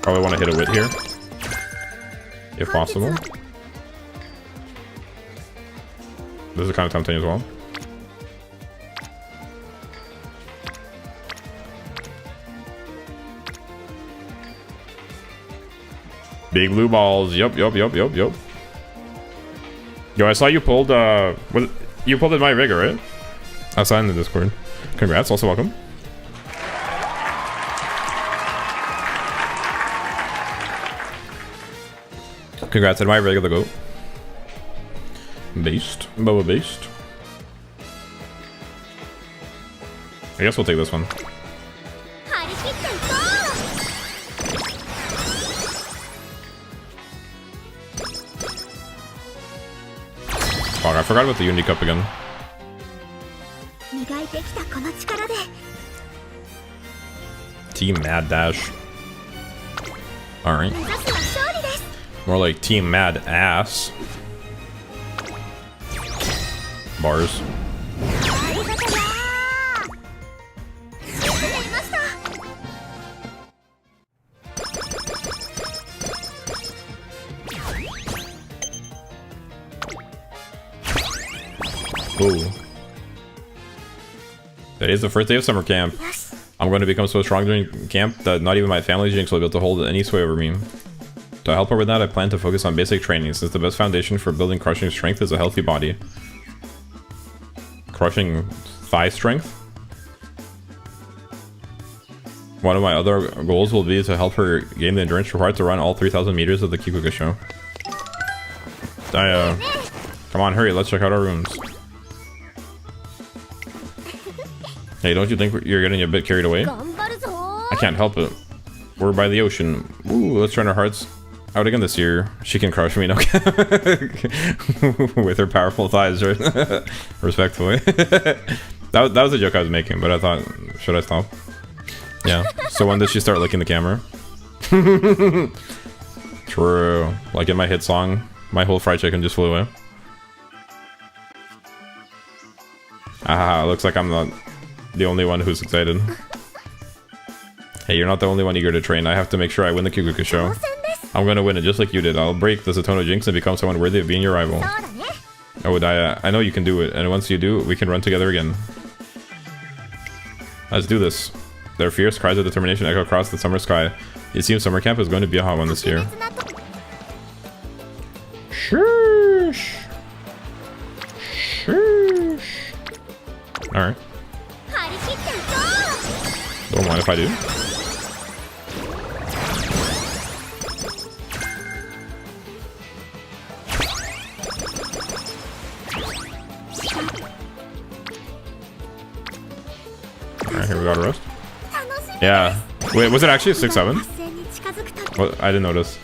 Probably want to hit a wit here. If possible. This is kind of tempting as well. Big blue balls. Yup. Yo, I saw you pulled, you pulled in my rigger, right? I signed the Discord. Congrats, also welcome. Congrats, my rigger the goat. Based. Boa based. I guess we'll take this one. Fuck, I forgot about the Unity Cup again. Team Mad Dash. Alright. More like Team Mad Ass. Bars. Ooh. Today is the first day of summer camp. I'm going to become so strong during camp that not even my family jinx will be able to hold any sway over me. To help her with that, I plan to focus on basic training, since the best foundation for building crushing strength is a healthy body. Crushing thigh strength? One of my other goals will be to help her gain the endurance required to run all 3,000 meters of the Kikuga show. Come on, hurry, let's check out our rooms. Hey, don't you think you're getting a bit carried away? I can't help it. We're by the ocean. Ooh, let's turn our hearts out again this year. She can crush me, no? With her powerful thighs, right? Respectfully. that was a joke I was making, but I thought, should I stop? Yeah. So when did she start licking the camera? True. Like in my hit song, my whole fried chicken just flew away. Ah, looks like I'm not the only one who's excited. Hey, you're not the only one eager to train. I have to make sure I win the Kikuga show. I'm gonna win it just like you did. I'll break the Satono jinx and become someone worthy of being your rival. Oh, I know you can do it, and once you do, we can run together again. Let's do this. Their fierce cries of determination echo across the summer sky. It seems summer camp is going to be a hot one this year. Shush. Shush. Alright. Don't mind if I do. Alright, here we got a rest. Yeah. Wait, was it actually a 6-7? What? I didn't notice.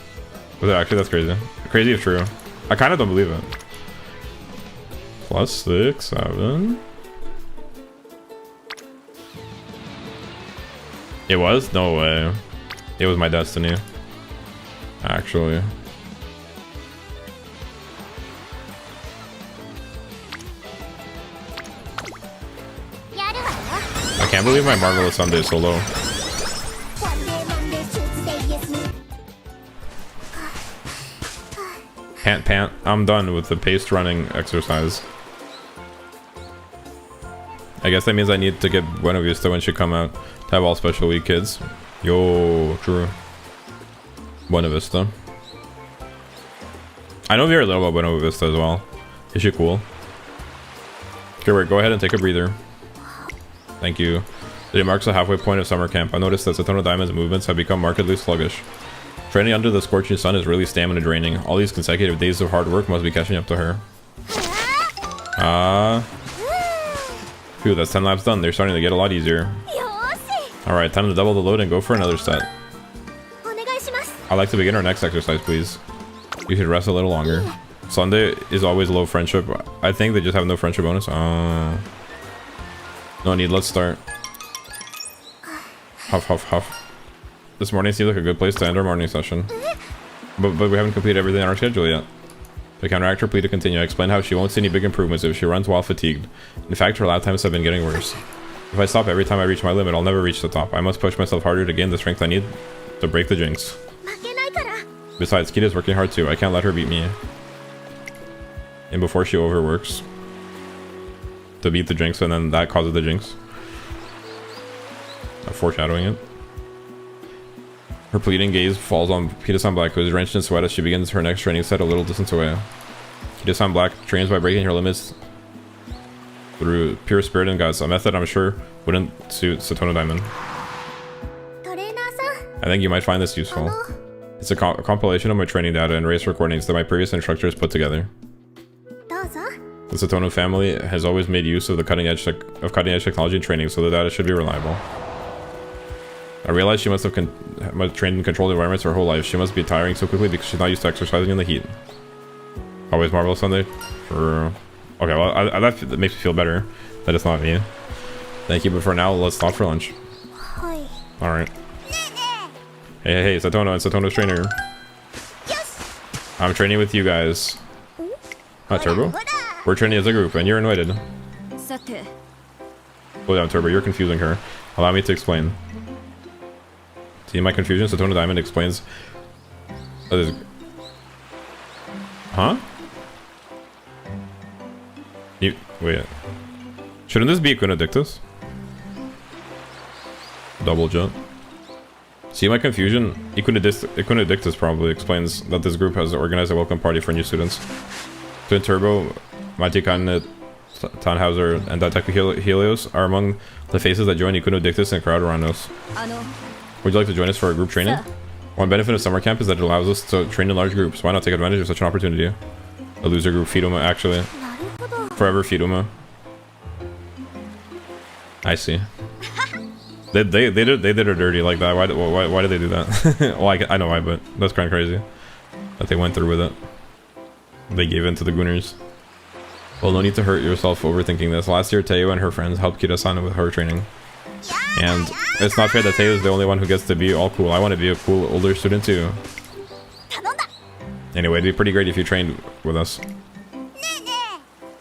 Was it actually? That's crazy. Crazy if true. I kind of don't believe it. Plus 6, 7. It was? No way. It was my destiny. Actually. I can't believe my Marvelous Sunday is so low. Pant. I'm done with the paced running exercise. I guess that means I need to get Buena Vista when she come out to have all special week kids. Yo, true. Buena Vista. I know very little about Buena Vista as well. Is she cool? Okay, wait, go ahead and take a breather. Thank you. Today marks the halfway point of summer camp. I noticed that Satono Diamond's movements have become markedly sluggish. Training under the scorching sun is really stamina draining. All these consecutive days of hard work must be catching up to her. Phew, that's 10 laps done. They're starting to get a lot easier. Alright, time to double the load and go for another set. I'd like to begin our next exercise, please. You should rest a little longer. Sunday is always low friendship. I think they just have no friendship bonus. No need, let's start. Huff, huff, huff. This morning seems like a good place to end our morning session. But we haven't completed everything on our schedule yet. To counteract her plea to continue, I explained how she won't see any big improvements if she runs while fatigued. In fact, her lap times have been getting worse. If I stop every time I reach my limit, I'll never reach the top. I must push myself harder to gain the strength I need to break the jinx. Besides, Kita's working hard too. I can't let her beat me. And before she overworks to beat the jinx, and then that causes the jinx. I'm foreshadowing it. Her pleading gaze falls on Kita-san Black, who is drenched in sweat as she begins her next training set a little distance away. Kita-san Black trains by breaking her limits through pure spirit and guts, a method I'm sure wouldn't suit Satono Diamond. I think you might find this useful. It's a compilation of my training data and race recordings that my previous instructors put together. The Satono family has always made use of the cutting edge technology and training, so the data should be reliable. I realized she must have trained in controlled environments her whole life. She must be tiring so quickly because she's not used to exercising in the heat. Always Marvelous Sunday? For... Okay, well, that makes me feel better that it's not me. Thank you, but for now, let's stop for lunch. Alright. Hey, Satono and Satono's trainer. I'm training with you guys. Turbo? We're training as a group, and you're invited. Slow down, Turbo, you're confusing her. Allow me to explain. See my confusion? Satono Diamond explains. Huh? Wait. Shouldn't this be Equinodictus? Double jump. See my confusion? Equinodictus probably explains that this group has organized a welcome party for new students. Twin Turbo, Mighty Kane, Tannhauser, and Daitaku Helios are among the faces that join Equinodictus and crowd around us. Would you like to join us for a group training? One benefit of summer camp is that it allows us to train in large groups. Why not take advantage of such an opportunity? A loser group, Fiduma, actually. Forever Fiduma. I see. They did her dirty like that. Why did they do that? Well, I know why, but that's kind of crazy that they went through with it. They gave in to the Gooners. Well, no need to hurt yourself overthinking this. Last year, Teo and her friends helped Kita-san with her training. And it's not fair that Teo is the only one who gets to be all cool. I want to be a cool older student too. Anyway, it'd be pretty great if you trained with us.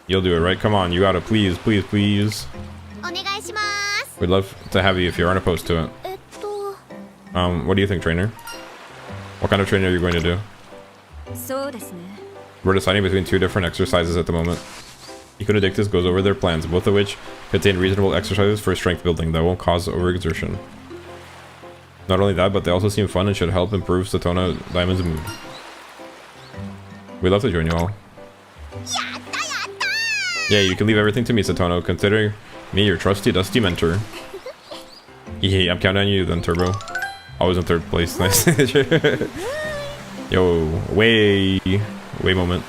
You'll do it, right? Come on, you gotta please, please, please. We'd love to have you if you aren't opposed to it. What do you think, trainer? What kind of training are you going to do? We're deciding between two different exercises at the moment. Equinodictus goes over their plans, both of which contain reasonable exercises for strength building that won't cause overexertion. Not only that, but they also seem fun and should help improve Satono Diamond's mood. We'd love to join you all. Yeah, you can leave everything to me, Satono. Consider me your trusty, dusty mentor. Yeah, I'm counting on you then, Turbo. Always in third place. Nice. Yo, way moment.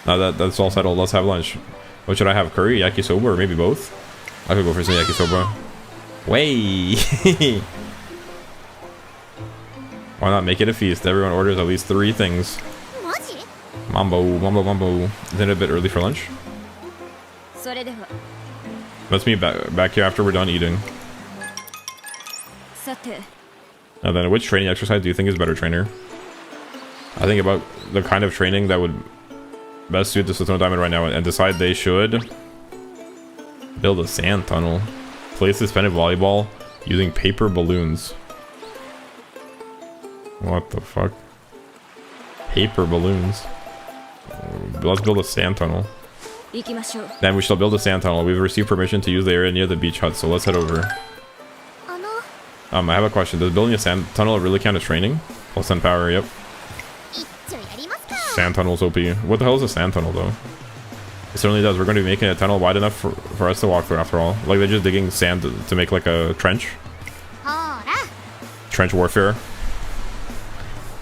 Now that's all settled, let's have lunch. What should I have? Curry, yakisoba, or maybe both? I could go for some yakisoba. Way. Why not make it a feast? Everyone orders at least 3 things. Mambo. Isn't it a bit early for lunch? それでは Let's meet back here after we're done eating. さて And then which training exercise do you think is better, trainer? I think about the kind of training that would best suit the Satono Diamond right now and decide they should build a sand tunnel. Place suspended volleyball using paper balloons. What the fuck? Paper balloons. Let's build a sand tunnel. 行きましょう Then we shall build a sand tunnel. We've received permission to use the area near the beach hut, so let's head over. あの I have a question. Does building a sand tunnel really count as training? Plus 10 power, yep. 一丁やりますか Sand tunnel's OP. What the hell is a sand tunnel, though? It certainly does. We're going to be making a tunnel wide enough for us to walk through, after all. Like, they're just digging sand to make, like, a trench. ほーら Trench warfare.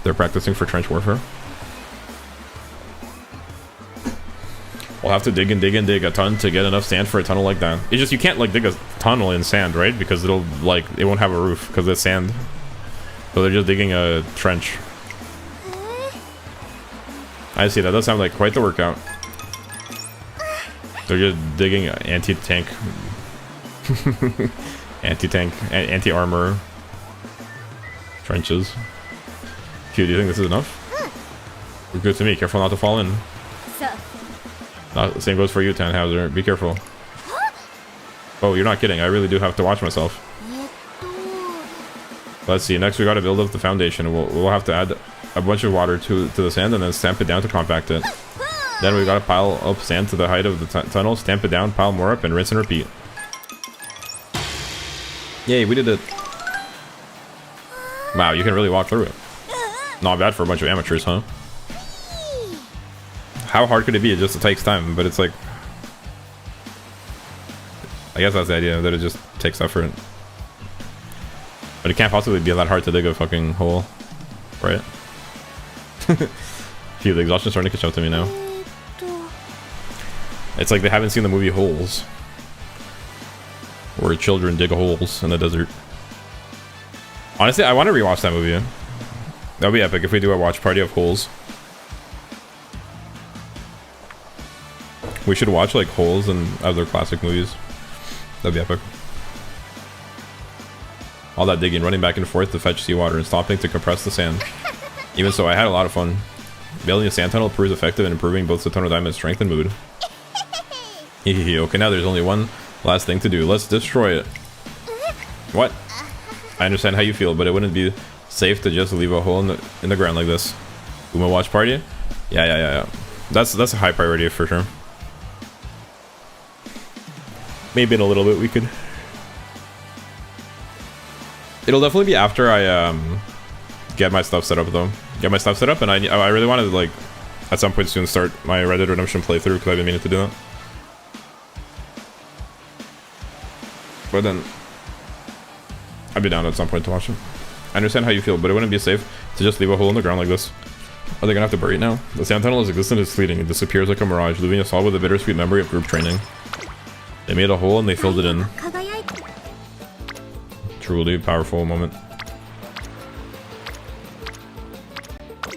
They're practicing for trench warfare. We'll have to dig and dig and dig a ton to get enough sand for a tunnel like that. It's just, you can't, like, dig a tunnel in sand, right? Because it'll, like, it won't have a roof because it's sand. So they're just digging a trench. I see, that does sound like quite the workout. They're just digging anti-tank. Anti-tank, anti-armor trenches. Q, do you think this is enough? Good to me. Careful not to fall in. さあ Same goes for you, Tannhauser. Be careful. Oh, you're not kidding. I really do have to watch myself. えっと Let's see. Next, we gotta build up the foundation. We'll have to add a bunch of water to the sand and then stamp it down to compact it. Then we gotta pile up sand to the height of the tunnel, stamp it down, pile more up, and rinse and repeat. Yay, we did it. Wow, you can really walk through it. Not bad for a bunch of amateurs, huh? How hard could it be? It just takes time, but it's like... I guess that's the idea, that it just takes effort. But it can't possibly be that hard to dig a fucking hole, right? Phew, the exhaustion's starting to catch up to me now. えっと It's like they haven't seen the movie Holes, where children dig holes in the desert. Honestly, I want to rewatch that movie. That would be epic if we do a watch party of Holes. We should watch like Holes and other classic movies. That'd be epic. All that digging, running back and forth to fetch seawater, and stopping to compress the sand. Even so, I had a lot of fun. Building a sand tunnel proves effective in improving both Satono Diamond's strength and mood. Hehehe, okay, now there's only one last thing to do. Let's destroy it. What? I understand how you feel, but it wouldn't be safe to just leave a hole in the ground like this. Uma watch party? Yeah. That's a high priority for sure. Maybe in a little bit we could. It'll definitely be after I get my stuff set up though. Get my stuff set up, and I really want to like at some point soon start my Red Dead Redemption playthrough because I've been meaning to do that. But then I'd be down at some point to watch it. I understand how you feel, but it wouldn't be safe to just leave a hole in the ground like this. Are they gonna have to bury it now? The sand tunnel is existent, it's fleeting. It disappears like a mirage, leaving us all with a bittersweet memory of group training. They made a hole and they filled it in. 輝いて Truly powerful moment.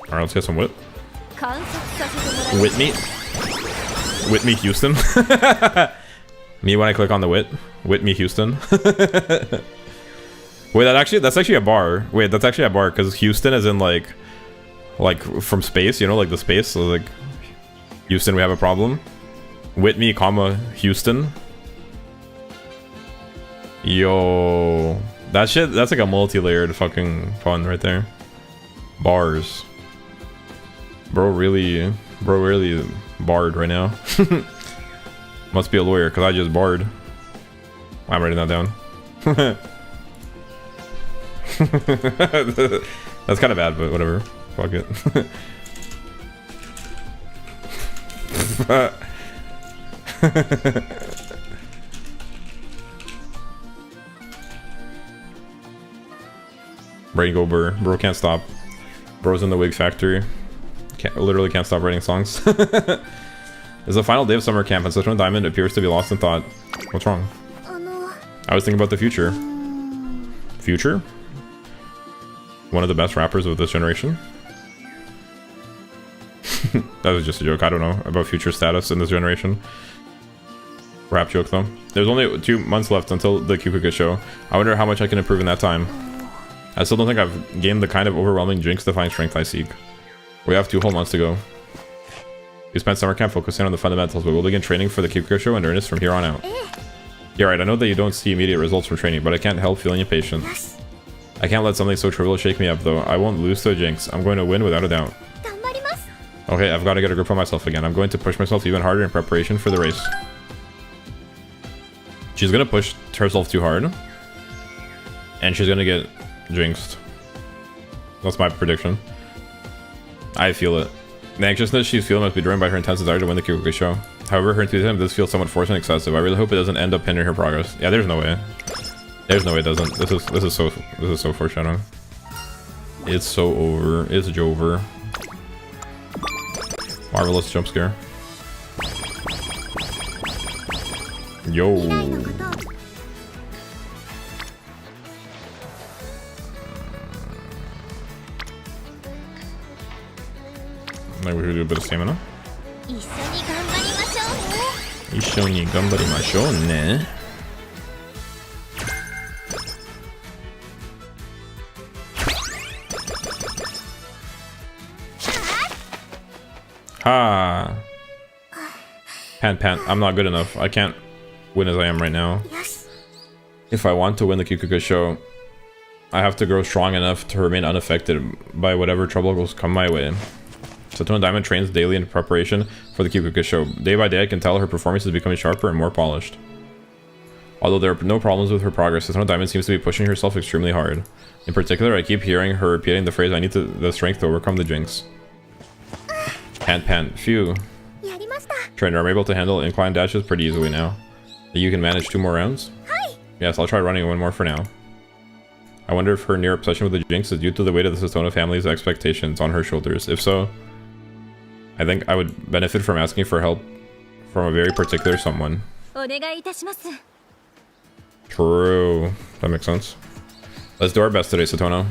Alright, let's get some whip. 観察させてもらい Whitney? Whitney Houston? Me when I click on the wit? Whitney Houston? Wait, that's actually a bar. Wait, that's actually a bar because Houston is in like from space, you know, like the space. So like Houston, we have a problem. Whitney, comma Houston. Yo, that shit. That's like a multi-layered fucking pun right there. Bars. Bro really barred right now. Must be a lawyer because I just barred. I'm writing that down. That's kind of bad, but whatever. Fuck it. Brain go burr. Bro can't stop. Bro's in the wig factory. Literally can't stop writing songs. It's the final day of summer camp and Satono Diamond appears to be lost in thought. What's wrong? あの I was thinking about the future. Future? One of the best rappers of this generation? That was just a joke. I don't know about future status in this generation. Rap joke though. There's only 2 months left until the Kyukuka show. I wonder how much I can improve in that time. I still don't think I've gained the kind of overwhelming Jinx-defying strength I seek. We have 2 whole months to go. We spent summer camp focusing on the fundamentals, but we'll begin training for the Kyukuka show in earnest from here on out. Yeah, right, I know that you don't see immediate results from training, but I can't help feeling impatient. I can't let something so trivial shake me up, though. I won't lose to a Jinx. I'm going to win without a doubt. Okay, I've got to get a grip on myself again. I'm going to push myself even harder in preparation for the race. She's going to push herself too hard. And she's going to get jinxed. That's my prediction. I feel it. The anxiousness she's feeling must be driven by her intense desire to win the Kyukuka show. However, her enthusiasm does feel somewhat forced and excessive. I really hope it doesn't end up hindering her progress. Yeah, there's no way. There's no way it doesn't. This is so foreshadowing. It's so over. It's Jover. Marvelous jump scare. Yo. Maybe we should do a bit of stamina. 一緒に頑張りましょうね. Ha! Pant. I'm not good enough. I can't win as I am right now. If I want to win the Kyukuka show, I have to grow strong enough to remain unaffected by whatever troubles come my way. Satono Diamond trains daily in preparation for the Kyukuka show. Day by day, I can tell her performance is becoming sharper and more polished. Although there are no problems with her progress, Satono Diamond seems to be pushing herself extremely hard. In particular, I keep hearing her repeating the phrase, "I need the strength to overcome the Jinx." Pant. Phew. Trainer, I'm able to handle incline dashes pretty easily now. You can manage 2 more rounds? Yes, I'll try running 1 more for now. I wonder if her near obsession with the Jinx is due to the weight of the Satono family's expectations on her shoulders. If so, I think I would benefit from asking for help from a very particular someone. True. That makes sense. Let's do our best today, Satono.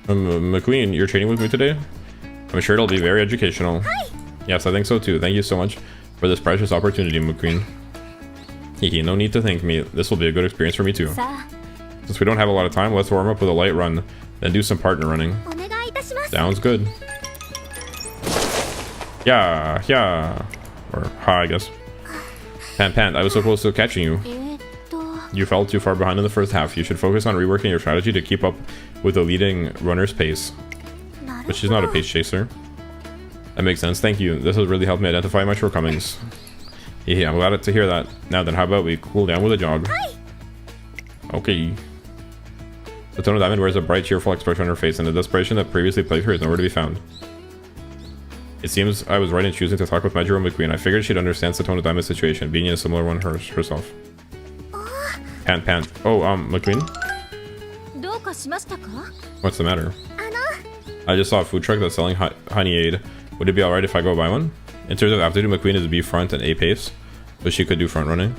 McQueen, you're training with me today? I'm sure it'll be very educational. Yes, I think so too. Thank you so much for this precious opportunity, McQueen. Hehe, no need to thank me. This will be a good experience for me too. Since we don't have a lot of time, let's warm up with a light run, then do some partner running. Sounds good. Yeah. Or ha, I guess. Pant, I was so close to catching you. You fell too far behind in the first half. You should focus on reworking your strategy to keep up with the leading runner's pace. But she's not a pace chaser. That makes sense. Thank you. This has really helped me identify my shortcomings. Yeah, I'm glad to hear that. Now then, how about we cool down with a jog? Okay. Satono Diamond wears a bright, cheerful expression on her face, and the desperation that previously plagued her is nowhere to be found. It seems I was right in choosing to talk with Majuro McQueen. I figured she'd understand Satono Diamond's situation, being in a similar one herself. Pant. Oh, McQueen? What's the matter? I just saw a food truck that's selling honey aid. Would it be alright if I go buy one? In terms of aptitude, McQueen is B front and A pace, but she could do front running.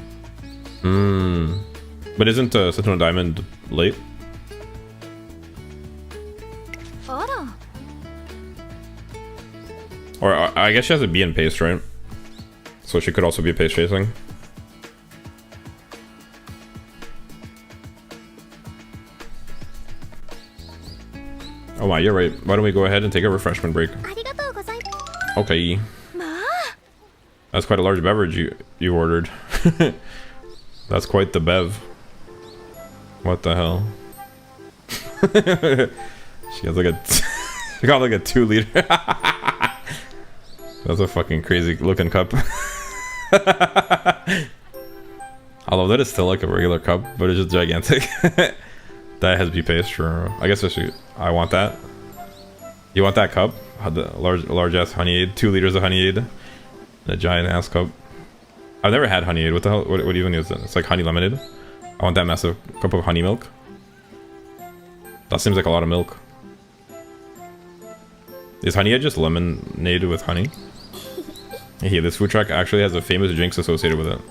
But isn't Satono Diamond late? Or I guess she has a B in pace, right? So she could also be pace chasing. Oh wow, you're right. Why don't we go ahead and take a refreshment break? Okay. That's quite a large beverage you ordered. That's quite the bev. What the hell? She has like a she got like a 2 liter. That's a fucking crazy looking cup. I love that it's still like a regular cup, but it's just gigantic. That has B paste for. I guess I want that. You want that cup? The large ass honey aid, 2 liters of honey aid, a giant ass cup. I've never had honey aid. What the hell? What even is it? It's like honey lemonade. I want that massive cup of honey milk. That seems like a lot of milk. Is honey aid just lemonade with honey? Hey, this food truck actually has a famous jinx associated with it.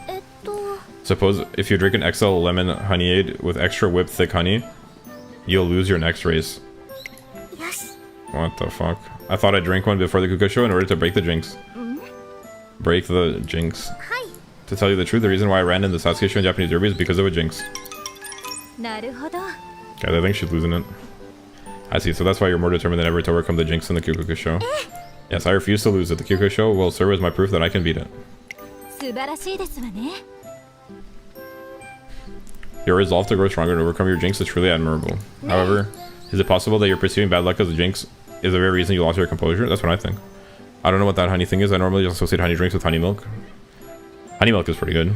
Suppose if you drink an XL lemon honey aid with extra whipped thick honey, you'll lose your next race. What the fuck? I thought I'd drink one before the Kuka show in order to break the jinx. Break the jinx. To tell you the truth, the reason why I ran in the Sasuke show in Japanese derby is because of a jinx. なるほど Guys, I think she's losing it. I see, so that's why you're more determined than ever to overcome the jinx in the Kuka show. Yes, I refuse to lose it. The Kuka show will serve as my proof that I can beat it. 素晴らしいですわね Your resolve to grow stronger and overcome your jinx is truly admirable. However, is it possible that you're pursuing bad luck as a jinx is the very reason you lost your composure? That's what I think. I don't know what that honey thing is. I normally just associate honey drinks with honey milk. Honey milk is pretty good.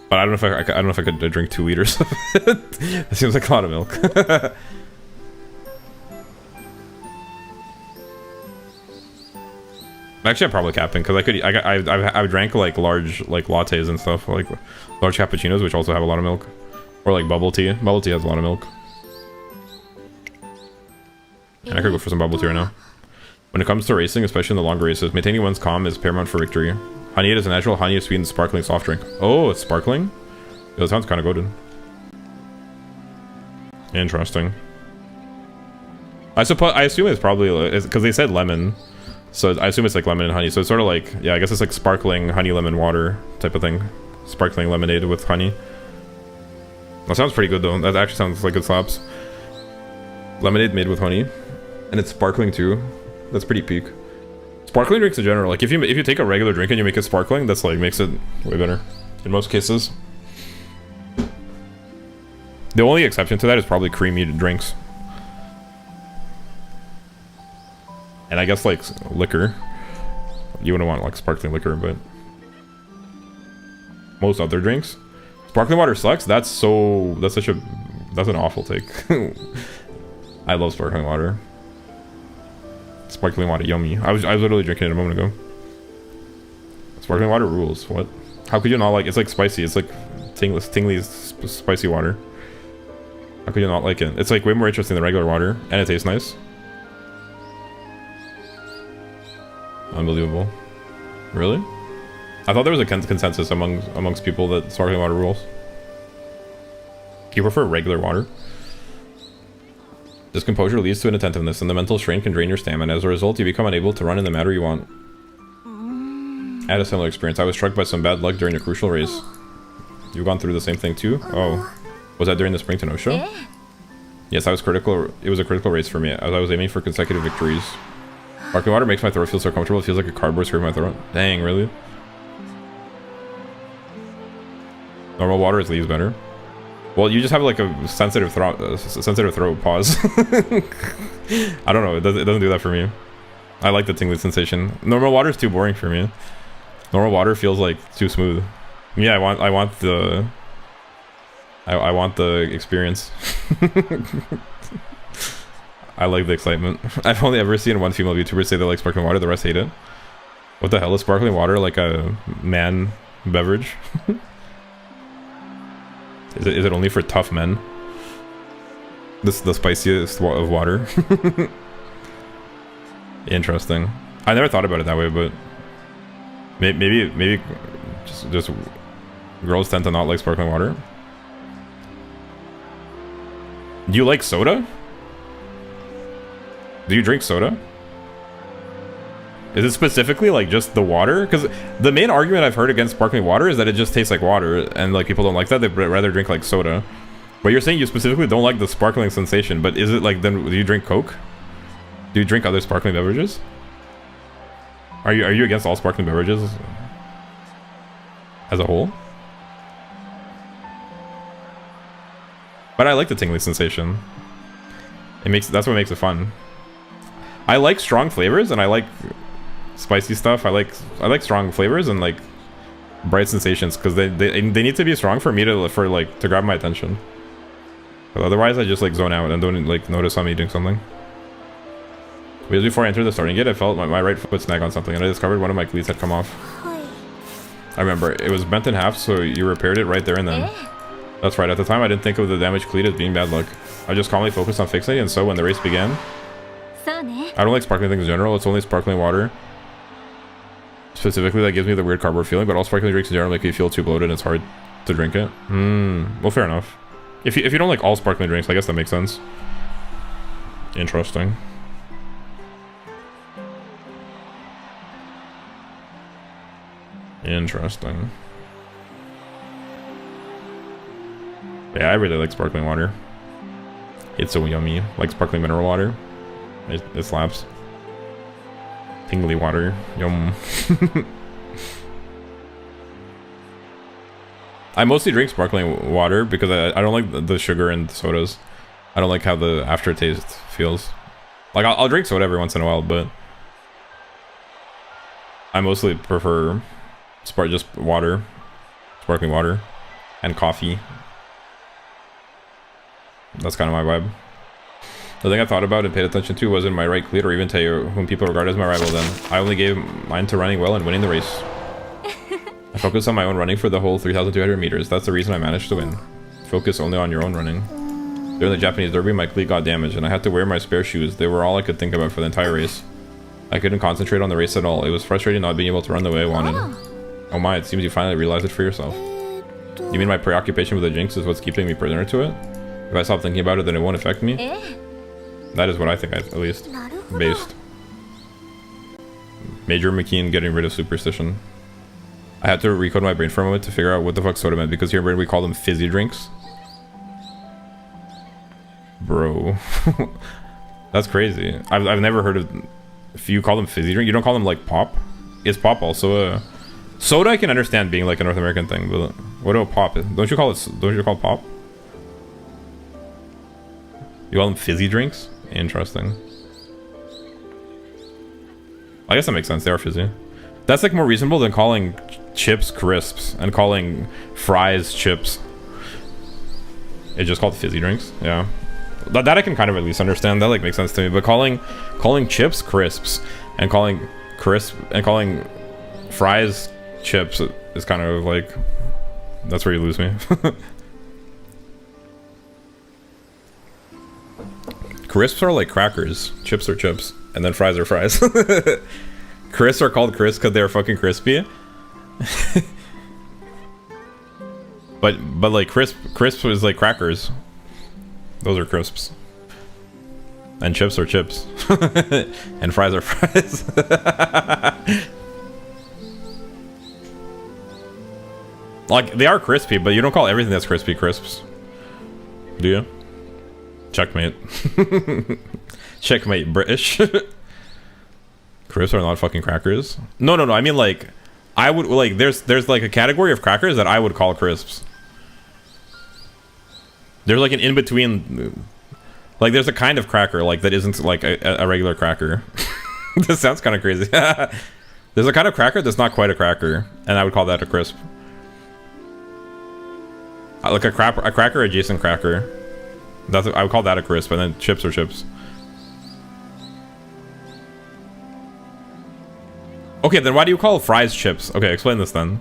But I don't know if I could drink 2 liters of it. That seems like a lot of milk. Actually, I'm probably capping because I've drank like large lattes and stuff, like large cappuccinos, which also have a lot of milk, or like bubble tea. Bubble tea has a lot of milk. And I could go for some bubble tea right now. When it comes to racing, especially in the longer races, maintaining one's calm is paramount for victory. Honey is a natural honey sweetened sparkling soft drink. Oh, it's sparkling? Yeah, that sounds kind of goated. Interesting. I assume it's probably because they said lemon. So I assume it's like lemon and honey. So it's sort of like, yeah, I guess it's like sparkling honey lemon water type of thing. Sparkling lemonade with honey. That sounds pretty good though. That actually sounds like it slaps. Lemonade made with honey. And it's sparkling too. That's pretty peak. Sparkling drinks in general, like if you take a regular drink and you make it sparkling, that's like makes it way better. In most cases. The only exception to that is probably creamy drinks. And I guess like liquor, you wouldn't want like sparkling liquor, but most other drinks, sparkling water sucks. That's an awful take. I love sparkling water. Sparkling water, yummy. I was literally drinking it a moment ago. Sparkling water rules. What? How could you not like? It's like spicy. It's like tingly spicy water. How could you not like it? It's like way more interesting than regular water, and it tastes nice. Unbelievable. Really? I thought there was a consensus amongst people that sparkling water rules. You prefer regular water? Discomposure leads to inattentiveness, and the mental strain can drain your stamina. As a result, you become unable to run in the manner you want. I had a similar experience. I was struck by some bad luck during a crucial race. You've gone through the same thing too? Oh. Was that during the Spring to No show? Yes, I was critical. It was a critical race for me, as I was aiming for consecutive victories. Sparkling water makes my throat feel so comfortable. It feels like a cardboard scraping my throat. Dang, really? Normal water is leaves better. Well, you just have like a sensitive throat. Pause. I don't know. It doesn't do that for me. I like the tingly sensation. Normal water is too boring for me. Normal water feels like too smooth. Yeah, I want the experience. I like the excitement. I've only ever seen one female VTuber say they like sparkling water, the rest hate it. What the hell is sparkling water, like a man beverage? Is it only for tough men? This is the spiciest of water. Interesting. I never thought about it that way, but maybe just girls tend to not like sparkling water. Do you like soda? Do you drink soda? Is it specifically like just the water? Because the main argument I've heard against sparkling water is that it just tastes like water, and like people don't like that. They'd rather drink like soda. But you're saying you specifically don't like the sparkling sensation. But is it like, then do you drink Coke? Do you drink other sparkling beverages? Are you against all sparkling beverages as a whole? But I like the tingly sensation. That's what makes it fun. I like strong flavors, and I like spicy stuff. I like strong flavors and like bright sensations, because they need to be strong for me to grab my attention. But otherwise, I just like zone out and don't like notice I'm eating something. Because before I entered the starting gate, I felt my right foot snag on something, and I discovered one of my cleats had come off. I remember it was bent in half, so you repaired it right there and then. That's right. At the time, I didn't think of the damaged cleat as being bad luck. I just calmly focused on fixing it, and so when the race began. I don't like sparkling things in general. It's only sparkling water specifically that gives me the weird cardboard feeling, but all sparkling drinks in general make me feel too bloated and it's hard to drink it. Well, fair enough. If you don't like all sparkling drinks, I guess that makes sense. Interesting. Interesting. Yeah, I really like sparkling water. It's so yummy. Like sparkling mineral water. It slaps. Tingly water. Yum. I mostly drink sparkling water because I don't like the sugar in sodas. I don't like how the aftertaste feels. Like I'll drink soda every once in a while, but I mostly prefer just water, sparkling water, and coffee. That's kind of my vibe. The thing I thought about and paid attention to wasn't my right cleat or even Tayo, whom people regard as my rival then. I only gave mine to running well and winning the race. I focused on my own running for the whole 3,200 meters. That's the reason I managed to win. Focus only on your own running. During the Japanese Derby, my cleat got damaged and I had to wear my spare shoes. They were all I could think about for the entire race. I couldn't concentrate on the race at all. It was frustrating not being able to run the way I wanted. Oh my, it seems you finally realized it for yourself. You mean my preoccupation with the jinx is what's keeping me prisoner to it? If I stop thinking about it, then it won't affect me? That is what I think, at least. Based. Major McKean getting rid of superstition. I had to recode my brain for a moment to figure out what the fuck soda meant, because here in Britain we call them fizzy drinks. Bro. That's crazy. I've never heard of... If you call them fizzy drink, you don't call them like pop? Is pop also a... Soda I can understand being like a North American thing, but what about pop? Don't you call it pop? You call them fizzy drinks? Interesting. I guess that makes sense, they are fizzy. That's like more reasonable than calling chips crisps and calling fries chips. It's just called fizzy drinks, yeah. That I can kind of at least understand, that like makes sense to me, but calling chips crisps and calling fries chips is kind of like, that's where you lose me. Crisps are like crackers, chips are chips, and then fries are fries. Crisps are called crisps because they're fucking crispy. but like crisp is like crackers. Those are crisps. And chips are chips. And fries are fries. Like, they are crispy, but you don't call everything that's crispy crisps. Do you? Checkmate. Checkmate, British. Crisps are not fucking crackers. No. I mean, like, I would, like, there's like a category of crackers that I would call crisps. There's like an in-between, like there's a kind of cracker like that isn't like a regular cracker. This sounds kind of crazy. There's a kind of cracker that's not quite a cracker, and I would call that a crisp. Like a cracker adjacent cracker. I would call that a crisp, and then chips are chips. Okay, then why do you call fries chips? Okay, explain this then.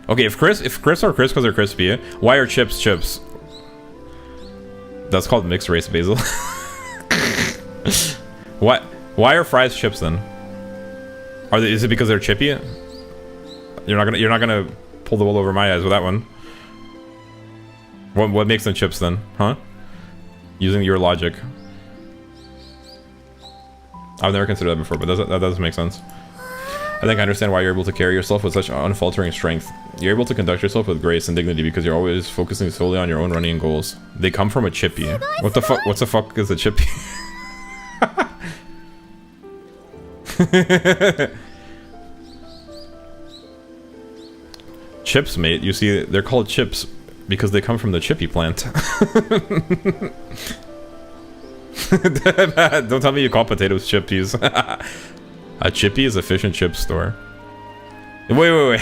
Okay, if crisps are crisp because they're crispy, why are chips chips? That's called mixed race, Basil. What? Why are fries chips then? Is it because they're chippy? You're not gonna pull the wool over my eyes with that one. What makes them chips then? Huh? Using your logic. I've never considered that before, but that does make sense. I think I understand why you're able to carry yourself with such unfaltering strength. You're able to conduct yourself with grace and dignity because you're always focusing solely on your own running goals. They come from a chippy. What the fuck is a chippy? Chips, mate. You see, they're called chips because they come from the chippy plant. Don't tell me you call potatoes chippies. A chippy is a fish and chip store. Wait.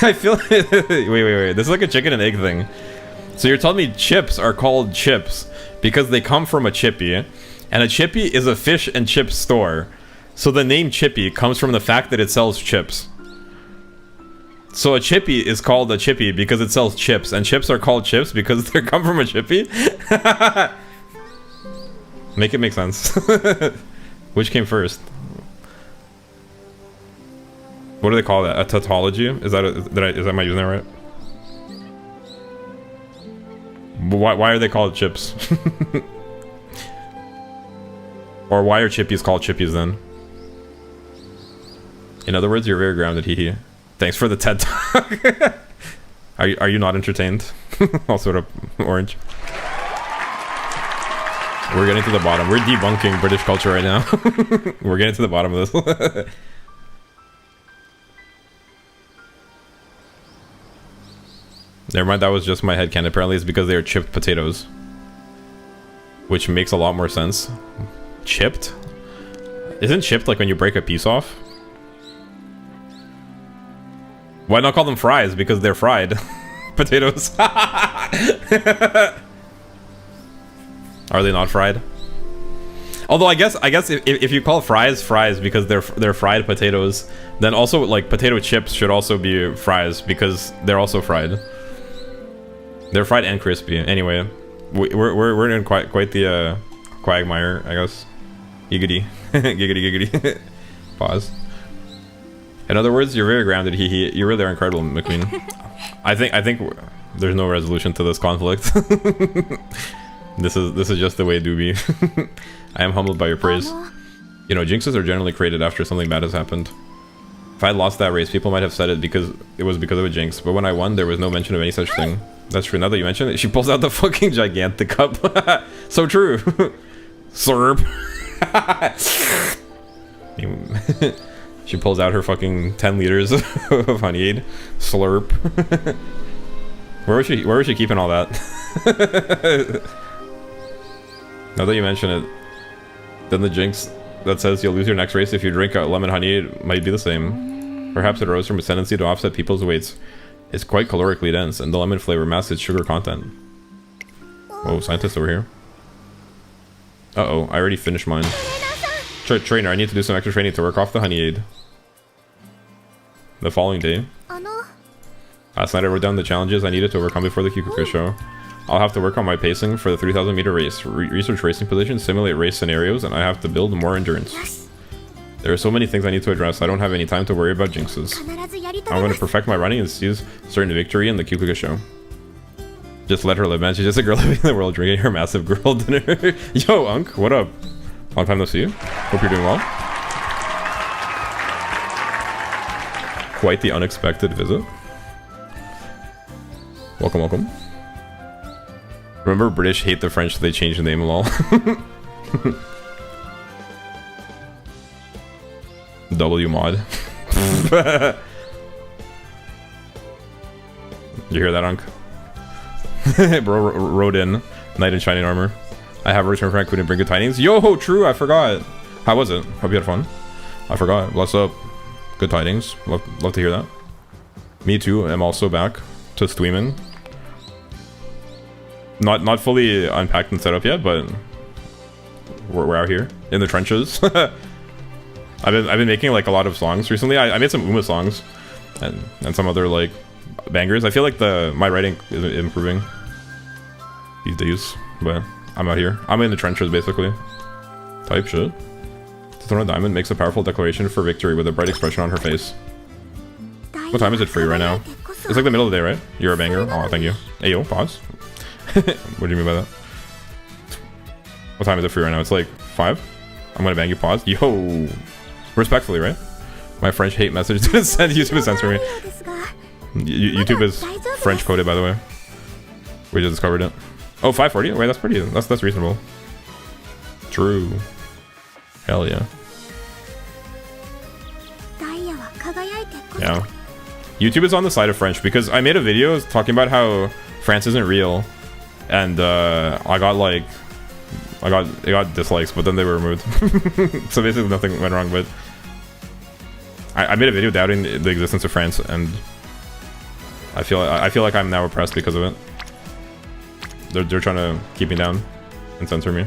I feel wait. This is like a chicken and egg thing. So you're telling me chips are called chips because they come from a chippy, and a chippy is a fish and chip store. So the name chippy comes from the fact that it sells chips. So a chippy is called a chippy because it sells chips, and chips are called chips because they come from a chippy. Make it make sense. Which came first? What do they call that? A tautology? Is that am I using that right? Why are they called chips? Or why are chippies called chippies then? In other words, you're very grounded, hee. Thanks for the TED Talk. Are you not entertained? All sort of orange. We're getting to the bottom. We're debunking British culture right now. We're getting to the bottom of this. Never mind, that was just my headcanon. Apparently it's because they are chipped potatoes. Which makes a lot more sense. Chipped? Isn't chipped like when you break a piece off? Why not call them fries? Because they're fried. Potatoes. Are they not fried? Although I guess if you call fries because they're fried potatoes, then also like potato chips should also be fries because they're also fried. They're fried and crispy. Anyway, we're in quite the quagmire, I guess. Giggity. Giggity giggity. Pause. In other words, you're very grounded. You really are incredible, McQueen. I think there's no resolution to this conflict. This is just the way it do be. I am humbled by your praise. You know, jinxes are generally created after something bad has happened. If I had lost that race, people might have said it was because of a jinx, but when I won, there was no mention of any such thing. That's true. Now that you mention it, she pulls out the fucking gigantic cup. So true. Slurp. She pulls out her fucking 10 liters of honeyade. Slurp. Where was she keeping all that? Now that you mention it, then the jinx that says you'll lose your next race if you drink a lemon honeyade might be the same. Perhaps it arose from a tendency to offset people's weights. It's quite calorically dense, and the lemon flavor masks its sugar content. Whoa, scientist over here. Uh-oh, I already finished mine. Trainer, I need to do some extra training to work off the honeyade. The following day. Last night I wrote down the challenges I needed to overcome before the Kikuka show. I'll have to work on my pacing for the 3,000 meter race, research racing positions, simulate race scenarios, and I have to build more endurance. There are so many things I need to address, I don't have any time to worry about jinxes. I'm going to perfect my running and seize certain victory in the Kikuka show. Just let her live, man. She's just a girl living in the world drinking her massive girl dinner. Yo, Unk, what up? Long time no see you. Hope you're doing well. Quite the unexpected visit. Welcome, welcome. Remember, British hate the French, so they changed the name lol. W mod. You hear that, Unk? Bro wrote in. Knight in shining armor. I have a return from couldn't bring good tidings. Yo, true, I forgot. How was it? Hope you had fun. I forgot. Bless up. Good tidings. Love to hear that. Me too. I'm also back to streaming. Not fully unpacked and set up yet, but we're out here in the trenches. I've been making like a lot of songs recently. I made some Uma songs and some other like bangers. I feel like my writing is improving these days, but I'm out here. I'm in the trenches basically. Type shit. Satono Diamond makes a powerful declaration for victory with a bright expression on her face. What time is it for you right now? It's like the middle of the day, right? You're a banger. Oh, thank you. Hey, yo, pause. What do you mean by that? What time is it for you right now? It's like 5. I'm gonna bang you. Pause. Yo, respectfully, right? My French hate message didn't send. YouTube is censoring me. YouTube is French coded, by the way. We just discovered it. Oh, 5:40. Wait, that's pretty. That's reasonable. True. Hell yeah. Yeah. YouTube is on the side of French because I made a video talking about how France isn't real, and it got dislikes, but then they were removed. So basically nothing went wrong, but I made a video doubting the existence of France, and I feel like I'm now oppressed because of it. They're trying to keep me down and censor me.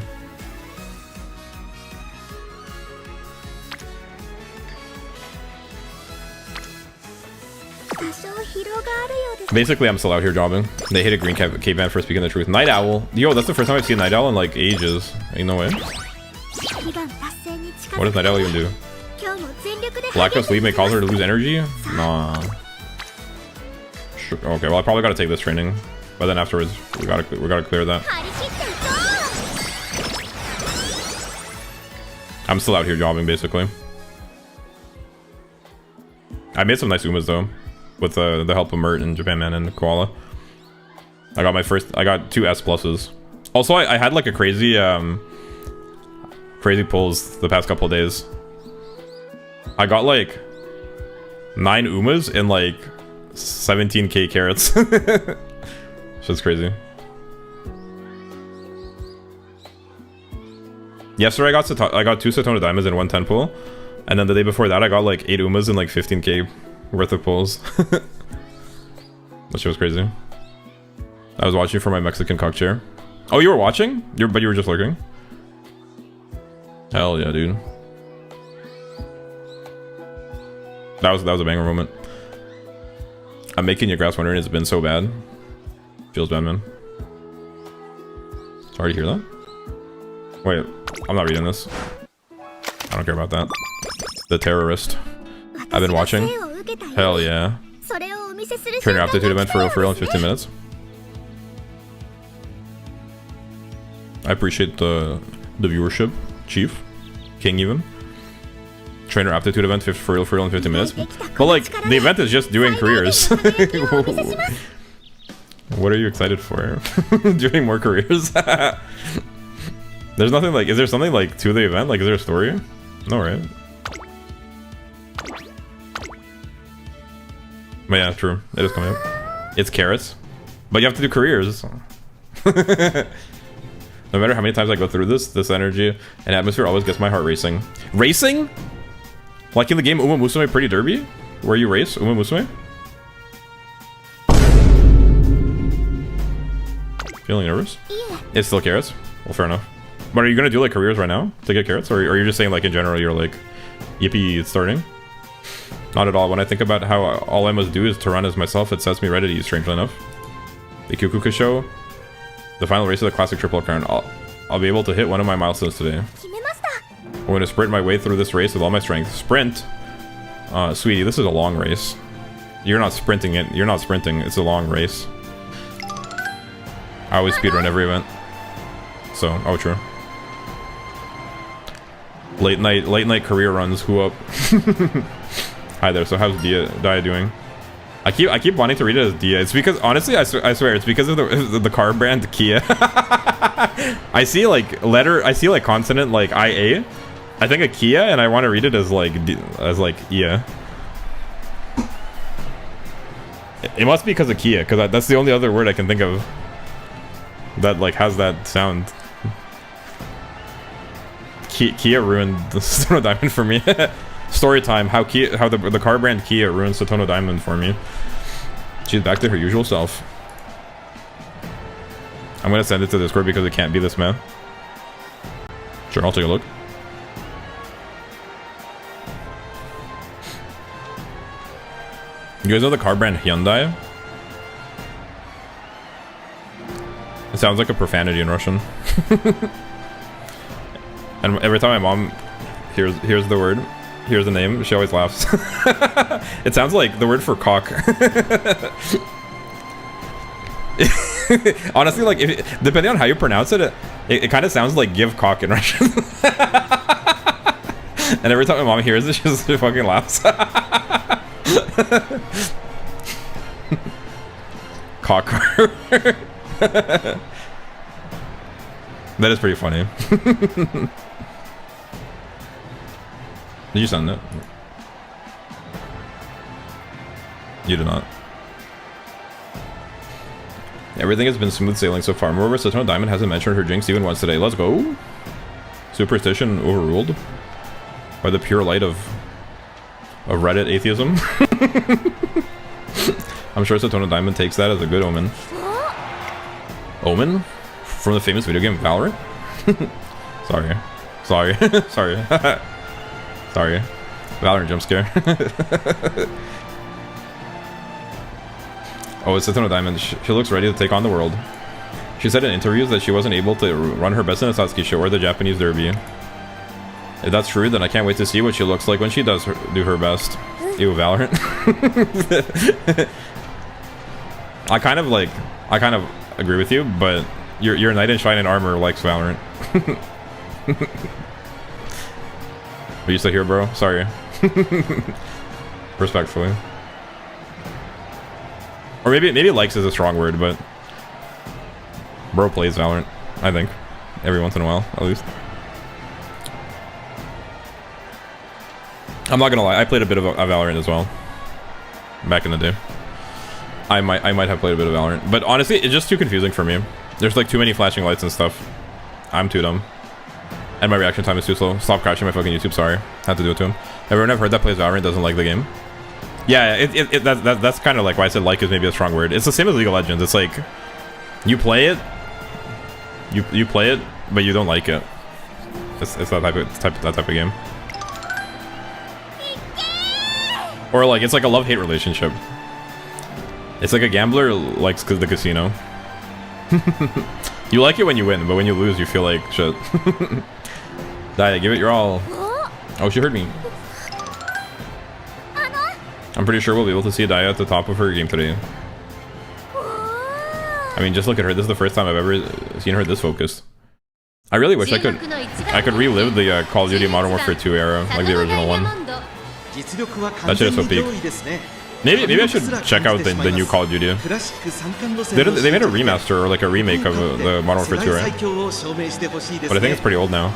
Basically, I'm still out here jobbing. They hit a green cape man for speaking the truth. Night Owl. Yo, that's the first time I've seen Night Owl in like ages. Ain't no way. What does Night Owl even do? Lack of sleep may cause her to lose energy? Nah. Okay, well I probably gotta take this training, but then afterwards we gotta clear that. I'm still out here jobbing basically. I made some nice Umas though, with the help of Mert and Japan Man and Koala. I got 2 S pluses. Also, I had like a crazy crazy pulls the past couple of days. I got like 9 Umas and like 17k carrots. Shit's crazy. Yesterday I got 2 Satono Diamonds and 1 10 pull. And then the day before that I got like 8 Umas and like 15k worth of pulls. That shit was crazy. I was watching for my Mexican cock chair. Oh, you were watching? But you were just lurking? Hell yeah, dude. That was a banger moment. I'm making your grass wondering, it's been so bad. Feels bad, man. Sorry to hear that. Wait, I'm not reading this. I don't care about that. The terrorist. I've been watching. Hell yeah. Trainer aptitude event for real in 15 minutes. I appreciate the viewership, Chief, King even. Trainer aptitude event for real in 15 minutes. But like, the event is just doing careers. What are you excited for? Doing more careers? There's nothing like, is there something like to the event? Like, is there a story? No, right? But yeah, true. It is coming up. It's carrots. But you have to do careers. No matter how many times I go through this energy and atmosphere always gets my heart racing. Racing? Like in the game Umamusume Pretty Derby? Where you race Umamusume? Feeling nervous? It's still carrots? Well, fair enough. But are you gonna do like careers right now to get carrots? Or are you just saying like in general you're like, yippee, it's starting? Not at all. When I think about how all I must do is to run as myself, it sets me right at ease, strangely enough. The Kukuka show, the final race of the classic triple crown. I'll be able to hit one of my milestones today. I'm going to sprint my way through this race with all my strength. Sprint? Sweetie, this is a long race. You're not sprinting it. You're not sprinting. It's a long race. I always speedrun every event. So, oh true. Late night career runs. Who up? Hi there. So how's Dia doing? I keep wanting to read it as Dia. It's because honestly, I swear it's because of the car brand Kia. I see like consonant like IA. I think a Kia, and I want to read it as like Ia. It must be because of Kia, because that's the only other word I can think of that like has that sound. Kia ruined the Satono Diamond for me. Story time. How the car brand Kia ruined Satono Diamond for me. She's back to her usual self. I'm gonna send it to Discord because it can't be this man. Sure, I'll take a look. You guys know the car brand Hyundai? It sounds like a profanity in Russian. And every time my mom here's the word, here's the name, she always laughs. It sounds like the word for cock. Honestly, like depending on how you pronounce it, it kind of sounds like give cock in Russian. And every time my mom hears it, she just fucking laughs. Cock. That is pretty funny. Did you send it? You did not. Everything has been smooth sailing so far. Moreover, Satono Diamond hasn't mentioned her jinx even once today. Let's go. Superstition overruled by the pure light of Reddit atheism. I'm sure Satono Diamond takes that as a good omen. Omen? From the famous video game Valorant? Sorry. Sorry. Sorry. Valorant jump scare. Oh, it's Satono Diamond. She looks ready to take on the world. She said in interviews that she wasn't able to run her best in the Satsuki show or the Japanese derby. If that's true, then I can't wait to see what she looks like when she does do her best. Ew, Valorant. I kind of agree with you, but your knight in shining armor likes Valorant. Are you still here, bro? Sorry. respectfully. Or maybe likes is a strong word, but bro plays Valorant, I think. Every once in a while, at least. I'm not gonna lie, I played a bit of a Valorant as well. Back in the day. I might have played a bit of Valorant. But honestly, it's just too confusing for me. There's like too many flashing lights and stuff. I'm too dumb. And my reaction time is too slow. Stop crashing my fucking YouTube, sorry. Had to do it to him. Everyone I've heard that plays Valorant doesn't like the game. Yeah, that's kind of like why I said like is maybe a strong word. It's the same as League of Legends. It's like, you play it, you play it, but you don't like it. It's that type of game. Or like, it's like a love-hate relationship. It's like a gambler likes the casino. You like it when you win, but when you lose, you feel like shit. Daya, give it your all. Oh, she heard me. I'm pretty sure we'll be able to see Daya at the top of her game today. I mean, just look at her. This is the first time I've ever seen her this focused. I really wish I could relive the Call of Duty Modern Warfare 2 era, like the original one. That shit is so peak. Maybe I should check out the new Call of Duty. They made a remaster or like a remake of the Modern Warfare 2, right? But I think it's pretty old now.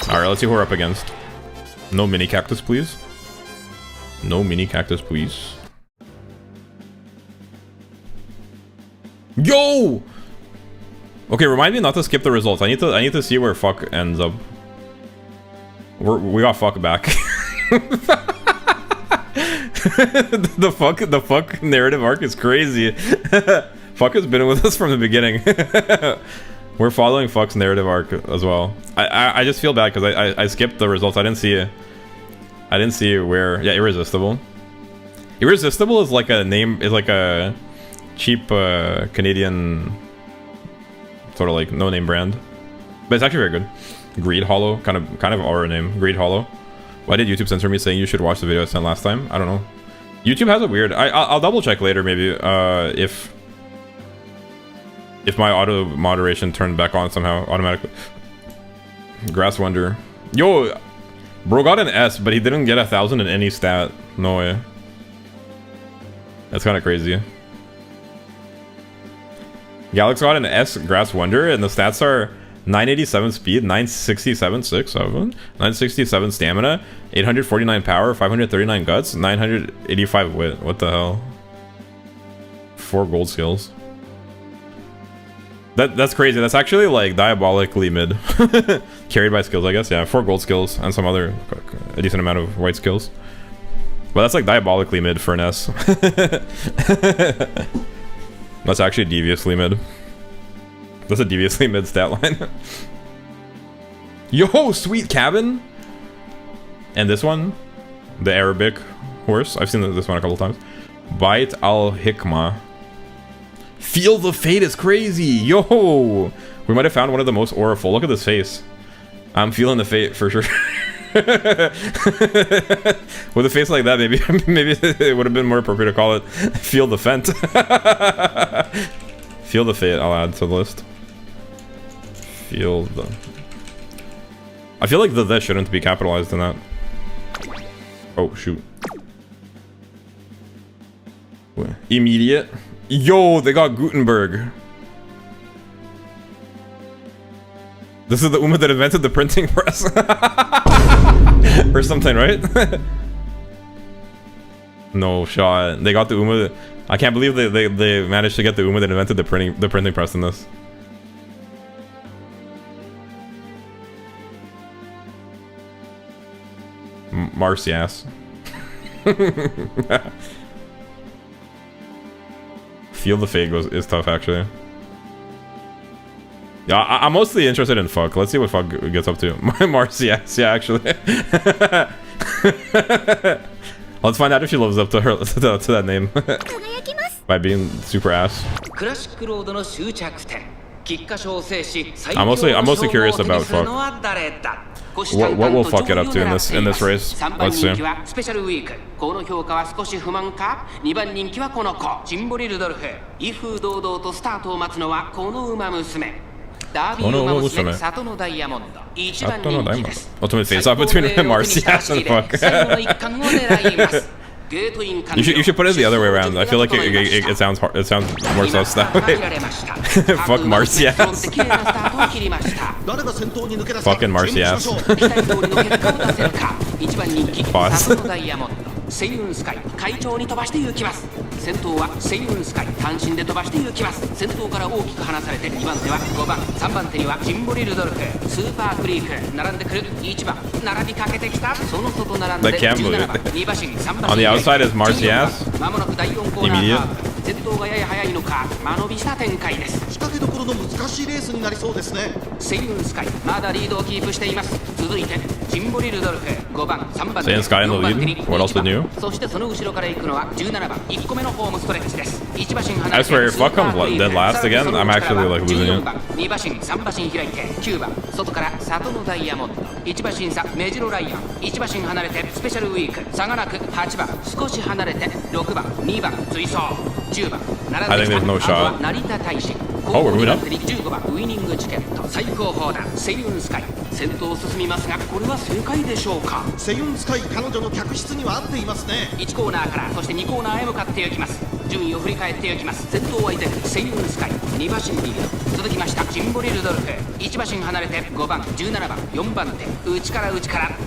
Alright, let's see who we're up against. No mini cactus, please. No mini cactus, please. Yo! Okay, remind me not to skip the results. I need to see where fuck ends up. We got fuck back. the fuck narrative arc is crazy. Fuck has been with us from the beginning. We're following fuck's narrative arc as well. I just feel bad because I skipped the results. I didn't see where. Yeah, Irresistible. Irresistible is like a name. Is like a cheap Canadian sort of like no name brand, but it's actually very good. Greed Hollow, kind of our name. Greed Hollow. Why did YouTube censor me saying you should watch the video I sent last time? I don't know. YouTube has a weird. I'll double check later maybe if my auto moderation turned back on somehow automatically. Grass Wonder. Yo, bro got an S, but he didn't get 1,000 in any stat. No way. That's kind of crazy. Galax got an S Grass Wonder, and the stats are 987 speed, 967 967 stamina, 849 power, 539 guts, 985 wit. What the hell? 4 gold skills. That's crazy. That's actually like diabolically mid. Carried by skills, I guess. Yeah, 4 gold skills and some other a decent amount of white skills. But that's like diabolically mid for an S. That's actually deviously mid. That's a deviously mid stat line. Yo, sweet cabin. And this one, the Arabic horse. I've seen this one a couple times. Bait al Hikmah. Feel the fate is crazy. Yo, we might have found one of the most auraful. Look at this face. I'm feeling the fate for sure. With a face like that, maybe it would have been more appropriate to call it feel the fent. Feel the fate. I'll add to the list. Feel the. I feel like the shouldn't be capitalized in that. Oh shoot. Immediate. Yo, they got Gutenberg. This is the Uma that invented the printing press. Or something, right? No shot. They got the Uma. I can't believe they managed to get the Uma that invented the printing press in this. Marcias. Feel the fate is tough actually. Yeah, I'm mostly interested in fuck. Let's see what fuck gets up to. Marcias, yeah, actually. Let's find out if she lives up to her to that name. By being super ass. I'm mostly curious about fuck. What will fuck get up to in this race? Let's see. ダービー馬娘サトノダイヤモンド一番人気です。 Ultimate face-off between Marcias and Fuck. 最後の一冠を狙います。ゲートイン You should put it the other way around. I feel like it sounds hard, it sounds more sus that way. Fuck Marcias. 誰が先頭に抜け出す Fucking Marcias. 一番人気 Pause. サトノダイヤモンドセイウンスカイ快調に飛ばして行きます。先頭はセイウンスカイ単身で飛ばして行きます。先頭から大きく離されて2番手は5番3番手にはジンボリルドルフスーパークリーク並んでくる1番並びかけてきたその外並んで That can't believe 17番2馬身3馬 On 身 the outside is Marcias. まもなく第4コーナーハーフ先頭がやや速いのか間延びした展開です。仕掛けどころの難しいレースになりそうですね。セイウンスカイまだリードをキープしています。続いてジンボリルドルフ5番3番手 Seiyun Sky in the lead? What else did you? そしてその後ろから行くのは17番1個目のホームストレッチです。1馬身離 I れて swear, if Fuck comes dead last again, I'm actually like losing 14 it. 番2馬身3馬身開いて9番外からサトノダイヤモンド1馬身差メジロライアン1馬身離れてスペシャルウィーク差がなく8番少し離れて6番2番追走10番並んでき I think there's no たあ shot. とは成田大使 Oh, we're moving up. 15番ウィニングチケット最高峰だセイウンスカイ先頭を進みますがこれは正解でしょうか。セユンスカイ彼女の客室には合っていますね。1コーナーからそして2コーナーへ向かっていきます。順位を振り返っていきます。先頭は依然セイウンスカイ2馬身リード続きましたジンボリルドルフ1馬身離れて5番17番4番手内から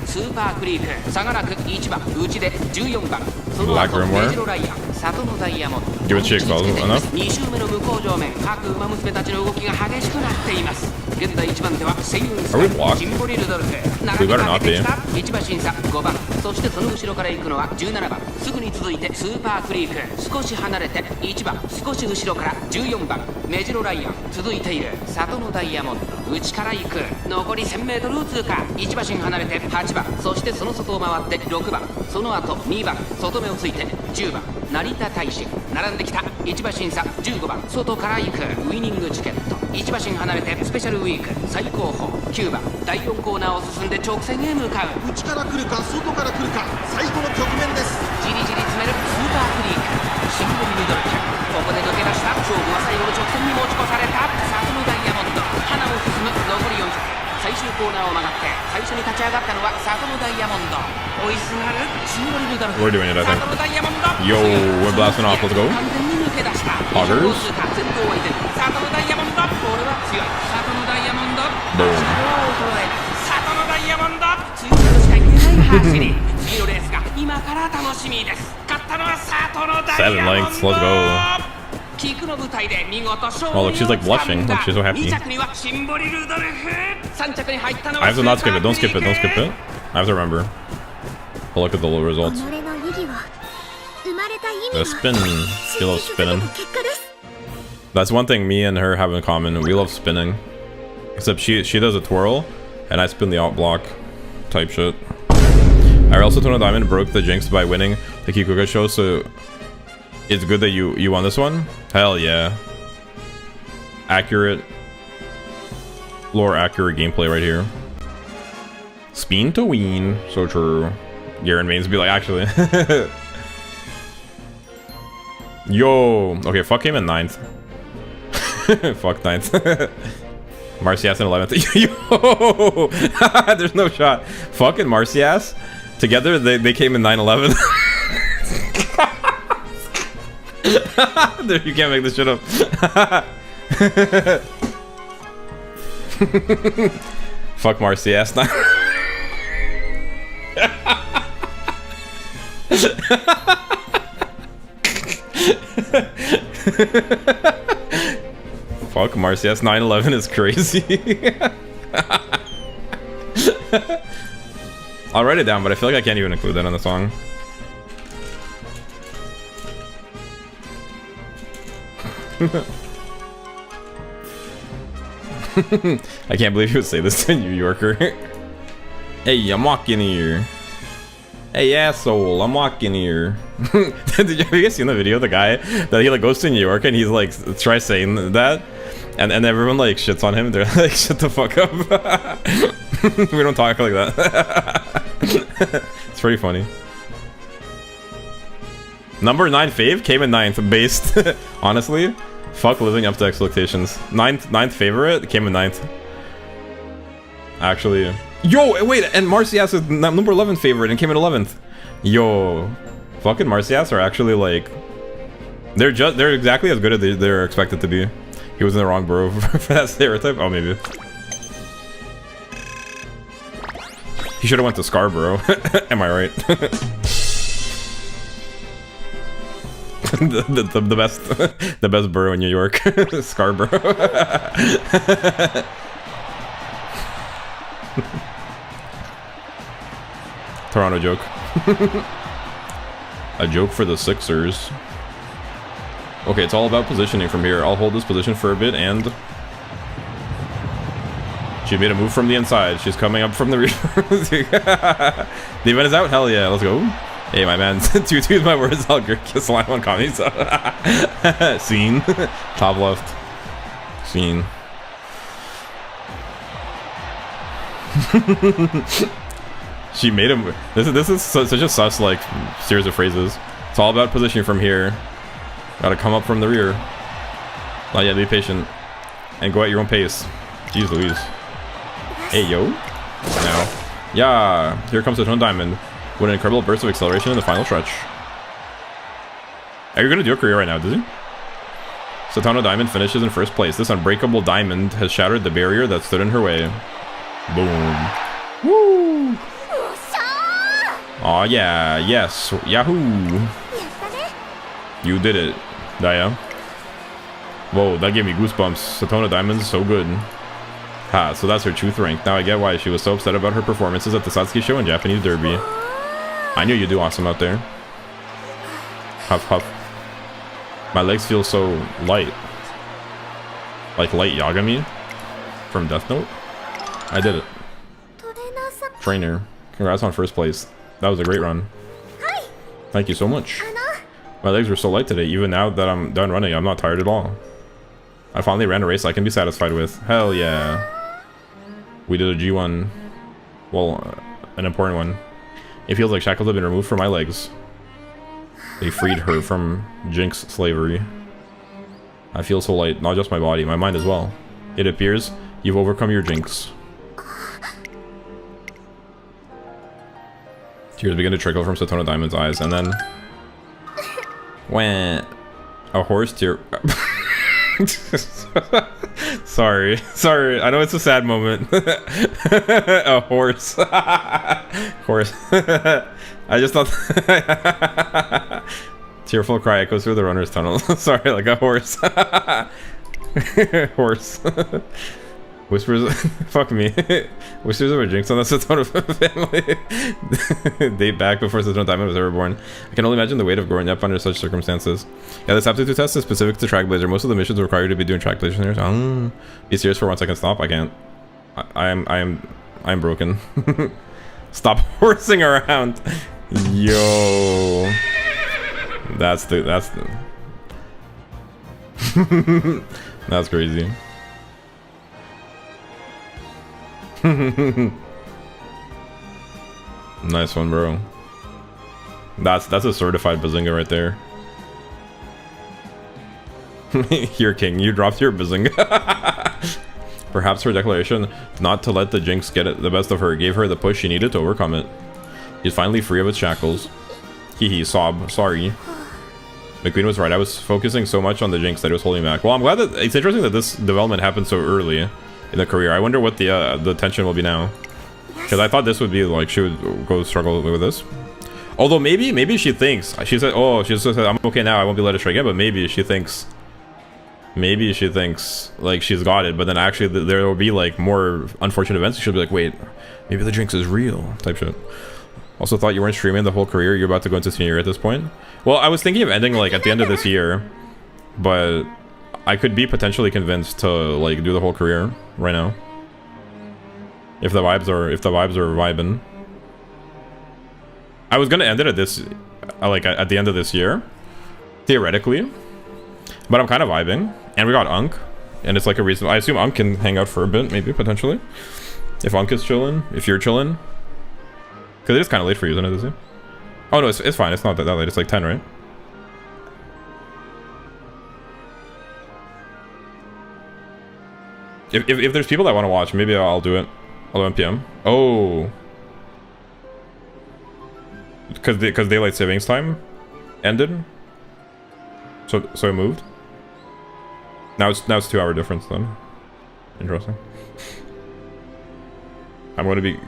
スーパークリーク差がなく1番内で14番その後 Black Rimmer. メジロライアンサトノダイヤモンド Give it a check, enough. 2周目の向こう上面各馬娘たちの動きが激しくなっています。現在1番手はセイウンスカ Are イ we blocked? ジンボリルドルフ We better not be. 1馬身差5番そしてその後ろから行くのは17番すぐに続いてスーパークリーク少し離れて1番少し後ろから14番メジロライアン続いているサトノダイヤモンド内から行く残り 1000m を通過1馬身離れて8番そしてその外を回って6番その後2番外目をついて10番成田大使並んできた1馬身差15番外から行くウイニングチケット1馬身離れてスペシャルウィーク最高峰9番第4コーナーを進んで直線へ向かう内から来るか外から来るか最後の局面です。じりじり詰めるスーパークリークシンボリルドルフここで抜け出した勝負は最後の直線に持ち越されたサトノダイヤモンド花を進む残り400最終コーナーを曲がって最初に立ち上がったのはサトノダイヤモンド追いすがるシンボリルドルフ We're doing it, I サ think. トノダイヤモンド Yo, we're blasting off. Let's go. 完全に抜け出した Hoggers 先頭は依然サトノダイヤモンドこれは強いサトノダイヤモンド Boom サトノダイヤモンド強いとしか言えない走り次のレースが今から楽しみです。勝ったのはサトノダイヤモンド 7 lengths, let's go. キクの舞台で見事勝利 Oh, を look, she's like blushing. Look, she's so happy. 2着にはシンボリルドルフ3着に入ったのは I have to not skip it. Don't skip it. Don't skip it. I have to remember. But look at the low results. 己の意義は生まれた意味 The は spin. She loves 信じ続け spinning. た結果です。 That's one thing me and her have in common. We love spinning. Except she does a twirl, and I spin the alt block type shit. I also Satono Diamond broke the jinx by winning the Kikuga show, so it's good that you won this one. Hell yeah. Accurate. Lore accurate gameplay right here. Spin to win. So true. Garen Mains be like, actually. Yo. Okay, fuck him in 9th. Fuck 9th. Marcias in 11th. Yo! There's no shot. Fucking Marcias. Together, they came in 9-11. Dude, you can't make this shit up. Fuck Marcias. Fuck Marcias. 9/11 is crazy. I'll write it down, but I feel like I can't even include that on the song. I can't believe you would say this to a New Yorker. Hey, I'm walking here. Hey, asshole, I'm walking here. Have you guys seen the video of the guy that he like goes to New York and he's like tries saying that, and everyone like shits on him. They're like, shut the fuck up. We don't talk like that. It's pretty funny. Number 9 fave came in 9th based. Honestly, Fuck living up to expectations. Ninth favorite came in 9th. Actually, yo, wait, and Marcias is number 11 favorite and came in 11th. Yo, fucking Marcias are actually like, they're exactly as good as they're expected to be. He was in the wrong bro for that stereotype. Oh, maybe. He should have went to Scarborough. Am I right? the best borough in New York. Scarborough. Toronto joke. A joke for the Sixers. Okay, it's all about positioning from here. I'll hold this position for a bit, and she made a move from the inside. She's coming up from the rear. The event is out. Hell yeah, let's go. Hey, my man. Tutu's my words. I'll kiss line on commies. Scene. Top left. Scene. She made him. This is such a sus like series of phrases. It's all about positioning from here. Gotta come up from the rear. Not yet. Be patient and go at your own pace. Jeez Louise. Hey yo. Now. Yeah. Here comes Satono Diamond with an incredible burst of acceleration in the final stretch. Are you gonna do a career right now, Dizzy? Satono Diamond finishes in first place. This unbreakable diamond has shattered the barrier that stood in her way. Boom. Woo! Aw, yeah, yes, yahoo! You did it, Daya. Whoa, that gave me goosebumps. Satono Diamond's so good. Ha, so that's her truth rank. Now I get why she was so upset about her performances at the Satsuki show and Japanese Derby. I knew you'd do awesome out there. Huff, huff. My legs feel so light. Like light Yagami from Death Note. I did it. Trainer, congrats on first place. That was a great run. Thank you so much. My legs were so light today. Even now that I'm done running, I'm not tired at all. I finally ran a race I can be satisfied with. Hell yeah. We did a G1. Well, an important one. It feels like shackles have been removed from my legs. They freed her from Jinx slavery. I feel so light, not just my body, my mind as well. It appears you've overcome your Jinx. Tears begin to trickle from Satono Diamond's eyes, and then... Wah. A horse tear... Sorry. I know it's a sad moment. A horse. Horse. I just thought... Tearful cry echoes through the runner's tunnel. Sorry, like a horse. Horse. Whispers... Fuck me. Whispers of a jinx on the Satono family. Date back before Satono Diamond was ever born. I can only imagine the weight of growing up under such circumstances. Yeah, this aptitude test is specific to Trackblazer. Most of the missions require you to be doing Trackblazer. Be serious for 1 second. Stop. I can't. I'm broken. Stop horsing around. Yo. That's crazy. Nice one, bro. That's a certified bazinga right there. Here, King, you dropped your bazinga. Perhaps her declaration not to let the jinx get the best of her gave her the push she needed to overcome it. She's finally free of its shackles. Hee sob. Sorry. McQueen was right. I was focusing so much on the jinx that it was holding back. Well, I'm glad that it's interesting that this development happened so early in the career. I wonder what the tension will be now. Because I thought this would be like she would go struggle with this. Although maybe she thinks she said, oh, she just said I'm okay now. I won't be let it try again. But maybe she thinks like she's got it. But then actually there will be like more unfortunate events. She'll be like, wait, maybe the jinx is real type shit. Also thought you weren't streaming the whole career. You're about to go into senior year at this point. Well, I was thinking of ending like at the end of this year, but I could be potentially convinced to like do the whole career right now. If the vibes are vibing. I was gonna end it at this like at the end of this year, theoretically. But I'm kind of vibing. And we got Unk. And it's like a reason I assume Unk can hang out for a bit, maybe, potentially. If Unk is chilling, if you're chilling. Because it is kind of late for you, isn't it, Izzy? Oh no, it's fine. It's not that late. It's like 10, right? If there's people that want to watch, maybe I'll do it. 11 p.m. Oh. Because daylight savings time ended. So it moved. Now it's 2-hour difference then. Interesting. I'm going to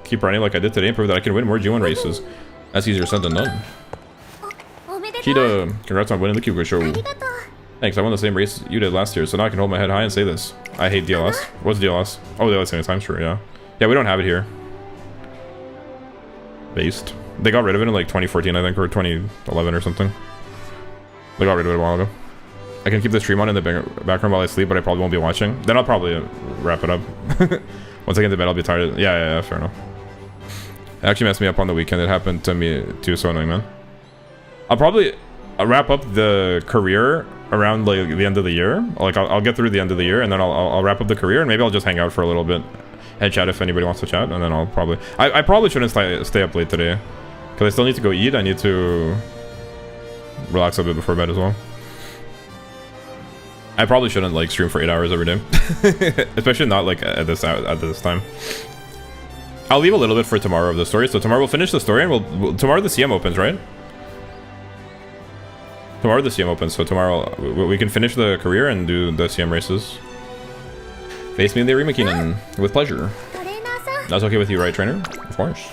keep running like I did today and prove that I can win more G1 races. That's easier said than done. Kita, congrats on winning the Kyuko show. Thanks, I won the same race you did last year, so now I can hold my head high and say this. I hate DLS. What's DLS? Oh, daylight savings time, sure, yeah. Yeah, we don't have it here. Based. They got rid of it in like 2014, I think, or 2011 or something. They got rid of it a while ago. I can keep the stream on in the background while I sleep, but I probably won't be watching. Then I'll probably wrap it up. Once I get to bed, I'll be tired. Yeah, fair enough. It actually messed me up on the weekend. It happened to me too, so annoying, man. I'll probably wrap up the career around like the end of the year. Like I'll get through the end of the year, and then I'll wrap up the career, and maybe I'll just hang out for a little bit, head chat if anybody wants to chat, and then I'll probably I probably shouldn't stay up late today, because I still need to go eat. I need to relax a bit before bed as well. I probably shouldn't like stream for 8 hours every day, especially not like at this time. I'll leave a little bit for tomorrow of the story. So tomorrow we'll finish the story, and tomorrow the CM opens, right? Tomorrow the CM opens, so tomorrow we can finish the career and do the CM races. Face me in the Arima Keenan with pleasure. That's okay with you, right, trainer? Of course.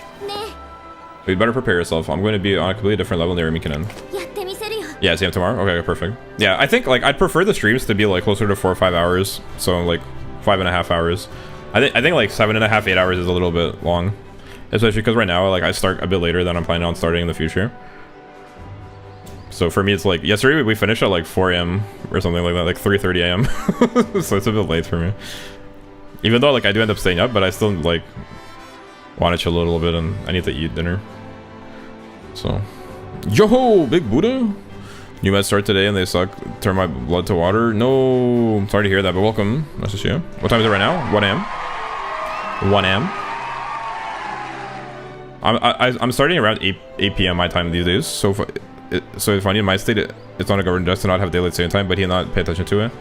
You'd better prepare yourself. I'm going to be on a completely different level in the Arima Keenan. Yeah, CM tomorrow? Okay, perfect. Yeah, I think like I'd prefer the streams to be like closer to 4 or 5 hours. So like 5.5 hours. I think like 7.5, 8 hours is a little bit long. Especially because right now like I start a bit later than I'm planning on starting in the future. So for me it's like yesterday we finished at like 4 AM or something like that, like 3:30 AM. So it's a bit late for me. Even though like I do end up staying up, but I still like want to chill a little bit and I need to eat dinner. So yo, big Buddha. New meds start today and they suck. Turn my blood to water. No, I'm sorry to hear that, but welcome. Nice to see you. What time is it right now? 1 AM. 1 AM. I'm starting around 8 PM my time these days. So if I need my state, it's on a government desk to not have daylight saving time, but he not pay attention to it.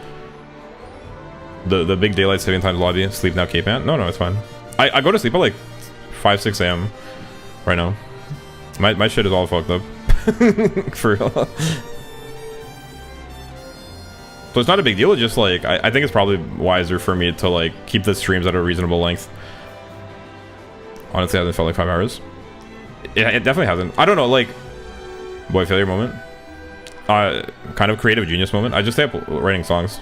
The big daylight saving time lobby. Sleep now, Cape Ant. No, it's fine. I go to sleep at like 5, 6 AM right now. My shit is all fucked up. For real. So it's not a big deal. It's just like I think it's probably wiser for me to like keep the streams at a reasonable length. Honestly, it hasn't felt like 5 hours. It definitely hasn't. I don't know, like boy failure moment. Kind of creative genius moment. I just stay up writing songs.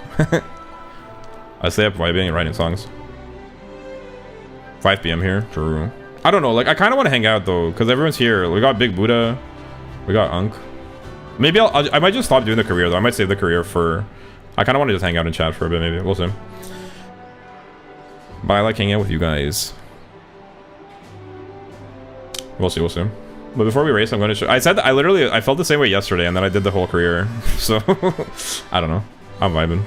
I stay up vibing and writing songs. 5 PM here. True. I don't know, like I kind of want to hang out though, because everyone's here. We got Big Buddha. We got Unk. Maybe I might just stop doing the career though. I might save the career for... I kind of want to just hang out and chat for a bit, maybe. We'll see. But I like hanging out with you guys. We'll see. But before we race, I'm going to show... I said that I felt the same way yesterday, and then I did the whole career. So, I don't know. I'm vibing.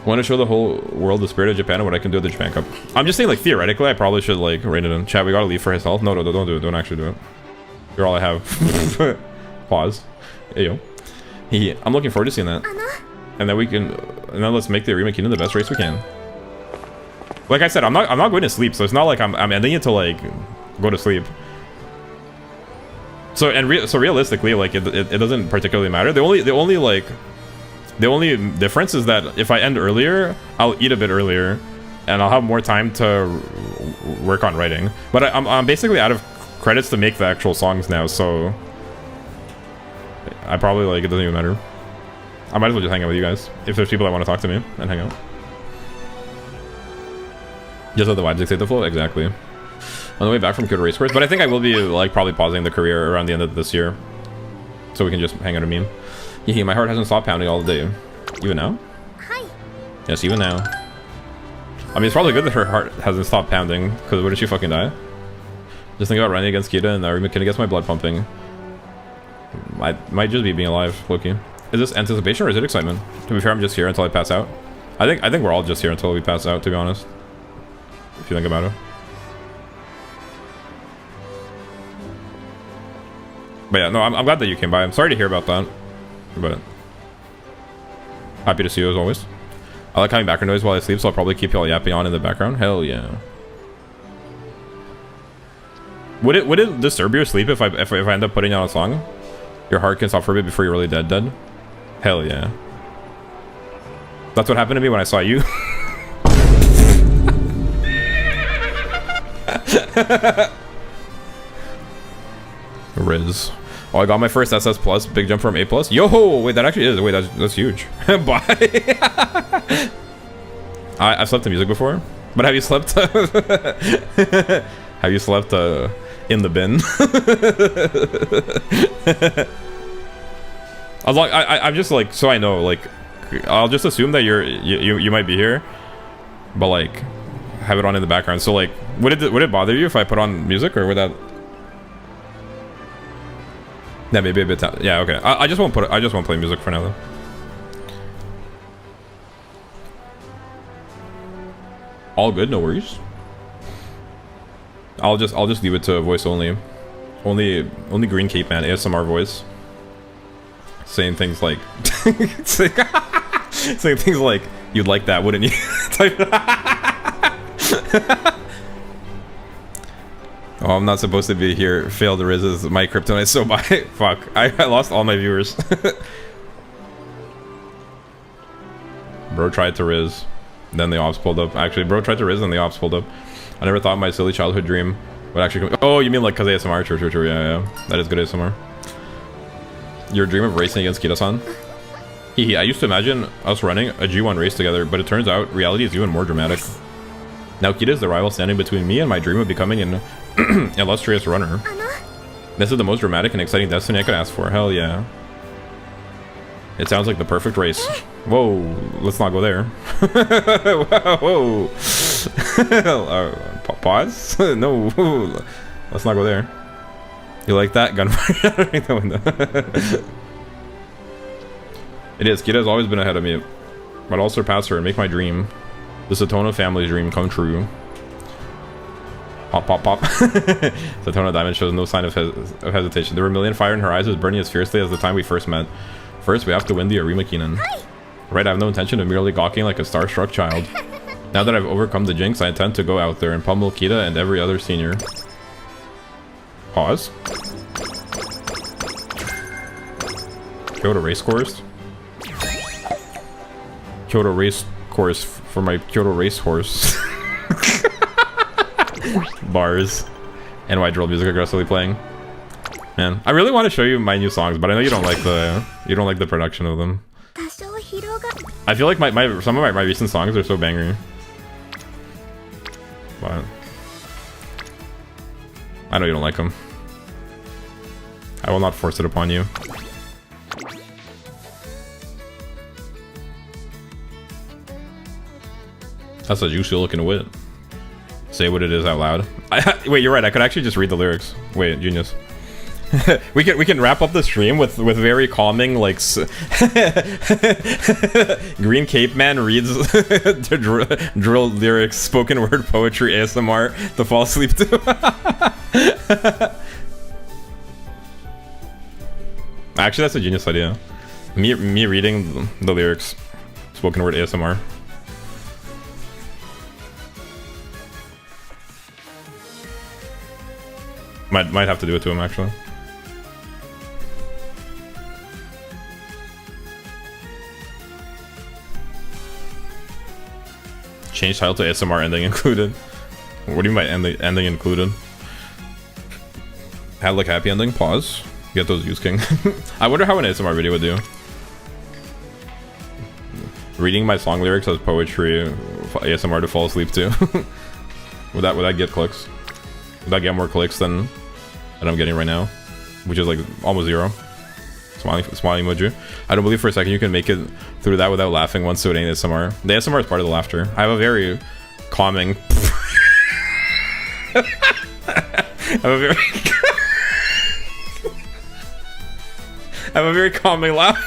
Want to show the whole world the spirit of Japan and what I can do at the Japan Cup. I'm just saying, like, theoretically, I probably should, like, rein it in. Chat, we gotta leave for his health. No, don't do it. Don't actually do it. You're all I have. Pause. Hey, yo. I'm looking forward to seeing that. And then let's make the Arima Kingdom the best race we can. Like I said, I'm not going to sleep, so it's not like I'm ending it to like go to sleep. So realistically, like it doesn't particularly matter. The only difference is that if I end earlier, I'll eat a bit earlier, and I'll have more time to work on writing. But I'm basically out of credits to make the actual songs now, so I probably like it doesn't even matter. I might as well just hang out with you guys if there's people that want to talk to me and hang out. Just let the vibes dictate the flow. Exactly. On the way back from Kyoto Race Course, but I think I will be like probably pausing the career around the end of this year, so we can just hang out and meme. Yeah, my heart hasn't stopped pounding all day. Even now? Hi. Yes, even now. I mean, it's probably good that her heart hasn't stopped pounding, because wouldn't she fucking die? Just think about running against Kita and Arima Kina gets my blood pumping. Might just be being alive, Loki. Is this anticipation or is it excitement? To be fair, I'm just here until I pass out. I think we're all just here until we pass out, to be honest. If you think about it. But yeah, no, I'm glad that you came by. I'm sorry to hear about that. But happy to see you as always. I like having background noise while I sleep, so I'll probably keep y'all yapping on in the background. Hell yeah. Would it disturb your sleep if I end up putting on a song? Your heart can stop for a bit before you're really dead? Hell yeah. That's what happened to me when I saw you. Riz. Oh, I got my first SS plus, big jump from A plus. Yo, wait, that actually is. Wait, that's huge. Bye. I've slept to music before, but have you slept? Have you slept in the bin? I'm just like, so I know, like, I'll just assume that you might be here, but like, have it on in the background. So like, would it bother you if I put on music, or would that? Yeah, maybe a bit. Yeah, okay. I just won't play music for now though. All good, no worries. I'll just leave it to voice only. Only Green Cape Man ASMR voice. Saying things like saying things like, you'd like that, wouldn't you? Oh, I'm not supposed to be here. Failed Riz is my kryptonite, so bye. Fuck. I lost all my viewers. Bro tried to Riz. Then the ops pulled up. Actually, bro tried to Riz and the ops pulled up. I never thought my silly childhood dream would actually come. Oh, you mean like because ASMR? True. Yeah. That is good ASMR. Your dream of racing against Kida-san? I used to imagine us running a G1 race together, but it turns out reality is even more dramatic. Now Kida is the rival standing between me and my dream of becoming an illustrious runner. This is the most dramatic and exciting destiny I could ask for. Hell yeah. It sounds like the perfect race. Whoa, let's not go there. Whoa. Pause? No, let's not go there. You like that? Gunfire? It is. Kida has always been ahead of me, but I'll surpass her and make my dream, the Satono family's dream, come true. Pop. Satono Diamond shows no sign of hesitation. The vermilion fire in her eyes is burning as fiercely as the time we first met. First, we have to win the Arima Keenan. Right, I have no intention of merely gawking like a starstruck child. Now that I've overcome the jinx, I intend to go out there and pummel Kida and every other senior. Pause. Kyoto race course. Kyoto race course for my Kyoto race horse. Bars. NY drill music aggressively playing. Man, I really want to show you my new songs, but I know you don't like the production of them. I feel like some of my recent songs are so bangery. But I know you don't like them. I will not force it upon you. That's a juicy looking wit. Say what it is out loud. Wait, you're right. I could actually just read the lyrics. Wait, genius. we can wrap up the stream with very calming, like Green Cape Man reads the drill lyrics, spoken word poetry, ASMR to fall asleep to. Actually, that's a genius idea. Me reading the lyrics, spoken word ASMR. Might have to do it to him, actually. Change title to ASMR ending included. What do you mean by ending included? Had like happy ending? Pause. Get those views, King. I wonder how an ASMR video would do. Reading my song lyrics as poetry, ASMR to fall asleep to. Would that get clicks? Would that get more clicks than I'm getting right now? Which is like almost 0. Smiling emoji. I don't believe for a second you can make it through that without laughing once to an ASMR. The ASMR is part of the laughter. I have a very calming... I have a very calming laugh.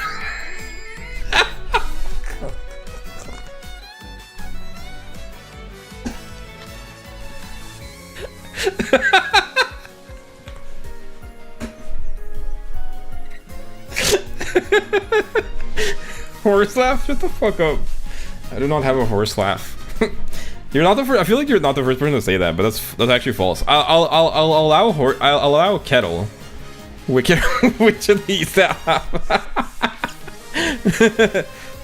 Horse laugh? Shut the fuck up. I do not have a horse laugh. You're not the first. I feel like you're not the first person to say that, but that's actually false. I'll allow I'll allow Kettle. Which of these that have?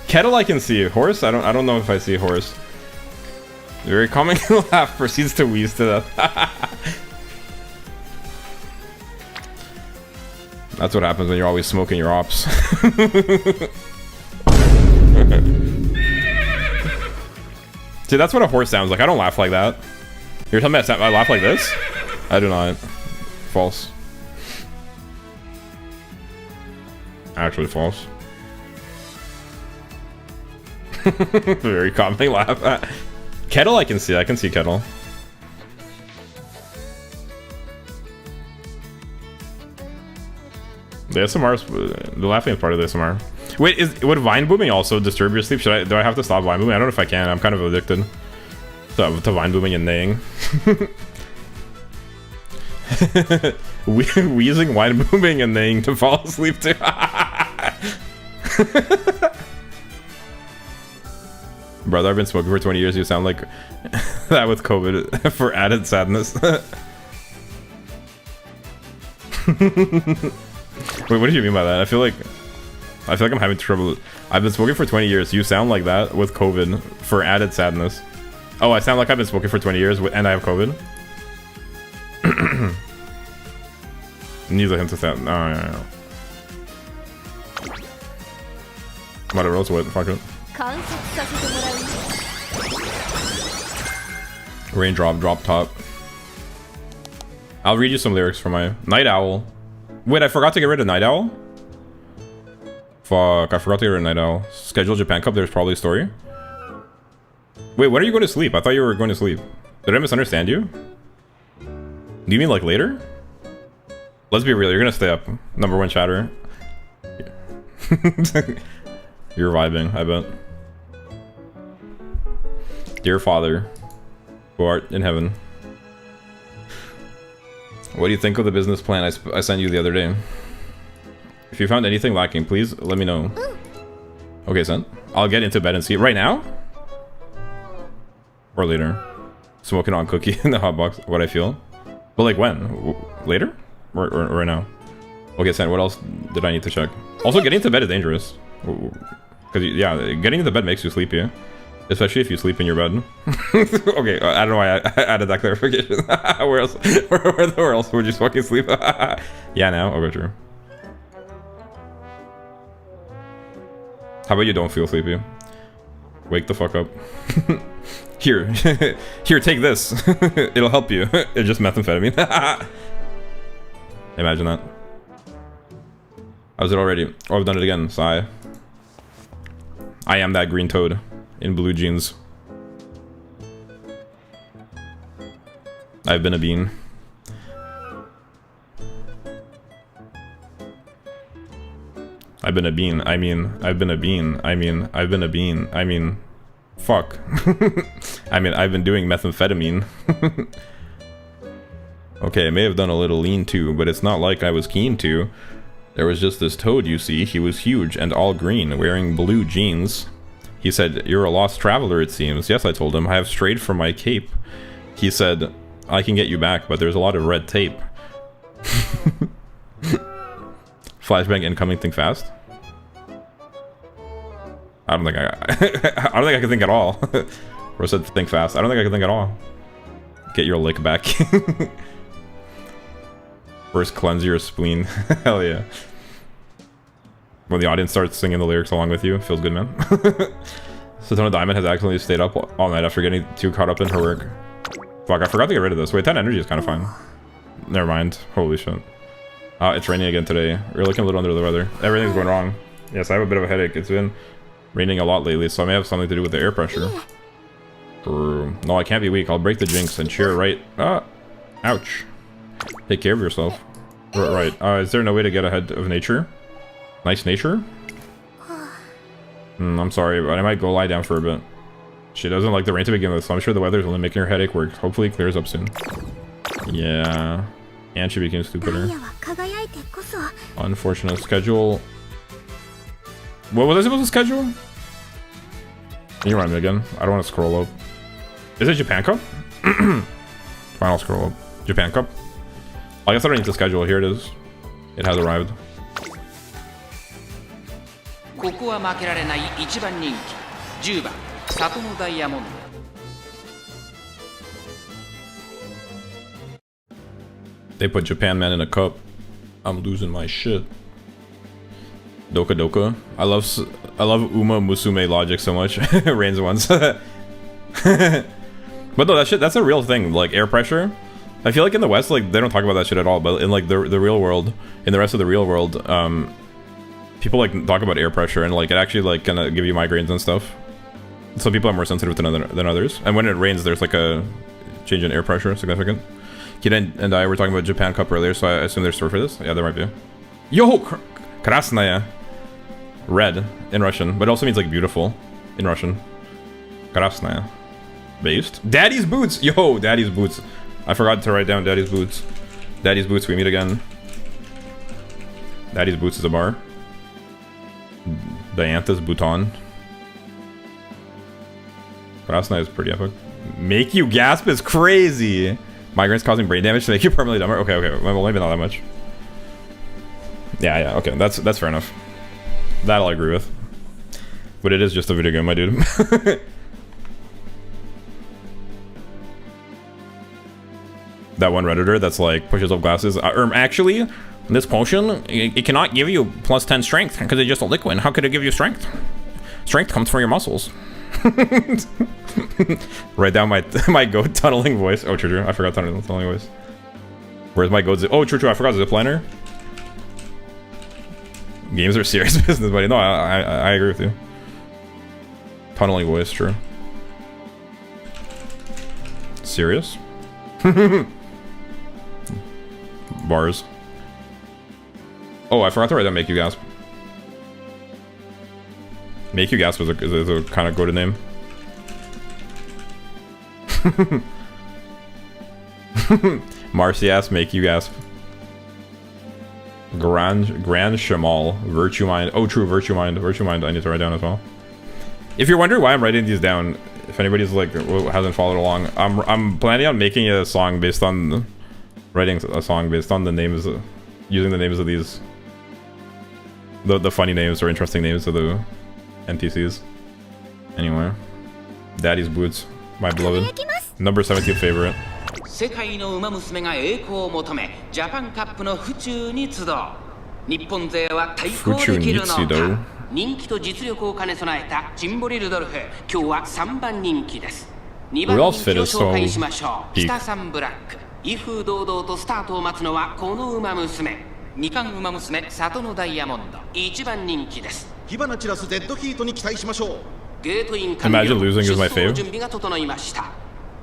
Kettle I can see. Horse I don't know if I see horse. Very calming laugh proceeds to wheeze to death. That's what happens when you're always smoking your ops. See, that's what a horse sounds like. I don't laugh like that. You're telling me I laugh like this? I do not. False. Actually false. Very calming laugh. Kettle I can see. I can see Kettle. The SMR, the laughing is part of the SMR. Wait, would vine booming also disturb your sleep? Do I have to stop vine booming? I don't know if I can. I'm kind of addicted to vine booming and neighing. Wheezing, vine booming, and neighing to fall asleep too. Brother, I've been smoking for 20 years. You sound like that with COVID for added sadness. Wait, what do you mean by that? I feel like I'm having trouble. I've been smoking for 20 years. You sound like that with COVID for added sadness. Oh, I sound like I've been smoking for 20 years and I have COVID? Needs a hint of that. No. Whatever, let's wait. Fuck it. Raindrop, drop top. I'll read you some lyrics from my Night Owl. Wait, I forgot to get rid of Night Owl? Fuck, I forgot to get rid of Night Owl. Schedule Japan Cup, there's probably a story. Wait, when are you going to sleep? I thought you were going to sleep. Did I misunderstand you? Do you mean like later? Let's be real, you're gonna stay up. Number one chatter. You're vibing, I bet. Dear Father, who art in heaven. What do you think of the business plan I sent you the other day? If you found anything lacking, please let me know. Okay, son. I'll get into bed and see. Right now? Or later? Smoking on cookie in the hot box. What I feel? But like when? Later? Or right now? Okay, son. What else did I need to check? Also, getting to bed is dangerous. Because, yeah, getting into bed makes you sleepy. Especially if you sleep in your bed. Okay, I don't know why I added that clarification. Where else would you fucking sleep? Yeah, now? Okay, true. How about you don't feel sleepy? Wake the fuck up. Here, take this. It'll help you. It's just methamphetamine. Imagine that. I was it already. Oh, I've done it again. Sigh. I am that green toad in blue jeans. I've been a bean. I've been a bean. I mean, I've been a bean. I mean, I've been a bean. I mean, fuck. I mean, I've been doing methamphetamine. Okay, I may have done a little lean too, but it's not like I was keen to. There was just this toad, you see. He was huge and all green, wearing blue jeans. He said, "You're a lost traveler, it seems." Yes, I told him. I have strayed from my cape. He said, "I can get you back, but there's a lot of red tape." Flashbang incoming, think fast. I don't think I can think at all. Or said think fast. I don't think I can think at all. Get your lick back. First cleanse your spleen. Hell yeah. When the audience starts singing the lyrics along with you, it feels good, man. Satono Diamond has accidentally stayed up all night after getting too caught up in her work. Fuck, I forgot to get rid of this. Wait, 10 energy is kind of fine. Never mind. Holy shit. It's raining again today. We're looking a little under the weather. Everything's going wrong. Yes, I have a bit of a headache. It's been raining a lot lately, so I may have something to do with the air pressure. No, I can't be weak. I'll break the jinx and cheer right. Ouch. Take care of yourself. Right. Is there no way to get ahead of nature? Nice nature? I'm sorry, but I might go lie down for a bit. She doesn't like the rain to begin with, so I'm sure the weather's only making her headache worse. Hopefully it clears up soon. Yeah. And she became stupider. Unfortunate schedule. What was I supposed to schedule? Can you run me again? I don't want to scroll up. Is it Japan Cup? Final scroll up. Japan Cup? I guess I don't need to schedule. Here it is. It has arrived. ここは負けられない一番人気10番サトノダイヤモンド They put Japan Man in a cup. I'm losing my shit. Doka Doka. I love Umamusume logic so much. Rains once. But no, that's a real thing. Like air pressure. I feel like in the West, like they don't talk about that shit at all. But in like the real world, in the rest of the real world, people like talk about air pressure and like it actually like gonna give you migraines and stuff. Some people are more sensitive than others. And when it rains, there's like a change in air pressure, significant. Kid and I were talking about Japan Cup earlier, so I assume there's story for this. Yeah, there might be. Yo, Krasnaya. Red in Russian, but it also means like beautiful in Russian. Krasnaya. Based. Daddy's boots. Yo, Daddy's boots. I forgot to write down Daddy's boots. Daddy's boots. We meet again. Daddy's boots is a bar. Dianthus Bhutan. Krasnaya is pretty epic. Make you gasp is crazy. Migraines causing brain damage to make you permanently dumber. Okay, well, maybe not that much. Yeah, okay, that's fair enough. That I'll agree with. But it is just a video game, my dude. That one Redditor that's like pushes up glasses. Actually, this potion, it cannot give you plus 10 strength because it's just a liquid. How could it give you strength? Strength comes from your muscles. Write down my goat tunneling voice. Oh, true. I forgot tunneling voice. Where's my goat? Oh, true. I forgot zipliner. Games are serious business, buddy. No, I agree with you. Tunneling voice, true. Serious? Bars. Oh, I forgot to write down Make You Gasp. Make You Gasp is a kind of go-to name. Marcias, Make You Gasp. Grand Shamal, Virtue Mind. Oh, true, Virtue Mind. Virtue Mind I need to write down as well. If you're wondering why I'm writing these down, if anybody's like hasn't followed along, I'm planning on making a song based on writing a song based on the names, using the names of these, the funny names or interesting names of the NPCs. Anyway, Daddy's Boots, my beloved, number 17 favorite. 世界の馬娘が栄光を求めジャパンカップの府中に集う日本勢は対抗できるのか人気と実力を兼ね備えたジンボリルドルフ今日は3番人気です2番人気を紹介しましょう北サンブラック威風堂々とスタートを待つのはこの馬娘2冠馬娘サトノダイヤモンド1番人気です火花散らすデッドヒートに期待しましょうゲートイン完了出走の準備が整いました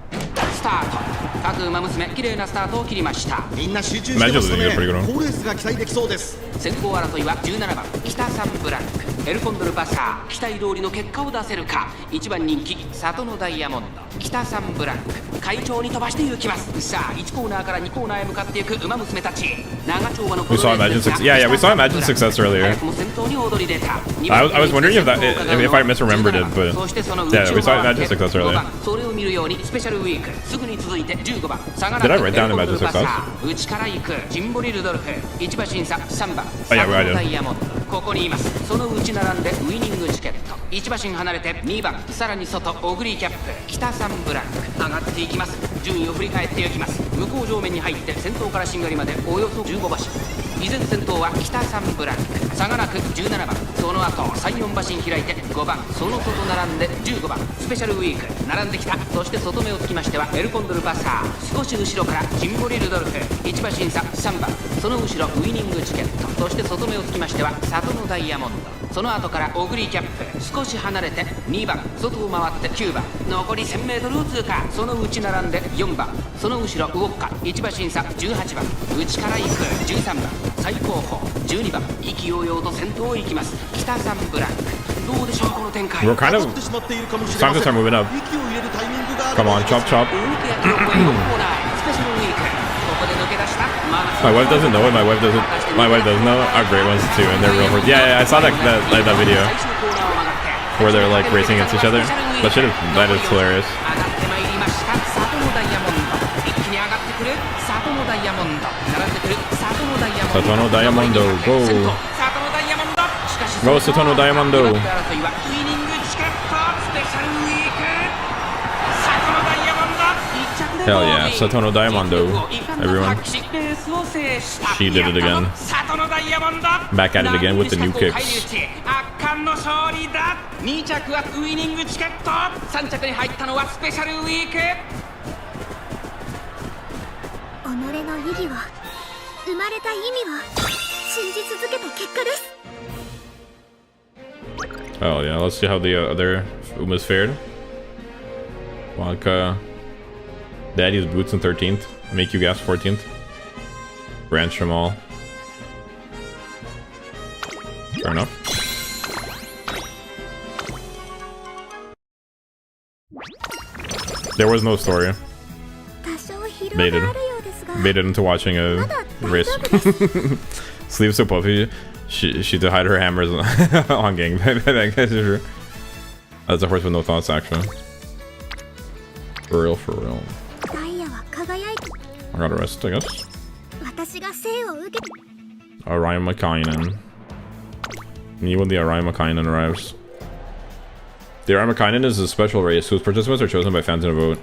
スタート各馬娘綺麗なスタートを切りましたみんな集中してますね好レースが期待できそうです先行争いは17番北サンブラックエルコンドルバサー期待通りの結果を出せるか1番人気サトノダイヤモンド北サンブラック快調に飛ばしていきますさあ1コーナーから2コーナーへ向かっていく馬娘たち長丁場の We saw Imagine Success. Yeah, we saw Imagine Success earlier. I was wondering if I misremembered it, but yeah, we saw Imagine Success earlier. それを見るようにスペシャルウィークすぐに続いて15番 Did I write down Imagine Success? 内から行くジンボリルドルフ1馬審査3番 Oh yeah, I did. ダイヤモンドここにいますその内並んでウィニングチケット1馬身離れて2番さらに外オグリーキャップ北サンブラック上がっていきます順位を振り返っていきます向こう上面に入って先頭からしんがりまでおよそ15馬身依然先頭は北サンブラック差がなく17番その後3、4馬身開いて5番その外並んで15番スペシャルウィーク並んできたそして外目をつきましてはエルコンドルバッサー少し後ろからジンボリルドルフ1馬審査3番その後ろウィニングチケットそして外目をつきましてはサトノダイヤモンドその後からオグリーキャップ少し離れて2番外を回って9番残り 1000m を通過その内並んで4番その後ろウォッカ1馬審査18番内から行く13番最後方12番意気揚々と先頭を行きます北サンブラックどうでしょうこの展開 We're kind of time to start moving up. Come on, chop chop. My wife doesn't know it. My wife does know. Our great ones too, and they're real. Yeah, I saw that video. where they're like racing against each other. That is hilarious. 上がってまいりましたサトノダイヤモンド一気に上がってくるサトノダイヤモンド並んでくるサトノダイヤモンド Satono Diamond, go. サトノダイヤモンドしかし Go Satono Diamond. 争いはウイニングチケットスペシャルウィークサトノダイヤモンド一着で Hell yeah, Satono Diamond, everyone. She did it again. Back at it again with the new kicks. 圧巻の勝利だ2着はウイニングチケット3着に入ったのはスペシャルウィーク己の意義を生まれた意味を信じ続けた結果です Oh yeah, let's see how the other Umas fared. Wonka, Daddy's Boots in 13th, Make You Gas 14th, Branch them all. Fair enough. There was no story. 多少疲労があるようですが Baited into watching a race. Sleeves so puffy. She to hide her hammers on gangbang. That guy's true. That's a horse with no thoughts, actually. For real, for real. ダイヤは輝いて I got a rest, I guess. 私が生を受け Araimakainen. Me when the Araimakainen arrives. The Araimakainen is a special race whose participants are chosen by fans in a vote.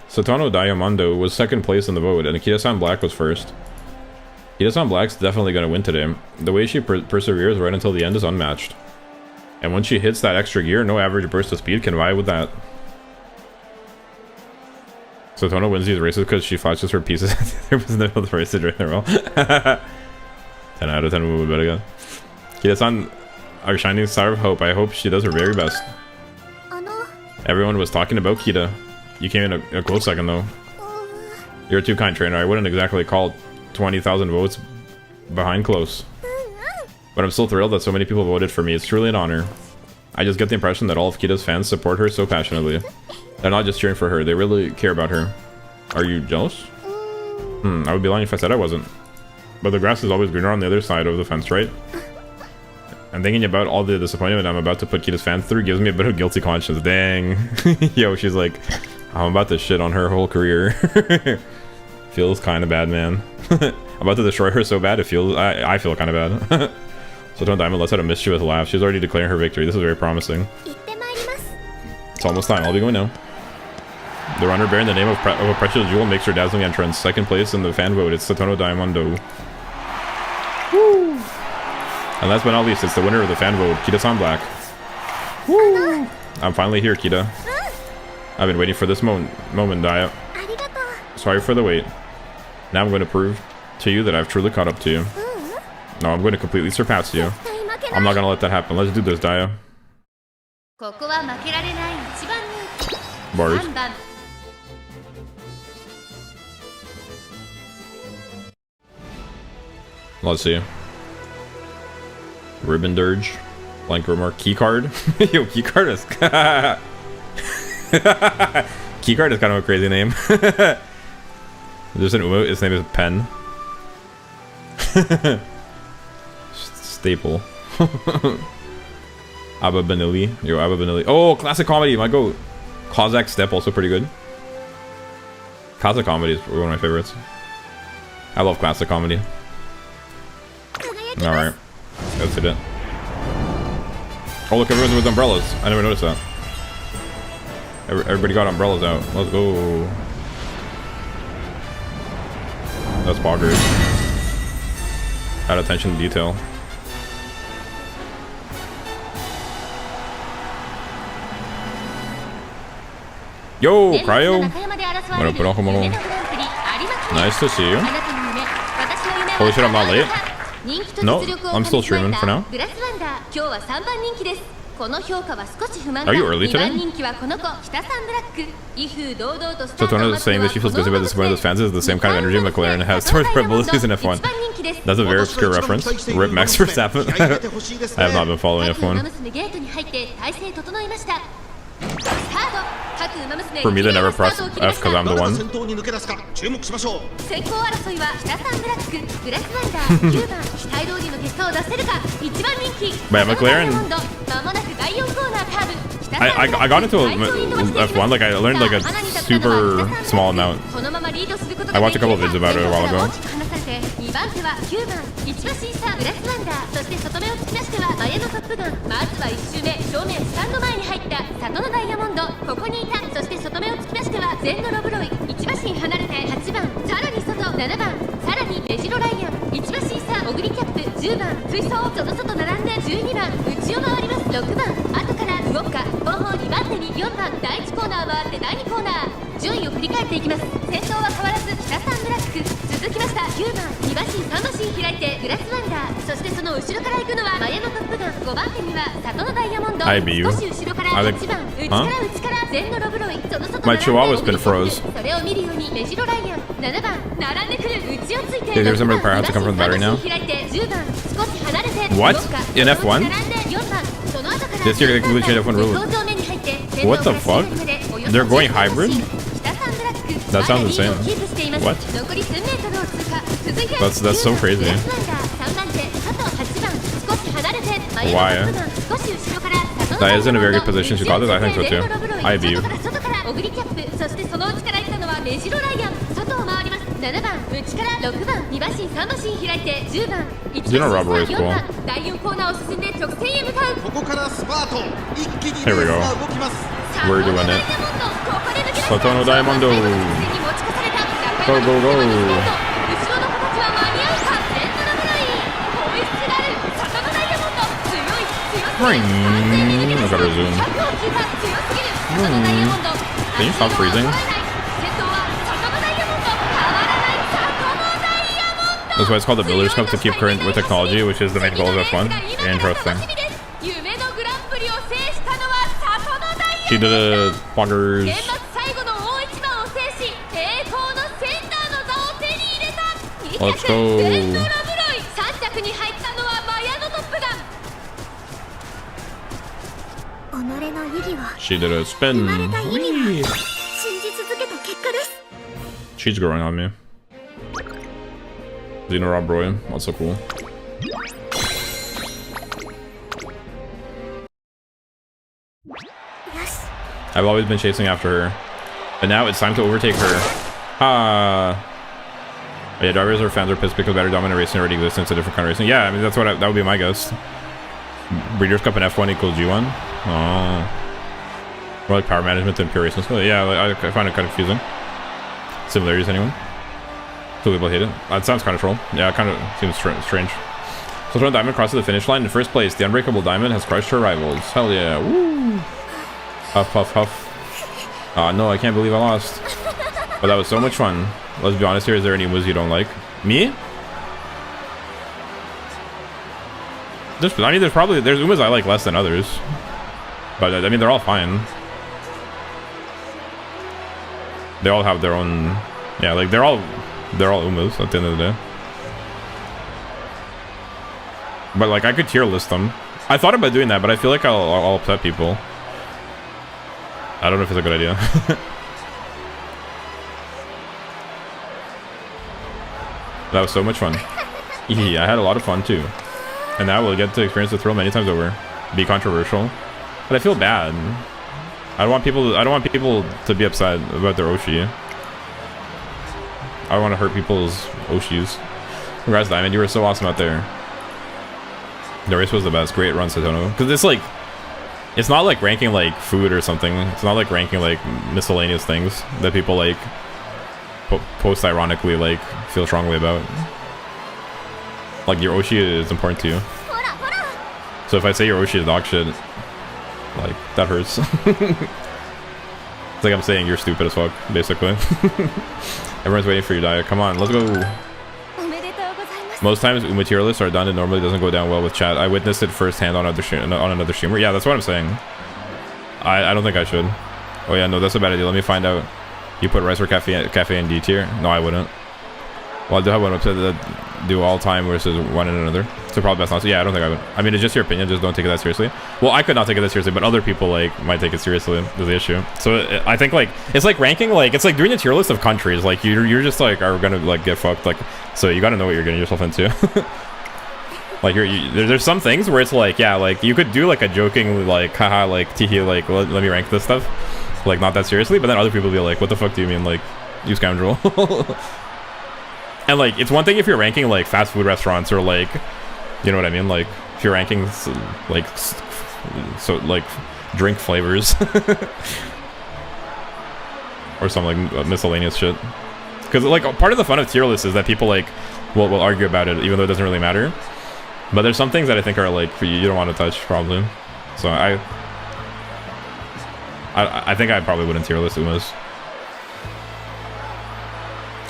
Satono Diamond was second place in the vote, and Akita-san Black was first. Akita-san Black's definitely going to win today. The way she perseveres right until the end is unmatched. And when she hits that extra gear, no average burst of speed can vie with that. Satono wins these races because she flashes her pieces. There was no other race to during the roll. 10 out of 10 we will bet again. Akita-san, our shining star of hope. I hope she does her very best. あの Everyone was talking about Kita. You came in a close second though. You're a too kind trainer. I wouldn't exactly call 20,000 votes behind close. But I'm still thrilled that so many people voted for me. It's truly an honor. I just get the impression that all of Kita's fans support her so passionately. They're not just cheering for her, they really care about her. Are you jealous? I would be lying if I said I wasn't. But the grass is always greener on the other side of the fence, right? And thinking about all the disappointment I'm about to put Kita's fans through gives me a bit of guilty conscience. Dang. Yo, she's like, I'm about to shit on her whole career. Feels kind of bad, man. I'm about to destroy her so bad, it feels... I feel kind of bad. Satono Diamond lets out a mischievous laugh. She's already declaring her victory. This is very promising. 行ってまいります It's almost time. I'll be going now. The runner bearing the name of a precious jewel makes her dazzling entrance. Second place in the fan vote. It's Satono Diamond. Woo! And last but not least, it's the winner of the fan vote, Kita-san Black. Woo! I'm finally here, Kita. I've been waiting for this moment, Daya. ありがとう Sorry for the wait. Now I'm going to prove to you that I've truly caught up to you. No, I'm going to completely surpass you. 絶対負けない I'm not going to let that happen. Let's do this, Daya. ここは負けられない一番人気 Bars. 3番 Let's see. Ribbon Dirge. Blank remark. Keycard. Yo, Keycard is... Keycard is kind of a crazy name. There's an Uma. His name is Pen. Staple. Abba Benilli. Yo, Abba Benilli. Oh, classic comedy. My goat. Cossack Step, also pretty good. Classic comedy is one of my favorites. I love classic comedy. 輝きます Alright. Let's hit it. Oh, look, everyone's with umbrellas. I never noticed that. Everybody got umbrellas out. Let's go. That's boggers. Add attention to detail. Yo, 年末 Cryo. の中山で争われる Bueno, pero como- 夢のグランプリ有馬記念 Nice to see you. あなたの夢私の夢 Holy shit, I'm not late. 人気と No, 実力を I'm still streaming for now. グラスワンダー今日は3番人気ですこの評価は少し不満だ Are you early 2 today? 番人気はこの子北さんブラック威風堂々とスター So トを Tona 待 is つの saying は that she feels guilty about disappointing those fans is the same kind of energy McLaren has towards Red Bull this season F1. 1番人気です That's a very obscure reference. Rip Max Verstappen. 気合い入れてほしいですね I have not been following 各馬 F1. 娘ゲートに入って体勢整いましたスタート各馬娘 For me, they never スター press トを切りま F し because た I'm the 誰が one. 先頭に抜け出すか注目しましょう先行争いは北さんブラックグラスワンダー9番期待通りの結果を出せるか1番人気 But yeah, McLaren- まもなく第4コーナー I got into F1, like I learned like a super small amount. I watched a couple of vids about it a while ago. 2番手は9番1馬審査グラスワンダー、そして外目を突き出しては前のトップガン、まずは1周目正面スタンド前に入ったサトノダイヤモンド、ここにいた。そして外目を突き出しては前のロブロイ、1馬身離れて8番、さらに外7番、さらにベジロライアン、1馬審査オグリキャップ10番追走、その外並んで12番内を回ります。6番後からウォッカ後方2番手に4番第1コーナー回って第2コーナー、順位を振り返っていきます。先頭は変わらず北サンブラック、続きました9番2馬身3馬身開いてグラスワンダー、そしてその後ろから行くのは前のトップガン、5番手にはサトノダイヤモンド、 IBU 少し後ろから8番内から前のロブロイ、その外 My Chihuahua's been froze. それを見るようにメジロライアン7番並んでくる内をついて Dude, there's somebody power has to come from the battery now. 開いて10番少し離れて What? In F1? 並んで4番その後から This year they completely changed F1 rules. What the fuck? They're going hybrid? That sounds insane. What? That's so crazy. Why? That is in a very good position. She got this? I think so too. I view. オグリキャップ、そしてその内から行ったのはメジロライアン、外を回ります。7番内から6番2馬身3馬身開いて10番1馬身4番第4コーナーを進んで直線へ向かう。ここからスパート、一気に Here we レ go. ースが動きます。 We're doing it. サトノダイヤモンド Go, go, go. 後ろの子たちは間に合うか。レッドラブライホイッスルあるサトノダイヤモンド、強い強すぎる。 Look at her zoom. 100を切った強すぎるサトノダイヤモンド。 Can you stop freezing? That's why it's called the Builder's Cup, to keep current with technology, which is the main goal of F1. Interesting. She did a bonkers. Let's go. She did a spin. She's growing on me. Xeno Rob Roy, also cool. I've always been chasing after her, but now it's time to overtake her. Yeah, drivers or fans are pissed because better dominant racing already exists in a different kind of racing. Yeah, I mean that's what that would be my guess. Breeders' Cup and F1 equals G1. Oh, more like power management than pure racing skill. Yeah, I find it kind of confusing. Similarities, anyone? Two people hate it. That sounds kind of troll. Yeah, it kind of seems strange. Satono Diamond crosses the finish line in first place. The unbreakable Diamond has crushed her rivals. Hell yeah. Woo! Huff, huff, huff. Oh no, I can't believe I lost. But that was so much fun. Let's be honest here. Is there any moves you don't like? Me? I mean, there's Umas I like less than others. But I mean, they're all fine. They all have their own... Yeah, like they're all Umas at the end of the day. But like I could tier list them. I thought about doing that, but I feel like I'll upset people. I don't know if it's a good idea. That was so much fun. I had a lot of fun too. And now we'll get to experience the thrill many times over. Be controversial. But I feel bad. I don't want people to be upset about their Oshi. I don't want to hurt people's Oshis. Congrats, Diamond. You were so awesome out there. The race was the best. Great run, Satono. Because it's like... It's not like ranking like food or something. It's not like ranking like miscellaneous things that people like post-ironically like feel strongly about. Like your Oshi is important to you. So if I say your Oshi is dog shit, like that hurts. It's like I'm saying you're stupid as fuck, basically. Everyone's waiting for your diet. Come on, let's go. Most times materialists are done. It normally doesn't go down well with chat. I witnessed it firsthand on another streamer. Yeah, that's what I'm saying. I don't think I should. Oh yeah, no, that's a bad idea. Let me find out. You put rice or cafe in D tier? No, I wouldn't. Well, I do have one website that do all time versus one and another. So probably best not to. Yeah, I don't think I would. I mean, it's just your opinion. Just don't take it that seriously. Well, I could not take it that seriously, but other people like might take it seriously. Is the issue. So I think like it's like ranking. Like it's like doing a tier list of countries. Like you're just like are gonna like get fucked. Like so you gotta know what you're getting yourself into. Like there's some things where it's like, yeah, like you could do like a joking like haha like teehee like let me rank this stuff, like not that seriously, but then other people be like, what the fuck do you mean, like you scoundrel? And like it's one thing if you're ranking like fast food restaurants or like, you know what I mean, like if you're ranking like so like drink flavors or some like miscellaneous shit. Because like part of the fun of tier lists is that people like will argue about it even though it doesn't really matter. But there's some things that I think are like for you don't want to touch probably. So I think I probably wouldn't tier list Umas.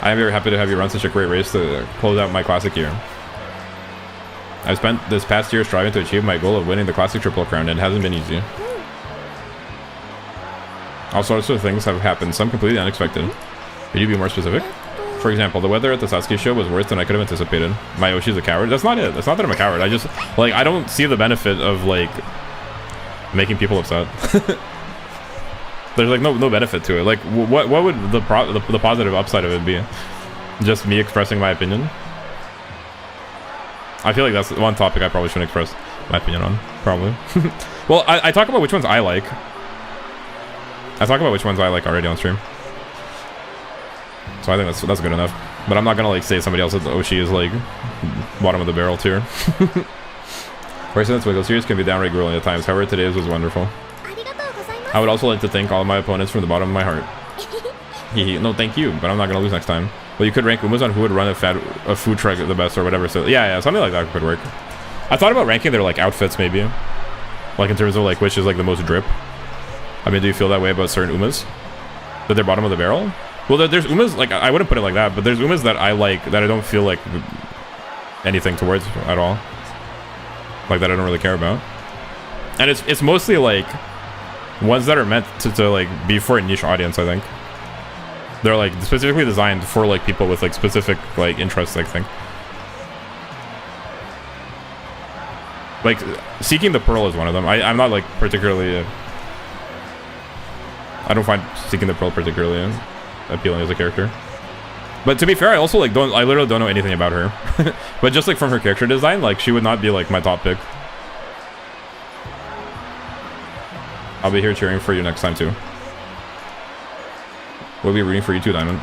I am very happy to have you run such a great race to close out my classic year. I've spent this past year striving to achieve my goal of winning the classic triple crown, and it hasn't been easy. All sorts of things have happened, some completely unexpected. Could you be more specific? For example, the weather at the Sasuke show was worse than I could have anticipated. My Yoshi's a coward? That's not it. That's not that I'm a coward. I just, like, I don't see the benefit of, like, making people upset. There's, like, no benefit to it. Like, what would the positive upside of it be? Just me expressing my opinion? I feel like that's one topic I probably shouldn't express my opinion on. Probably. Well, I talk about which ones I like. I talk about which ones I like already on stream. So I think that's good enough. But I'm not gonna like say somebody else that Oshi is like bottom of the barrel tier. For instance, Wiggle series can be downright grueling at times. However, today's was wonderful. I would also like to thank all of my opponents from the bottom of my heart. No, thank you, but I'm not gonna lose next time. Well, you could rank Umas on who would run a food truck the best or whatever. So yeah, something like that could work. I thought about ranking their like outfits maybe, like in terms of like which is like the most drip. I mean, do you feel that way about certain Umas? That they're bottom of the barrel? Well, there's Umas, like, I wouldn't put it like that, but there's Umas that I like, that I don't feel like anything towards at all. Like, that I don't really care about. And it's mostly, like, ones that are meant to like, be for a niche audience, I think. They're, like, specifically designed for, like, people with, like, specific, like, interests, I think. Like, Seeking the Pearl is one of them. I'm not, like, particularly... I don't find Seeking the Pearl particularly appealing as a character. But to be fair, I also like I literally don't know anything about her. But just like from her character design, like she would not be like my top pick. I'll be here cheering for you next time too. We'll be rooting for you too, Diamond.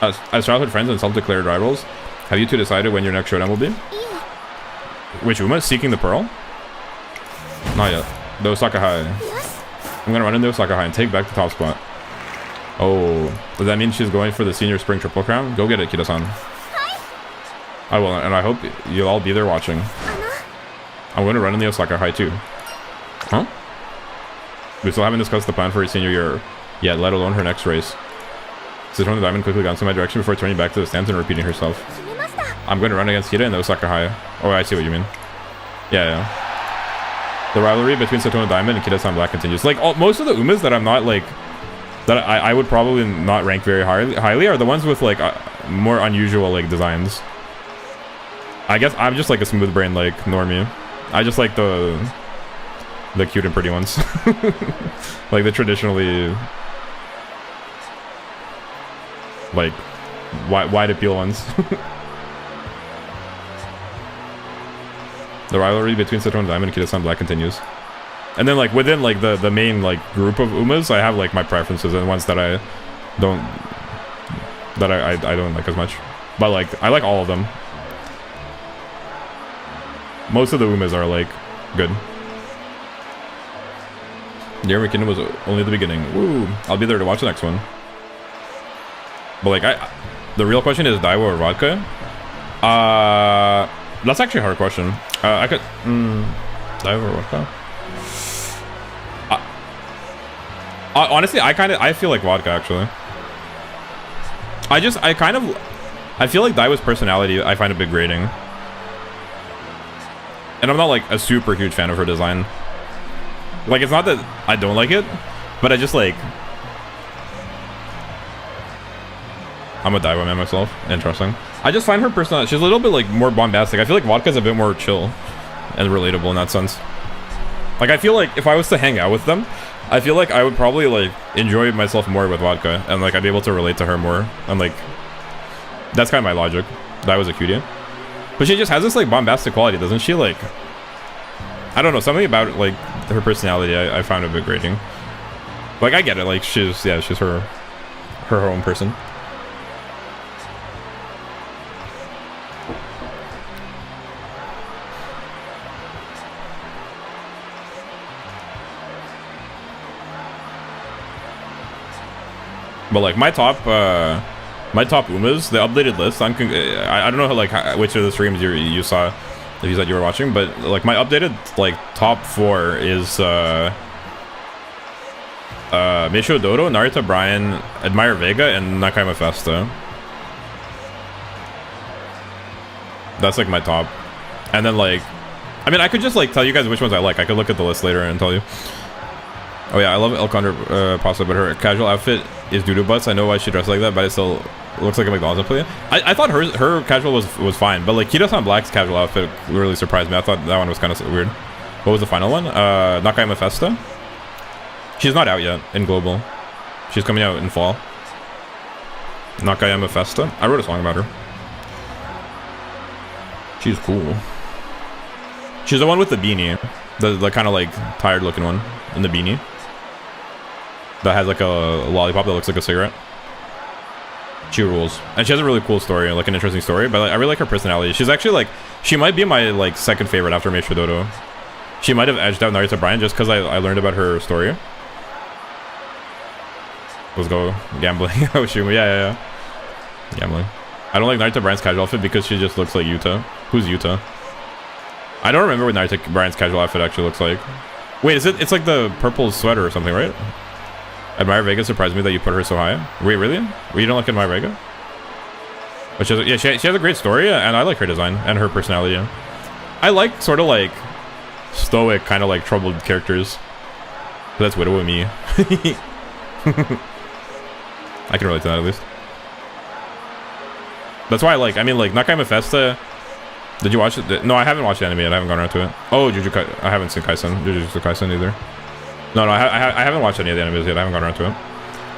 As childhood friends and self-declared rivals, have you two decided when your next showdown will be? Which Uma? Seeking the Pearl? Not yet. The Osaka High. I'm gonna run into Osaka High and take back the top spot. Oh, does that mean she's going for the senior spring triple crown? Go get it, Kida-san. I will, and I hope you'll all be there watching. I'm going to run in the Osaka High too. Huh? We still haven't discussed the plan for her senior year yet, let alone her next race. Satono Diamond quickly glanced in my direction before turning back to the stands and repeating herself. I'm going to run against Kida in the Osaka High. Oh, I see what you mean. Yeah. The rivalry between Satono Diamond and Kida-san Black continues. Like, most of the Umas that I'm not, like... that I would probably not rank very highly are the ones with, like, more unusual, like, designs. I guess I'm just, like, a smooth brain, like, normie. I just like the cute and pretty ones. Like, the traditionally... like, wide appeal ones. The rivalry between Satono Diamond and Kida-san Black continues. And then, like, within, like, the main, like, group of Umas, I have, like, my preferences and ones that I don't... that I don't like as much. But, like, I like all of them. Most of the Umas are, like, good. Year McKinnon was only the beginning. Woo! I'll be there to watch the next one. But, like, the real question is Daiwa or vodka? That's actually a hard question. I could... Daiwa or vodka? Honestly, I feel like vodka, actually. I feel like Daiwa's personality, I find a bit grating. And I'm not, like, a super huge fan of her design. Like, it's not that I don't like it, but I just, like... I'm a Daiwa man myself. Interesting. I just find her personality, she's a little bit, like, more bombastic. I feel like vodka's a bit more chill and relatable in that sense. Like, I feel like if I was to hang out with them, I feel like I would probably, like, enjoy myself more with vodka. And, like, I'd be able to relate to her more. And, like, that's kind of my logic. That was a cutie. But she just has this like bombastic quality, doesn't she? Like, I don't know, something about like her personality I found a bit grating. Like, I get it, like she's her own person. But like my top Umas, the updated list. I don't know which of the streams you saw, if you said you were watching, but like my updated like top 4 is Meisho Dodo, Narita Brian, Admire Vega, and Nakayama Festa. That's like my top. And then like, I mean, I could just like tell you guys which ones I like. I could look at the list later and tell you. Oh yeah, I love Elkonder Pasta, but her casual outfit is doo-doo butts. I know why she dressed like that, but it still looks like a McDonald's employee. I thought her casual was fine, but like Kida-san Black's casual outfit really surprised me. I thought that one was kind of weird. What was the final one? Nakayama Festa. She's not out yet in global. She's coming out in fall. Nakayama Festa. I wrote a song about her. She's cool. She's the one with the beanie, the kind of like tired looking one in the beanie. That has like a lollipop that looks like a cigarette. She rules. And she has a really cool story, like an interesting story, but like, I really like her personality. She's actually like, she might be my like second favorite after Meisho Dodo. She might have edged out Narita Brian just because I learned about her story. Let's go gambling. Oh shoot, yeah. Gambling. I don't like Narita Brian's casual outfit because she just looks like Yuta. Who's Yuta? I don't remember what Narita Brian's casual outfit actually looks like. Wait, is it? It's like the purple sweater or something, right? Admire Vega surprised me that you put her so high. Wait, really? Well, you don't like Admire Vega? But she has a great story, and I like her design and her personality. I like sort of like stoic, kind of like troubled characters. But that's Widow with me. I can relate to that at least. That's why I like. I mean, like Nakayama Festa. Did you watch it? No, I haven't watched the anime yet. I haven't gone around to it. Oh, I haven't seen Kaisen. Jujutsu Kaisen either. No, I haven't watched any of the animes yet. I haven't gone around to it.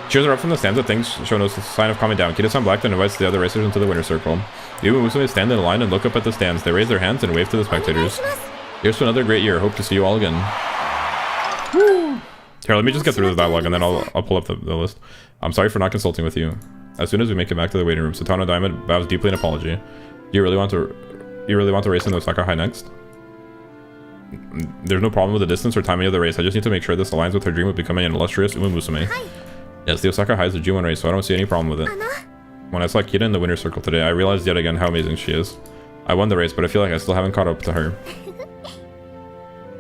Cheers are up from the stands. Things show no sign of calming down. Kida-san Black then invites the other racers into the winner's circle. The Umamusume stand in a line and look up at the stands. They raise their hands and wave to the spectators. Here's to another great year. Hope to see you all again. Woo. Here, let me just get through the dialogue and then I'll pull up the list. I'm sorry for not consulting with you. As soon as we make it back to the waiting room, Satono Diamond bows deeply in apology. Do you really want to race in the Osaka High next? There's no problem with the distance or timing of the race. I just need to make sure this aligns with her dream of becoming an illustrious Umamusume. Yes, the Osaka High is a G1 race, so I don't see any problem with it. When I saw Kida in the winner's circle today, I realized yet again how amazing she is. I won the race, but I feel like I still haven't caught up to her.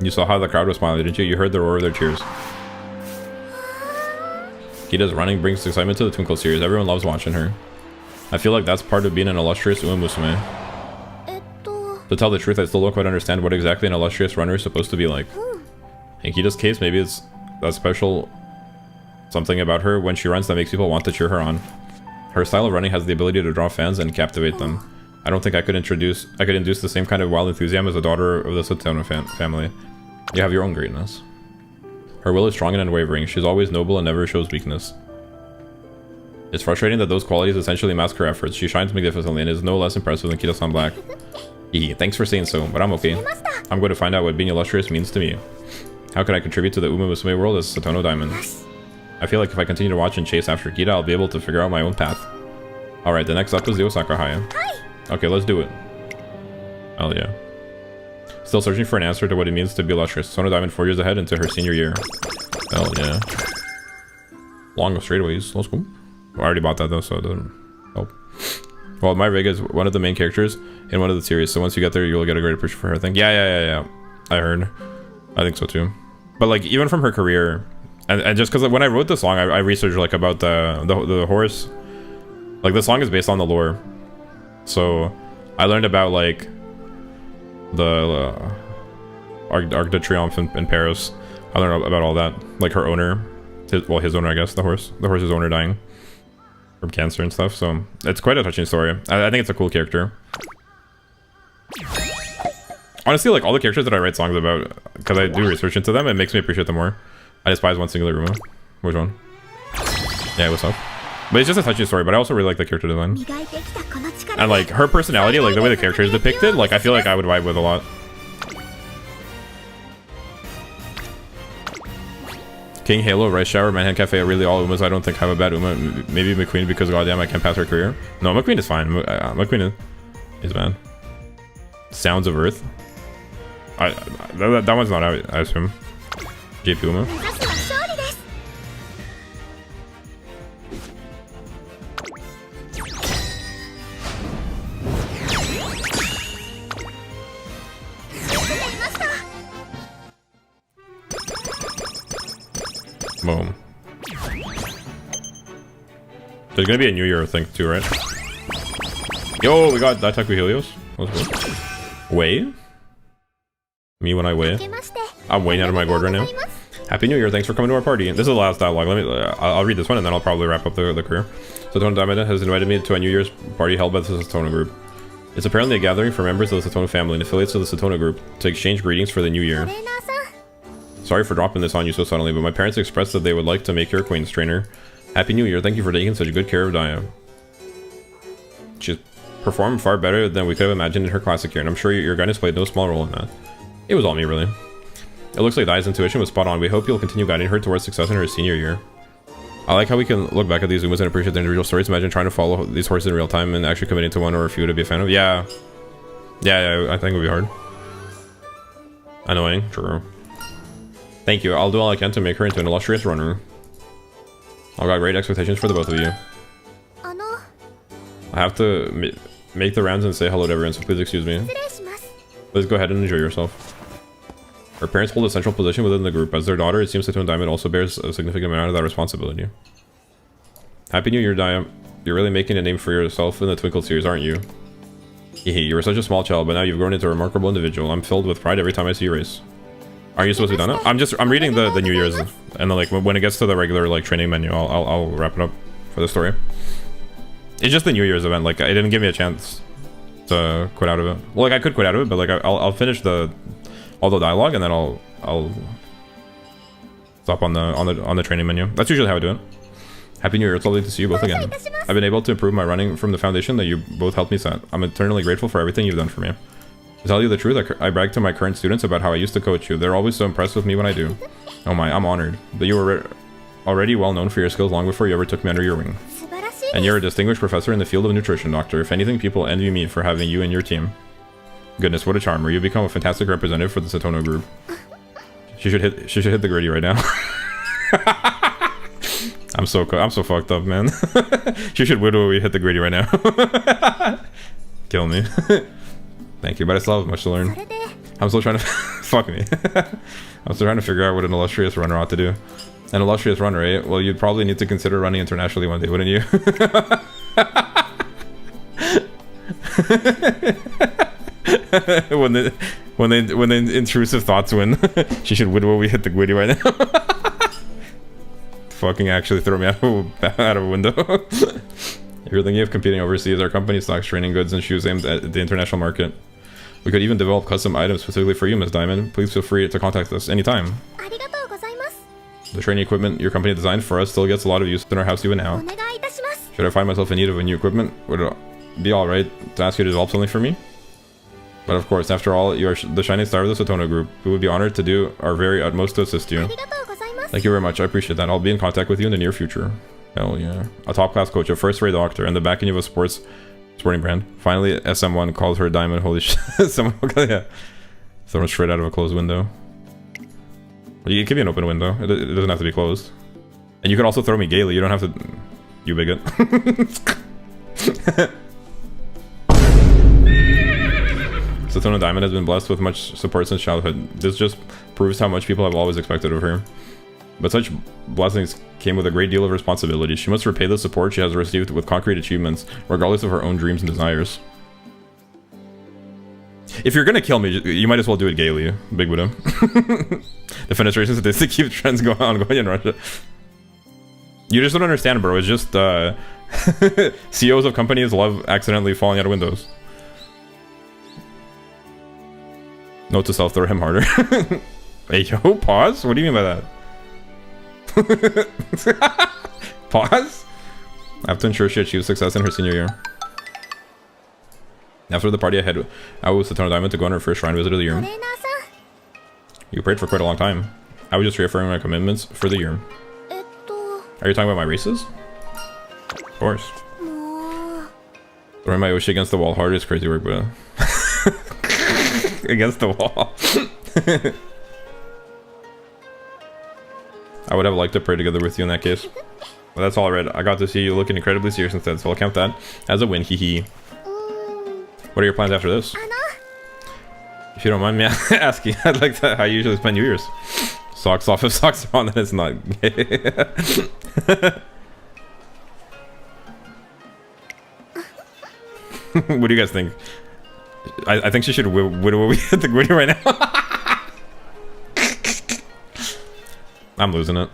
You saw how the crowd was smiling, didn't you? You heard the roar of their cheers. Kida's running brings excitement to the Twinkle series. Everyone loves watching her. I feel like that's part of being an illustrious Umamusume. To tell the truth, I still don't quite understand what exactly an illustrious runner is supposed to be like. In Kida's case, maybe it's that special something about her when she runs that makes people want to cheer her on. Her style of running has the ability to draw fans and captivate them. I don't think I could induce the same kind of wild enthusiasm as a daughter of the Satono family. You have your own greatness. Her will is strong and unwavering. She's always noble and never shows weakness. It's frustrating that those qualities essentially mask her efforts. She shines magnificently and is no less impressive than Kida-san Black. Thanks for saying so, but I'm okay. I'm going to find out what being illustrious means to me. How can I contribute to the Umamusume world as Satono Diamond? I feel like if I continue to watch and chase after Kida, I'll be able to figure out my own path. Alright, the next up is the Osaka High. Okay, let's do it. Hell yeah. Still searching for an answer to what it means to be illustrious. Satono Diamond 4 years ahead into her senior year. Hell yeah. Long straightaways. Let's go. I already bought that though, so it doesn't help. Well, Admire Vega is one of the main characters in one of the series, so once you get there, you'll get a great appreciation for her. I think. Yeah. I heard. I think so too. But like, even from her career, and just because when I wrote the song, I researched like about the horse. Like the song is based on the lore, so I learned about like the Arc de Triomphe in Paris. I learned about all that, like her owner, his owner, I guess, the horse's owner dying from cancer and stuff. So it's quite a touching story. I think it's a cool character. Honestly, like all the characters that I write songs about, because I do research into them, it makes me appreciate them more. I despise one singular Ruma. Which one? Yeah, what's up? But it's just a touching story, but I also really like the character design. And like her personality, like the way the character is depicted, like I feel like I would vibe with a lot. King, Halo, Rice Shower, Manhattan Cafe, really all Umas I don't think have a bad Uma. Maybe McQueen because goddamn I can't pass her career. No, McQueen is fine. McQueen is bad. Sounds of Earth. That one's not out, I assume. JP Uma. Boom. There's gonna be a New Year thing too, right? Yo, we got Daitaku Helios. Way? Me when I weigh? I'm weighing out of my gourd right now. Happy New Year, thanks for coming to our party. This is the last dialogue. I'll read this one and then I'll probably wrap up the career. Satono Diamond has invited me to a New Year's party held by the Satono group. It's apparently a gathering for members of the Satono family and affiliates of the Satono group to exchange greetings for the new year. Sorry for dropping this on you so suddenly, but my parents expressed that they would like to make your acquaintance, trainer. Happy New Year, thank you for taking such good care of Daya. She's performed far better than we could have imagined in her classic year, and I'm sure your guidance played no small role in that. It was all me, really. It looks like Daya's intuition was spot on. We hope you'll continue guiding her towards success in her senior year. I like how we can look back at these Umas and appreciate their individual stories. Imagine trying to follow these horses in real time and actually committing to one or a few to be a fan of. Yeah, I think it would be hard. Annoying, true. Thank you. I'll do all I can to make her into an illustrious runner. I've got great expectations for the both of you. I have to make the rounds and say hello to everyone, so please excuse me. Please go ahead and enjoy yourself. Her parents hold a central position within the group. As their daughter, it seems Satono Diamond also bears a significant amount of that responsibility. Happy New Year, Diamond. You're really making a name for yourself in the Twinkle series, aren't you? Hehe, you were such a small child, but now you've grown into a remarkable individual. I'm filled with pride every time I see you race. Are you supposed to be done now? I'm reading the New Year's, and then like when it gets to the regular like training menu, I'll wrap it up for the story. It's just the New Year's event. Like it didn't give me a chance to quit out of it. Well, like I could quit out of it, but like I'll finish all the dialogue and then I'll stop on the training menu. That's usually how I do it. Happy New Year! It's lovely to see you both again. I've been able to improve my running from the foundation that you both helped me set. I'm eternally grateful for everything you've done for me. To tell you the truth, I brag to my current students about how I used to coach you. They're always so impressed with me when I do. Oh my, I'm honored. But you were already well known for your skills long before you ever took me under your wing. And you're a distinguished professor in the field of nutrition, Doctor. If anything, people envy me for having you in your team. Goodness, what a charmer. You become a fantastic representative for the Satono group. She should hit the gritty right now. I'm so fucked up, man. She should widow hit the gritty right now. Kill me. Thank you, but I still have much to learn. I'm still trying to fuck me. I'm still trying to figure out what an illustrious runner ought to do. An illustrious runner, eh? Well, you'd probably need to consider running internationally one day, wouldn't you? when the intrusive thoughts win, she should widow we hit the gritty right now. Fucking actually throw me out of a window. If you're thinking of competing overseas, our company stocks training goods and shoes aimed at the international market. We could even develop custom items specifically for you, Ms. Diamond. Please feel free to contact us anytime. The training equipment your company designed for us still gets a lot of use in our house even now. Should I find myself in need of a new equipment, would it be alright to ask you to develop something for me? But of course, after all, you are the shining star of the Satono group. We would be honored to do our very utmost to assist you. Thank you very much, I appreciate that. I'll be in contact with you in the near future. Hell yeah. A top-class coach, a first-rate doctor, and the backing of a sporting brand. Finally, SM1 calls her Diamond. Holy shit. Yeah. Thrown straight out of a closed window. You can be an open window. It doesn't have to be closed. And you can also throw me gaily. You don't have to... You bigot. Satono Diamond has been blessed with much support since childhood. This just proves how much people have always expected of her. But such blessings came with a great deal of responsibility. She must repay the support she has received with concrete achievements, regardless of her own dreams and desires. If you're gonna kill me, you might as well do it gaily, Big Widow. The fenestration statistic keeps trends going in Russia. You just don't understand, bro. It's just CEOs of companies love accidentally falling out of windows. Note to self, throw him harder. Hey, yo, pause? What do you mean by that? Pause? I have to ensure she achieves success in her senior year. After the party, I head out with Satono Diamond to go on our first shrine visit of the ト year. レーナーさ You prayed for quite a long time. I was just reaffirming my commitments for the year. ん Are you talking about my races? Of course. もう Throwing my Yoshi against the wall hard is crazy work, but against the wall. I would have liked to pray together with you in that case. But that's all right. I got to see you looking incredibly serious instead, so I'll count that as a win, hee hee. What are your plans after this? あの If you don't mind me asking, I'd like to how you usually spend New Year's. Socks off if socks are on, then it's not gay. What do you guys think? I think she should whittle hit the gritty right now. I'm losing it.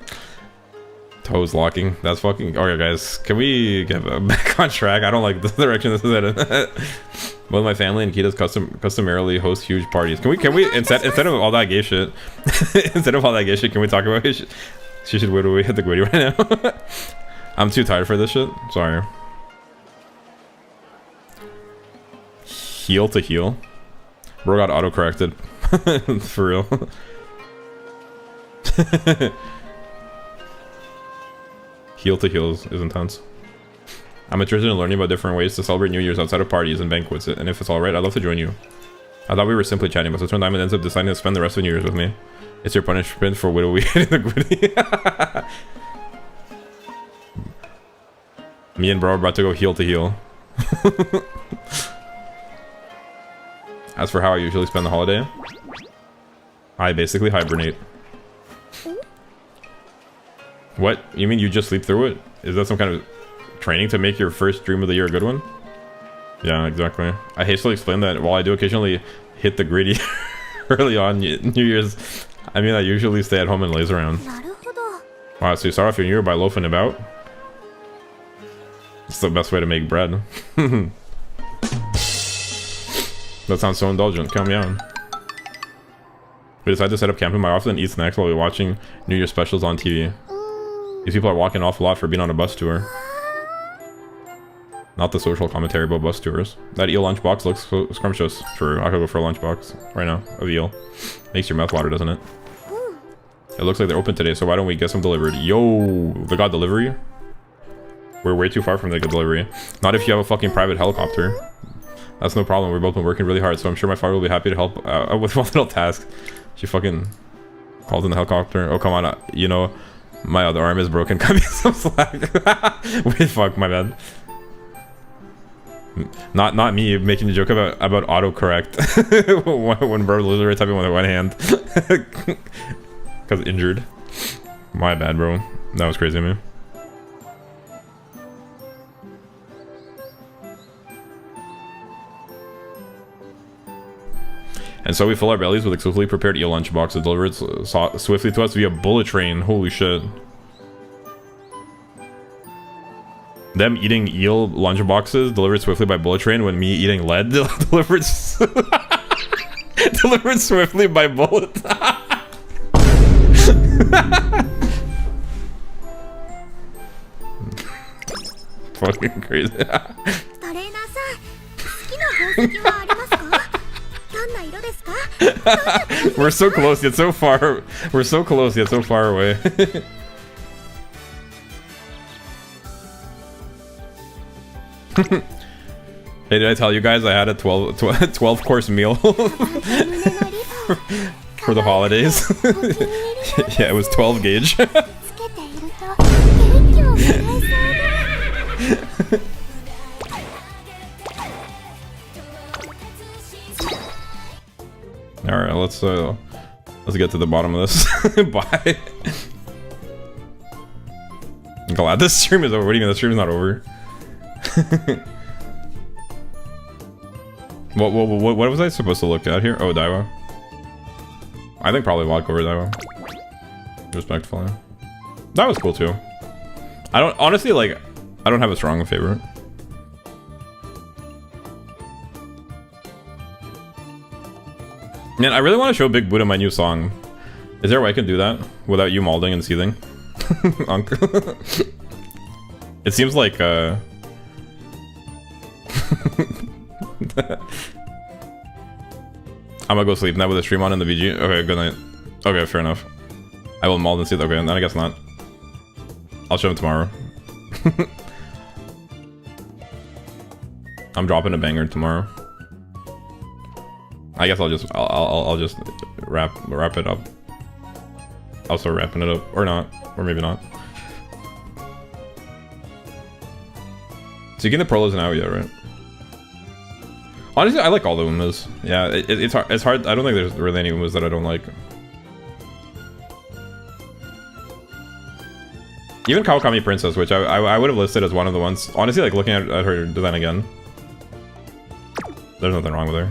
Toes locking. That's fucking... Okay, guys. Can we get back on track? I don't like the direction this is headed. Both my family and Kita's customarily host huge parties. Can we instead of all that gay shit, instead of all that gay shit, can we talk about it? She should whittle hit the gritty right now. I'm too tired for this shit. Sorry. Heel to heel. Bro got auto-corrected. For real. Heel to heel is intense. I'm interested in learning about different ways to celebrate New Year's outside of parties and banquets, and if it's alright, I'd love to join you. I thought we were simply chatting, but Satono Diamond ends up deciding to spend the rest of New Year's with me. It's your punishment for whittle hitting the gritty. Me and bro are about to go heel to heel. As for how I usually spend the holiday, I basically hibernate. What? You mean you just sleep through it? Is that some kind of training to make your first dream of the year a good one? Yeah, exactly. I hastily explained that while I do occasionally hit the gritty early on New Year's, I mean I usually stay at home and laze around. なるほど Wow, so you start off your New Year by loafing about? It's the best way to make bread. That sounds so indulgent. Count me out. We decided to set up camp in my office and eat snacks while we were watching New Year specials on TV. These people are walking an awful lot for being on a bus tour. Not the social commentary about bus tours. That eel lunchbox looks so scrumptious. True, I could go for a lunchbox right now of eel. Makes your mouth water, doesn't it? It looks like they're open today, so why don't we get some delivered? Yo, they got delivery? We're way too far from the delivery. Not if you have a fucking private helicopter. That's no problem. We've both been working really hard, so I'm sure my father will be happy to help with one little task. She fucking called in the helicopter. Oh, come on. You know, my other arm is broken. Cut me some slack. Wait, fuck, my bad. Not me making a joke about autocorrect when bro literally typing with one hand. Because injured. My bad, bro. That was crazy, man. And so we fill our bellies with exclusively prepared eel lunchboxes delivered swiftly to us via bullet train. Holy shit. Them eating eel lunchboxes delivered swiftly by bullet train when me eating lead delivered delivered swiftly by bullet. Fucking crazy. トレーナーさん好きな宝石はありますかどんな色ですか We're so close yet so far. We're so close yet so far away. Hey, did I tell you guys I had a 12 course meal for the holidays? Yeah, it was 12 gauge. つけていると元気をもらえそうだ All right, let's get to the bottom of this. Bye. I'm glad this stream is over. What do you mean the stream is not over? What was I supposed to look at here? Oh, Daiwa. I think probably vodka over Daiwa. Respectfully. That was cool too. I don't honestly like. I don't have a strong favorite. Man, I really want to show Big Buddha my new song. Is there a way I can do that without you malding and seething? Uncle. It seems like I'm gonna go sleep now with the stream on in the VG. Okay, good night. Okay, fair enough. I will maul and see. Okay, then I guess not. I'll show him tomorrow. I'm dropping a banger tomorrow. I guess I'll just wrap it up. I'll start wrapping it up, or not, or maybe not. So you get the Prolo isn't out yet, right? Honestly, I like all the Umas. Yeah, it's hard. It's hard. I don't think there's really any Umas that I don't like. Even Kawakami Princess, which I would have listed as one of the ones. Honestly, like looking at her design again, there's nothing wrong with her.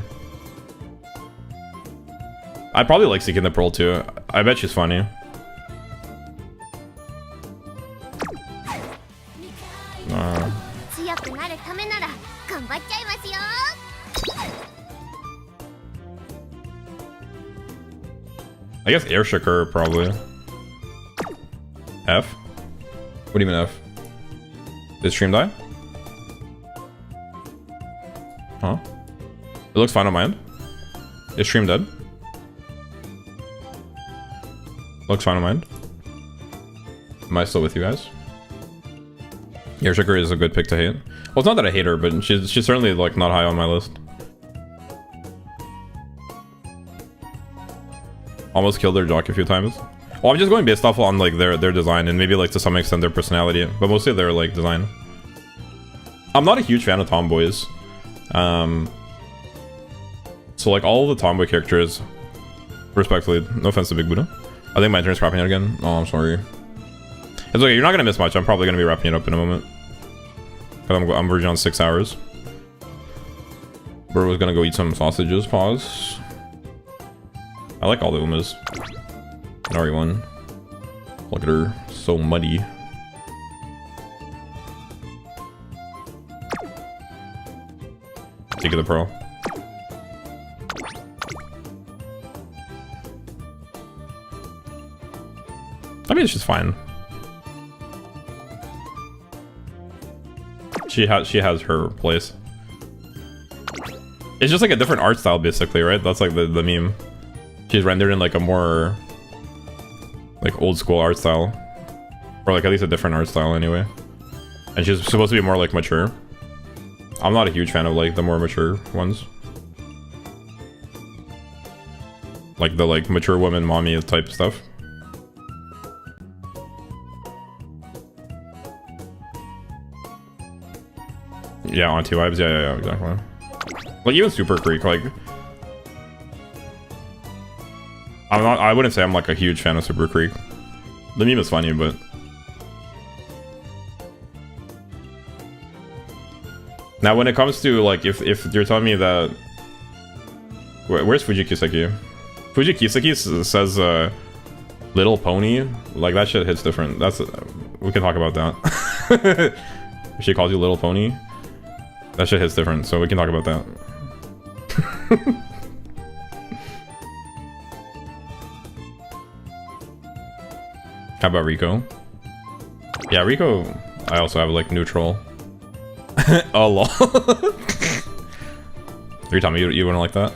I'd probably like Seeking the Pearl too. I bet she's funny. I guess Air Shaker probably. F? What do you mean F? Did stream die? Huh? It looks fine on my end. Is stream dead? Looks fine on my end. Am I still with you guys? Air Shaker is a good pick to hate. Well, it's not that I hate her, but she's certainly like not high on my list. Almost killed their jock a few times. Well, I'm just going based off on like their design and maybe like to some extent their personality, but mostly their like design. I'm not a huge fan of tomboys. So like all the tomboy characters, respectfully, no offense to Big Buddha. I think my internet's wrapping it again. Oh, I'm sorry. It's okay, you're not gonna miss much. I'm probably gonna be wrapping it up in a moment. Cause I'm verging on 6 hours. Bro was gonna go eat some sausages. Pause. I like all the Umas. RE1. Look at her, so muddy. Take the Pro. I mean, she's fine. She has her place. It's just like a different art style, basically, right? That's like the meme. She's rendered in like a more like old school art style, or like at least a different art style anyway. And she's supposed to be more like mature. I'm not a huge fan of like the more mature ones, like the like mature woman mommy type stuff. Yeah, auntie vibes. Yeah, exactly. Like even Super Creek, like I wouldn't say I'm like a huge fan of Super Creek. The meme is funny, but now when it comes to like if you're telling me that where's Fuji Kiseki? Fuji Kiseki says Little Pony, like that shit hits different. That's we can talk about that. If she calls you Little Pony, that shit hits different, so we can talk about that. How about Rico? Yeah, Rico, I also have like neutral. Oh lol. You're telling me you wouldn't like that?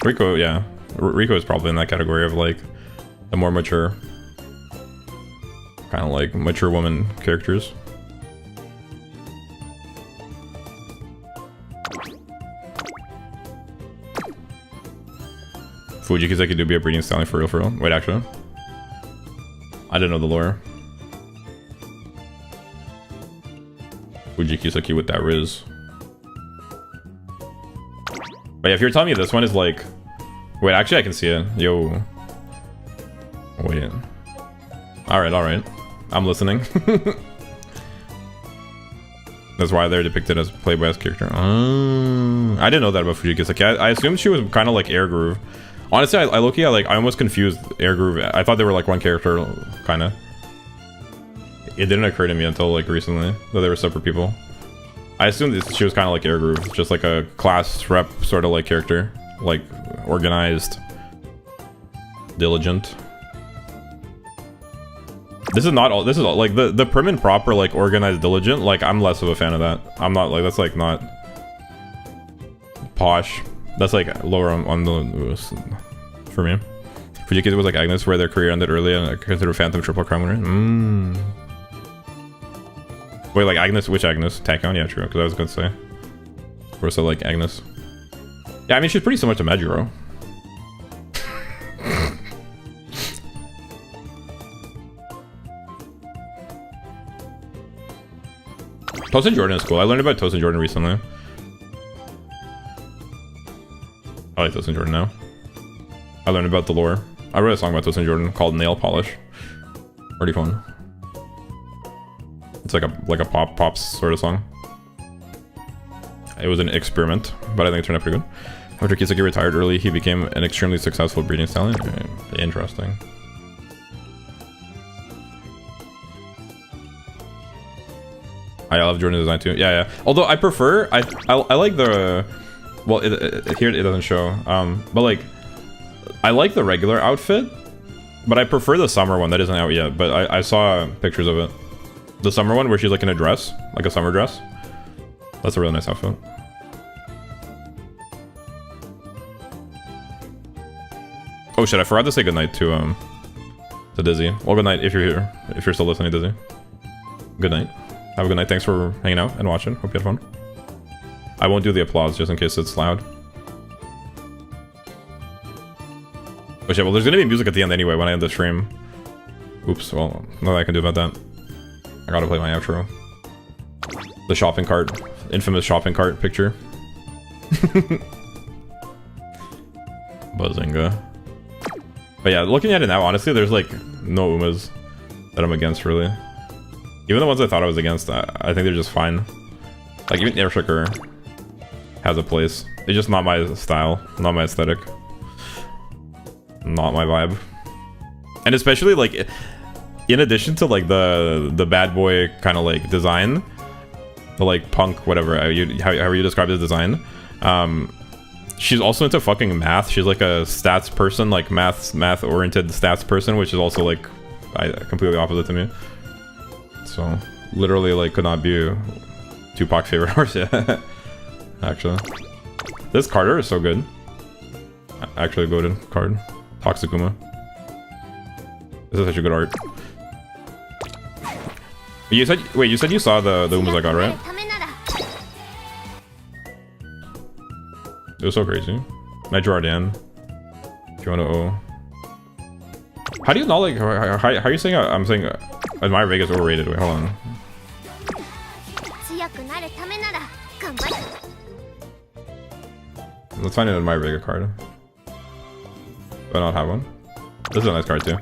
Rico, yeah. Rico is probably in that category of like the more mature, kind of like mature woman characters. Fuji Kiseki do be a breeding stallion for real. Wait, actually, I didn't know the lore. Fuji Kiseki with that Riz. But yeah, if you're telling me this one is like, wait, actually I can see it. Yo, wait. All right, I'm listening. That's why they're depicted as Playboy as character. I didn't know that about Fuji Kiseki. I assumed she was kind of like Air Groove. Honestly, I low-key, I almost confused Air Groove. I thought they were like one character, kind of. It didn't occur to me until like recently that they were separate people. I assumed she was kind of like Air Groove, just like a class rep sort of like character, like organized, diligent. This is not all. This is all, like the prim and proper, like organized, diligent. Like I'm less of a fan of that. I'm not like that's like not posh. That's like lower on the for me. Fujiki was like Agnes, where their career ended early and I consider Phantom triple crown winner. Wait, like Agnes? Which Agnes? Takon? Yeah, true. Because I was gonna say. Of course, I like Agnes. Yeah, I mean she's pretty similar to Majuro. Tosin Jordan is cool. I learned about Tosin Jordan recently. I like Tosin Jordan now. I learned about the lore. I wrote a song about Tosin Jordan called Nail Polish. Pretty fun. It's like a pop sort of song. It was an experiment, but I think it turned out pretty good. After Kiseki retired early, he became an extremely successful breeding stallion. Interesting. I love Jordan's design too. Yeah. Although I prefer, I like the, well, here it doesn't show. But like, I like the regular outfit, but I prefer the summer one that isn't out yet. But I saw pictures of it. The summer one where she's like in a dress, like a summer dress. That's a really nice outfit. Oh shit! I forgot to say goodnight to Dizzy. Well, good night if you're here. If you're still listening, Dizzy. Good night. Have a good night. Thanks for hanging out and watching. Hope you had fun. I won't do the applause just in case it's loud. Oh shit, well there's gonna be music at the end anyway when I end the stream. Oops, well, nothing I can do about that. I gotta play my outro. The shopping cart. Infamous shopping cart picture. Buzzinga. But yeah, looking at it now, honestly, there's like no Umas that I'm against, really. Even the ones I thought I was against, I think they're just fine. Like, even Airshiker has a place. It's just not my style, not my aesthetic. Not my vibe. And especially, like, in addition to, like, the bad boy kind of, like, design, the, like, punk, whatever, however you describe the design, she's also into fucking math. She's, like, a stats person, like, math-oriented stats person, which is also, like, completely opposite to me. So, literally, like, could not be Tupac's favorite horse yet. Actually. This Carter is so good. Actually, a goated card. Toxicuma. This is such a good art. You said, wait, you said you saw the Umas I got, right? It was so crazy. Nitro Ardan. Jono. How do you not like, how are you saying, I'm saying Admire Vega's overrated? Wait, hold on. Let's find an Admire Vega card. Do I not have one? This is a nice card too.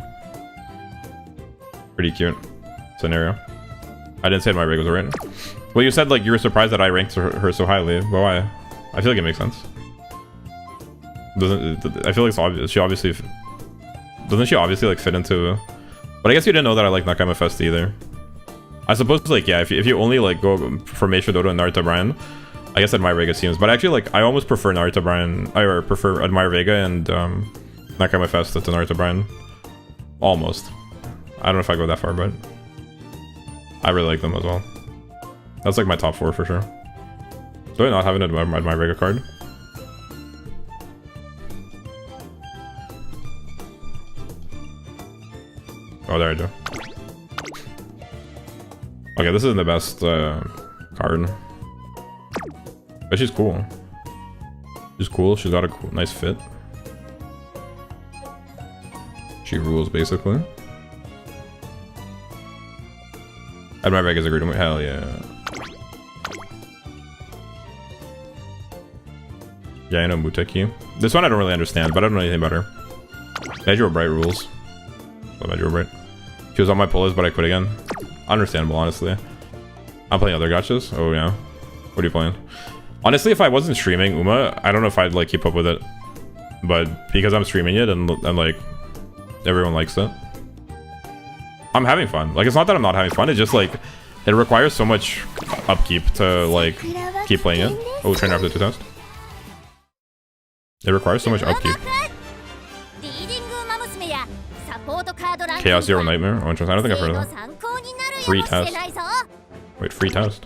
Pretty cute scenario. I didn't say Admire Vega was overrated. Well, you said like you were surprised that I ranked her so highly. But why? I feel like it makes sense. Doesn't? I feel like it's obvious. She obviously doesn't she obviously like fit into. But I guess you didn't know that I like Nakama Fest either. I suppose like yeah, if you only like go for Meisha Dodo and Naruto Brian, I guess Admire Vega seems. But actually like I almost prefer Naruto Brian. I prefer Admire Vega and Nakama Fest to Naruto Brian. Almost. I don't know if I go that far, but I really like them as well. That's like my top 4 for sure. Do I not have an Admire Vega card? Oh, there I do. Okay, this isn't the best card. But she's cool. She's cool. She's got a cool, nice fit. She rules, basically. Admire Vega's a great one. Hell yeah. Yeah, I know Muteki. This one I don't really understand, but I don't know anything about her. Major Bright rules. Love Major Bright. She was on my pull list, but I quit again. Understandable, honestly. I'm playing other gachas. Oh yeah. What are you playing? Honestly, if I wasn't streaming Uma, I don't know if I'd like keep up with it. But because I'm streaming it and like everyone likes it, I'm having fun. Like, it's not that I'm not having fun, it's just like it requires so much upkeep to like keep playing it. Oh, trainer after 2 test. It requires so much upkeep. Chaos Zero Nightmare? Oh, interesting. I don't think I've heard of that. Free test. Wait, free test?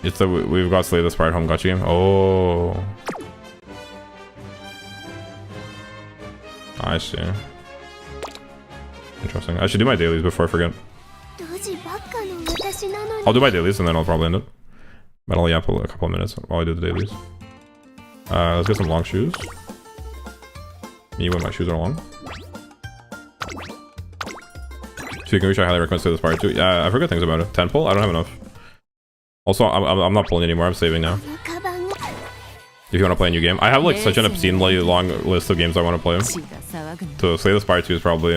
It's the we've got Slay the Spire home gacha game. Oh, I see. Interesting. I should do my dailies before I forget. I'll do my dailies and then I'll probably end it. But I'll yap a couple of minutes while I do the dailies. Let's get some long shoes. Me when my shoes are long. Speaking of which, I highly recommend Slay the Spire too. Yeah, I've heard good things about it. 10 pull? I don't have enough. Also, I'm not pulling anymore. I'm saving now. If you want to play a new game, I have like such an obscenely long list of games I want to play. So Slay the Spire 2 is probably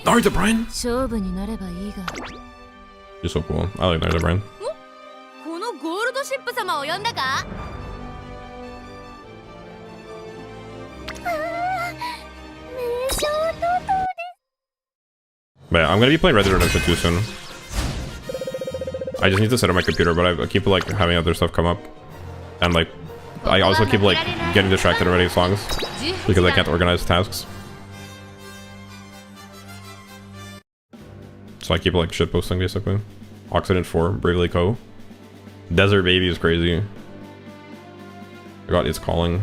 Naruto Brian. You're so cool. I like Naruto Brian. But yeah, I'm gonna be playing Red Dead Redemption 2 soon. I just need to set up my computer, but I keep like having other stuff come up, and like I also keep like getting distracted already with songs because I can't organize tasks. So I keep like shit posting basically. Occident 4, Bravely Co. Desert Baby is crazy. I got It's Calling.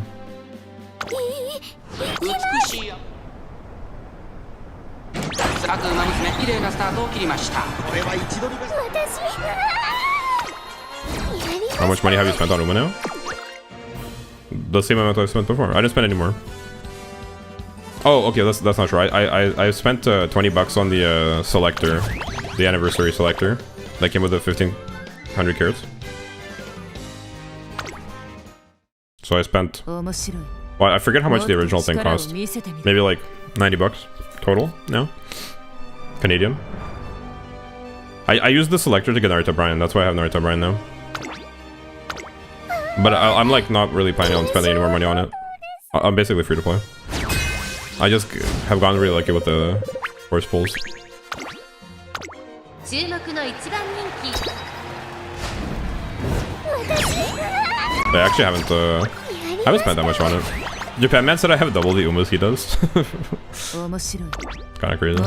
How much money have you spent on Uma now? The same amount I've spent before. I didn't spend any more. Oh, okay, that's not true. I spent 20 bucks on the selector, the anniversary selector that came with the 1500 carats. So I spent. Well, I forget how much the original thing cost. Maybe like 90 bucks total. No, Canadian. I used the selector to get Naruto Brian. That's why I have Naruto Brian now. But I'm like not really planning on spending any more money on it. I'm basically free to play. I just have gotten really lucky with the horse pulls. I actually haven't spent that much on it. Japan Man said I have double the Umas he does. Kind of crazy.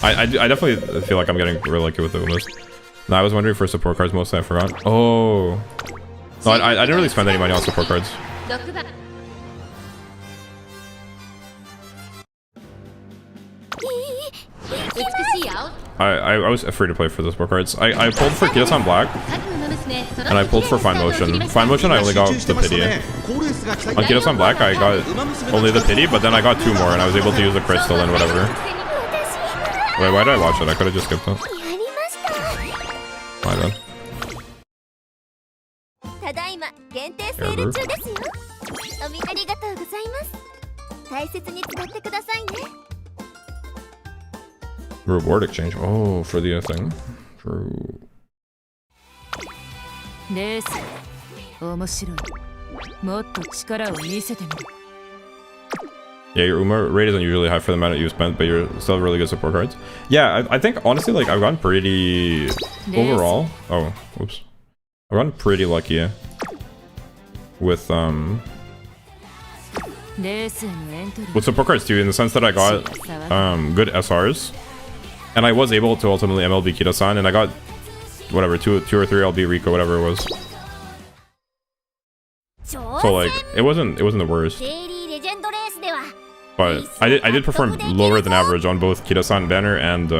I definitely feel like I'm getting really lucky with the Umas. No, I was wondering for support cards mostly, I forgot. Oh. No, I didn't really spend any money on support cards. I was free to play for the support cards. I pulled for Kida-san Black, and I pulled for Fine Motion. Fine Motion I only got the pity. On Kida-san Black I got only the pity, but then I got 2 more and I was able to use the crystal and whatever. Wait, why did I watch it? I could have just skipped it. My bad. Reward exchange. Oh, for the thing. True. Yeah, your Uma rate isn't usually high for the amount that you spent, but you're still really good support cards. Yeah, I think honestly, like I've gotten pretty overall. Oh, whoops. I've gotten pretty lucky with support cards too, in the sense that I got good SRs, and I was able to ultimately MLB Kida-san, and I got whatever two or three LB Rico, whatever it was. So like it wasn't the worst. But I did perform lower than average on both Kida-san banner and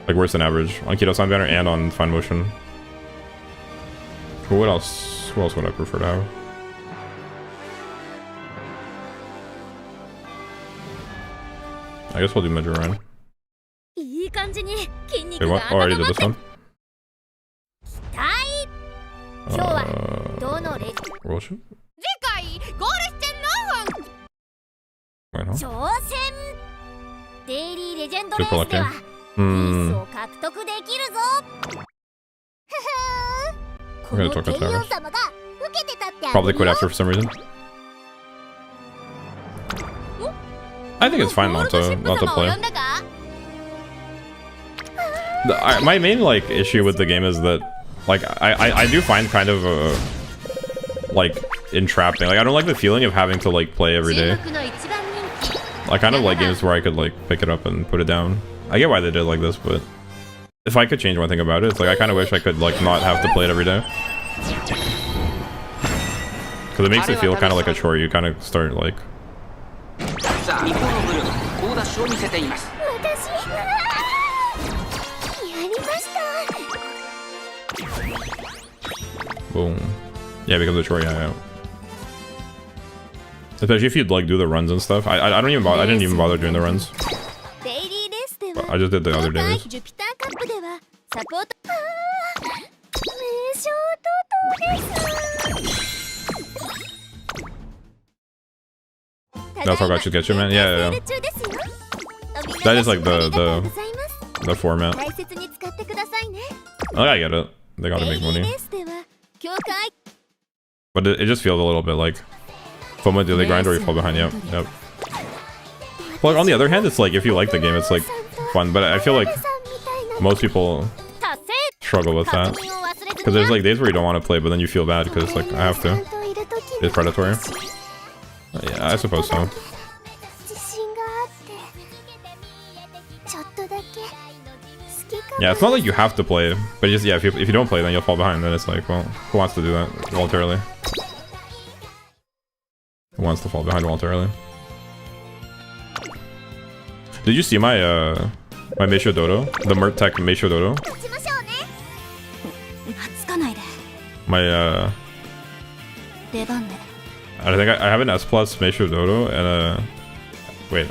like worse than average on Kida-san banner and on Fine Motion. Who else would I prefer to have? I guess we'll do Major Ryan. Wait, what? Oh, I already did this one. Roll shoot? Wait, no? Super lucky. I'm gonna talk about that. Probably quit after for some reason. I think it's fine not to play. My main like issue with the game is that like I do find kind of like entrapping. Like I don't like the feeling of having to like play every day. I kind of like games where I could like pick it up and put it down. I get why they did it like this, but if I could change one thing about it, it's like I kind of wish I could like not have to play it every day. Because it makes it feel kind of like a chore. You kind of start like. Boom. Yeah, it becomes a chore. Yeah. Especially if you'd like do the runs and stuff. I don't even bother. I didn't even bother doing the runs. I just did the other dailies. That's how I should get you, man. Yeah. That is like the format. Oh, I get it. They gotta make money. But it just feels a little bit like from a daily grind or you fall behind. Yep. Well, on the other hand, it's like if you like the game, it's like fun. But I feel like most people struggle with that because there's like days where you don't want to play, but then you feel bad because like I have to. It's predatory. Yeah, I suppose so. Yeah, it's not like you have to play, but just yeah, if you don't play, then you'll fall behind. Then it's like, well, who wants to do that voluntarily? Who wants to fall behind voluntarily? Did you see my my Meisho Dodo? The Murtec Meisho Dodo? My I think I have an S plus Meisho Dodo and a wait.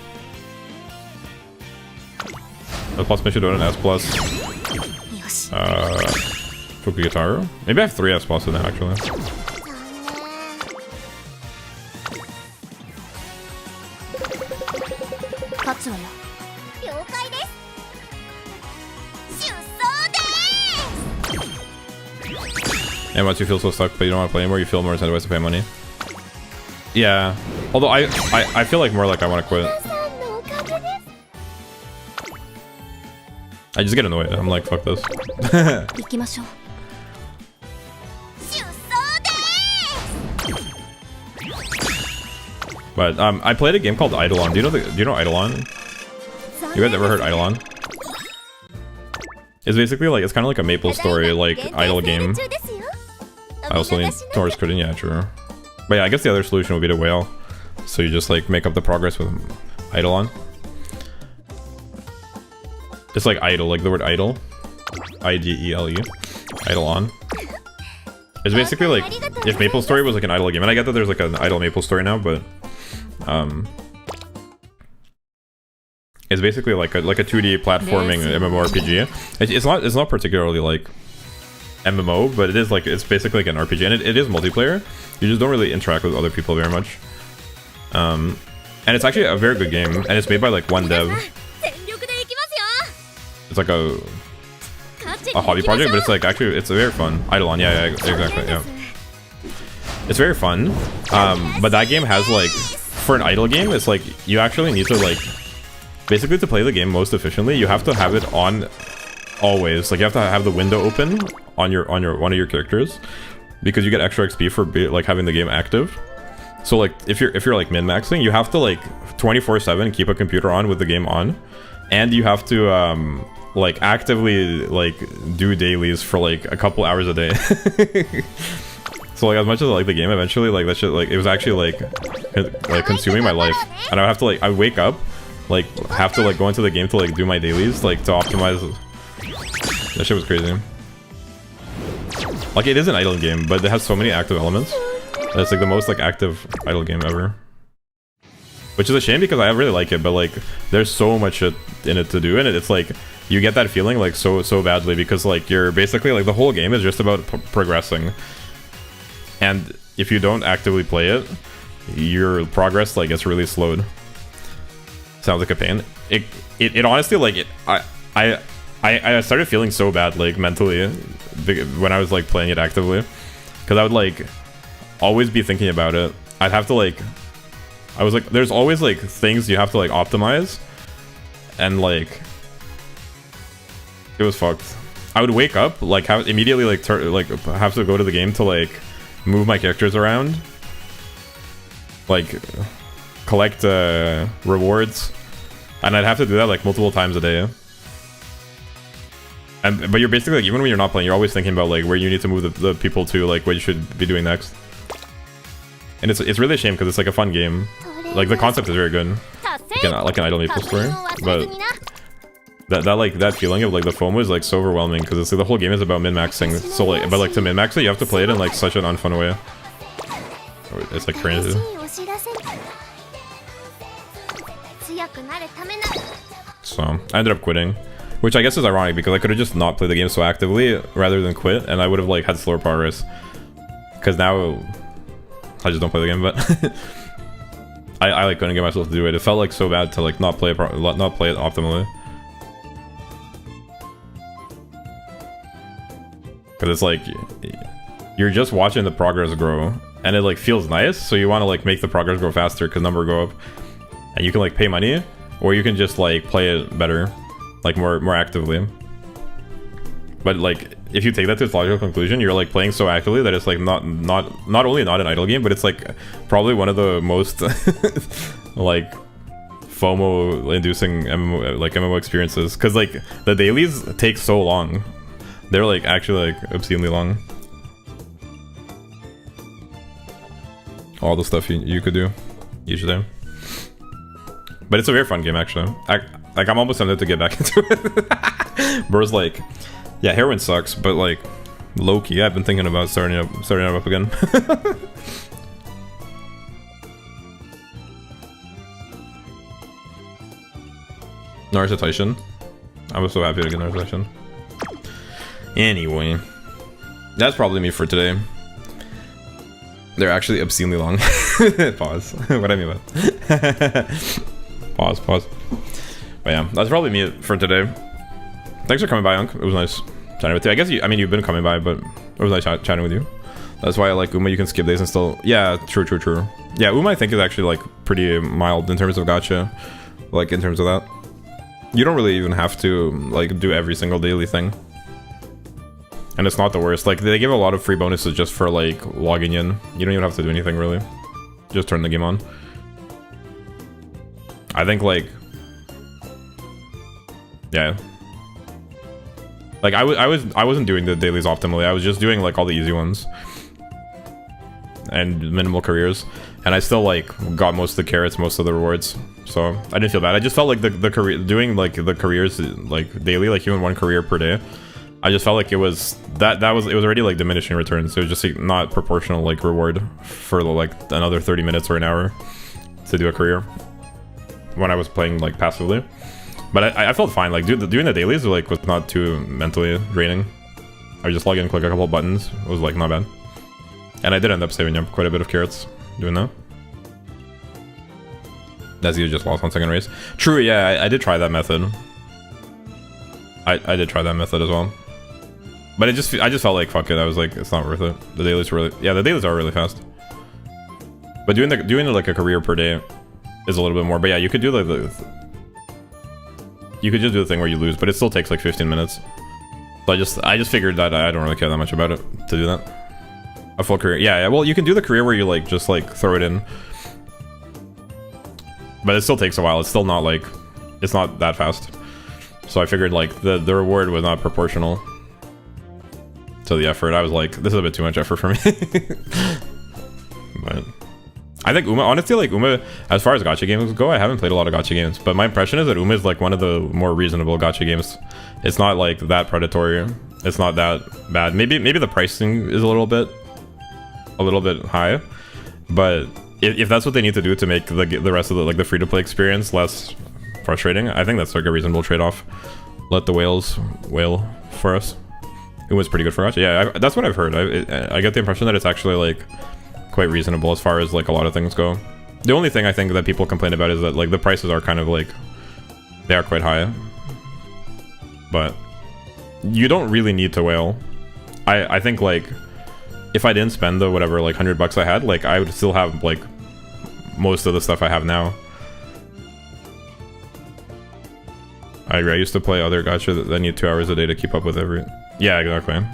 S plus Meisho Dodo and S plus Fukugitaru? Maybe I have 3 S plus in there actually. And once you feel so stuck but you don't want to play anymore, you feel more incentivized to pay money. Yeah. Although I feel like more like I want to quit. I just get annoyed. I'm like, fuck this. But I played a game called Eidolon. Do you know Eidolon? You guys ever heard Eidolon? It's basically like it's kind of like a Maple Story like idle game. I also need Taurus Critting, yeah, true. But yeah, I guess the other solution would be to whale. So you just like make up the progress with Eidolon. It's like idle, like the word idle. I-D-E-L-E. Eidolon. It's basically like if Maple Story was like an idle game, and I get that there's like an idle Maple Story now, but it's basically like a 2D platforming MMORPG. It's not particularly like MMO, but it is like it's basically like an RPG, and it is multiplayer. You just don't really interact with other people very much. And it's actually a very good game, and it's made by like one dev. It's like a hobby project, but it's like actually it's very fun. Eidolon, yeah, exactly, yeah. It's very fun, but that game has like for an idle game, it's like you actually need to like basically to play the game most efficiently, you have to have it on always. Like you have to have the window open on one of your characters because you get extra XP for like having the game active. So like if you're like min-maxing, you have to like 24/7 keep a computer on with the game on, and you have to like actively like do dailies for like a couple hours a day. So like as much as I like the game, eventually like that shit like it was actually like consuming my life, and I would have to like I wake up like have to like go into the game to like do my dailies like to optimize. That shit was crazy. Like it is an idle game, but it has so many active elements. It's like the most like active idle game ever. Which is a shame because I really like it, but like there's so much shit in it to do, and it's like you get that feeling like so badly because like you're basically like the whole game is just about progressing. And if you don't actively play it, your progress like gets really slowed. Sounds like a pain. It honestly like I started feeling so bad like mentally when I was like playing it actively, because I would like always be thinking about it. I'd have to like I was like there's always like things you have to like optimize, and like It was fucked. I would wake up, like, immediately, like, have to go to the game to, like, move my characters around. Like, collect rewards. And I'd have to do that, like, multiple times a day. But you're basically, like, even when you're not playing, you're always thinking about, like, where you need to move the people to, like, what you should be doing next. And it's really a shame, because it's, like, a fun game. Like, the concept is very good. Like an Idle Maple story. But that feeling of, like, the FOMO is, like, so overwhelming, because it's, like, the whole game is about min-maxing. So, like, but, like, to min-max it, you have to play it in, like, such an unfun way. It's, like, crazy. So, I ended up quitting. Which I guess is ironic, because I could have just not played the game so actively rather than quit, and I would have, like, had slower progress. Because now I just don't play the game, but I like couldn't get myself to do it. It felt like so bad to, like, not play it optimally. Because it's like you're just watching the progress grow, and it, like, feels nice, so you want to, like, make the progress grow faster because number go up, and you can, like, pay money, or you can just, like, play it better. Like, more actively. But, like, if you take that to its logical conclusion, you're, like, playing so actively that it's, like, not only not an idle game, but it's, like, probably one of the most like FOMO inducing MMO experiences, because, like, the dailies take so long. They're, like, actually, like, obscenely long. All the stuff you could do each day. But it's a very fun game, actually. Like, I'm almost tempted to get back into it. Bro's like, yeah, heroin sucks, but, like, low-key, I've been thinking about starting it up again. Narcitation. I was so happy to get Narcitation. Anyway, that's probably me for today. They're actually obscenely long. Pause. What I mean by that. Pause. But yeah, that's probably me for today. Thanks for coming by, Unc. It was nice chatting with you. I guess you've been coming by, but it was nice chatting with you. That's why I like Uma. You can skip days and still... Yeah, true. Yeah, Uma I think is actually, like, pretty mild in terms of gacha. Like, in terms of that. You don't really even have to, like, do every single daily thing. And it's not the worst. Like, they give a lot of free bonuses just for, like, logging in. You don't even have to do anything, really. Just turn the game on. I think, like... Yeah. Like, I wasn't doing the dailies optimally. I was just doing, like, all the easy ones. And minimal careers. And I still, like, got most of the carrots, most of the rewards. So, I didn't feel bad. I just felt like the career... Doing, like, the careers, like, daily, like, even one career per day. I just felt like it was... It was already, like, diminishing returns. So it was just, like, not proportional, like, reward for, like, another 30 minutes or an hour to do a career. When I was playing, like, passively. But I felt fine. Like, doing the dailies, like, was not too mentally draining. I just log in, click a couple buttons. It was, like, not bad. And I did end up saving up quite a bit of carrots doing that. Desi just lost on second race. True, yeah, I did try that method. I did try that method as well. But I just felt like, fuck it. I was like, it's not worth it. The dailies were really... Yeah, the dailies are really fast. But doing like, a career per day is a little bit more. But yeah, you could do, like, you could just do the thing where you lose, but it still takes like 15 minutes. So I just figured that I don't really care that much about it to do that. A full career. Yeah, well, you can do the career where you, like, just, like, throw it in. But it still takes a while. It's still not, like... It's not that fast. So I figured, like, the reward was not proportional to the effort. I was like, this is a bit too much effort for me. But... I think Uma, honestly, like, Uma, as far as gacha games go, I haven't played a lot of gacha games, but my impression is that Uma is, like, one of the more reasonable gacha games. It's not, like, that predatory. It's not that bad. Maybe the pricing is a little bit high, but if that's what they need to do to make the rest of the, like, the free-to-play experience less frustrating, I think that's, like, a reasonable trade-off. Let the whales wail for us. Uma's pretty good for gacha. Yeah, that's what I've heard. I get the impression that it's actually, like, quite reasonable as far as, like, a lot of things go. The only thing I think that people complain about is that, like, the prices are kind of, like, they are quite high. But you don't really need to whale. I think, like, if I didn't spend the whatever, like, $100 I had, like, I would still have, like, most of the stuff I have now. I agree. I used to play other gacha that need 2 hours a day to keep up with every... Yeah, exactly.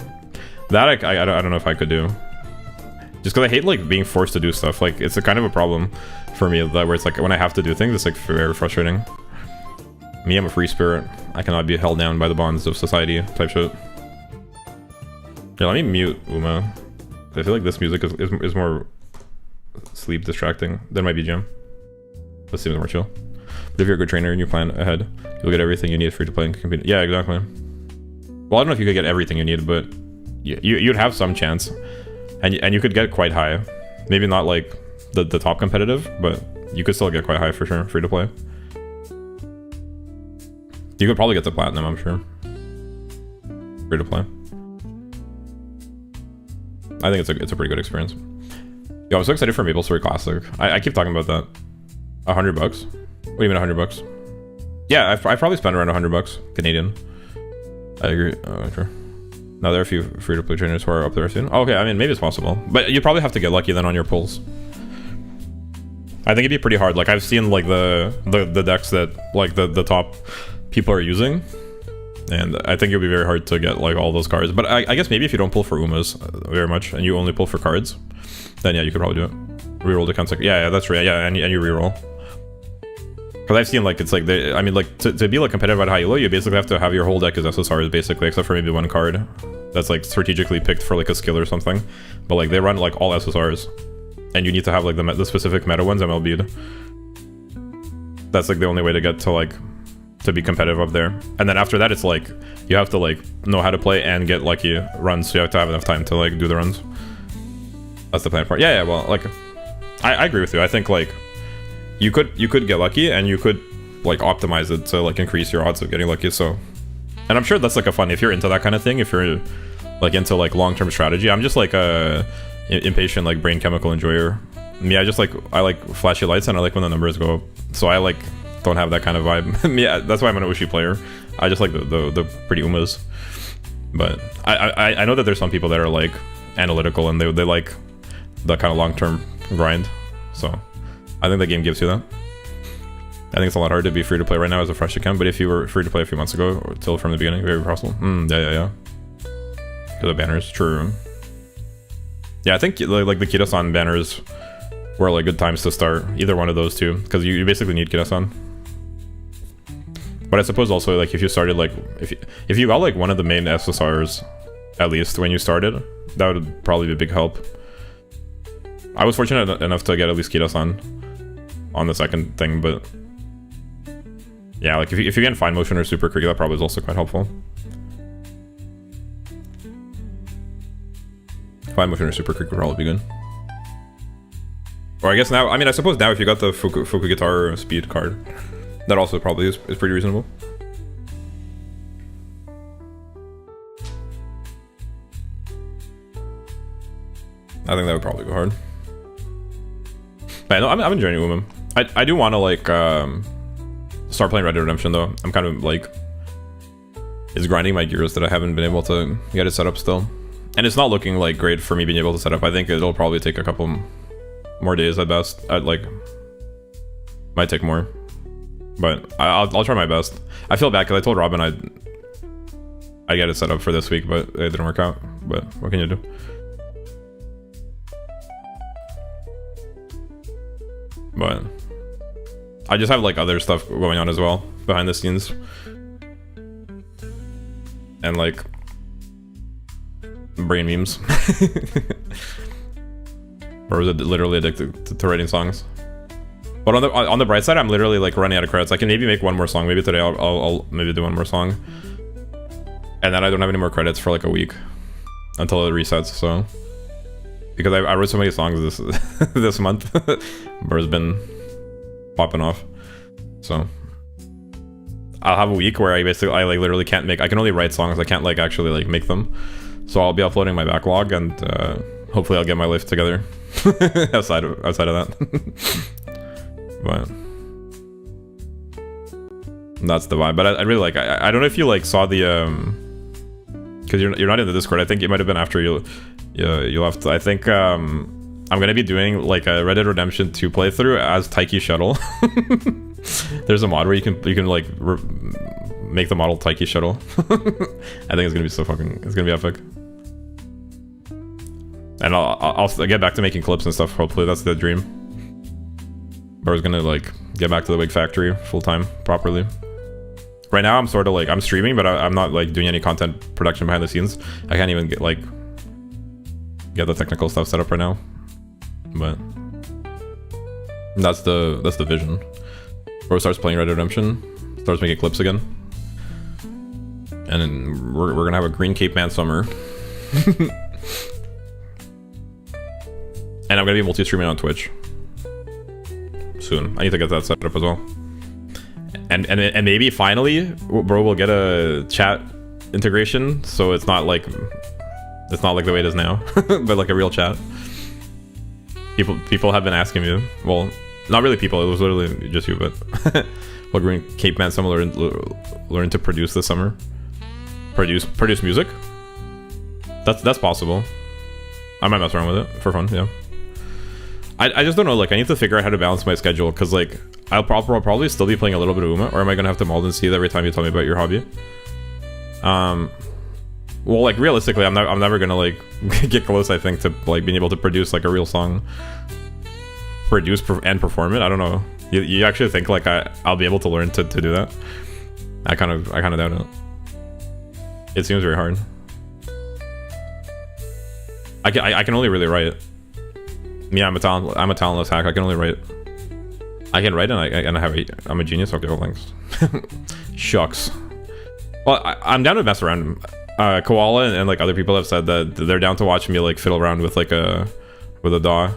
That I don't know if I could do. Just because I hate like being forced to do stuff. Like it's a kind of a problem for me that where it's like when I have to do things, it's like very frustrating. Me, I'm a free spirit. I cannot be held down by the bonds of society type shit. Yeah, let me mute Uma. I feel like this music is more sleep distracting than my BGM. This seems more chill. But if you're a good trainer and you plan ahead, you'll get everything you need free to play and compete. Yeah, exactly. Well, I don't know if you could get everything you need, but you'd have some chance. And you could get quite high. Maybe not like the top competitive, but you could still get quite high for sure, free to play. You could probably get to platinum, I'm sure. Free to play. I think it's a pretty good experience. Yo, I'm so excited for Maple Story Classic. I keep talking about that. $100 bucks. What do you mean $100? Yeah, I've probably spent around $100 Canadian. I agree. Oh, sure. Now there are a few free-to-play trainers who are up there soon. Oh, okay, I mean maybe it's possible, but you probably have to get lucky then on your pulls. I think it'd be pretty hard. Like I've seen like the decks that like the top people are using, and I think it'd be very hard to get like all those cards. But I guess maybe if you don't pull for Umas very much and you only pull for cards, then yeah, you could probably do it. Reroll the concept. Yeah, that's right. Yeah, and you reroll. Because I've seen like it's like I mean like to be like competitive at high elo, you basically have to have your whole deck as SSRs basically, except for maybe one card that's like strategically picked for like a skill or something. But like they run like all SSRs, and you need to have like the specific meta ones MLB'd. That's like the only way to get to like to be competitive up there. And then after that, it's like you have to like know how to play and get lucky runs. So you have to have enough time to like do the runs. That's the plan part. Yeah, well, like I agree with you. I think like you could get lucky and you could like optimize it to like increase your odds of getting lucky. So, and I'm sure that's like a fun if you're into that kind of thing. If you're like into like long-term strategy, I'm just like a impatient like brain chemical enjoyer. Me, I like flashy lights and I like when the numbers go up. So I like don't have that kind of vibe. Yeah, that's why I'm an Oshi player. I just like the pretty Umas. But I know that there's some people that are like analytical and they like the kind of long-term grind. So I think the game gives you that. I think it's a lot harder to be free to play right now as a fresh account, but if you were free to play a few months ago or till from the beginning, very possible. Yeah. Because of banners, true. Yeah, I think like the Kira-san banners were like good times to start. Either one of those two, because you basically need Kira-san. But I suppose also like if you started like if you got like one of the main SSRs at least when you started, that would probably be a big help. I was fortunate enough to get at least Kira-san on the second thing, but yeah, like if you get Fine Motion or Super Cricket, that probably is also quite helpful. Fine Motion or Super Cricket would probably be good. Or I guess now, I mean, I suppose now if you got the Fuku Guitar Speed card, that also probably is pretty reasonable. I think that would probably go hard. But no, I'm enjoying Umam. I do want to like start playing Red Dead Redemption though. I'm kind of like it's grinding my gears that I haven't been able to get it set up still, and it's not looking like great for me being able to set up. I think it'll probably take a couple more days at best. Might take more, but I'll try my best. I feel bad because I told Robin I'd get it set up for this week, but it didn't work out. But what can you do? But I just have like other stuff going on as well behind the scenes, and like brain memes. Or was it literally addicted to writing songs? But on the bright side, I'm literally like running out of credits. I can maybe make one more song. Maybe today I'll maybe do one more song, and then I don't have any more credits for like a week until it resets. So. Because I wrote so many songs this month, but it's been popping off. So I'll have a week where I like literally can't make. I can only write songs. I can't like actually like make them. So I'll be uploading my backlog, and hopefully I'll get my life together outside of that. But that's the vibe. But I really like. I don't know if you like saw the because you're not in the Discord. I think it might have been after you left. I think I'm gonna be doing like a Red Dead Redemption 2 playthrough as Taiki Shuttle. There's a mod where you can like make the model Taiki shuttle. I think it's gonna be so fucking. It's gonna be epic. And I'll get back to making clips and stuff. Hopefully that's the dream. But I was gonna like get back to the wig factory full time properly. Right now I'm sort of like I'm streaming, but I'm not like doing any content production behind the scenes. I can't even get the technical stuff set up right now. But that's the vision. Bro starts playing Red Dead Redemption, starts making clips again, and then we're gonna have a Green Cape Man summer. And I'm gonna be multi-streaming on Twitch soon. I need to get that set up as well. And maybe finally, bro, we'll get a chat integration, so it's not like the way it is now, but like a real chat. People have been asking me. Well, not really people. It was literally just you, but what Green Cape Man summer learn to produce this summer? Produce music? That's possible. I might mess around with it for fun. Yeah. I just don't know, like, I need to figure out how to balance my schedule, because, like, I'll probably still be playing a little bit of Uma, or am I gonna have to mold and seethe every time you tell me about your hobby? Well, like, realistically, I'm never gonna, like, get close, I think, to, like, being able to produce, like, a real song. Produce and perform it? I don't know. You actually think, like, I'll be able to learn to do that? I kind of doubt it. It seems very hard. I can only really write. Yeah, I'm a talentless hack. I can only write. I can write and I'm a genius. Okay, well, thanks. Shucks. Well, I'm down to mess around. Koala and like other people have said that they're down to watch me like fiddle around with like a DAW.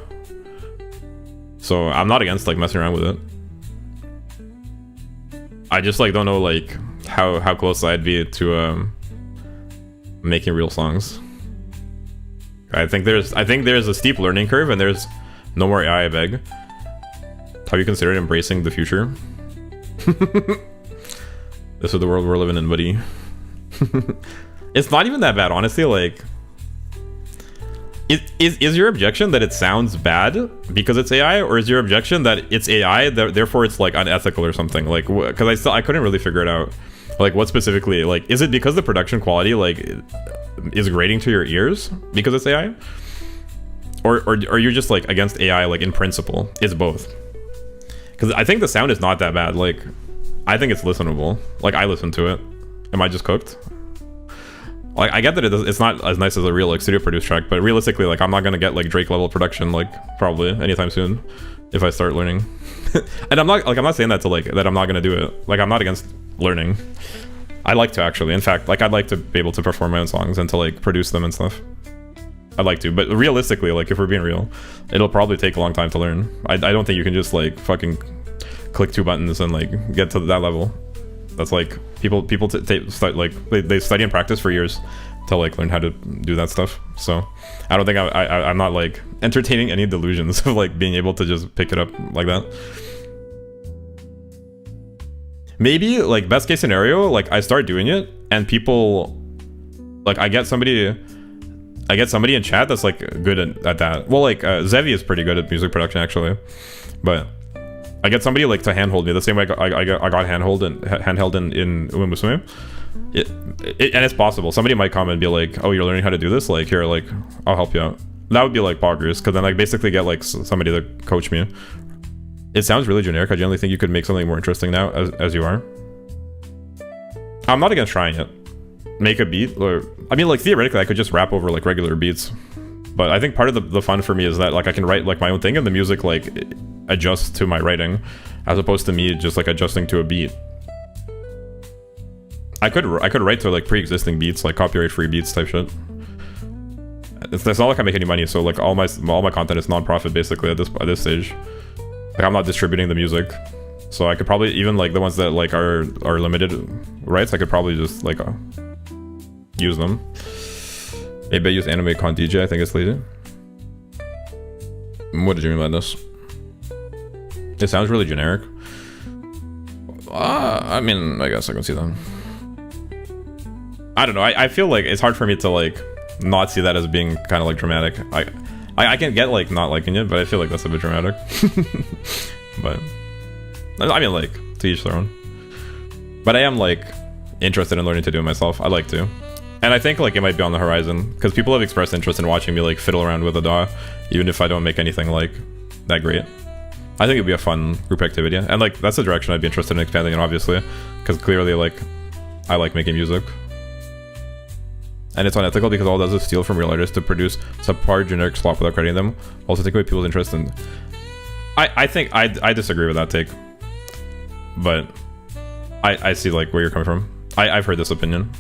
So I'm not against like messing around with it. I just like don't know like how close I'd be to making real songs. I think there's a steep learning curve, and there's no more AI, I beg. Have you considered embracing the future? This is the world we're living in, buddy. It's not even that bad, honestly. Like, is your objection that it sounds bad because it's AI, or is your objection that it's AI, therefore it's like unethical or something? Like, because I couldn't really figure it out. Like, what specifically? Like, is it because the production quality like is grating to your ears because it's AI, or are you just like against AI like in principle? It's both. Because I think the sound is not that bad. Like, I think it's listenable. Like, I listen to it. Am I just cooked? Like, I get that it's not as nice as a real like studio produced track, but realistically, like, I'm not gonna get like Drake level production like probably anytime soon if I start learning. And I'm not saying that to like that I'm not gonna do it. Like, I'm not against learning. I like to actually. In fact, like, I'd like to be able to perform my own songs and to like produce them and stuff. I'd like to, but realistically, like, if we're being real, it'll probably take a long time to learn. I don't think you can just like fucking click 2 buttons and like get to that level. That's like people they study and practice for years to like learn how to do that stuff. So I don't think I'm not like entertaining any delusions of like being able to just pick it up like that. Maybe like best case scenario, like I start doing it and people like I get somebody in chat that's like good at that. Well, like Zevi is pretty good at music production actually, but I get somebody like to handhold me the same way I got handheld in Umamusume. And it's possible somebody might come and be like, oh, you're learning how to do this, like, here, like, I'll help you out. That would be like boggers, because then I basically get like somebody to coach me. It sounds really generic. I generally think you could make something more interesting now as you are. I'm not against trying it. Make a beat, or I mean, like, theoretically I could just rap over like regular beats, but I think part of the fun for me is that like I can write like my own thing and the music like adjusts to my writing, as opposed to me just like adjusting to a beat. I could write to like pre-existing beats, like copyright-free beats type shit. It's not like I make any money, so like all my content is non-profit basically at this stage. Like, I'm not distributing the music, so I could probably even like the ones that like are limited rights, I could probably just like use them. Maybe I use anime con DJ. I think it's lazy. What did you mean by this? It sounds really generic. I mean, I guess I can see that. I don't know. I feel like it's hard for me to like not see that as being kind of like dramatic. I can get like not liking it, but I feel like that's a bit dramatic. But I mean, like, to each their own. But I am like interested in learning to do it myself. I'd like to. And I think like it might be on the horizon because people have expressed interest in watching me like fiddle around with a DAW, even if I don't make anything like that great. I think it'd be a fun group activity, and like that's the direction I'd be interested in expanding in, obviously, because clearly like I like making music. And it's unethical because all it does is steal from real artists to produce subpar generic slop without crediting them. Also take away people's interest in... I think I disagree with that take. But I see like where you're coming from. I've heard this opinion.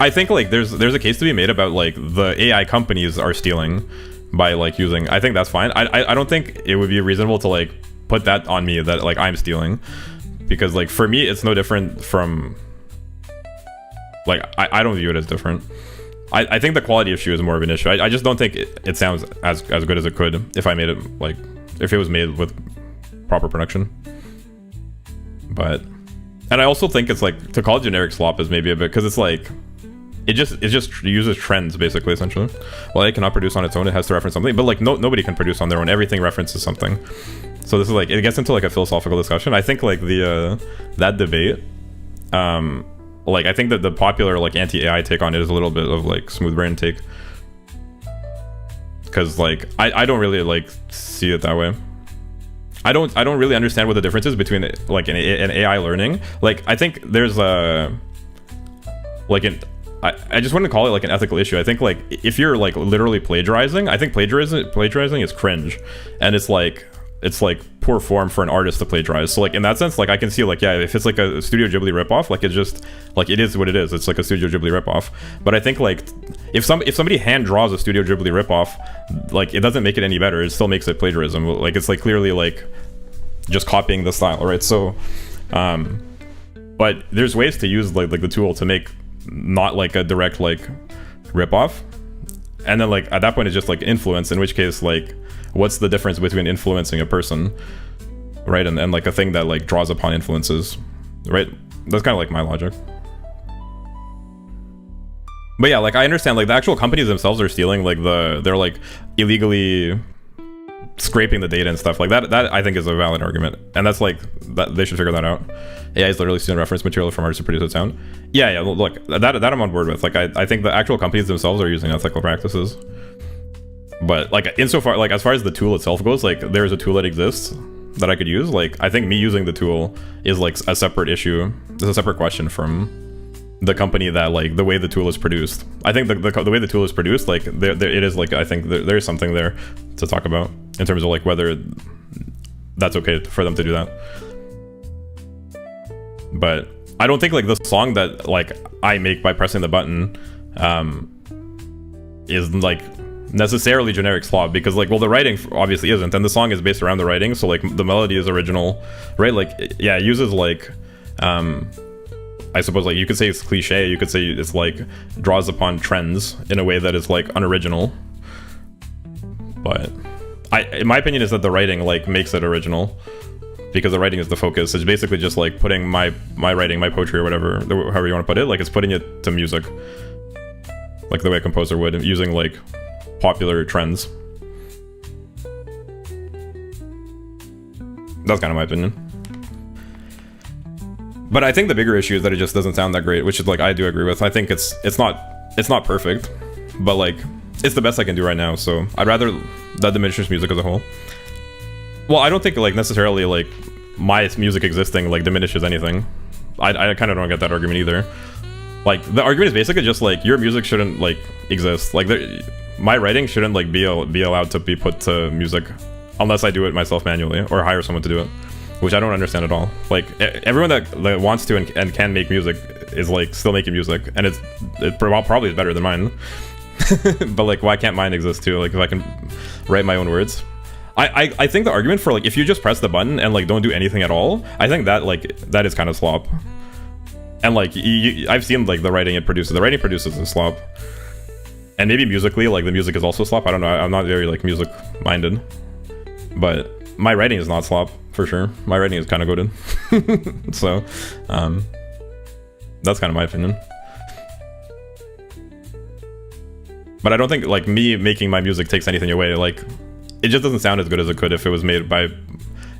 I think like there's a case to be made about like the AI companies are stealing by like using... I think that's fine. I don't think it would be reasonable to like put that on me that like I'm stealing. Because like for me it's no different from... Like, I don't view it as different. I think the quality issue is more of an issue. I just don't think it sounds as good as it could if I made it, like, if it was made with proper production. But, and I also think it's like, to call it generic slop is maybe a bit, because it's like, it just uses trends, basically, essentially. While it cannot produce on its own, it has to reference something, but like, nobody can produce on their own. Everything references something. So this is like, it gets into like a philosophical discussion. I think like that debate, like, I think that the popular, like, anti-AI take on it is a little bit of, like, smooth brain take. Because, like, I don't really, like, see it that way. I don't really understand what the difference is between, like, an AI learning. Like, I think there's a... Like, I just want to call it, like, an ethical issue. I think, like, if you're, like, literally plagiarizing, I think plagiarizing is cringe. And it's, like... poor form for an artist to plagiarize. So like in that sense, like I can see like, yeah, if it's like a Studio Ghibli ripoff, like it's just like it is what it is. It's like a Studio Ghibli ripoff. But I think like if somebody hand draws a Studio Ghibli ripoff, like it doesn't make it any better. It still makes it plagiarism. Like it's like clearly like just copying the style, right? So but there's ways to use like the tool to make not like a direct like ripoff. And then like at that point it's just like influence, in which case like what's the difference between influencing a person, right, and like a thing that like draws upon influences, right? That's kind of like my logic. But yeah, like I understand like the actual companies themselves are stealing, like they're like illegally scraping the data and stuff like that. That I think is a valid argument, and that's like that they should figure that out. AI is literally stealing reference material from artists to produce its sound. Yeah, look, that I'm on board with. Like I think the actual companies themselves are using ethical practices. But like insofar, like as far as the tool itself goes, like there's a tool that exists that I could use. Like I think me using the tool is like a separate issue. It's a separate question from the company that like the way the tool is produced. I think the way the tool is produced, like there it is like I think there's something there to talk about in terms of like whether that's okay for them to do that. But I don't think like the song that like I make by pressing the button is like necessarily generic slop, because like, well, the writing obviously isn't, and the song is based around the writing, so like the melody is original, right? Like yeah, it uses like I suppose like you could say it's cliche, you could say it's like draws upon trends in a way that is like unoriginal, but in my opinion is that the writing like makes it original, because the writing is the focus. It's basically just like putting my writing, my poetry or whatever, however you want to put it, like it's putting it to music, like the way a composer would, using like popular trends. That's kind of my opinion. But I think the bigger issue is that it just doesn't sound that great, which is like I do agree with. I think it's not perfect, but like it's the best I can do right now, so I'd rather that diminishes music as a whole. Well, I don't think like necessarily like my music existing like diminishes anything. I kind of don't get that argument either. Like the argument is basically just like your music shouldn't like exist. Like my writing shouldn't like be allowed to be put to music unless I do it myself manually or hire someone to do it, which I don't understand at all. Like everyone that wants to and can make music is like still making music, and it probably is better than mine. But like, why can't mine exist too? Like if I can write my own words. I think the argument for like if you just press the button and like don't do anything at all, I think that like that is kind of slop. And like I've seen like the writing it produces. The writing produces is slop. And maybe musically, like the music is also slop. I don't know. I'm not very like music minded, but my writing is not slop for sure. My writing is kind of goated. So, that's kind of my opinion. But I don't think like me making my music takes anything away. Like, it just doesn't sound as good as it could if it was made by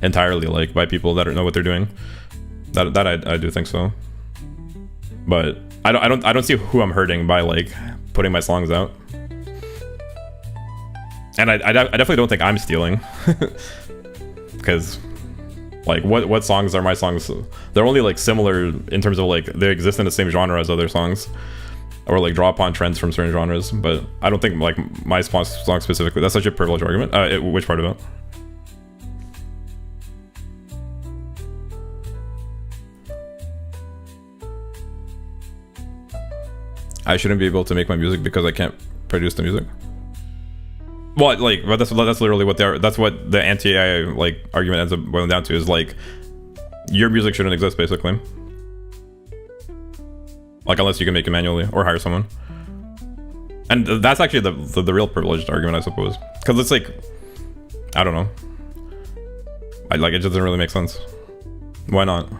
entirely like by people that know what they're doing. That I do think so. But I don't see who I'm hurting by like putting my songs out. And I definitely don't think I'm stealing. Because like what songs are my songs? They're only like similar in terms of like they exist in the same genre as other songs, or like draw upon trends from certain genres. But I don't think like my song specifically. That's such a privileged argument. Which part of it? I shouldn't be able to make my music because I can't produce the music. Well, like, but that's literally what that's what the anti-AI like argument ends up boiling down to, is like your music shouldn't exist basically. Like unless you can make it manually or hire someone. And that's actually the real privileged argument, I suppose, because it's like, I don't know. Like it just doesn't really make sense. Why not?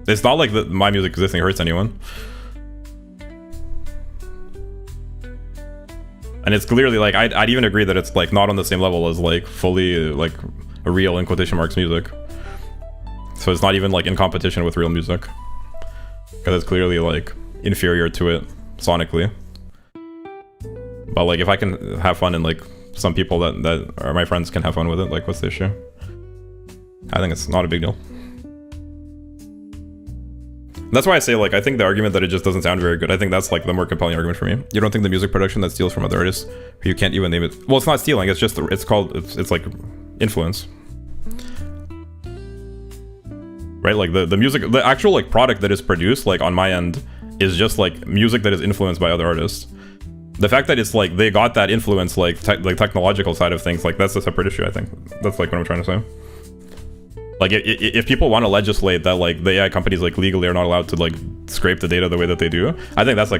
It's not like my music existing hurts anyone. And it's clearly like, I'd even agree that it's like not on the same level as like fully like a real, in quotation marks, music. So it's not even like in competition with real music, because it's clearly like inferior to it sonically. But like if I can have fun and like some people that are my friends can have fun with it, like what's the issue? I think it's not a big deal. That's why I say, like, I think the argument that it just doesn't sound very good, I think that's like the more compelling argument for me. You don't think the music production that steals from other artists, you can't even name it. Well, it's not stealing, it's just, it's like influence. Right? Like the music, the actual like product that is produced, like on my end, is just like music that is influenced by other artists. The fact that it's like, they got that influence, like, technological side of things, like that's a separate issue, I think. That's like what I'm trying to say. Like if people want to legislate that like the AI companies like legally are not allowed to like scrape the data the way that they do, I think that's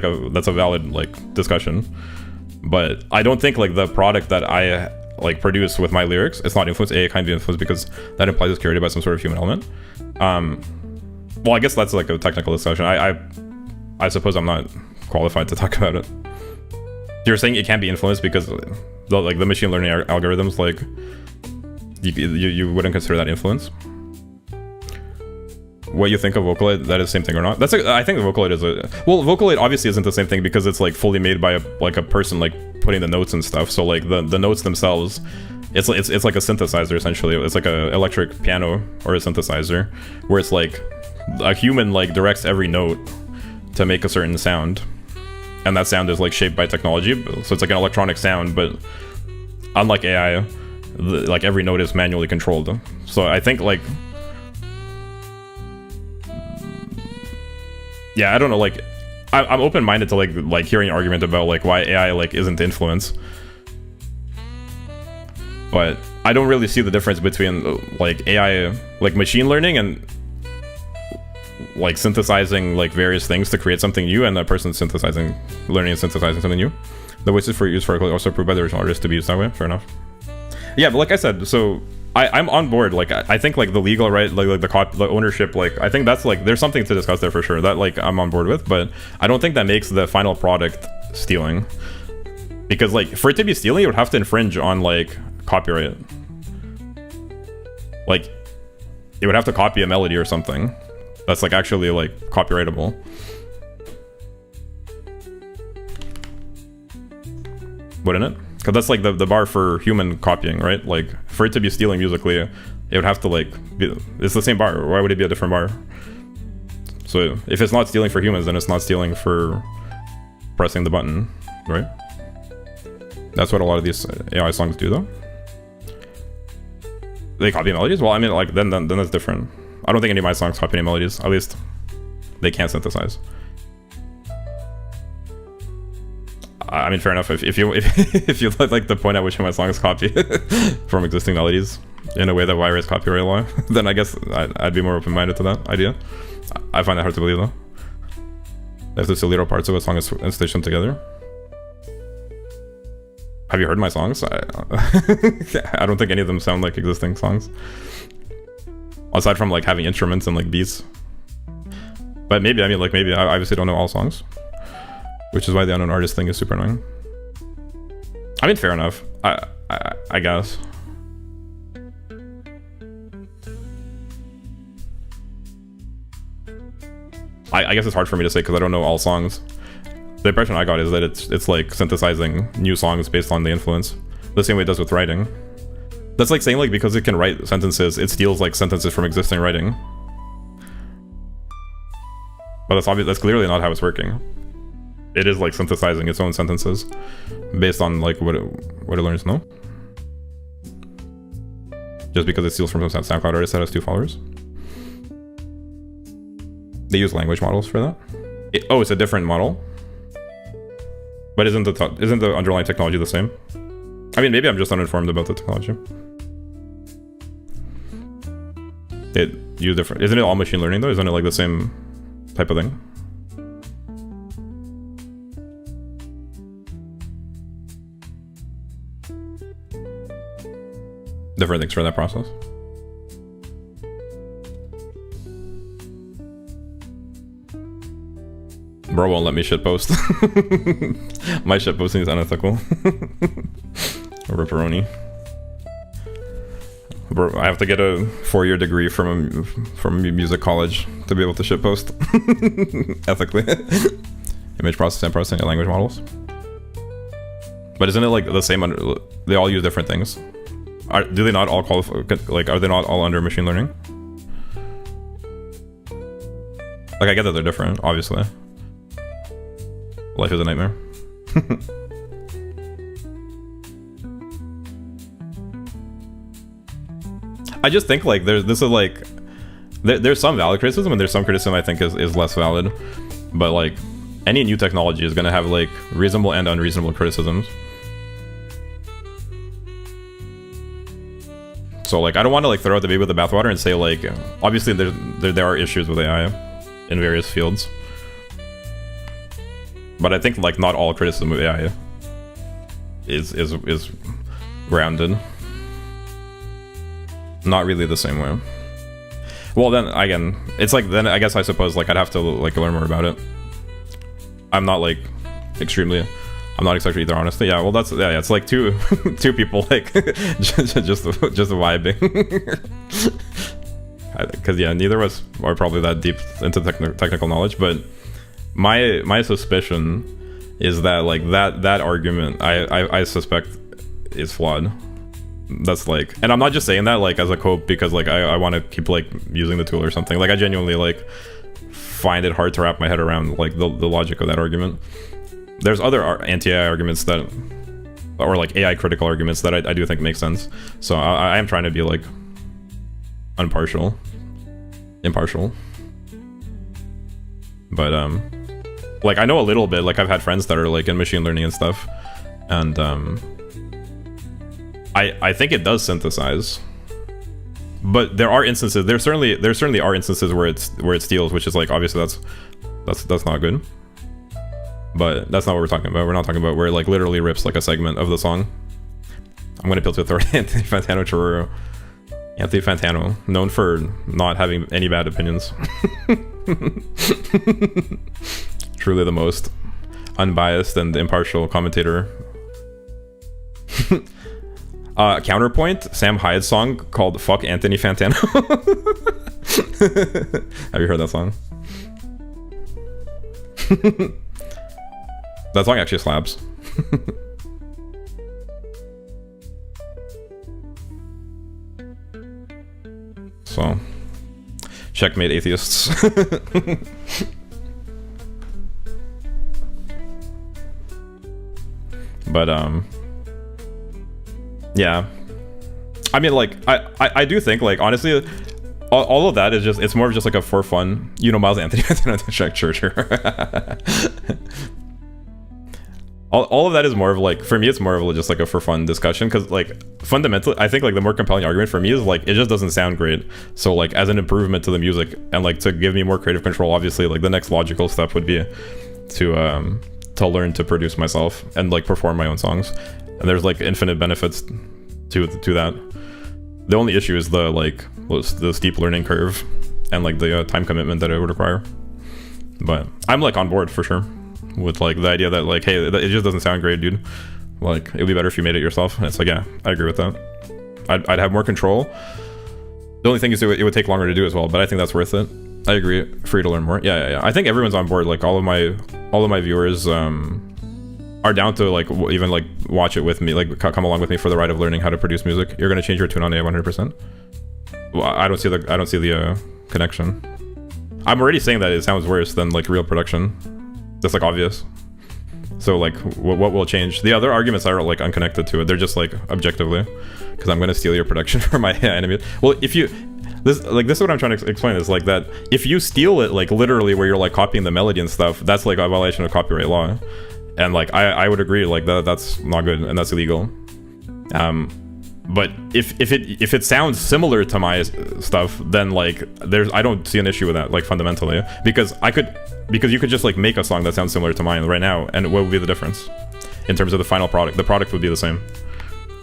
a valid like discussion. But I don't think like the product that I like produce with my lyrics, it's not influenced. AI kind of influence because that implies it's curated by some sort of human element. Well, I guess that's like a technical discussion. I suppose I'm not qualified to talk about it. You're saying it can't be influenced because the machine learning algorithms, like you wouldn't consider that influence? What you think of Vocaloid, that is the same thing or not? I think Vocaloid is Vocaloid obviously isn't the same thing because it's like fully made by a person like putting the notes and stuff. So like the notes themselves, it's like a synthesizer essentially. It's like a electric piano or a synthesizer where it's like a human like directs every note to make a certain sound, and that sound is like shaped by technology. So it's like an electronic sound, but unlike AI, like every note is manually controlled. So I think like, yeah, I don't know, like I'm open-minded to like hearing an argument about like why AI like isn't influence, but I don't really see the difference between like AI, like machine learning and like synthesizing like various things to create something new, and that person learning and synthesizing something new. The voices for use for also approved by the original artist to be used that way. Fair enough. Yeah, but like I said, so I'm on board. Like I think like the legal right, like the ownership, like I think that's like there's something to discuss there for sure. That like I'm on board with, but I don't think that makes the final product stealing, because like for it to be stealing, it would have to infringe on like copyright. Like it would have to copy a melody or something that's like actually like copyrightable. Wouldn't it? Because that's like the bar for human copying, right? Like for it to be stealing musically, it would have to like be, it's the same bar. Why would it be a different bar? So if it's not stealing for humans, then it's not stealing for pressing the button, right? That's what a lot of these AI songs do, though. They copy melodies? Well, I mean, like then that's different. I don't think any of my songs copy any melodies. At least they can't synthesize. I mean, fair enough. If you like the point at which my songs copy from existing melodies in a way that violates copyright law, then I guess I'd be more open-minded to that idea. I find that hard to believe, though. If the little parts of a song is stitched them together. Have you heard my songs? I don't think any of them sound like existing songs, aside from like having instruments and like beats. But maybe, I mean, like maybe I obviously don't know all songs, which is why the unknown artist thing is super annoying. I mean, fair enough. I guess. I guess it's hard for me to say because I don't know all songs. The impression I got is that it's like synthesizing new songs based on the influence, the same way it does with writing. That's like saying like because it can write sentences, it steals like sentences from existing writing. But that's obvious. That's clearly not how it's working. It is like synthesizing its own sentences based on like what it learns. No, just because it steals from some SoundCloud artist that has 2 followers. They use language models for that. Oh, it's a different model. But isn't the underlying technology the same? I mean, maybe I'm just uninformed about the technology. It use different. Isn't it all machine learning though? Isn't it like the same type of thing? Different things for that process. Bro won't let me shitpost. My shitposting is unethical. Ripperoni. Bro, I have to get a 4-year degree from a music college to be able to shitpost ethically. Image processing and language models. But isn't it like the same? They all use different things. Do they not all qualify? Like, are they not all under machine learning? Like, I get that they're different, obviously. Life is a nightmare. I just think like there's some valid criticism and there's some criticism I think is less valid. But like any new technology is gonna have like reasonable and unreasonable criticisms. So like I don't want to like throw out the baby with the bathwater and say like obviously there are issues with AI in various fields. But I think like not all criticism of AI is grounded. Not really the same way. Well then again, it's like then I guess I suppose like I'd have to like learn more about it. I'm not like extremely either honestly. Yeah, well that's it's like two people like just vibing. Because yeah, neither of us are probably that deep into technical knowledge, but my suspicion is that like that argument I suspect is flawed. That's like, and I'm not just saying that like as a cope because like I want to keep like using the tool or something. Like I genuinely like find it hard to wrap my head around like the logic of that argument. There's other anti-AI arguments that, or like AI critical arguments that I do think make sense. So I am trying to be like impartial. But like I know a little bit, like I've had friends that are like in machine learning and stuff, and I think it does synthesize, but there certainly are instances where it steals, which is like obviously that's not good. But that's not what we're talking about. We're not talking about where it like literally rips like a segment of the song. I'm gonna appeal to authority. Anthony Fantano, known for not having any bad opinions. Truly the most unbiased and impartial commentator. Counterpoint, Sam Hyde's song called Fuck Anthony Fantano. Have you heard that song? That song actually slaps. So, checkmate atheists. But yeah, I mean like I do think like honestly all of that is just, it's more of just like a for fun, you know, Miles Anthony. Sure. All of that is more of like, for me it's more of just like a for fun discussion, because like fundamentally I think like the more compelling argument for me is like it just doesn't sound great. So like as an improvement to the music and like to give me more creative control, obviously like the next logical step would be to learn to produce myself and like perform my own songs. And there's like infinite benefits to that. The only issue is the steep learning curve and like the time commitment that it would require. But I'm like on board for sure with like the idea that like, hey, it just doesn't sound great, dude. Like it would be better if you made it yourself. And it's like, yeah, I agree with that. I'd have more control. The only thing is it would take longer to do as well, but I think that's worth it. I agree. Free to learn more. Yeah. I think everyone's on board. Like all of my viewers are down to like even like watch it with me, like come along with me for the ride of learning how to produce music. You're gonna change your tune on A 100%. Well, I don't see the connection. I'm already saying that it sounds worse than like real production. That's like obvious. So like what will change? The other arguments are like unconnected to it. They're just like objectively, because I'm gonna steal your production for my anime. Well, if you this is what I'm trying to explain, is like that if you steal it like literally where you're like copying the melody and stuff, that's like a violation of copyright law. And like I would agree like that's not good and that's illegal. But if it sounds similar to my stuff, then like I don't see an issue with that, like fundamentally, because you could just like make a song that sounds similar to mine right now, and what would be the difference in terms of the final product? The product would be the same.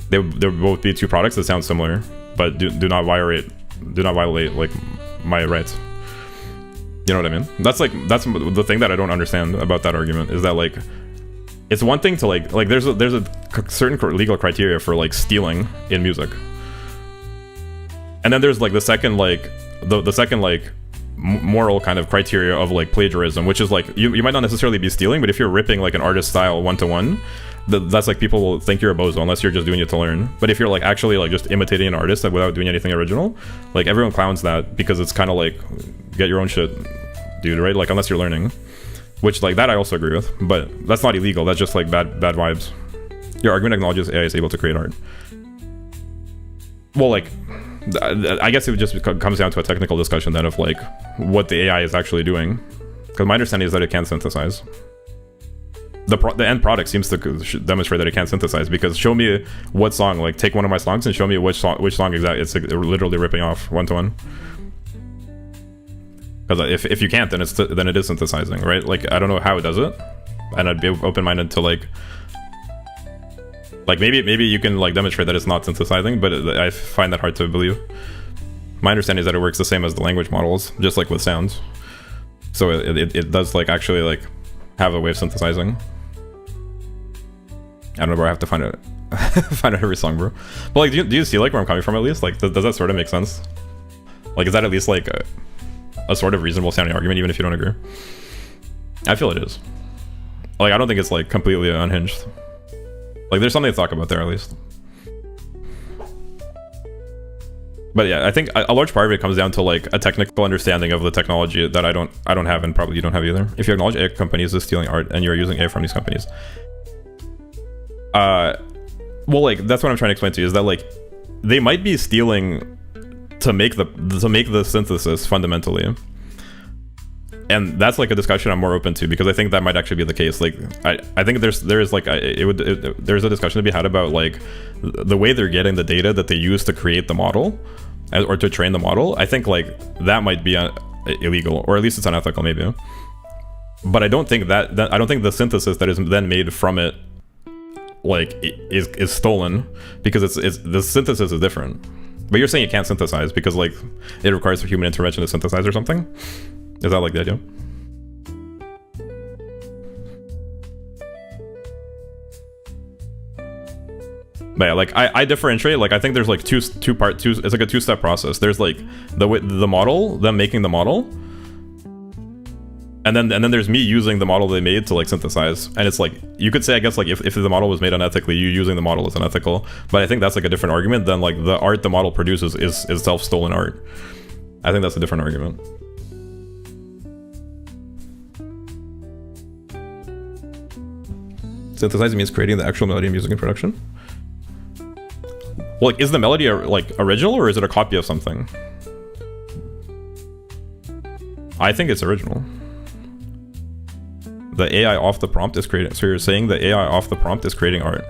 There would both be two products that sound similar, but do not violate like my rights. You know what I mean? That's the thing that I don't understand about that argument, is that like it's one thing to like there's a certain legal criteria for like stealing in music, and then there's like the second like the second like moral kind of criteria of like plagiarism, which is like you might not necessarily be stealing, but if you're ripping like an artist style one-to-one, that's like people will think you're a bozo unless you're just doing it to learn. But if you're like actually like just imitating an artist without doing anything original, like everyone clowns that, because it's kind of like get your own shit, dude, right? Like unless you're learning. Which, like, that I also agree with, but that's not illegal. That's just, like, bad vibes. Your argument acknowledges AI is able to create art. Well, like, I guess it just comes down to a technical discussion then of, like, what the AI is actually doing. Because my understanding is that it can synthesize. The end product seems to demonstrate that it can synthesize, because show me what song, like, take one of my songs and show me which song exactly it's like, literally ripping off one-to-one. Because if you can't, then it is synthesizing, right? Like, I don't know how it does it, and I'd be open-minded to like maybe you can like demonstrate that it's not synthesizing, but I find that hard to believe. My understanding is that it works the same as the language models, just like with sounds. So it does like actually like have a way of synthesizing. I don't know, bro. I have to find it every song, bro. But like, do you see like where I'm coming from at least? Like, does that sort of make sense? Like, is that at least like a sort of reasonable sounding argument, even if you don't agree? I feel it is. Like, I don't think it's like completely unhinged. Like, there's something to talk about there at least. But yeah, I think a large part of it comes down to like a technical understanding of the technology that I don't have, and probably you don't have either. If you acknowledge AI companies as stealing art and you're using AI from these companies, well, like that's what I'm trying to explain to you, is that like they might be stealing to make the synthesis fundamentally, and that's like a discussion I'm more open to, because I think that might actually be the case. Like I think there's a discussion to be had about like the way they're getting the data that they use to create the model or to train the model. I think like that might be illegal, or at least it's unethical maybe. But I don't think that I don't think the synthesis that is then made from it like is stolen, because it's the synthesis is different. But you're saying you can't synthesize because like it requires human intervention to synthesize or something? Is that like the idea? But yeah, like I differentiate. Like I think there's like two. It's like a two-step process. There's like the model, them making the model, and then there's me using the model they made to like synthesize. And it's like, you could say, I guess, like if the model was made unethically, you using the model is unethical. But I think that's like a different argument than like the art the model produces is self-stolen art. I think that's a different argument. Synthesizing means creating the actual melody and music in production. Well, like, is the melody like original, or is it a copy of something? I think it's original. The AI off the prompt is creating. So you're saying the AI off the prompt is creating art.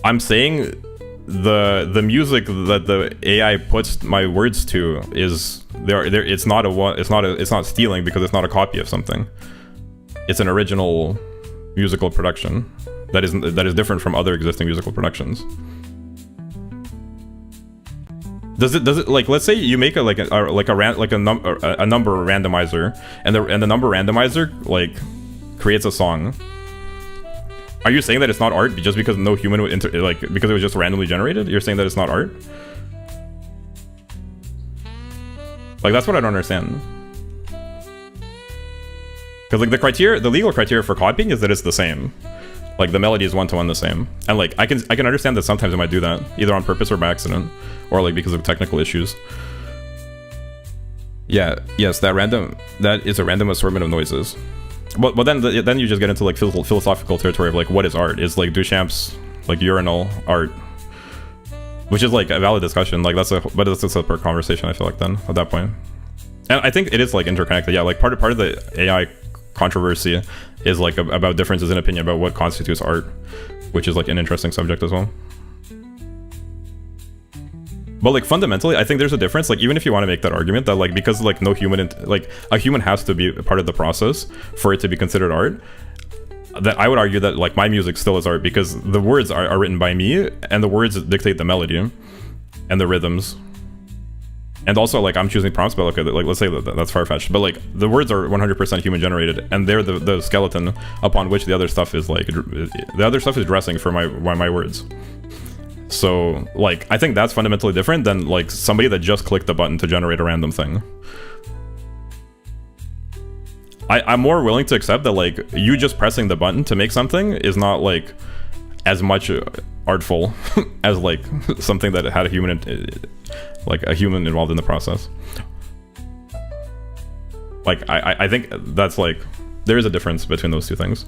I'm saying the music that the AI puts my words to is there. It's not stealing, because it's not a copy of something. It's an original musical production that is different from other existing musical productions. Does it like, let's say you make a number randomizer, and the number randomizer like creates a song. Are you saying that it's not art just because no human would because it was just randomly generated? You're saying that it's not art? Like, that's what I don't understand. Because, like, the legal criteria for copying is that it's the same. Like, the melody is one-to-one the same. And, like, I can understand that sometimes it might do that, either on purpose or by accident, or, like, because of technical issues. Yeah, yes, that is a random assortment of noises. But then you just get into, like, philosophical territory of, like, what is art? Is, like, Duchamp's, like, urinal art? Which is, like, a valid discussion. Like, but it's a separate conversation, I feel like, then, at that point. And I think it is, like, interconnected. Yeah, like, part of the AI controversy is, like, about differences in opinion about what constitutes art, which is, like, an interesting subject as well. But, like, fundamentally, I think there's a difference. Like, even if you want to make that argument that, like, because, like, no human, like, a human has to be a part of the process for it to be considered art, that I would argue that, like, my music still is art because the words are written by me, and the words dictate the melody and the rhythms. And also, like, I'm choosing prompts, but, okay, like, let's say that's far-fetched, but, like, the words are 100% human-generated, and they're the skeleton upon which the other stuff is, like, the other stuff is dressing for my words. So, like, I think that's fundamentally different than, like, somebody that just clicked the button to generate a random thing. I'm more willing to accept that, like, you just pressing the button to make something is not, like, as much artful as, like, something that had a human involved in the process. Like, I think that's, like, there is a difference between those two things.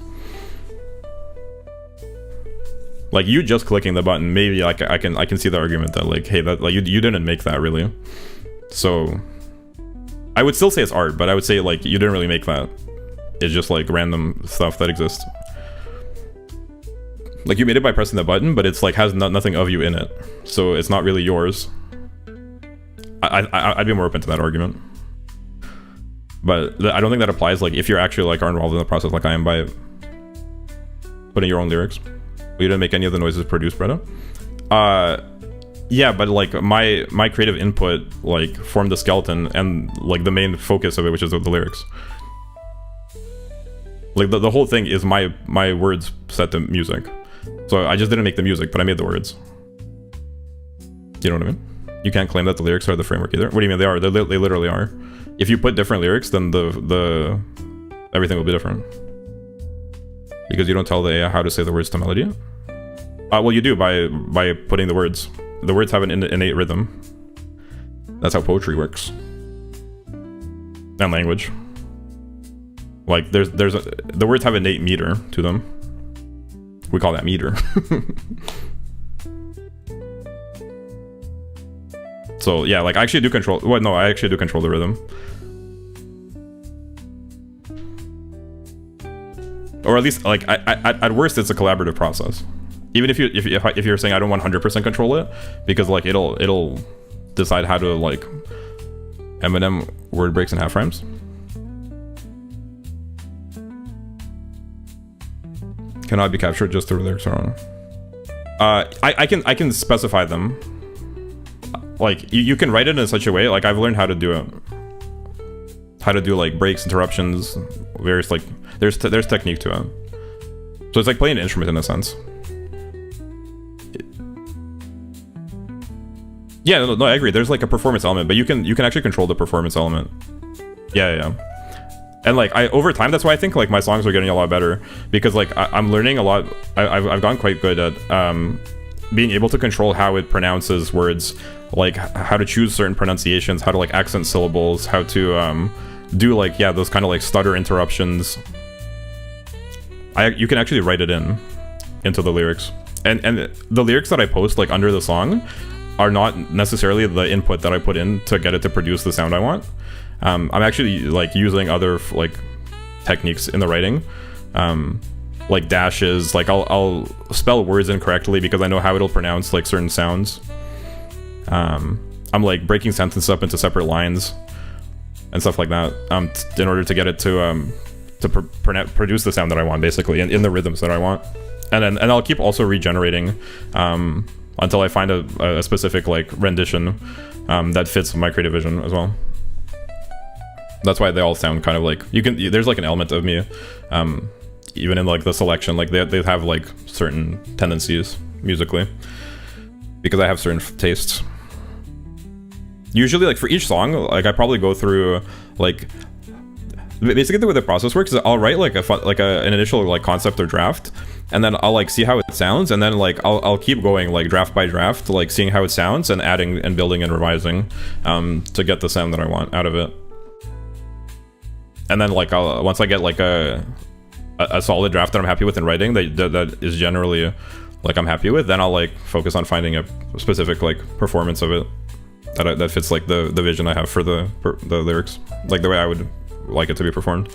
Like, you just clicking the button, maybe, like, I can see the argument that, like, hey, that, like, you didn't make that, really. So I would still say it's art, but I would say, like, you didn't really make that. It's just, like, random stuff that exists. Like, you made it by pressing the button, but it's, like, has nothing of you in it. So it's not really yours. I'd be more open to that argument. But I don't think that applies, like, if you're actually, like, are involved in the process like I am by putting your own lyrics. You didn't make any of the noises produced, Bretta? Yeah, but, like, my creative input, like, formed the skeleton and, like, the main focus of it, which is the lyrics. Like, the whole thing is my words set to music. So I just didn't make the music, but I made the words. You know what I mean? You can't claim that the lyrics are the framework either. What do you mean? They are. They literally are. If you put different lyrics, then the everything will be different. Because you don't tell the AI how to say the words to melody. Well, you do by putting the words. The words have an innate rhythm. That's how poetry works. And language. Like, the words have innate meter to them. We call that meter. So, yeah, like, I actually do control... Well, no, I actually do control the rhythm. Or at least, like, at worst, it's a collaborative process. Even if you're saying I don't 100% control it, because, like, it'll decide how to, like, Eminem word breaks and half rhymes. Cannot be captured, just the lyrics are on. I can specify them. Like, you can write it in such a way, like, I've learned how to do it. How to do, like, breaks, interruptions, various, like, there's technique to it. So it's like playing an instrument in a sense. Yeah, no, I agree. There's, like, a performance element, but you can actually control the performance element. Yeah. And, like, over time, that's why I think, like, my songs are getting a lot better, because, like, I'm learning a lot. I've gotten quite good at being able to control how it pronounces words, like, how to choose certain pronunciations, how to, like, accent syllables, how to do, like, yeah, those kind of, like, stutter interruptions. You can actually write it into the lyrics, and the lyrics that I post, like, under the song are not necessarily the input that I put in to get it to produce the sound I want. I'm actually, like, using other, like, techniques in the writing, like dashes. Like, I'll spell words incorrectly because I know how it'll pronounce, like, certain sounds. I'm, like, breaking sentences up into separate lines and stuff like that, in order to get it to produce the sound that I want, basically, in the rhythms that I want. And I'll keep also regenerating until I find a specific, like, rendition that fits my creative vision as well. That's why they all sound kind of like, there's, like, an element of me, even in, like, the selection, like, they have, like, certain tendencies musically, because I have certain tastes. usually like for each song, like I probably go through like basically the way the process works is I'll write like an initial like concept or draft, and then I'll like see how it sounds, and then like I'll keep going like draft by draft, like seeing how it sounds and adding and building and revising to get the sound that I want out of it. And then like once I get like a solid draft that I'm happy with in writing that is generally like I'm happy with, then I'll like focus on finding a specific like performance of it that fits like the vision I have for the lyrics, like the way I would like it to be performed.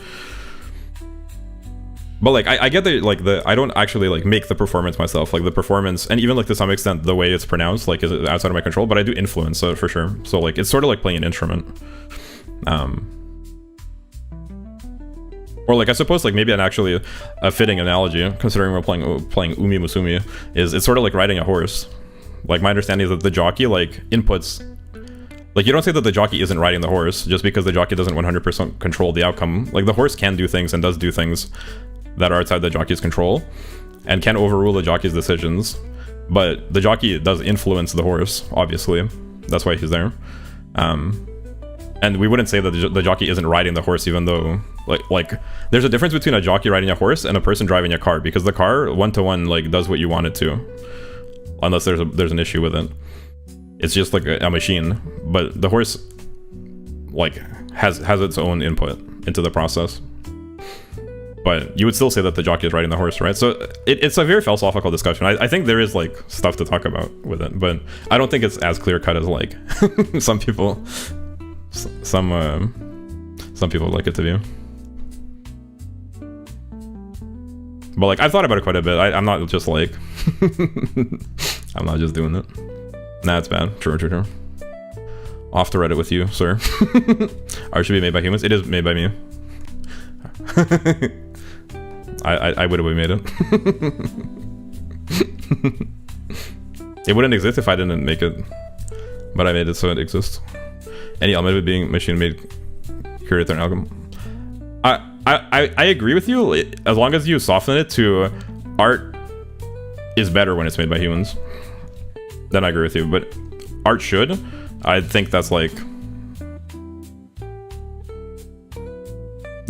But like I get that like I don't actually like make the performance myself, like the performance, and even like to some extent the way it's pronounced like is outside of my control, but I do influence it for sure. So like it's sort of like playing an instrument. Or like I suppose like maybe an actually a fitting analogy, considering we're playing Umamusume, is it's sort of like riding a horse. Like my understanding is that the jockey like inputs, like you don't say that the jockey isn't riding the horse just because the jockey doesn't 100% control the outcome. Like the horse can do things and does do things that are outside the jockey's control and can overrule the jockey's decisions, but the jockey does influence the horse, obviously. That's why he's there. And we wouldn't say that the jockey isn't riding the horse, even though like there's a difference between a jockey riding a horse and a person driving a car, because the car one-to-one like does what you want it to, unless there's an issue with it. It's just like a machine, but the horse like has its own input into the process. But you would still say that the jockey is riding the horse, right? So it's a very philosophical discussion. I think there is like stuff to talk about with it, but I don't think it's as clear cut as like some people like it to be. But like I've thought about it quite a bit. I'm not just like I'm not just doing it. Nah, it's bad. True. Off the Reddit with you, sir. Art should be made by humans. It is made by me. I would have made it. It wouldn't exist if I didn't make it, but I made it so it exists. Any element of it being machine made created an algorithm. I agree with you, as long as you soften it to art is better when it's made by humans. Then I agree with you, but art should. I think that's like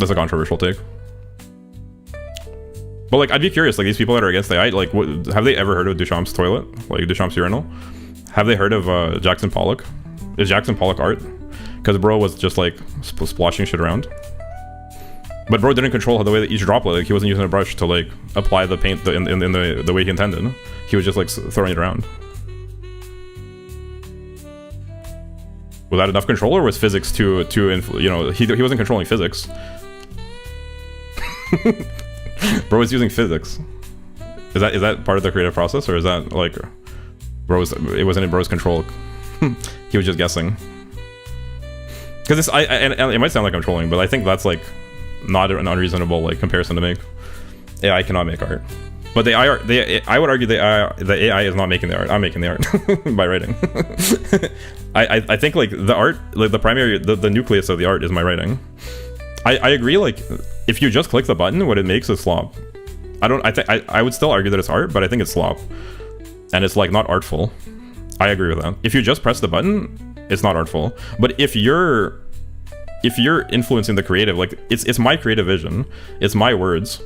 a controversial take. But like I'd be curious, like these people that are against AI, like have they ever heard of Duchamp's toilet, like Duchamp's urinal? Have they heard of Jackson Pollock? Is Jackson Pollock art? Because bro was just like splashing shit around. But bro didn't control the way that each droplet, like he wasn't using a brush to like apply the paint in the way he intended. He was just like throwing it around. Was that enough control, or was physics too you know, he wasn't controlling physics. Bro was using physics. Is that part of the creative process, or is that like it wasn't in bro's control? He was just guessing. Because and it might sound like I'm trolling, but I think that's like not an unreasonable like comparison to make. AI cannot make art, but I would argue the AI is not making the art. I'm making the art by writing. I think like the art, like the primary, the nucleus of the art is my writing. I agree, like if you just click the button, what it makes is slop. I would still argue that it's art, but I think it's slop, and it's like not artful. I agree with that. If you just press the button, it's not artful. But if you're influencing the creative, like it's my creative vision, it's my words.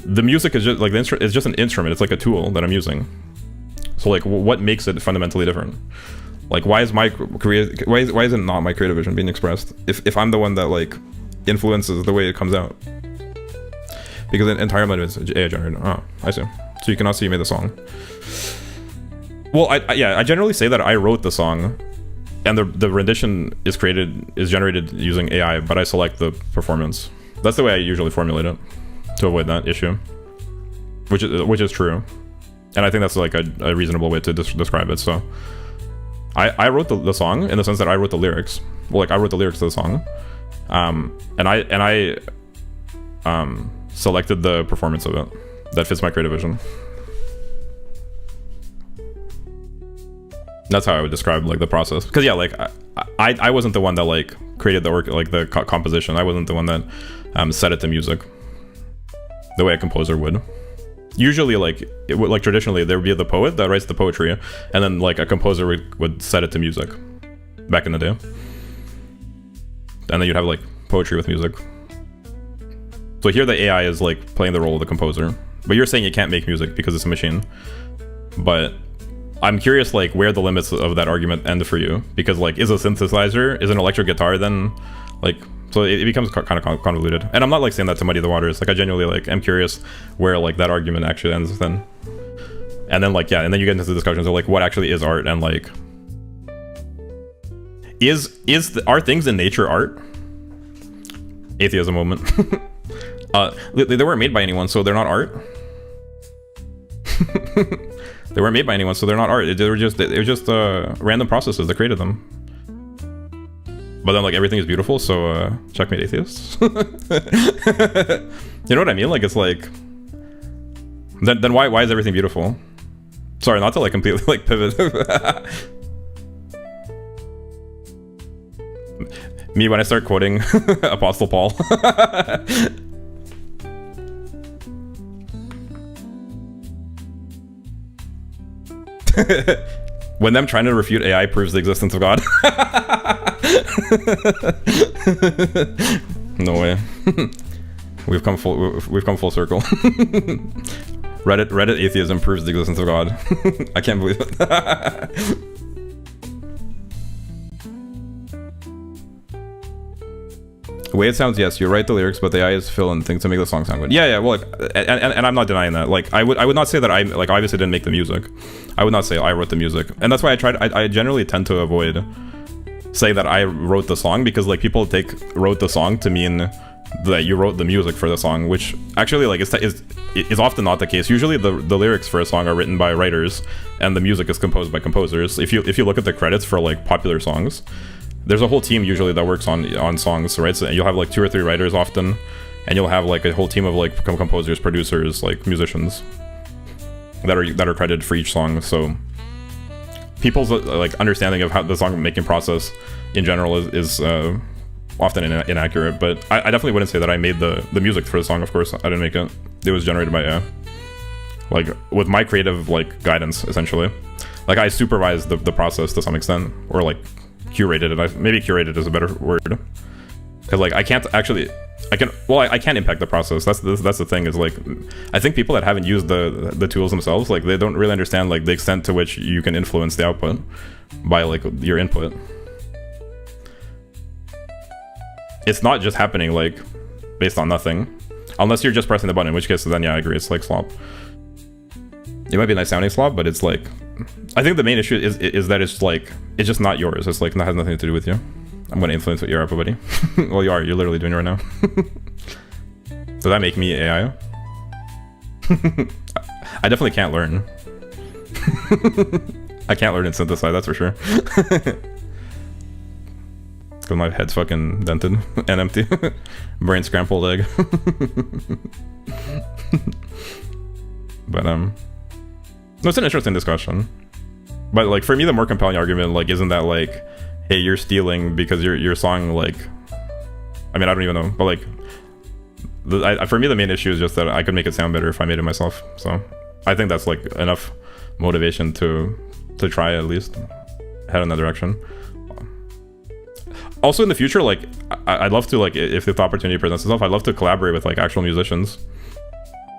The music is just like it's just an instrument. It's like a tool that I'm using. So like, what makes it fundamentally different? Like, why is it not my creative vision being expressed if I'm the one that like influences the way it comes out? Because the entire melody is AI generated. Oh, I see. So you cannot see you made the song. Well, I generally say that I wrote the song, and the rendition is generated using AI, but I select the performance. That's the way I usually formulate it to avoid that issue, which is true, and I think that's like a reasonable way to describe it. So I wrote the song in the sense that I wrote the lyrics. Well, like I wrote the lyrics to the song, and I selected the performance of it that fits my creative vision. That's how I would describe like the process. Because yeah, like I wasn't the one that like created the work, like the composition. I wasn't the one that set it to music the way a composer would. Usually, like traditionally, there would be the poet that writes the poetry, and then like a composer would set it to music. back in the day. And then you'd have like poetry with music. So here the AI is like playing the role of the composer. But you're saying you can't make music because it's a machine. But I'm curious like where the limits of that argument end for you. Because like is a synthesizer, is an electric guitar then like, so it becomes kind of convoluted. And I'm not like saying that to muddy the waters. Like I genuinely like am curious where like that argument actually ends then. And then like, yeah, and then you get into the discussions of like what actually is art and like, are things in nature art? Atheism moment. They weren't made by anyone, so they're not art. They weren't made by anyone, so they're not art. They were just random processes that created them. But then like everything is beautiful, so checkmate atheists. You know what I mean? Like it's like then why is everything beautiful? Sorry, not to like completely like pivot. Me when I start quoting Apostle Paul. When them trying to refute AI proves the existence of God. No way. We've come full circle. Reddit atheism proves the existence of God. I can't believe it. The way it sounds, yes, you write the lyrics, but the AI is fill in things to make the song sound good. Yeah, well, like, and I'm not denying that. Like, I would not say that I like obviously didn't make the music. I would not say I wrote the music, and that's why I generally tend to avoid saying that I wrote the song, because like people take wrote the song to mean that you wrote the music for the song, which actually like is often not the case. Usually the lyrics for a song are written by writers, and the music is composed by composers. If you look at the credits for like popular songs, there's a whole team usually that works on songs, right? So you'll have like 2 or 3 writers often, and you'll have like a whole team of like composers, producers, like musicians that are credited for each song. So people's like understanding of how the song making process in general is often inaccurate. But I definitely wouldn't say that I made the music for the song. Of course, I didn't make it. It was generated by like with my creative like guidance, essentially. Like I supervised the process to some extent, or like curated it. Maybe curated is a better word, because like I can't impact the process. That's the thing, is like I think people that haven't used the tools themselves, like they don't really understand like the extent to which you can influence the output by like your input. It's not just happening like based on nothing, unless you're just pressing the button, in which case then yeah, I agree, it's like slop. It might be a nice sounding slop, but it's like, I think the main issue is that it's like, it's just not yours. It's like, that has nothing to do with you. I'm gonna influence what you're up, buddy. Well, you're literally doing it right now. Does that make me AI? I definitely can't learn. I can't learn and synthesize, that's for sure. Because my head's fucking dented and empty. Brain scrambled egg. But no, it's an interesting discussion. But like for me, the more compelling argument like isn't that like, hey, you're stealing because your song like, I mean, I don't even know, but like for me the main issue is just that I could make it sound better if I made it myself. So I think that's like enough motivation to try at least head in that direction. Also in the future, like I'd love to, like if the opportunity presents itself, I'd love to collaborate with like actual musicians,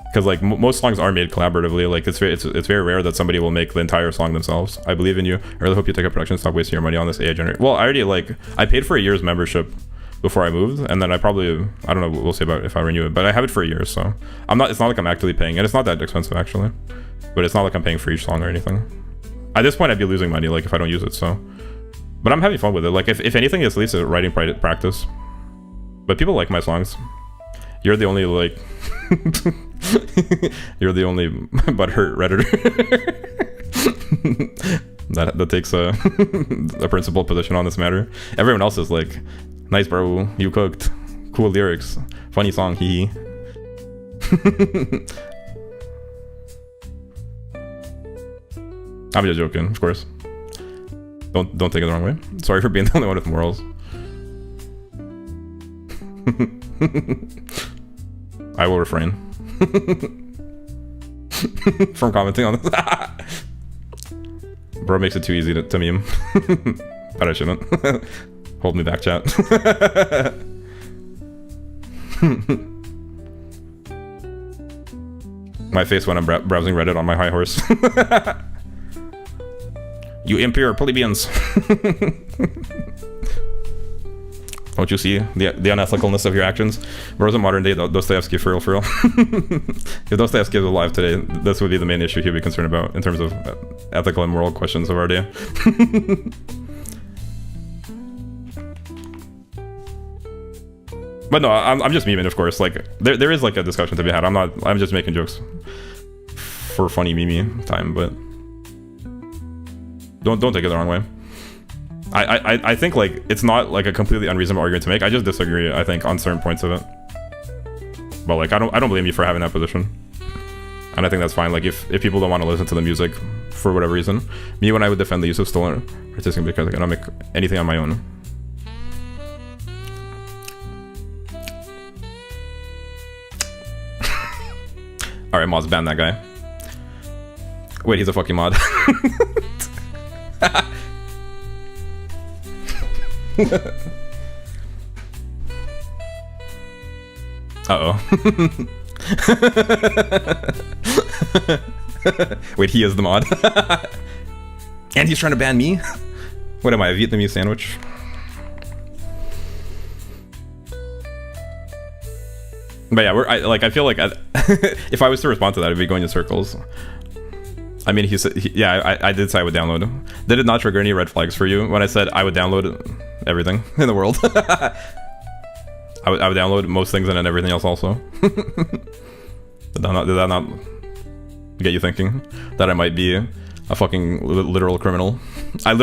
because like most songs are made collaboratively. Like it's very rare that somebody will make the entire song themselves. I believe in you. I really hope you take up production. Stop wasting your money on this AI generator. Well, I already I paid for a year's membership before I moved, and then I don't know, we'll see about if I renew it, but I have it for a year, so it's not like I'm actively paying, and it's not that expensive actually, but it's not like I'm paying for each song or anything. At this point I'd be losing money like if I don't use it, so. But I'm having fun with it. Like if anything, it's at least a writing practice. But people like my songs. You're the only like you're the only butthurt redditor that takes a principled position on this matter. Everyone else is like, nice bro, you cooked, cool lyrics, funny song, hee. I'm just joking, of course. Don't take it the wrong way. Sorry for being the only one with morals. I will refrain from commenting on this. Bro makes it too easy to meme. But I shouldn't. Hold me back, chat. My face when I'm browsing Reddit on my high horse. You impure plebeians. Don't you see the unethicalness of your actions? Bros in modern day Dostoevsky, for real, for real. If Dostoevsky was alive today, this would be the main issue he'd be concerned about in terms of ethical and moral questions of our day. But no, I'm just memeing, of course. Like there is like a discussion to be had. I'm just making jokes for funny meme time, but don't take it the wrong way. I think like it's not like a completely unreasonable argument to make. I just disagree, I think, on certain points of it. But like I don't blame you for having that position. And I think that's fine. Like if people don't want to listen to the music for whatever reason, me when I would defend the use of stolen artistic because like, I don't make anything on my own. Alright, mods, ban that guy. Wait, he's a fucking mod. Uh-oh. Wait, he is the mod. And he's trying to ban me? What am I, a Vietnamese sandwich? But yeah, I feel like if I was to respond to that, it'd be going in circles. I mean, I did say I would download. Did it not trigger any red flags for you when I said I would download everything in the world? I would download most things and then everything else also. Did that not get you thinking that I might be a fucking literal criminal? In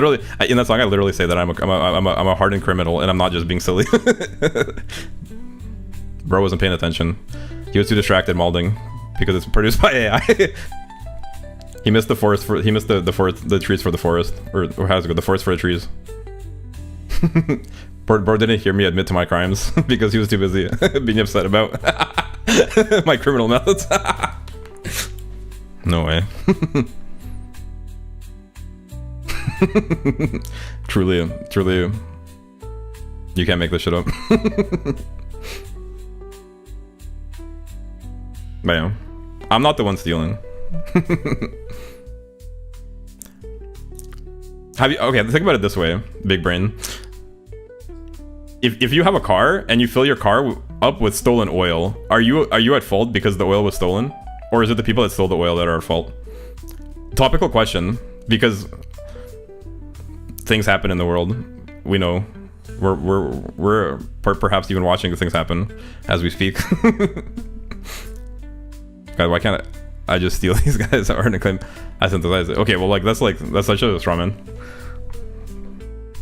that song, I literally say that I'm a hardened criminal and I'm not just being silly. Bro wasn't paying attention. He was too distracted molding because it's produced by AI. He missed the forest for the trees for the forest, or how's it go? The forest for the trees. Bro didn't hear me admit to my crimes because he was too busy being upset about my criminal methods. No way. Truly, you can't make this shit up. But yeah, I'm not the one stealing. Okay, think about it this way, big brain. If you have a car and you fill your car up with stolen oil, are you at fault because the oil was stolen, or is it the people that stole the oil that are at fault? Topical question, because things happen in the world. We know we're perhaps even watching things happen as we speak. God, why can't I just steal these guys that aren't a claim? I synthesize it. Okay, well, that's such a straw man.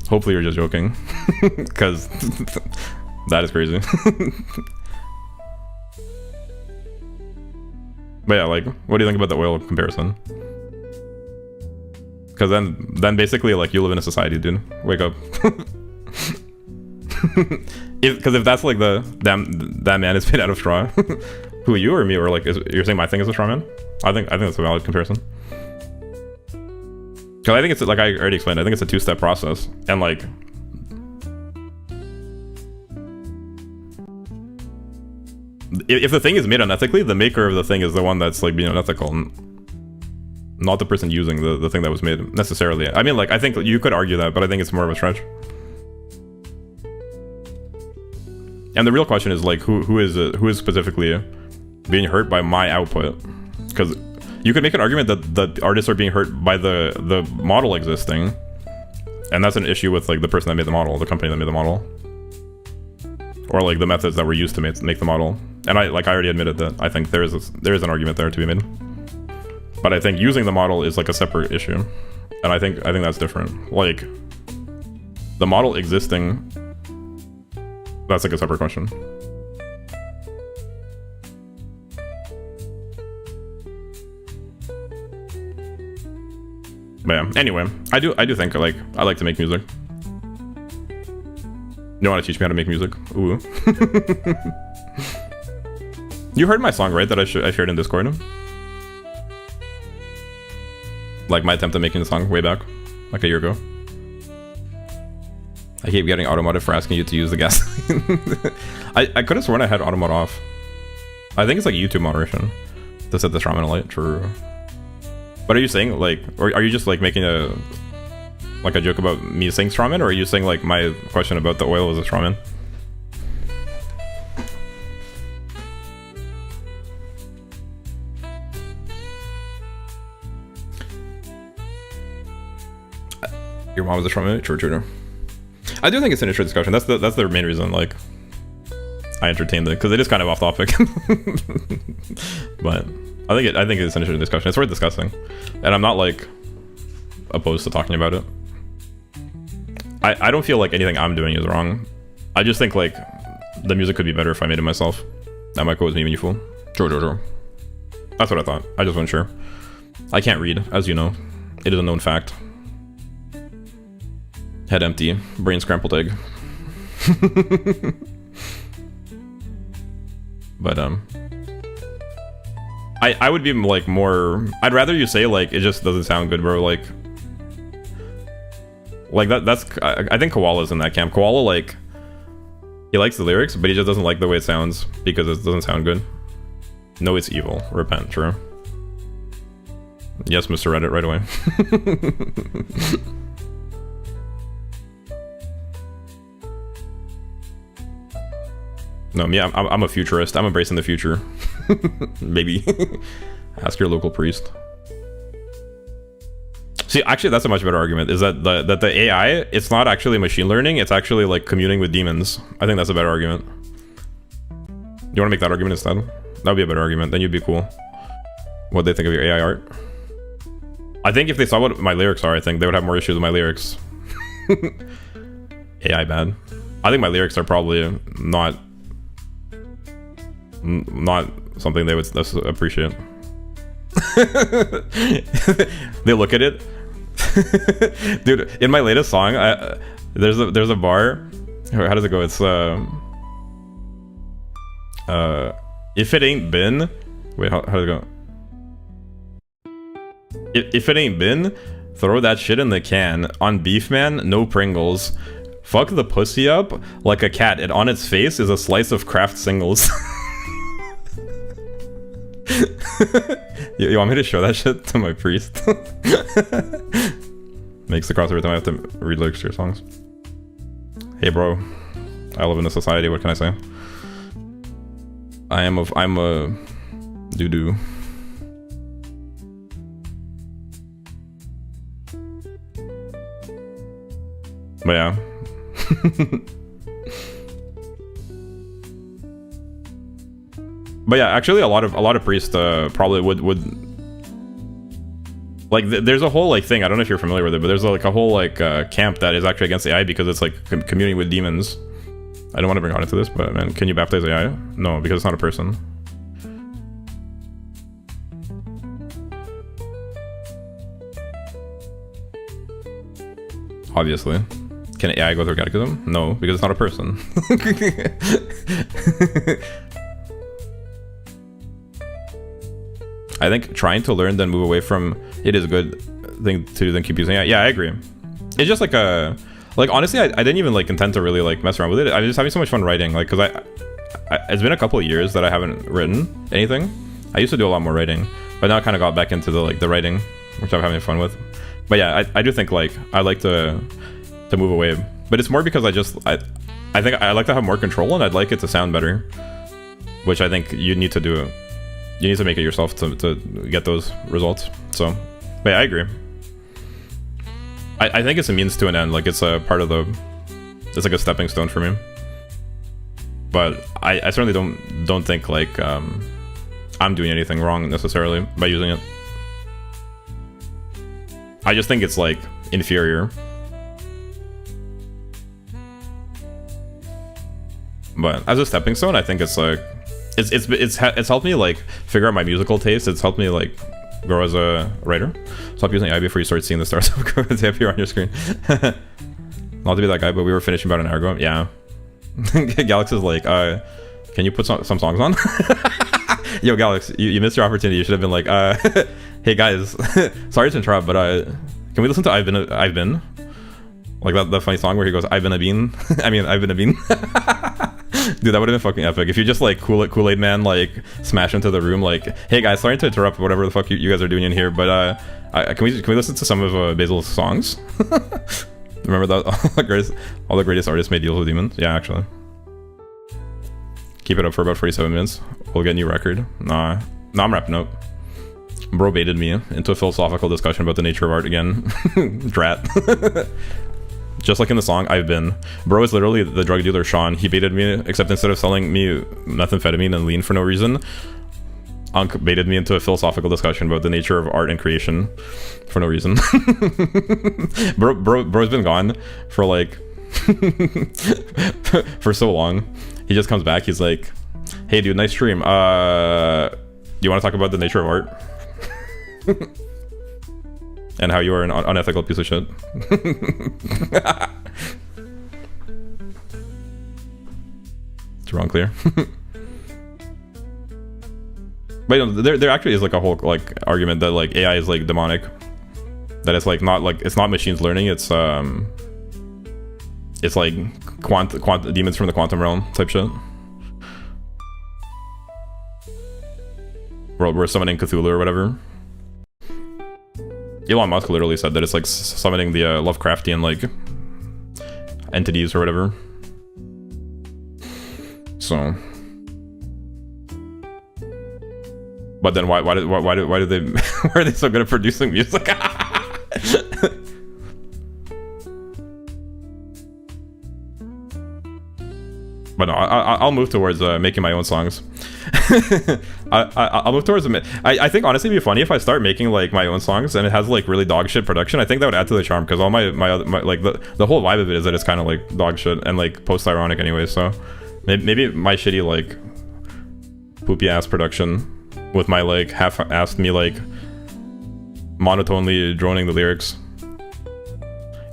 Hopefully you're just joking, because that is crazy. But yeah, like, what do you think about the oil comparison? Because then basically, like, you live in a society, dude. Wake up. Because if that's like that man is made out of straw. Who, you or me? Or like, you're saying my thing is a straw man? I think that's a valid comparison. Because I think it's, like I already explained, I think it's a two-step process. And like, if the thing is made unethically, the maker of the thing is the one that's like being unethical, not the person using the thing that was made necessarily. I mean, like, I think you could argue that, but I think it's more of a stretch. And the real question is like, who is specifically being hurt by my output? Because you could make an argument that the artists are being hurt by the model existing, and that's an issue with like the person that made the model, the company that made the model, or like the methods that were used to make the model. And I already admitted that I think there is an argument there to be made, but I think using the model is like a separate issue, and I think that's different. Like, the model existing, that's like a separate question. But yeah, anyway, I do think I like to make music. You want to teach me how to make music? Ooh. You heard my song, right? That I shared in Discord. Like my attempt at making the song way back, like a year ago. I keep getting automotive for asking you to use the gasoline. I could have sworn I had automod off. I think it's like YouTube moderation to set this ramen light. True. But are you saying like, or are you just like making a joke about me saying strawman, or are you saying like my question about the oil is a strawman? Your mom was a strawman? True. I do think it's an interesting discussion. That's the main reason like I entertained it, because it is kind of off topic. But I think it's an interesting discussion. It's worth discussing, and I'm not like opposed to talking about it. I don't feel like anything I'm doing is wrong. I just think like the music could be better if I made it myself. That might go with me meaningful. True. That's what I thought. I just wasn't sure. I can't read, as you know. It is a known fact. Head empty, brain scrambled egg. But I would be like more. I'd rather you say like it just doesn't sound good, bro. Like that's. I think Koala's in that camp. Koala like he likes the lyrics, but he just doesn't like the way it sounds because it doesn't sound good. No, it's evil. Repent. True. Yes, Mr. Reddit, right away. No, me, I'm a futurist. I'm embracing the future. Maybe. Ask your local priest. See, actually, that's a much better argument. Is that the AI, it's not actually machine learning. It's actually like communing with demons. I think that's a better argument. You want to make that argument instead? That would be a better argument. Then you'd be cool. What they think of your AI art? I think if they saw what my lyrics are, I think they would have more issues with my lyrics. AI bad. I think my lyrics are probably not something they would appreciate. They look at it. Dude, in my latest song, there's a bar. How does it go? It's if it ain't been, wait, how does it go? If it ain't been, throw that shit in the can. On beef, man, no Pringles. Fuck the pussy up like a cat, and on its face is a slice of Kraft singles. You want me to show that shit to my priest? Makes the cross every time I have to read lyrics to your songs. Hey bro, I live in a society, what can I say? I'm a doo-doo. But yeah. But yeah, actually a lot of priests probably would like there's a whole like thing, I don't know if you're familiar with it, but there's like a whole like camp that is actually against AI because it's like communing with demons. I don't want to bring on into this, but man, can you baptize AI? No, because it's not a person. Obviously. Can AI go through catechism? No, because it's not a person. I think trying to learn then move away from it is a good thing to then keep using it. Yeah, I agree. It's just like a honestly, I didn't even like intend to really like mess around with it. I was just having so much fun writing, like, because it's been a couple of years that I haven't written anything. I used to do a lot more writing, but now I kind of got back into the writing, which I'm having fun with. But yeah, I do think like I like to move away, but it's more because I think I like to have more control and I'd like it to sound better, which I think you need to do. You need to make it yourself to get those results. So, but yeah, I agree. I think it's a means to an end. Like it's a part of it's like a stepping stone for me. But I certainly don't think like I'm doing anything wrong necessarily by using it. I just think it's like inferior. But as a stepping stone, I think it's like it's helped me like figure out my musical taste. It's helped me like grow as a writer. Stop using AI before you start seeing the stars appear on your screen. Not to be that guy, but we were finishing about an hour ago. Yeah. Galax is like, can you put some songs on? Yo, Galax, you missed your opportunity. You should have been like, hey guys, sorry to interrupt, but can we listen to I've been? Like that funny song where he goes, I've been a bean. I mean, I've been a bean. Dude, that would have been fucking epic. If you just like Kool-Aid Man like smash into the room like, hey guys, sorry to interrupt whatever the fuck you guys are doing in here, but can we listen to some of Basil's songs? Remember that all the greatest artists made deals with demons? Yeah, actually. Keep it up for about 47 minutes. We'll get a new record. Nah, I'm wrapping up. Bro baited me into a philosophical discussion about the nature of art again. Drat. Just like in the song, I've been. Bro is literally the drug dealer Sean. He baited me, except instead of selling me methamphetamine and lean for no reason, Unk baited me into a philosophical discussion about the nature of art and creation for no reason. Bro's been gone for like for so long. He just comes back. He's like, "Hey, dude, nice stream. Do you want to talk about the nature of art and how you are an unethical piece of shit?" It's wrong, clear. But you know, there actually is like a whole like argument that like AI is like demonic. That it's like not like it's not machines learning. It's like demons from the quantum realm type shit. We're summoning Cthulhu or whatever. Elon Musk literally said that it's like summoning the Lovecraftian like entities or whatever. So, but then why do they why are they so good at producing music? But no, I'll move towards making my own songs. I'll move towards I think honestly it'd be funny if I start making like my own songs and it has like really dog shit production. I think that would add to the charm because all my like the whole vibe of it is that it's kind of like dog shit and like post-ironic anyway. So maybe my shitty like poopy ass production with my like half-assed me like monotonely droning the lyrics.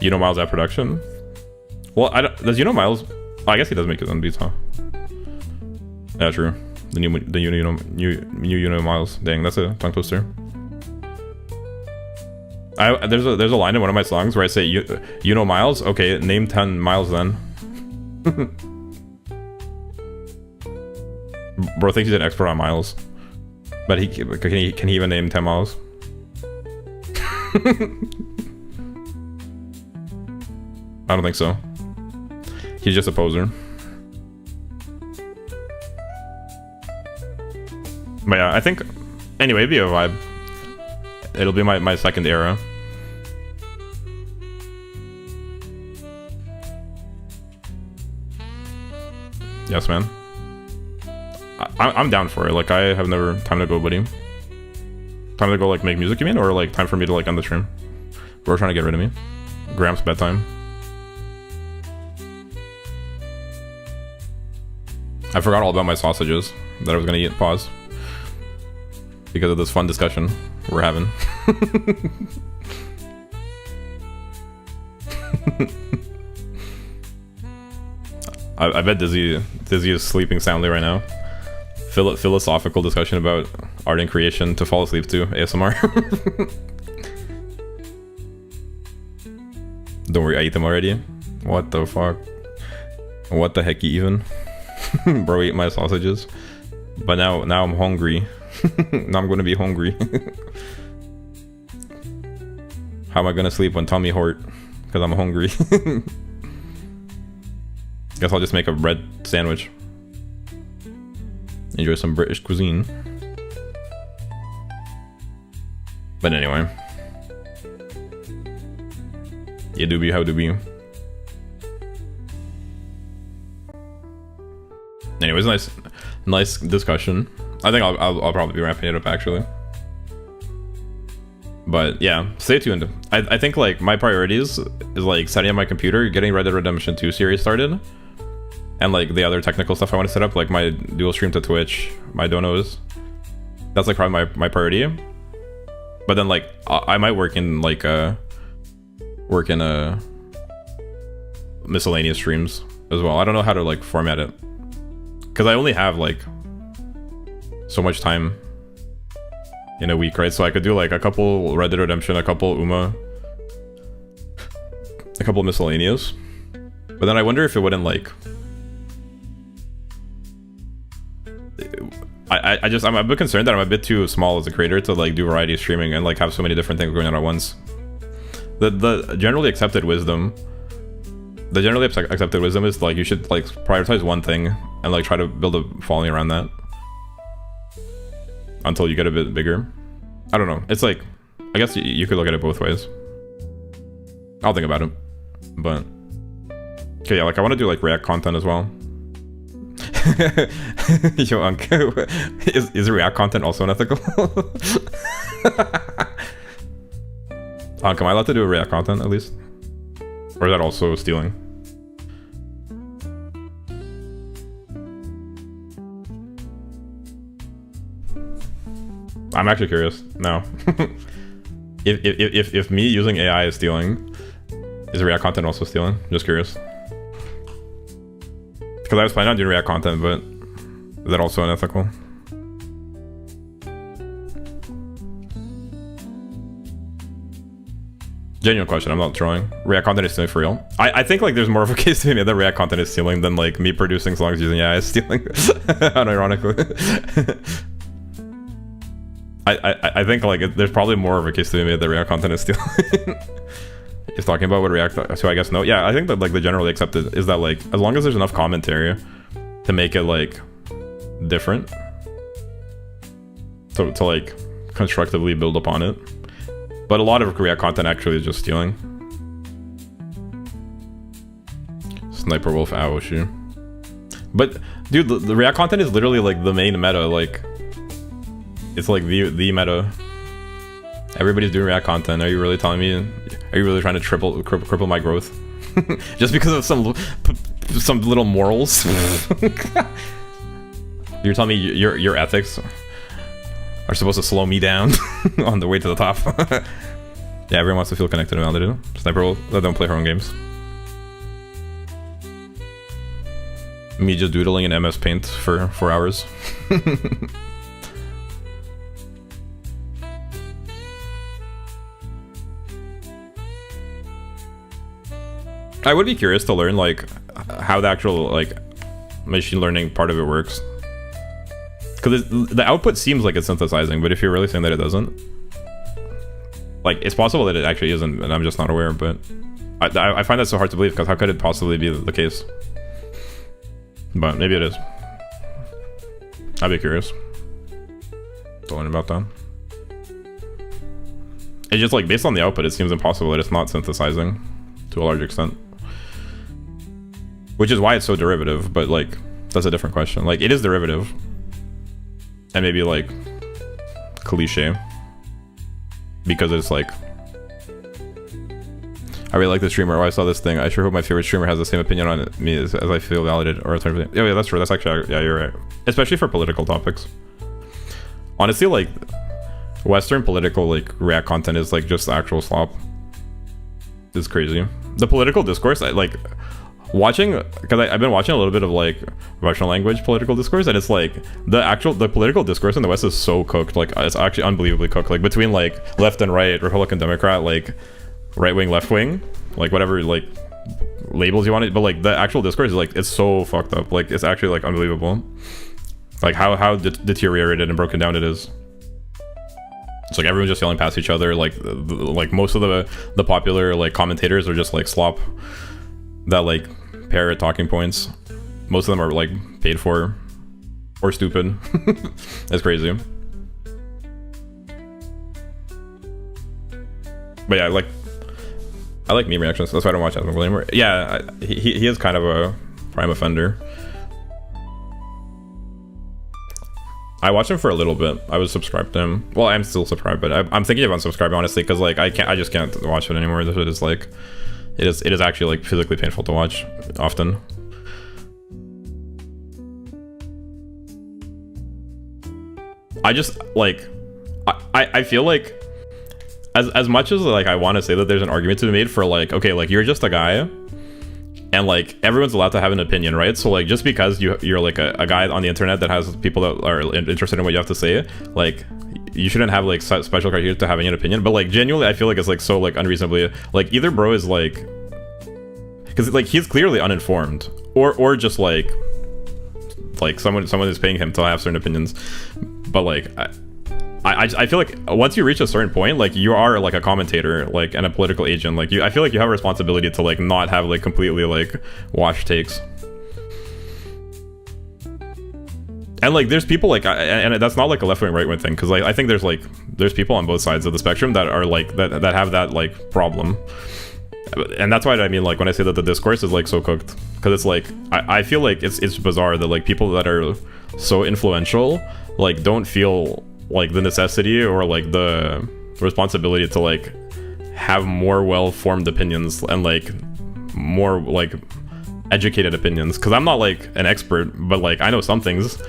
You know Miles' that production? Well, does you know Miles? Oh, I guess he does make his own beats, huh? Yeah, true. The new Miles. Dang, that's a tongue twister. There's a line in one of my songs where I say you know Miles. Okay, name 10 Miles then. Bro thinks he's an expert on Miles, but can he even name 10 Miles? I don't think so. He's just a poser. But yeah, I think anyway, it'd be a vibe. It'll be my second era. Yes, man. I'm down for it. Like, I have never time to go, buddy. Time to go like make music, you mean? Or like time for me to like end the stream? Bro trying to get rid of me. Gramps bedtime. I forgot all about my sausages that I was gonna eat. Pause. Because of this fun discussion we're having. I bet Dizzy is sleeping soundly right now. Philosophical discussion about art and creation to fall asleep to. ASMR. Don't worry, I ate them already. What the fuck? What the heck even? Bro ate my sausages. But now I'm hungry. Now I'm gonna be hungry. How am I gonna sleep when tummy hurt? Because I'm hungry. Guess I'll just make a bread sandwich. Enjoy some British cuisine. But anyway. Yeah, doobie, how doobie. Anyways, nice discussion. I think I'll probably be wrapping it up actually. But yeah, stay tuned. I think like my priorities is like setting up my computer, getting Red Dead Redemption 2 series started, and like the other technical stuff I want to set up, like my dual stream to Twitch, my donos. That's like probably my priority. But then like I might work in like miscellaneous streams as well. I don't know how to like format it because I only have like so much time in a week, right? So I could do like a couple Red Dead Redemption, a couple Uma, a couple of miscellaneous. But then I wonder if it wouldn't like... I'm a bit concerned that I'm a bit too small as a creator to like do variety streaming and like have so many different things going on at once. The generally accepted wisdom is like you should like prioritize one thing and like try to build a following around that until you get a bit bigger. I don't know. It's like, I guess you could look at it both ways. I'll think about it. But okay, yeah, like I want to do like React content as well. Yo, Uncle, is React content also unethical? Am I allowed to do React content at least? Or is that also stealing? I'm actually curious now. if me using AI is stealing, is React content also stealing? Just curious. Because I was planning on doing React content, but is that also unethical? Genuine question, I'm not trolling. React content is stealing for real. I think like there's more of a case to be made that React content is stealing than like me producing songs using AI is stealing. Unironically. I think like there's probably more of a case to be made that React content is stealing. Is talking about what React, so I guess no. Yeah, I think that like the generally accepted is that like as long as there's enough commentary to make it like different, to like constructively build upon it. But a lot of React content actually is just stealing. Sniper Wolf Aoshi. But dude, the React content is literally like the main meta. Like it's like the meta. Everybody's doing React content. Are you really telling me? Are you really trying to cripple my growth? Just because of some little morals? You're telling me your ethics are supposed to slow me down on the way to the top? Yeah, everyone wants to feel connected to Validity. Sniper will let them play her own games. Me just doodling in MS Paint for 4 hours. I would be curious to learn like how the actual like machine learning part of it works, because the output seems like it's synthesizing, but if you're really saying that it doesn't, like it's possible that it actually isn't, and I'm just not aware. But I find that so hard to believe, because how could it possibly be the case? But maybe it is. I'd be curious to learn about that. It's just like based on the output, it seems impossible that it's not synthesizing to a large extent. Which is why it's so derivative, but like that's a different question. Like it is derivative, and maybe like cliche, because it's like I really like the streamer. Oh, I saw this thing. I sure hope my favorite streamer has the same opinion on me as I feel validated or alternative. Yeah, that's true. That's actually, yeah, you're right. Especially for political topics. Honestly, like Western political like React content is like just actual slop. It's crazy. The political discourse, like watching, because I've been watching a little bit of like Russian language political discourse, and it's like the political discourse in the West is so cooked. Like it's actually unbelievably cooked. Like between like left and right, Republican, Democrat, like right wing, left wing, like whatever like labels you want it, but like the actual discourse is like it's so fucked up. Like it's actually like unbelievable. Like how deteriorated and broken down it is. It's like everyone's just yelling past each other. Like most of the popular like commentators are just like slop that like parrot talking points. Most of them are like paid for or stupid. That's crazy. But yeah, I like meme reactions. That's why I don't watch Asmogul anymore. Yeah, he is kind of a prime offender. I watched him for a little bit. I was subscribed to him. Well, I'm still subscribed, but I'm thinking of unsubscribing, honestly, because like I just can't watch it anymore. This is like it is actually like physically painful to watch often. I just like I feel like as much as like I want to say that there's an argument to be made for like, okay, like you're just a guy and like everyone's allowed to have an opinion, right? So like just because you're like a guy on the internet that has people that are interested in what you have to say, like you shouldn't have like special criteria to having an opinion. But like genuinely I feel like it's like so like unreasonably like either bro is like because like he's clearly uninformed, or just like someone who's paying him to have certain opinions. But like I feel like once you reach a certain point, like you are like a commentator, like, and a political agent, like I feel like you have a responsibility to like not have like completely like washed takes. And like there's people like and that's not like a left wing right wing thing, because like I think there's people on both sides of the spectrum that are like that have that like problem. And that's why I mean, like, when I say that the discourse is like so cooked, because it's like I feel like it's bizarre that like people that are so influential like don't feel like the necessity or like the responsibility to like have more well-formed opinions and like more like educated opinions. Because I'm not like an expert, but like I know some things,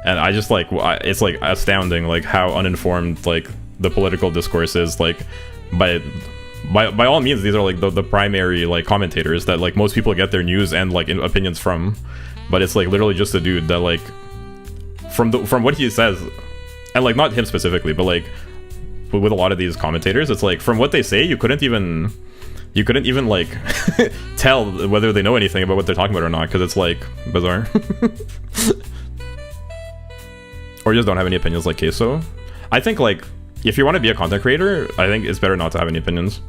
and I just like it's like astounding like how uninformed like the political discourse is. Like by all means, these are like the primary like commentators that like most people get their news and like opinions from, but it's like literally just a dude that like from what he says, and like not him specifically, but like with a lot of these commentators, it's like from what they say you couldn't even like tell whether they know anything about what they're talking about or not, because it's like bizarre. Or just don't have any opinions like Queso. I think like if you want to be a content creator, I think it's better not to have any opinions.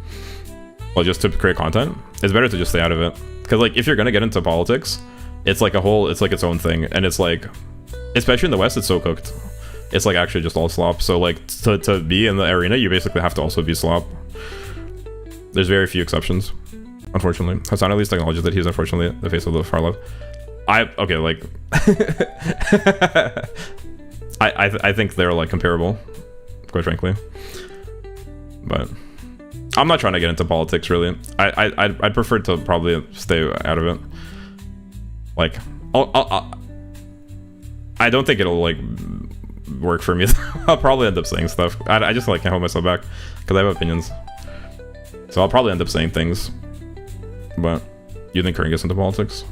Well, just to create content, it's better to just stay out of it. Because like if you're gonna get into politics, it's like it's like its own thing, and it's like, especially in the West, it's so cooked. It's like actually just all slop. So like to be in the arena, you basically have to also be slop. There's very few exceptions, unfortunately. Hassan at least acknowledges that he's unfortunately the face of the far left. Okay, like I think they're like comparable, quite frankly. But I'm not trying to get into politics really. I'd prefer to probably stay out of it. Like I don't think it'll like work for me. I'll probably end up saying stuff. I just like can't hold myself back because I have opinions. So I'll probably end up saying things. But you think Karen gets into politics?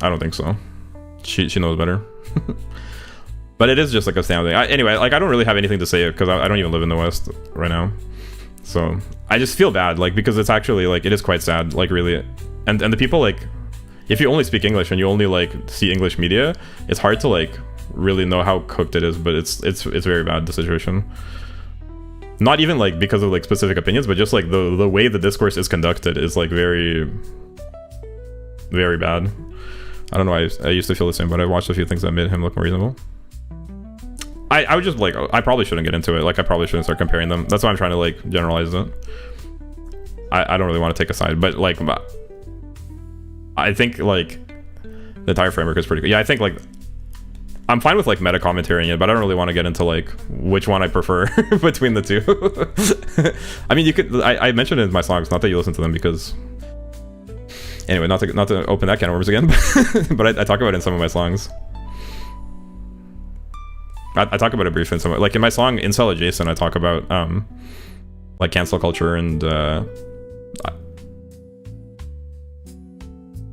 I don't think so. She knows better. But it is just like astounding. Anyway, like I don't really have anything to say because I don't even live in the West right now. So I just feel bad, like, because it's actually like it is quite sad, like really. And the people, like, if you only speak English and you only like see English media, it's hard to like really know how cooked it is. But it's very bad, the situation. Not even like because of like specific opinions, but just like the way the discourse is conducted is like very, very bad. I don't know. I used to feel the same, but I watched a few things that made him look more reasonable. I would just like, I probably shouldn't get into it. Like I probably shouldn't start comparing them. That's why I'm trying to like generalize it. I don't really want to take a side, but like I think like the entire framework is pretty good. Yeah, I think like I'm fine with like meta commentarying it, but I don't really want to get into like which one I prefer between the two. I mean, you could. I mentioned it in my songs, not that you listen to them, because anyway, not to open that can of worms again, but I talk about it in some of my songs. I talk about it briefly in some, like in my song Incel Adjacent, I talk about like cancel culture and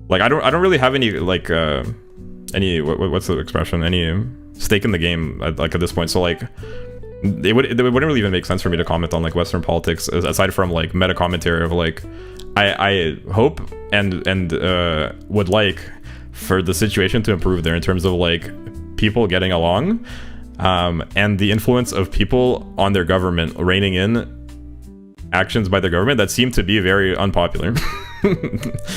like I don't really have any like any what's the expression, any stake in the game like at this point. So like it wouldn't really even make sense for me to comment on like Western politics aside from like meta commentary of like I hope and would like for the situation to improve there in terms of like people getting along, and the influence of people on their government reining in actions by their government that seem to be very unpopular.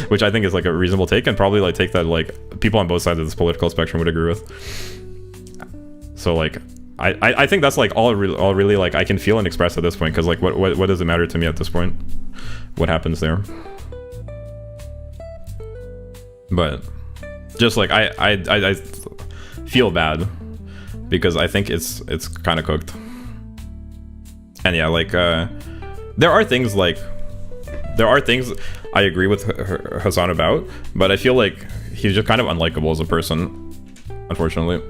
Which I think is like a reasonable take, and probably like take that like people on both sides of this political spectrum would agree with. So like I think that's like all really like I can feel and express at this point, because like what does it matter to me at this point what happens there? But just like I feel bad because I think it's kind of cooked. And yeah, like there are things I agree with Hassan about, but I feel like he's just kind of unlikable as a person, unfortunately.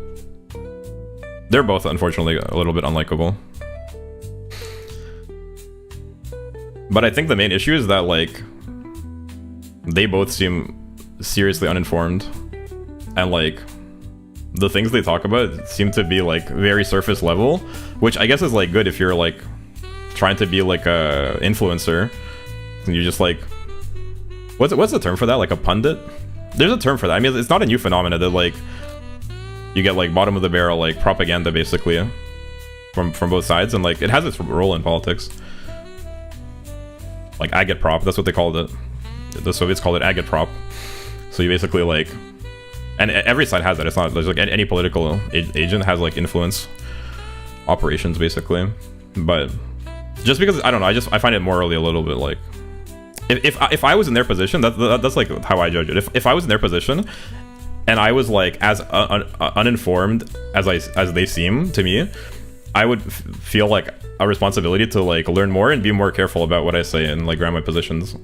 They're both unfortunately a little bit unlikable. But I think the main issue is that like they both seem seriously uninformed, and like the things they talk about seem to be like very surface level, which I guess is like good if you're like trying to be like a influencer and you just like what's the term for that? Like a pundit? There's a term for that. I mean, it's not a new phenomenon that like you get like bottom of the barrel like propaganda basically from both sides, and like it has its role in politics. Like agitprop, that's what they called it. The Soviets called it agitprop. So you basically like, and every side has that. It's not, there's like any political agent has like influence operations basically. But just because, I don't know, I find it morally a little bit like, if I was in their position, that's like how I judge it. If I was in their position and I was like as uninformed as they seem to me, I would feel like a responsibility to like learn more and be more careful about what I say and like ground my positions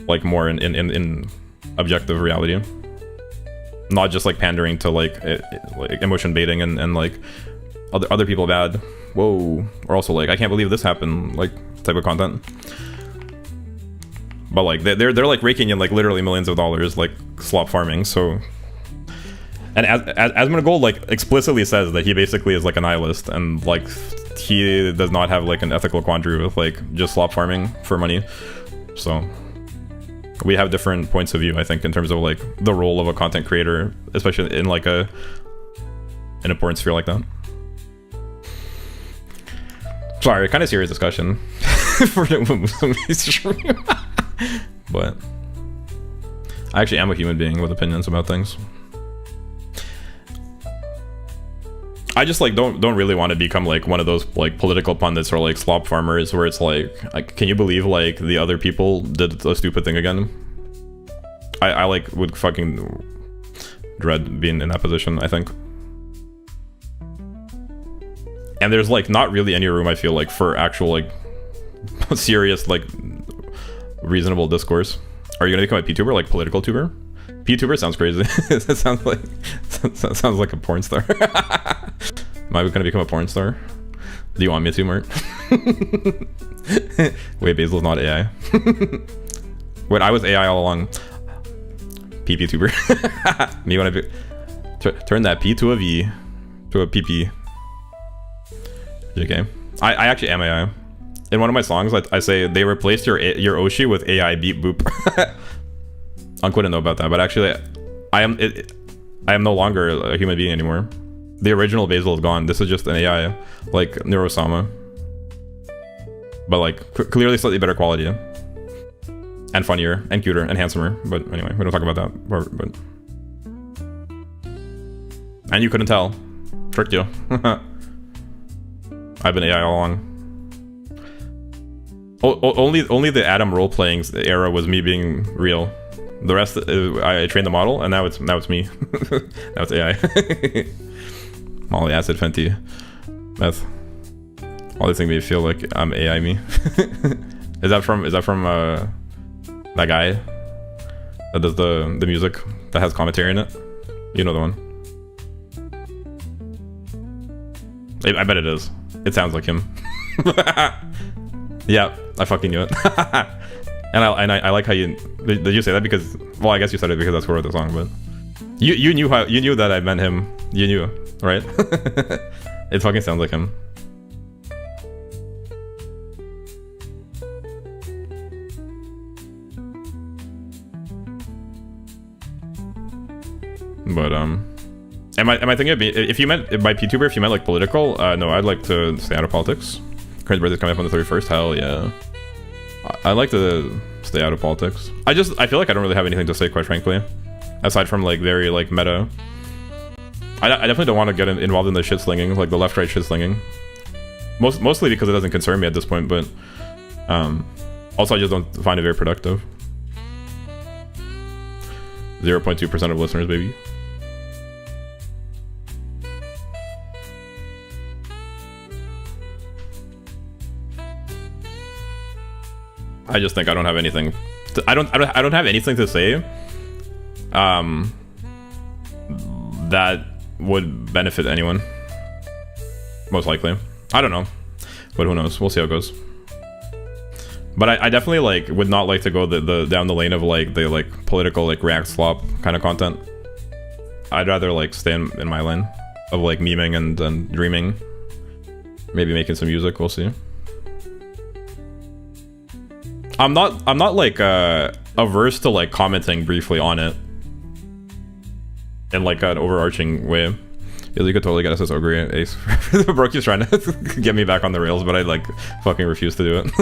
like more in objective reality, not just like pandering to like emotion baiting and like other people bad. Whoa. Or also like, I can't believe this happened, like type of content. But like they're like raking in like literally millions of dollars like slop farming. So, and Asmongold like explicitly says that he basically is like a nihilist and like he does not have like an ethical quandary with like just slop farming for money. So we have different points of view, I think, in terms of like the role of a content creator, especially in like an important sphere like that. Sorry, kind of serious discussion for the Umamusume stream. But I actually am a human being with opinions about things. I just like don't really want to become like one of those like political pundits or like slop farmers where it's like can you believe like the other people did a stupid thing again? I like would fucking dread being in that position, I think. And there's like not really any room, I feel like, for actual like serious like reasonable discourse. Are you gonna become a PTuber, like political tuber? PTuber sounds crazy. That sounds like a porn star. Am I gonna become a porn star? Do you want me to, Mert? Wait, Basil's not AI. Wait, I was AI all along. PPtuber. Me when I turn that P to a V to a PP. Okay, I actually am AI. In one of my songs, I say they replaced your Oshi with AI beep boop. Unc wouldn't know about that, but actually, I am no longer a human being anymore. The original Basil is gone. This is just an AI, like Neurosama, but like clearly slightly better quality, and funnier, and cuter, and handsomer. But anyway, we don't talk about that. But and you couldn't tell, tricked you. I've been AI all along. Only the Adam role-playing era was me being real. The rest, I trained the model, and now it's me. Now it's AI. Molly, acid, Fenty, meth. All these things make me feel like I'm AI me. Is that from that guy that does the music that has commentary in it? You know the one. I bet it is. It sounds like him. Yeah, I fucking knew it. And I like how you did you say that because, well, I guess you said it because that's who wrote the song, but you knew that I meant him. You knew, right? It fucking sounds like him. But am I thinking of if you meant by PTuber, if you meant like political? No, I'd like to stay out of politics. Current birthday's coming up on the 31st. Hell yeah. I like to stay out of politics. I feel like I don't really have anything to say, quite frankly, aside from like very like meta. I definitely don't want to get involved in the shit slinging, like the left-right shit slinging. Mostly because it doesn't concern me at this point, but also I just don't find it very productive. 0.2% of listeners, baby. I just think I don't have anything. I don't have anything to say. That would benefit anyone. Most likely. I don't know, but who knows? We'll see how it goes. But I definitely like would not like to go the down the lane of like the like political like react slop kind of content. I'd rather like stay in my lane of like memeing and dreaming. Maybe making some music. We'll see. I'm not like averse to like commenting briefly on it in like an overarching way. You could totally get us as Ogre Ace. Bro keeps trying to get me back on the rails, but I like fucking refuse to do it.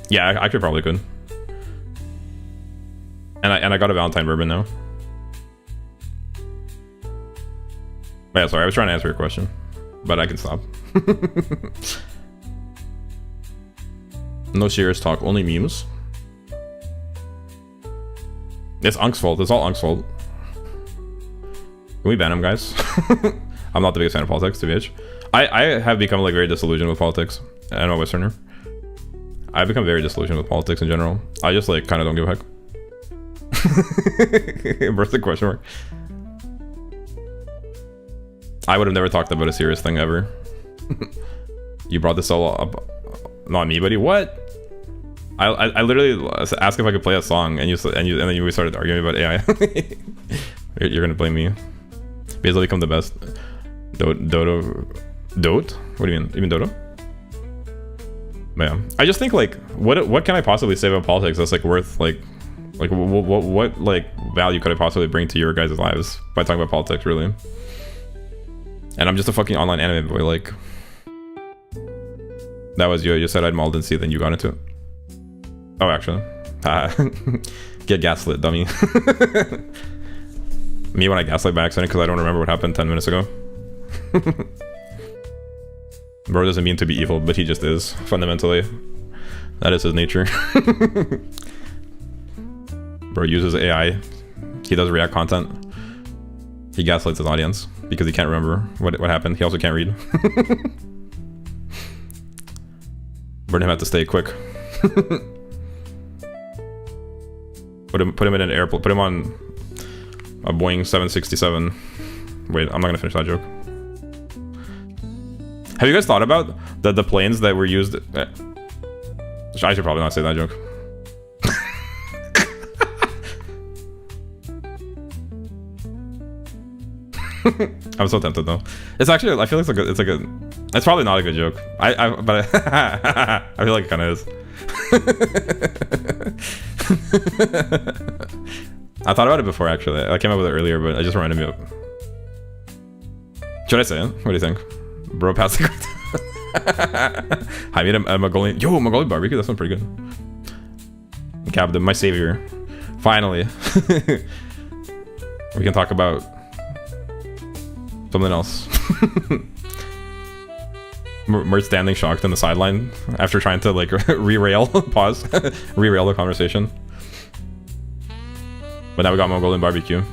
Yeah, I actually probably could. And I got a Valentine bourbon now. Yeah, sorry, I was trying to answer your question, but I can stop. No serious talk, only memes. It's Unk's fault. It's all Unk's fault. Can we ban him, guys? I'm not the biggest fan of politics, to BH. I have become like very disillusioned with politics. I'm a Westerner. I've become very disillusioned with politics in general. I just like kind of don't give a heck. Birthday question mark. I would have never talked about a serious thing ever. You brought this all up, not me, buddy. What? I literally asked if I could play a song, and then you started arguing about AI. You're gonna blame me. Basil become the best. Dodo. What do you mean? You mean Dodo? But yeah, I just think like, what can I possibly say about politics that's like worth like what like value could I possibly bring to your guys' lives by talking about politics, really? And I'm just a fucking online anime boy. Like, that was you. You said I'd mauled and see, then you got into it. Oh, actually, get gaslit, dummy. Me when I gaslight by accident because I don't remember what happened 10 minutes ago. Bro doesn't mean to be evil, but he just is, fundamentally. That is his nature. Bro uses AI. He does React content. He gaslights his audience because he can't remember what happened. He also can't read. Burn him have to stay quick. Put him in an airplane. Put him on a Boeing 767. Wait, I'm not gonna finish that joke. Have you guys thought about the planes that were used? I should probably not say that joke. I'm so tempted though. It's actually, I feel like it's probably not a good joke. But I feel like it kind of is. I thought about it before actually. I came up with it earlier, but I just reminded me of it. Should I say it? What do you think? Bro, pass the card. I made a Mongolian. Yo, Mongolian barbecue. That sounds pretty good. Captain, my savior. Finally, we can talk about something else. Mert standing shocked in the sideline after trying to like re-rail re-rail the conversation. But now we got Mongolian barbecue.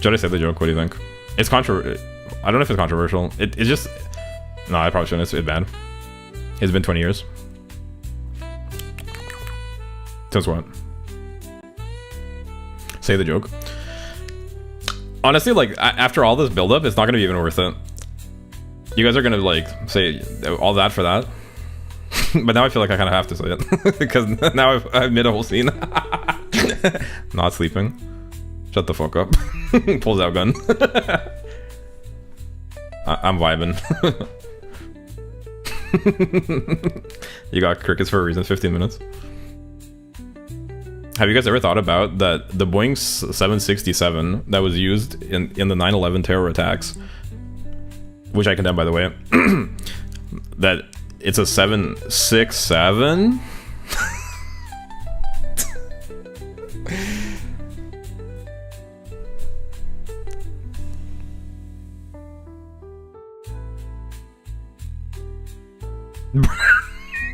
Should I say the joke? What do you think? It's controversial. I don't know if it's controversial. It's just... No, I probably shouldn't. It's bad. It's been 20 years. Since what? Say the joke. Honestly, like, after all this build-up, it's not gonna be even worth it. You guys are gonna, like, say all that for that. But now I feel like I kind of have to say it. Because now I've made a whole scene. Not sleeping. Shut the fuck up. Pulls out gun. I'm vibing. You got crickets for a reason. 15 minutes. Have you guys ever thought about that the Boeing 767 that was used in the 9/11 terror attacks, which I condemn by the way, that it's a 767?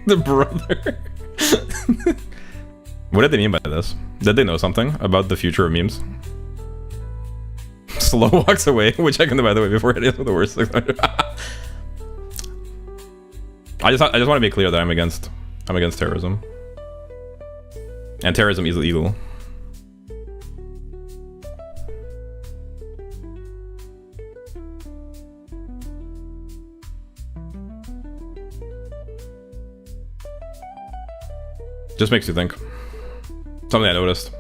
The brother. What did they mean by this? Did they know something about the future of memes? Slow walks away, which I can do by the way before it is the worst 600. I just want to be clear that I'm against terrorism. And terrorism is illegal. Just makes you think. Something I noticed.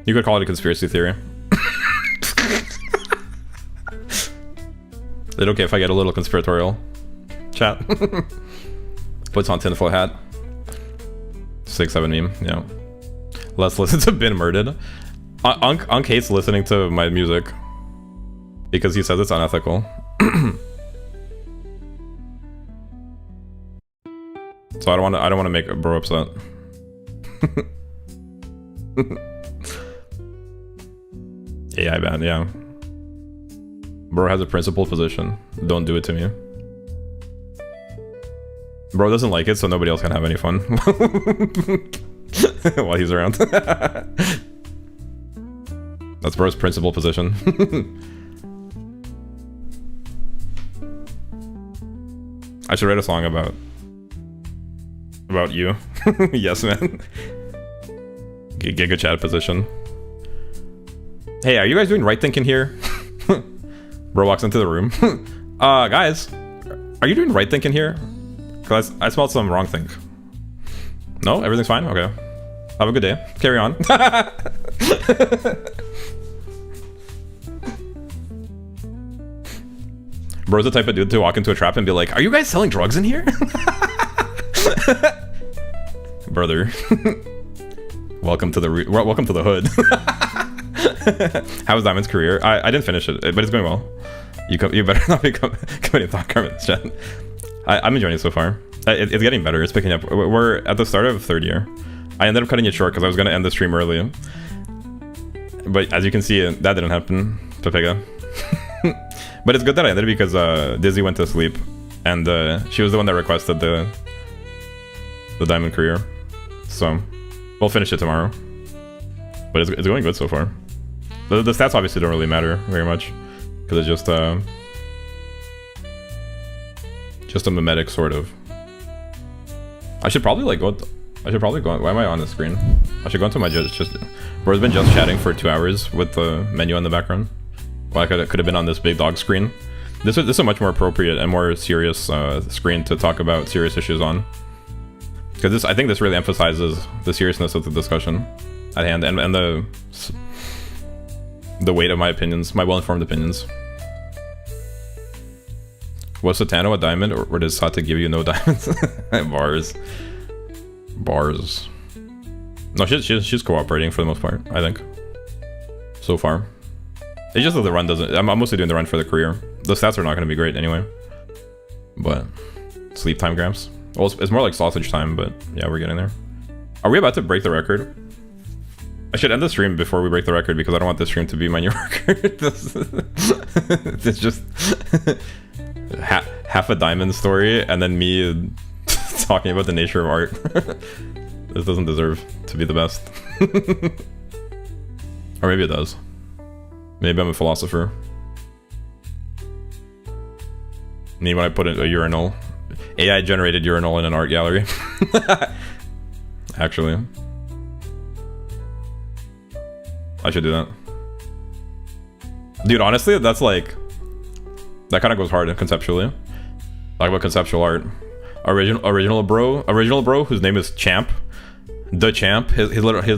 You could call it a conspiracy theory. Is it okay if I get a little conspiratorial? Chat. Puts on tinfoil hat. 6-7 meme, yeah. Let's listen to Been Murdered. Unk hates listening to my music because he says it's unethical. So I don't want to make a bro upset. AI ban, yeah. Bro has a principled position. Don't do it to me. Bro doesn't like it, so nobody else can have any fun while he's around. That's bro's principled position. I should write a song about you. Yes, man. Giga chat position. Hey, are you guys doing right thinking here? Bro walks into the room. Guys, are you doing right thinking here? Cause I smelled some wrong think. No, everything's fine. Okay. Have a good day. Carry on. Bro's the type of dude to walk into a trap and be like, "Are you guys selling drugs in here?" Brother. Welcome to the hood. How was Diamond's career? I didn't finish it, but it's going well. You better not be committing thought crime in this chat. I'm enjoying it so far. It's getting better. It's picking up. We're at the start of 3rd year. I ended up cutting it short because I was going to end the stream early. But as you can see, that didn't happen. Pepega. But it's good that I ended it because Dizzy went to sleep. And she was the one that requested the Diamond career. So we'll finish it tomorrow. But it's going good so far. The stats obviously don't really matter very much. Because it's just a mimetic sort of. I should probably like go. Why am I on the screen? I should go into my just. Bro's been just chatting for 2 hours with the menu in the background. Well, I could have been on this big dog screen. This is a much more appropriate and more serious screen to talk about serious issues on. Because I think this really emphasizes the seriousness of the discussion at hand and the weight of my opinions, my well-informed opinions. Was Satono a diamond, or does Sata give you no diamonds? Bars. No, she's cooperating for the most part, I think. So far. It's just that the run doesn't... I'm mostly doing the run for the career. The stats are not going to be great anyway. But... Sleep time grabs. Well, it's more like sausage time, but yeah, we're getting there. Are we about to break the record? I should end the stream before we break the record because I don't want this stream to be my new record. It's just... half a diamond story and then me talking about the nature of art. This doesn't deserve to be the best. Or maybe it does. Maybe I'm a philosopher. Me when I put a urinal, AI generated urinal in an art gallery. Actually, I should do that. Dude, honestly, that's like... That kind of goes hard conceptually. Talk about conceptual art. Original bro, whose name is Champ. The Champ. His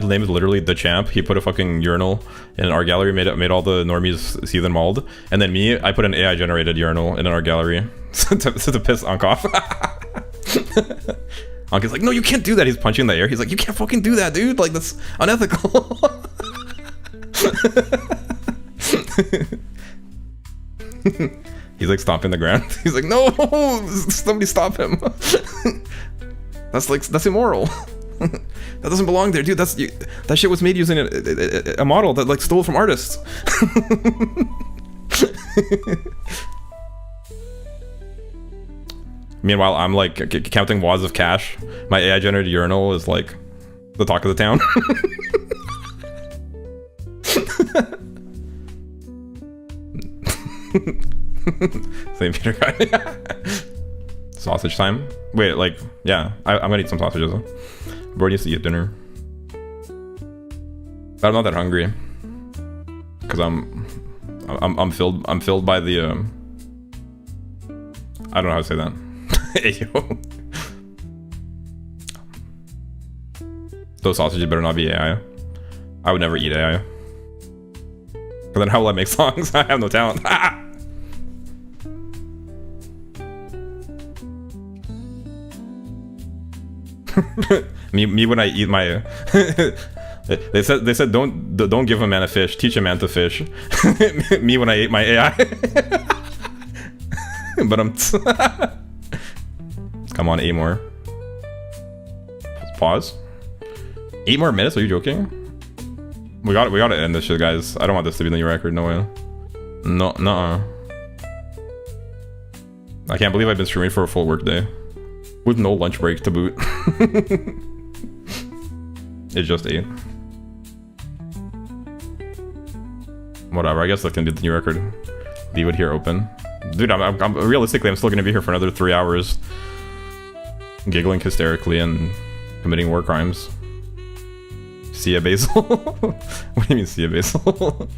name is literally The Champ. He put a fucking urinal in an art gallery, made all the normies see them mauled. And then me, I put an AI generated urinal in an art gallery to piss Ankh off. Ankh is like, no, you can't do that. He's punching the air. He's like, you can't fucking do that, dude. Like, that's unethical. He's like stomping the ground. He's like, no, somebody stop him. That's immoral. That doesn't belong there, dude. That shit was made using a model that like stole from artists. Meanwhile, I'm like counting wads of cash. My AI generated urinal is like the talk of the town. Same Peter guy. Sausage time. Wait, like, yeah, I'm gonna eat some sausages. Bro needs to eat dinner. But I'm not that hungry because I'm filled by the I don't know how to say that. Ayo. Those sausages better not be AI. I would never eat AI. But then how will I make songs? I have no talent. me when I eat my they said don't give a man a fish, teach a man to fish. Me when I ate my AI. But I'm come on, 8 more. Pause. 8 more minutes? Are you joking? We gotta end this shit, guys. I don't want this to be the new record. No way. No, nuh-uh. I can't believe I've been streaming for a full work day with no lunch break to boot. It's just 8. Whatever. I guess that can be the new record. Leave it here open. Dude, I'm realistically, I'm still gonna be here for another 3 hours, giggling hysterically and committing war crimes. See ya, Basil. What do you mean, see ya, Basil?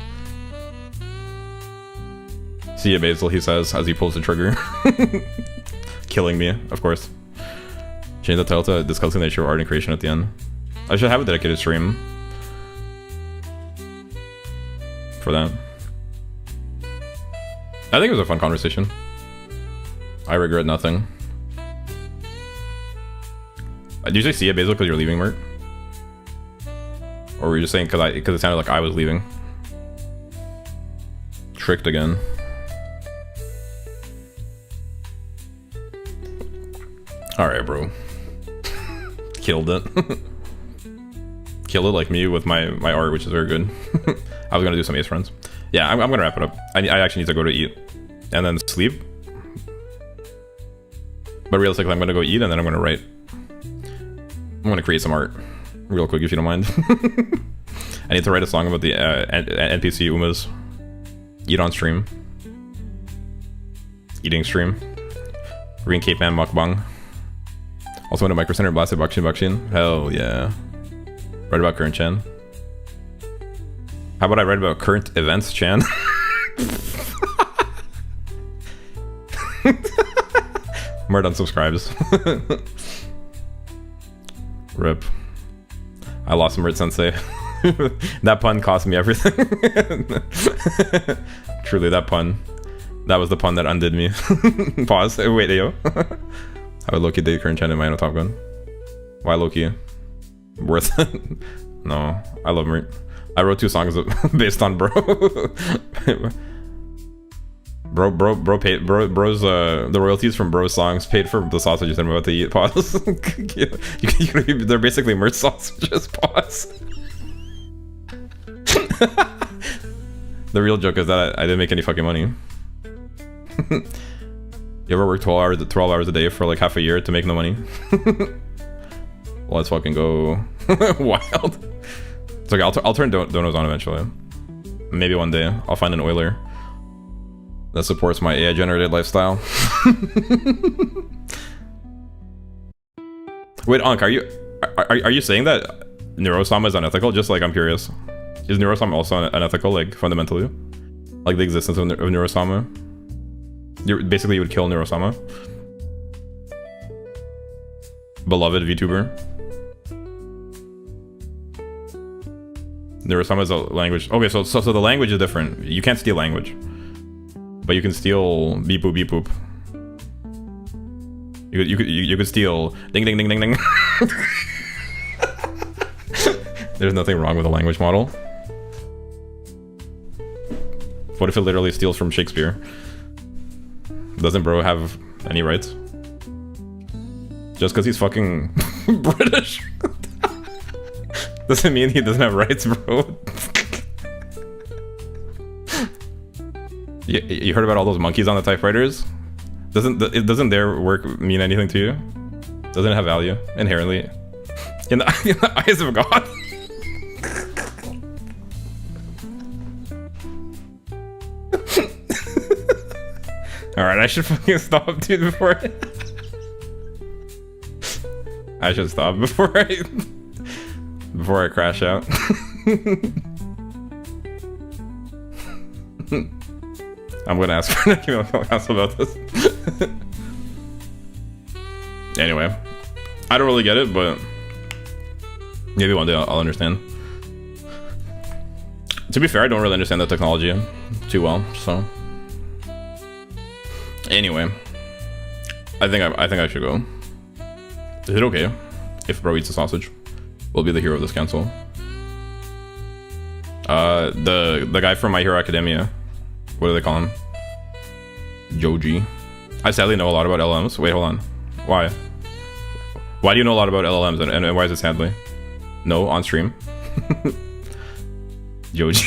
See ya, Basil, he says as he pulls the trigger. Killing me, of course. Change the title to discussing the nature of art and creation at the end. I should have a dedicated stream for that. I think it was a fun conversation. I regret nothing. Did you say see ya, Basil, because you're leaving, Mert? Or were you just saying because it sounded like I was leaving? Tricked again. Alright, bro. Killed it. Killed it like me with my art, which is very good. I was gonna do some ace runs. Yeah, I'm gonna wrap it up. I actually need to go to eat and then sleep. But realistically, I'm gonna go eat and then I'm gonna write. I'm gonna create some art real quick if you don't mind. I need to write a song about the NPC Umas. Eat on stream. Eating stream. Green Cape Man mukbang. Also went to Micro Center, blasted Bakshin. Hell yeah. Write about current Chan. How about I write about current events, Chan? Mert unsubscribes. Rip. I lost Mert Sensei. That pun cost me everything. Truly, that pun. That was the pun that undid me. Pause. Wait, yo. I would Loki date current Chan in my own Top Gun. Why Loki? Worth it? No, I love Mert. I wrote 2 songs based on bro. Bro's the royalties from bro's songs paid for the sausages I'm about to eat. Pause. They're basically Mert sausages. Pause. The real joke is that I didn't make any fucking money. You ever work 12 hours a day for like half a year to make no money? Well, let's fucking go wild. It's okay, I'll turn donos on eventually. Maybe one day I'll find an oiler that supports my AI generated lifestyle. Wait, Ankh, are you saying that Neurosama is unethical? Just like, I'm curious. Is Neurosama also unethical, like fundamentally? Like the existence of Neurosama? Basically, you would kill Neurosama. Beloved VTuber. Neurosama is a language. Okay, so the language is different. You can't steal language, but you can steal beep boop beep boop. You could steal ding ding ding ding ding. There's nothing wrong with a language model. What if it literally steals from Shakespeare? Doesn't bro have any rights? Just because he's fucking British doesn't mean he doesn't have rights, bro. You heard about all those monkeys on the typewriters? Doesn't their work mean anything to you? Doesn't it have value inherently in the eyes of God? Alright, I should fucking stop, dude, before I should stop before I crash out. I'm gonna ask for an email council about this. Anyway, I don't really get it, but maybe one day I'll understand. To be fair, I don't really understand the technology too well, so anyway, I think I should go. Is it okay if bro eats a sausage? We'll be the hero of this cancel. The guy from My Hero Academia, what do they call him? Joji. I sadly know a lot about LLMs. Wait, hold on. Why? Why do you know a lot about LLMs, and why is it sadly? No, on stream. Joji.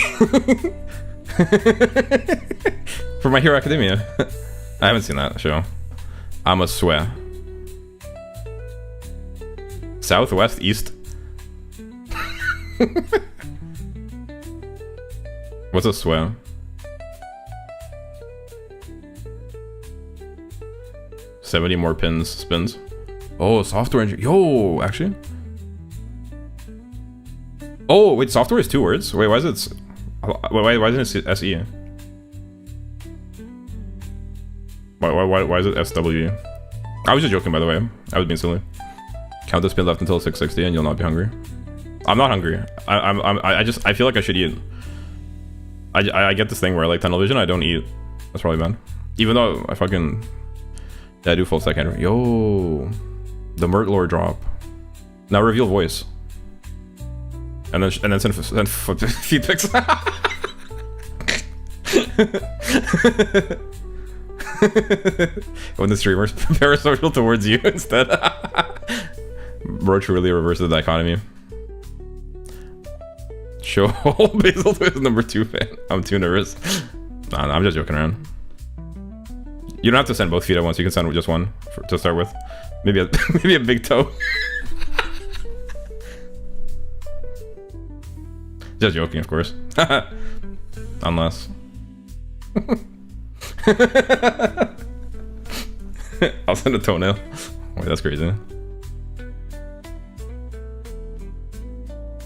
For My Hero Academia. I haven't seen that show. I'm a swear. Southwest, east. What's a swear? $70 more spins. Oh, software engineer. Yo, actually. Oh, wait, software is 2 words? Wait, why is it... Why isn't it SE? Why is it SW? I was just joking, by the way. I was being silly. Count the spin left until 660 and you'll not be hungry. I'm not hungry. I feel like I should eat. I get this thing where like tunnel vision, I don't eat. That's probably bad. Even though I fucking... Yeah, I do full stack hand. Yo, the Mert lore drop. Now reveal voice. And then send feed pics. When the streamers parasocial towards you instead. Bro truly reverses the dichotomy. Show Basil to his number 2 fan. I'm too nervous. Nah, I'm just joking around. You don't have to send both feet at once. You can send just one to start with. Maybe a maybe a big toe. Just joking, of course. Unless. I'll send a toenail. Wait, that's crazy.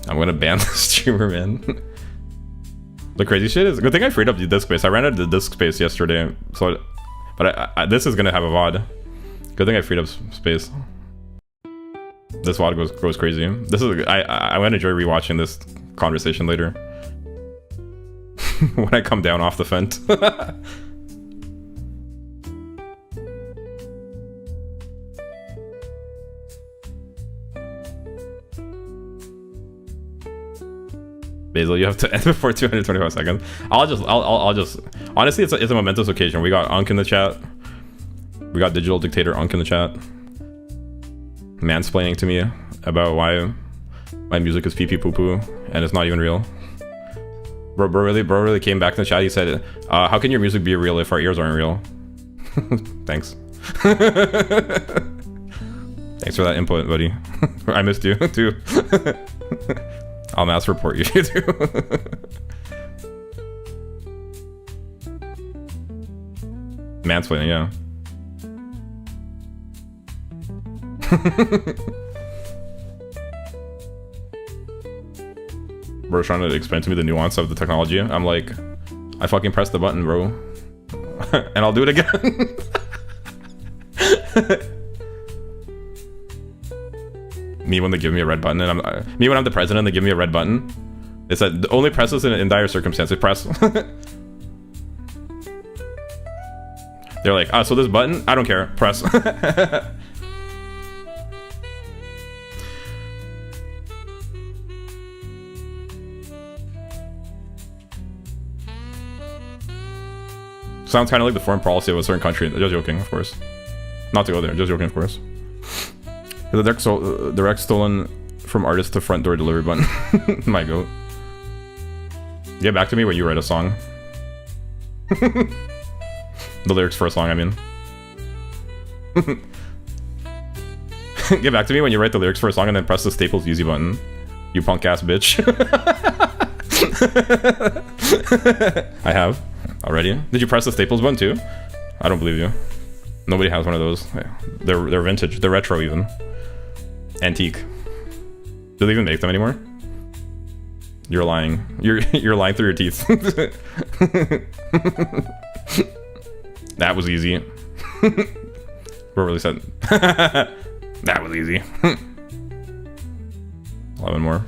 I'm gonna ban the streamer, man. The crazy shit is, good thing I freed up the disk space. I ran out of the disk space yesterday, so. But this is gonna have a VOD. Good thing I freed up space. This VOD goes crazy. This is I'm gonna enjoy rewatching this conversation later. When I come down off the fence. Basil, you have to end before 225 seconds. I'll just honestly, it's a momentous occasion. We got Unk in the chat. We got Digital Dictator Unk in the chat, mansplaining to me about why my music is pee pee poo poo and it's not even real. Bro really came back in the chat. He said, how can your music be real if our ears aren't real? Thanks. Thanks for that input, buddy. I missed you too. I'll mass report you too. Mansplaining, yeah. Bro's trying to explain to me the nuance of the technology. I'm like, I fucking pressed the button, bro. And I'll do it again. Me when they give me a red button, and me when I'm the president, they give me a red button. It's that only press this in dire circumstances. Press. They're like, so this button, I don't care. Press. Sounds kind of like the foreign policy of a certain country. Just joking, of course. Not to go there. Just joking, of course. The direct stolen from artist to front door delivery button. My goat. Get back to me when you write a song. The lyrics for a song, I mean. Get back to me when you write the lyrics for a song and then press the Staples Easy button. You punk ass bitch. I have. Already? Did you press the Staples button too? I don't believe you. Nobody has one of those. They're vintage. They're retro even. Antique. Do they even make them anymore? You're lying. You're lying through your teeth. That was easy. Bro really said that was easy. 11 more.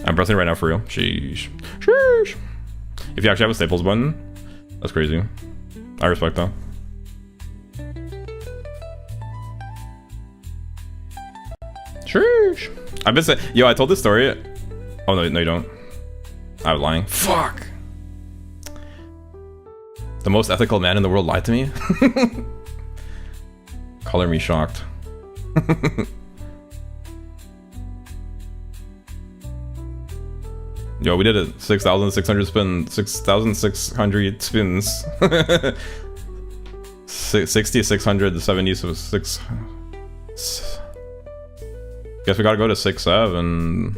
I'm pressing it right now for real. Sheesh. Sheesh. If you actually have a staples button, that's crazy. I respect that. Sheesh. I've been saying, yo, I told this story. Oh no, you don't. I was lying. Fuck. The most ethical man in the world lied to me. Color me shocked. Yo, we did it. 6,600 spins. 6,600 spins. 6,670. So 6. Guess we gotta go to 6-7.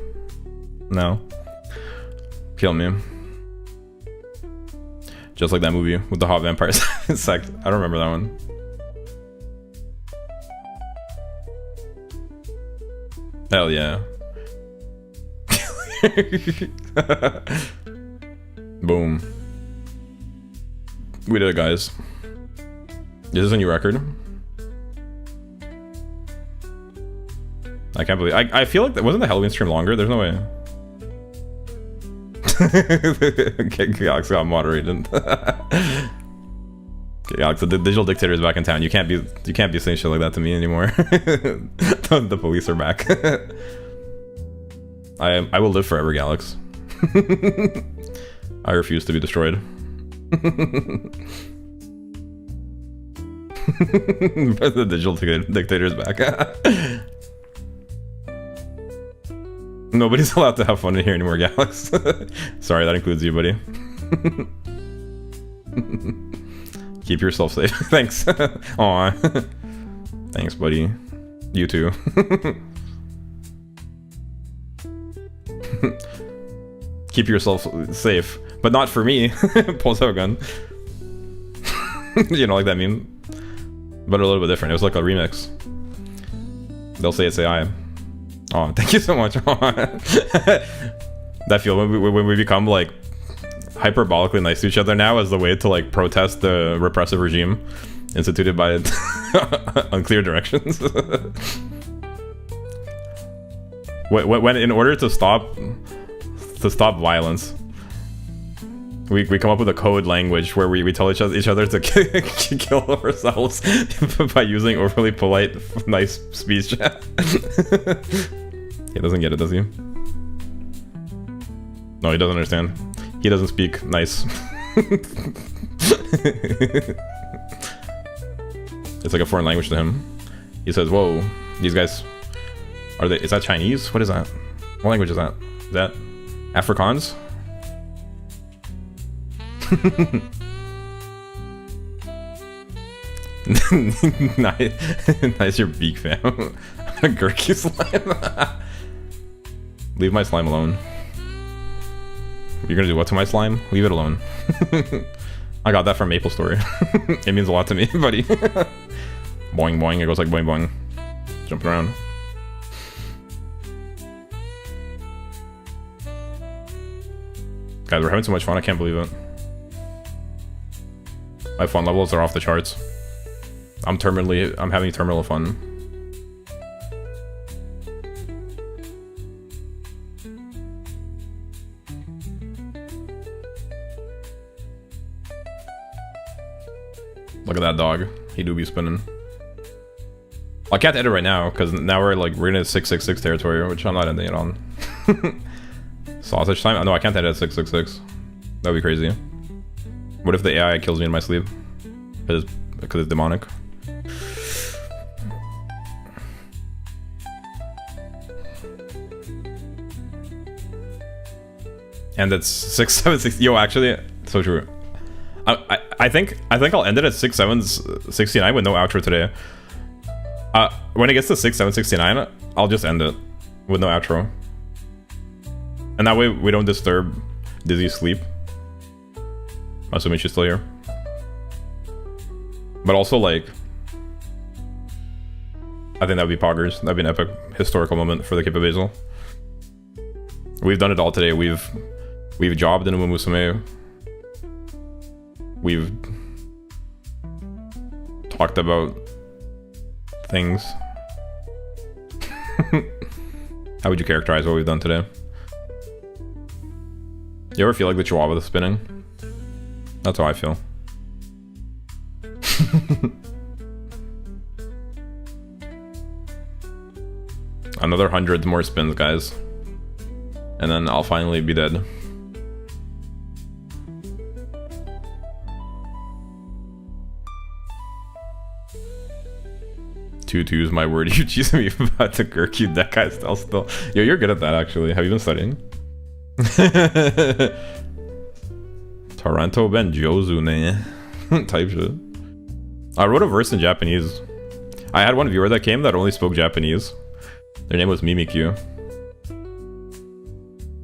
No. Kill me. Just like that movie with the hot vampires. Sect. I don't remember that one. Hell yeah. Boom. We did it, guys. This is a new record. I can't believe I feel like that wasn't the Halloween stream longer. There's no way. Okay, Alex got moderated. Okay, Alex, the digital dictator is back in town. You can't be saying shit like that to me anymore. The police are back. I will live forever, Galax. I refuse to be destroyed. The digital dictator is back. Nobody's allowed to have fun in here anymore, Galax. Sorry, that includes you, buddy. Keep yourself safe. Thanks. Aw. Thanks, buddy. You too. Keep yourself safe, but not for me. Pulls out a gun. You know, like that meme, but a little bit different. It was like a remix. They'll say it's AI. Oh, thank you so much. That feel when we become like hyperbolically nice to each other now as the way to like protest the repressive regime instituted by unclear directions. When in order to stop violence, we come up with a code language where we tell each other to kill ourselves by using overly polite, nice speech. He doesn't get it, does he? No, he doesn't understand. He doesn't speak nice. It's like a foreign language to him. He says, "Whoa, these guys are they? Is that Chinese? What is that? What language is that? Is that Afrikaans?" Nice your beak, fam. A Gurky slime. Leave my slime alone. You're gonna do what to my slime? Leave it alone. I got that from Maple Story. It means a lot to me, buddy. Boing boing, it goes like boing boing. Jumping around. Guys, we're having so much fun, I can't believe it. My fun levels are off the charts. I'm having terminal fun. Look at that dog. He do be spinning. I can't edit right now because now we're in 666 territory, which I'm not ending it on. Sausage time? No, I can't edit at 666. That'd be crazy. What if the AI kills me in my sleep? Because it's demonic. And it's 676. Yo, actually, so true. I think I'll end it at 6769 with no outro today. When it gets to 6769, I'll just end it with no outro. And that way we don't disturb Dizzy's sleep. Assuming she's still here. But also, like, I think that would be poggers. That'd be an epic historical moment for the Cape of Basil. We've done it all today. We've jobbed in Umamusume. We've talked about things. How would you characterize what we've done today? You ever feel like the chihuahua is spinning? That's how I feel. Another 100 more spins, guys. And then I'll finally be dead. Tutu's my word. You choose me about to Kirk you that guy still. Yo, you're good at that actually. Have you been studying? Toronto Ben Jozune type shit. I wrote a verse in Japanese. I had one viewer that came that only spoke Japanese. Their name was Mimikyu.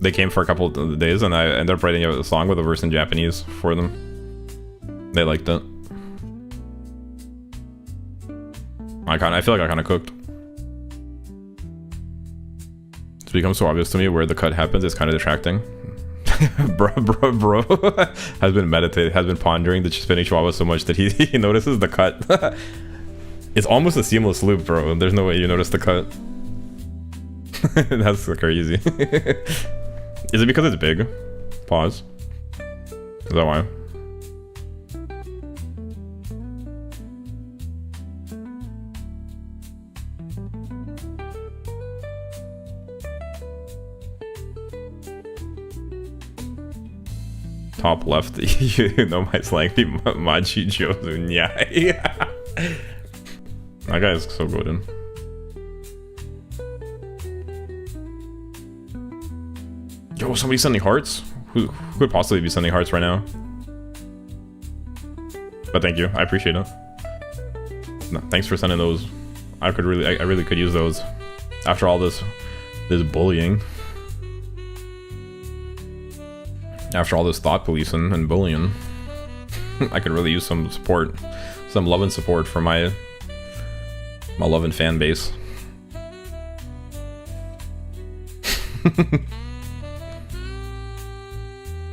They came for a couple of days and I ended up writing a song with a verse in Japanese for them. They liked it. I feel like I kind of cooked. It's become so obvious to me where the cut happens. It's kind of distracting. bro has been meditating, has been pondering the spinning chihuahua so much that he notices the cut. It's almost a seamless loop, bro. There's no way you notice the cut. That's crazy. Is it because it's big? Pause. Is that why? Top left, you know my slang, Machi Jozu, yeah. That guy is so good. Yo, somebody sending hearts? Who could possibly be sending hearts right now? But thank you, I appreciate it. No, thanks for sending those. I really could use those after all this bullying. After all this thought policing and bullying, I could really use some support, some love and support for my love and fan base.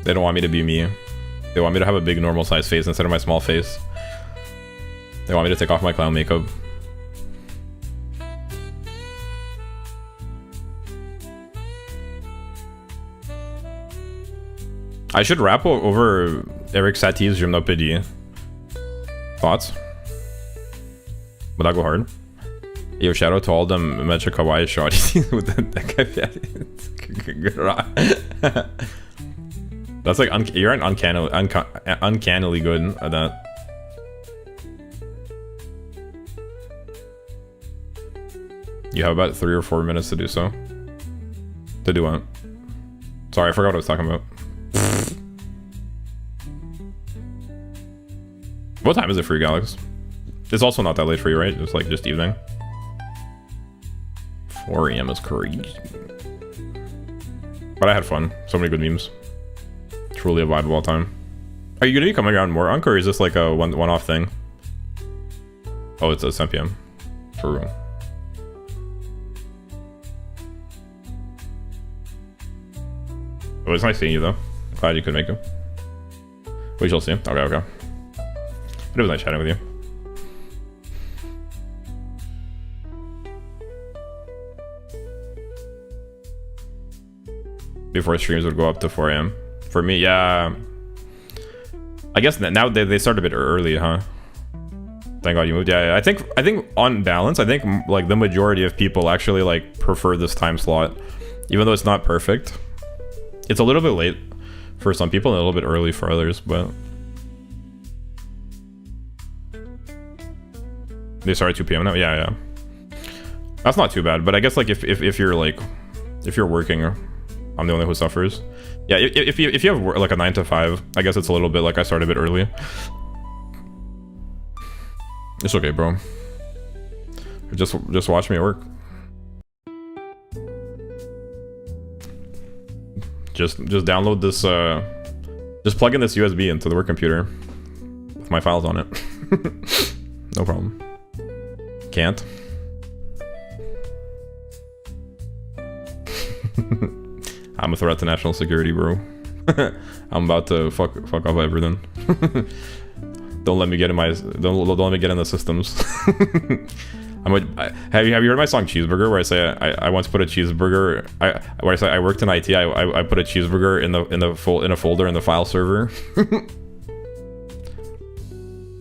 They don't want me to be me. They want me to have a big normal size face instead of my small face. They want me to take off my clown makeup. I should rap over Eric Satie's Je m'appelle. Thoughts? Would that go hard? Yo, shout out to all them Mecha Kawaii shotties with that guy. That's like, you're uncannily good at that. You have about 3 or 4 minutes to do so. To do what? Sorry, I forgot what I was talking about. What time is it for you, Alex? It's also not that late for you, right? It's like just evening. 4 AM is crazy. But I had fun. So many good memes. Truly a vibe of all time. Are you gonna be coming around more, Unk, or is this like a one-off thing? Oh, it's 10 PM. For real. Oh, it's nice seeing you though. Glad you could make it. We shall see. Okay. But it was nice chatting with you. Before streams would go up to 4 AM. For me, yeah. I guess now they start a bit early, huh? Thank God you moved. Yeah, I think on balance, I think like the majority of people actually like prefer this time slot, even though it's not perfect. It's a little bit late for some people and a little bit early for others, but they start at 2 PM now. Yeah. That's not too bad, but I guess like if you're working, I'm the only one who suffers. Yeah, if you have like a 9 to 5, I guess it's a little bit like I start a bit early. It's okay, bro. Just watch me work. Just download this. Just plug in this USB into the work computer with my files on it. No problem. Can't. I'm a threat to national security, bro. I'm about to fuck up everything. Don't let me get in the systems. Have you heard my song Cheeseburger, where I say I once put a cheeseburger, where I say I worked in IT, I put a cheeseburger in a folder in the file server.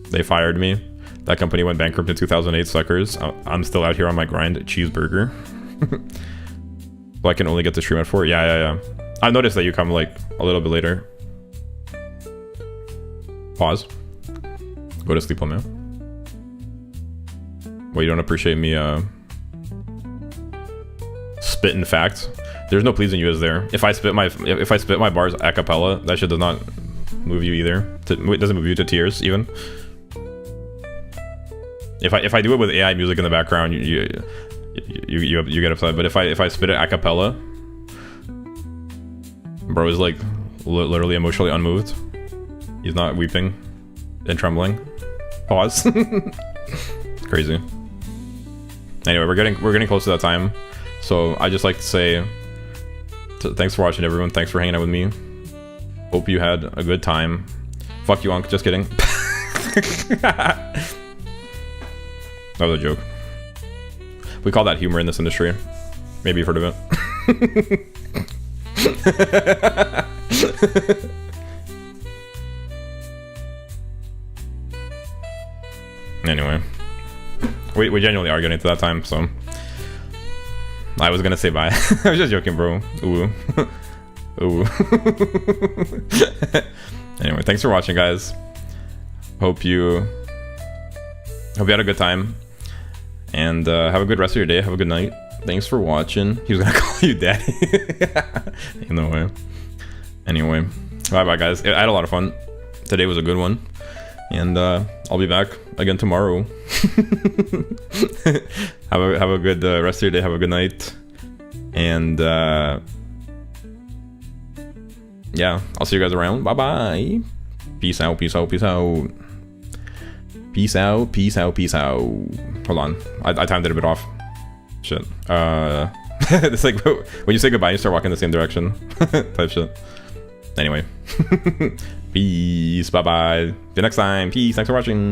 They fired me. That company went bankrupt in 2008, suckers. I'm still out here on my grind. Cheeseburger. So I can only get to stream at 4. Yeah. I noticed that you come like a little bit later. Pause. Go to sleep on me. Well, you don't appreciate me spitting facts. There's no pleasing you, is there? If I spit my bars a cappella, that shit does not move you either. It doesn't move you to tears even. If I do it with AI music in the background, you get upset. But if I spit it a cappella, bro is like literally emotionally unmoved. He's not weeping and trembling. Pause. Crazy. Anyway, we're getting close to that time, so I just like to say thanks for watching, everyone. Thanks for hanging out with me. Hope you had a good time. Fuck you, Unc. Just kidding. That was a joke. We call that humor in this industry. Maybe you've heard of it. Anyway, we genuinely are getting to that time, so I was gonna say bye. I was just joking, bro. Ooh. Ooh. Anyway, thanks for watching, guys. Hope you had a good time, and have a good rest of your day. Have a good night. Thanks for watching. He was gonna call you daddy. No way. Anyway, bye guys. I had a lot of fun. Today was a good one, and I'll be back again tomorrow. have a good rest of your day. Have a good night, and yeah, I'll see you guys around. Bye bye. Peace out. Peace out. Peace out. Peace out. Peace out. Peace out. Hold on, I timed it a bit off. Shit. It's like when you say goodbye, you start walking the same direction. Type shit. Anyway. Peace. Bye bye. See you next time. Peace. Thanks for watching.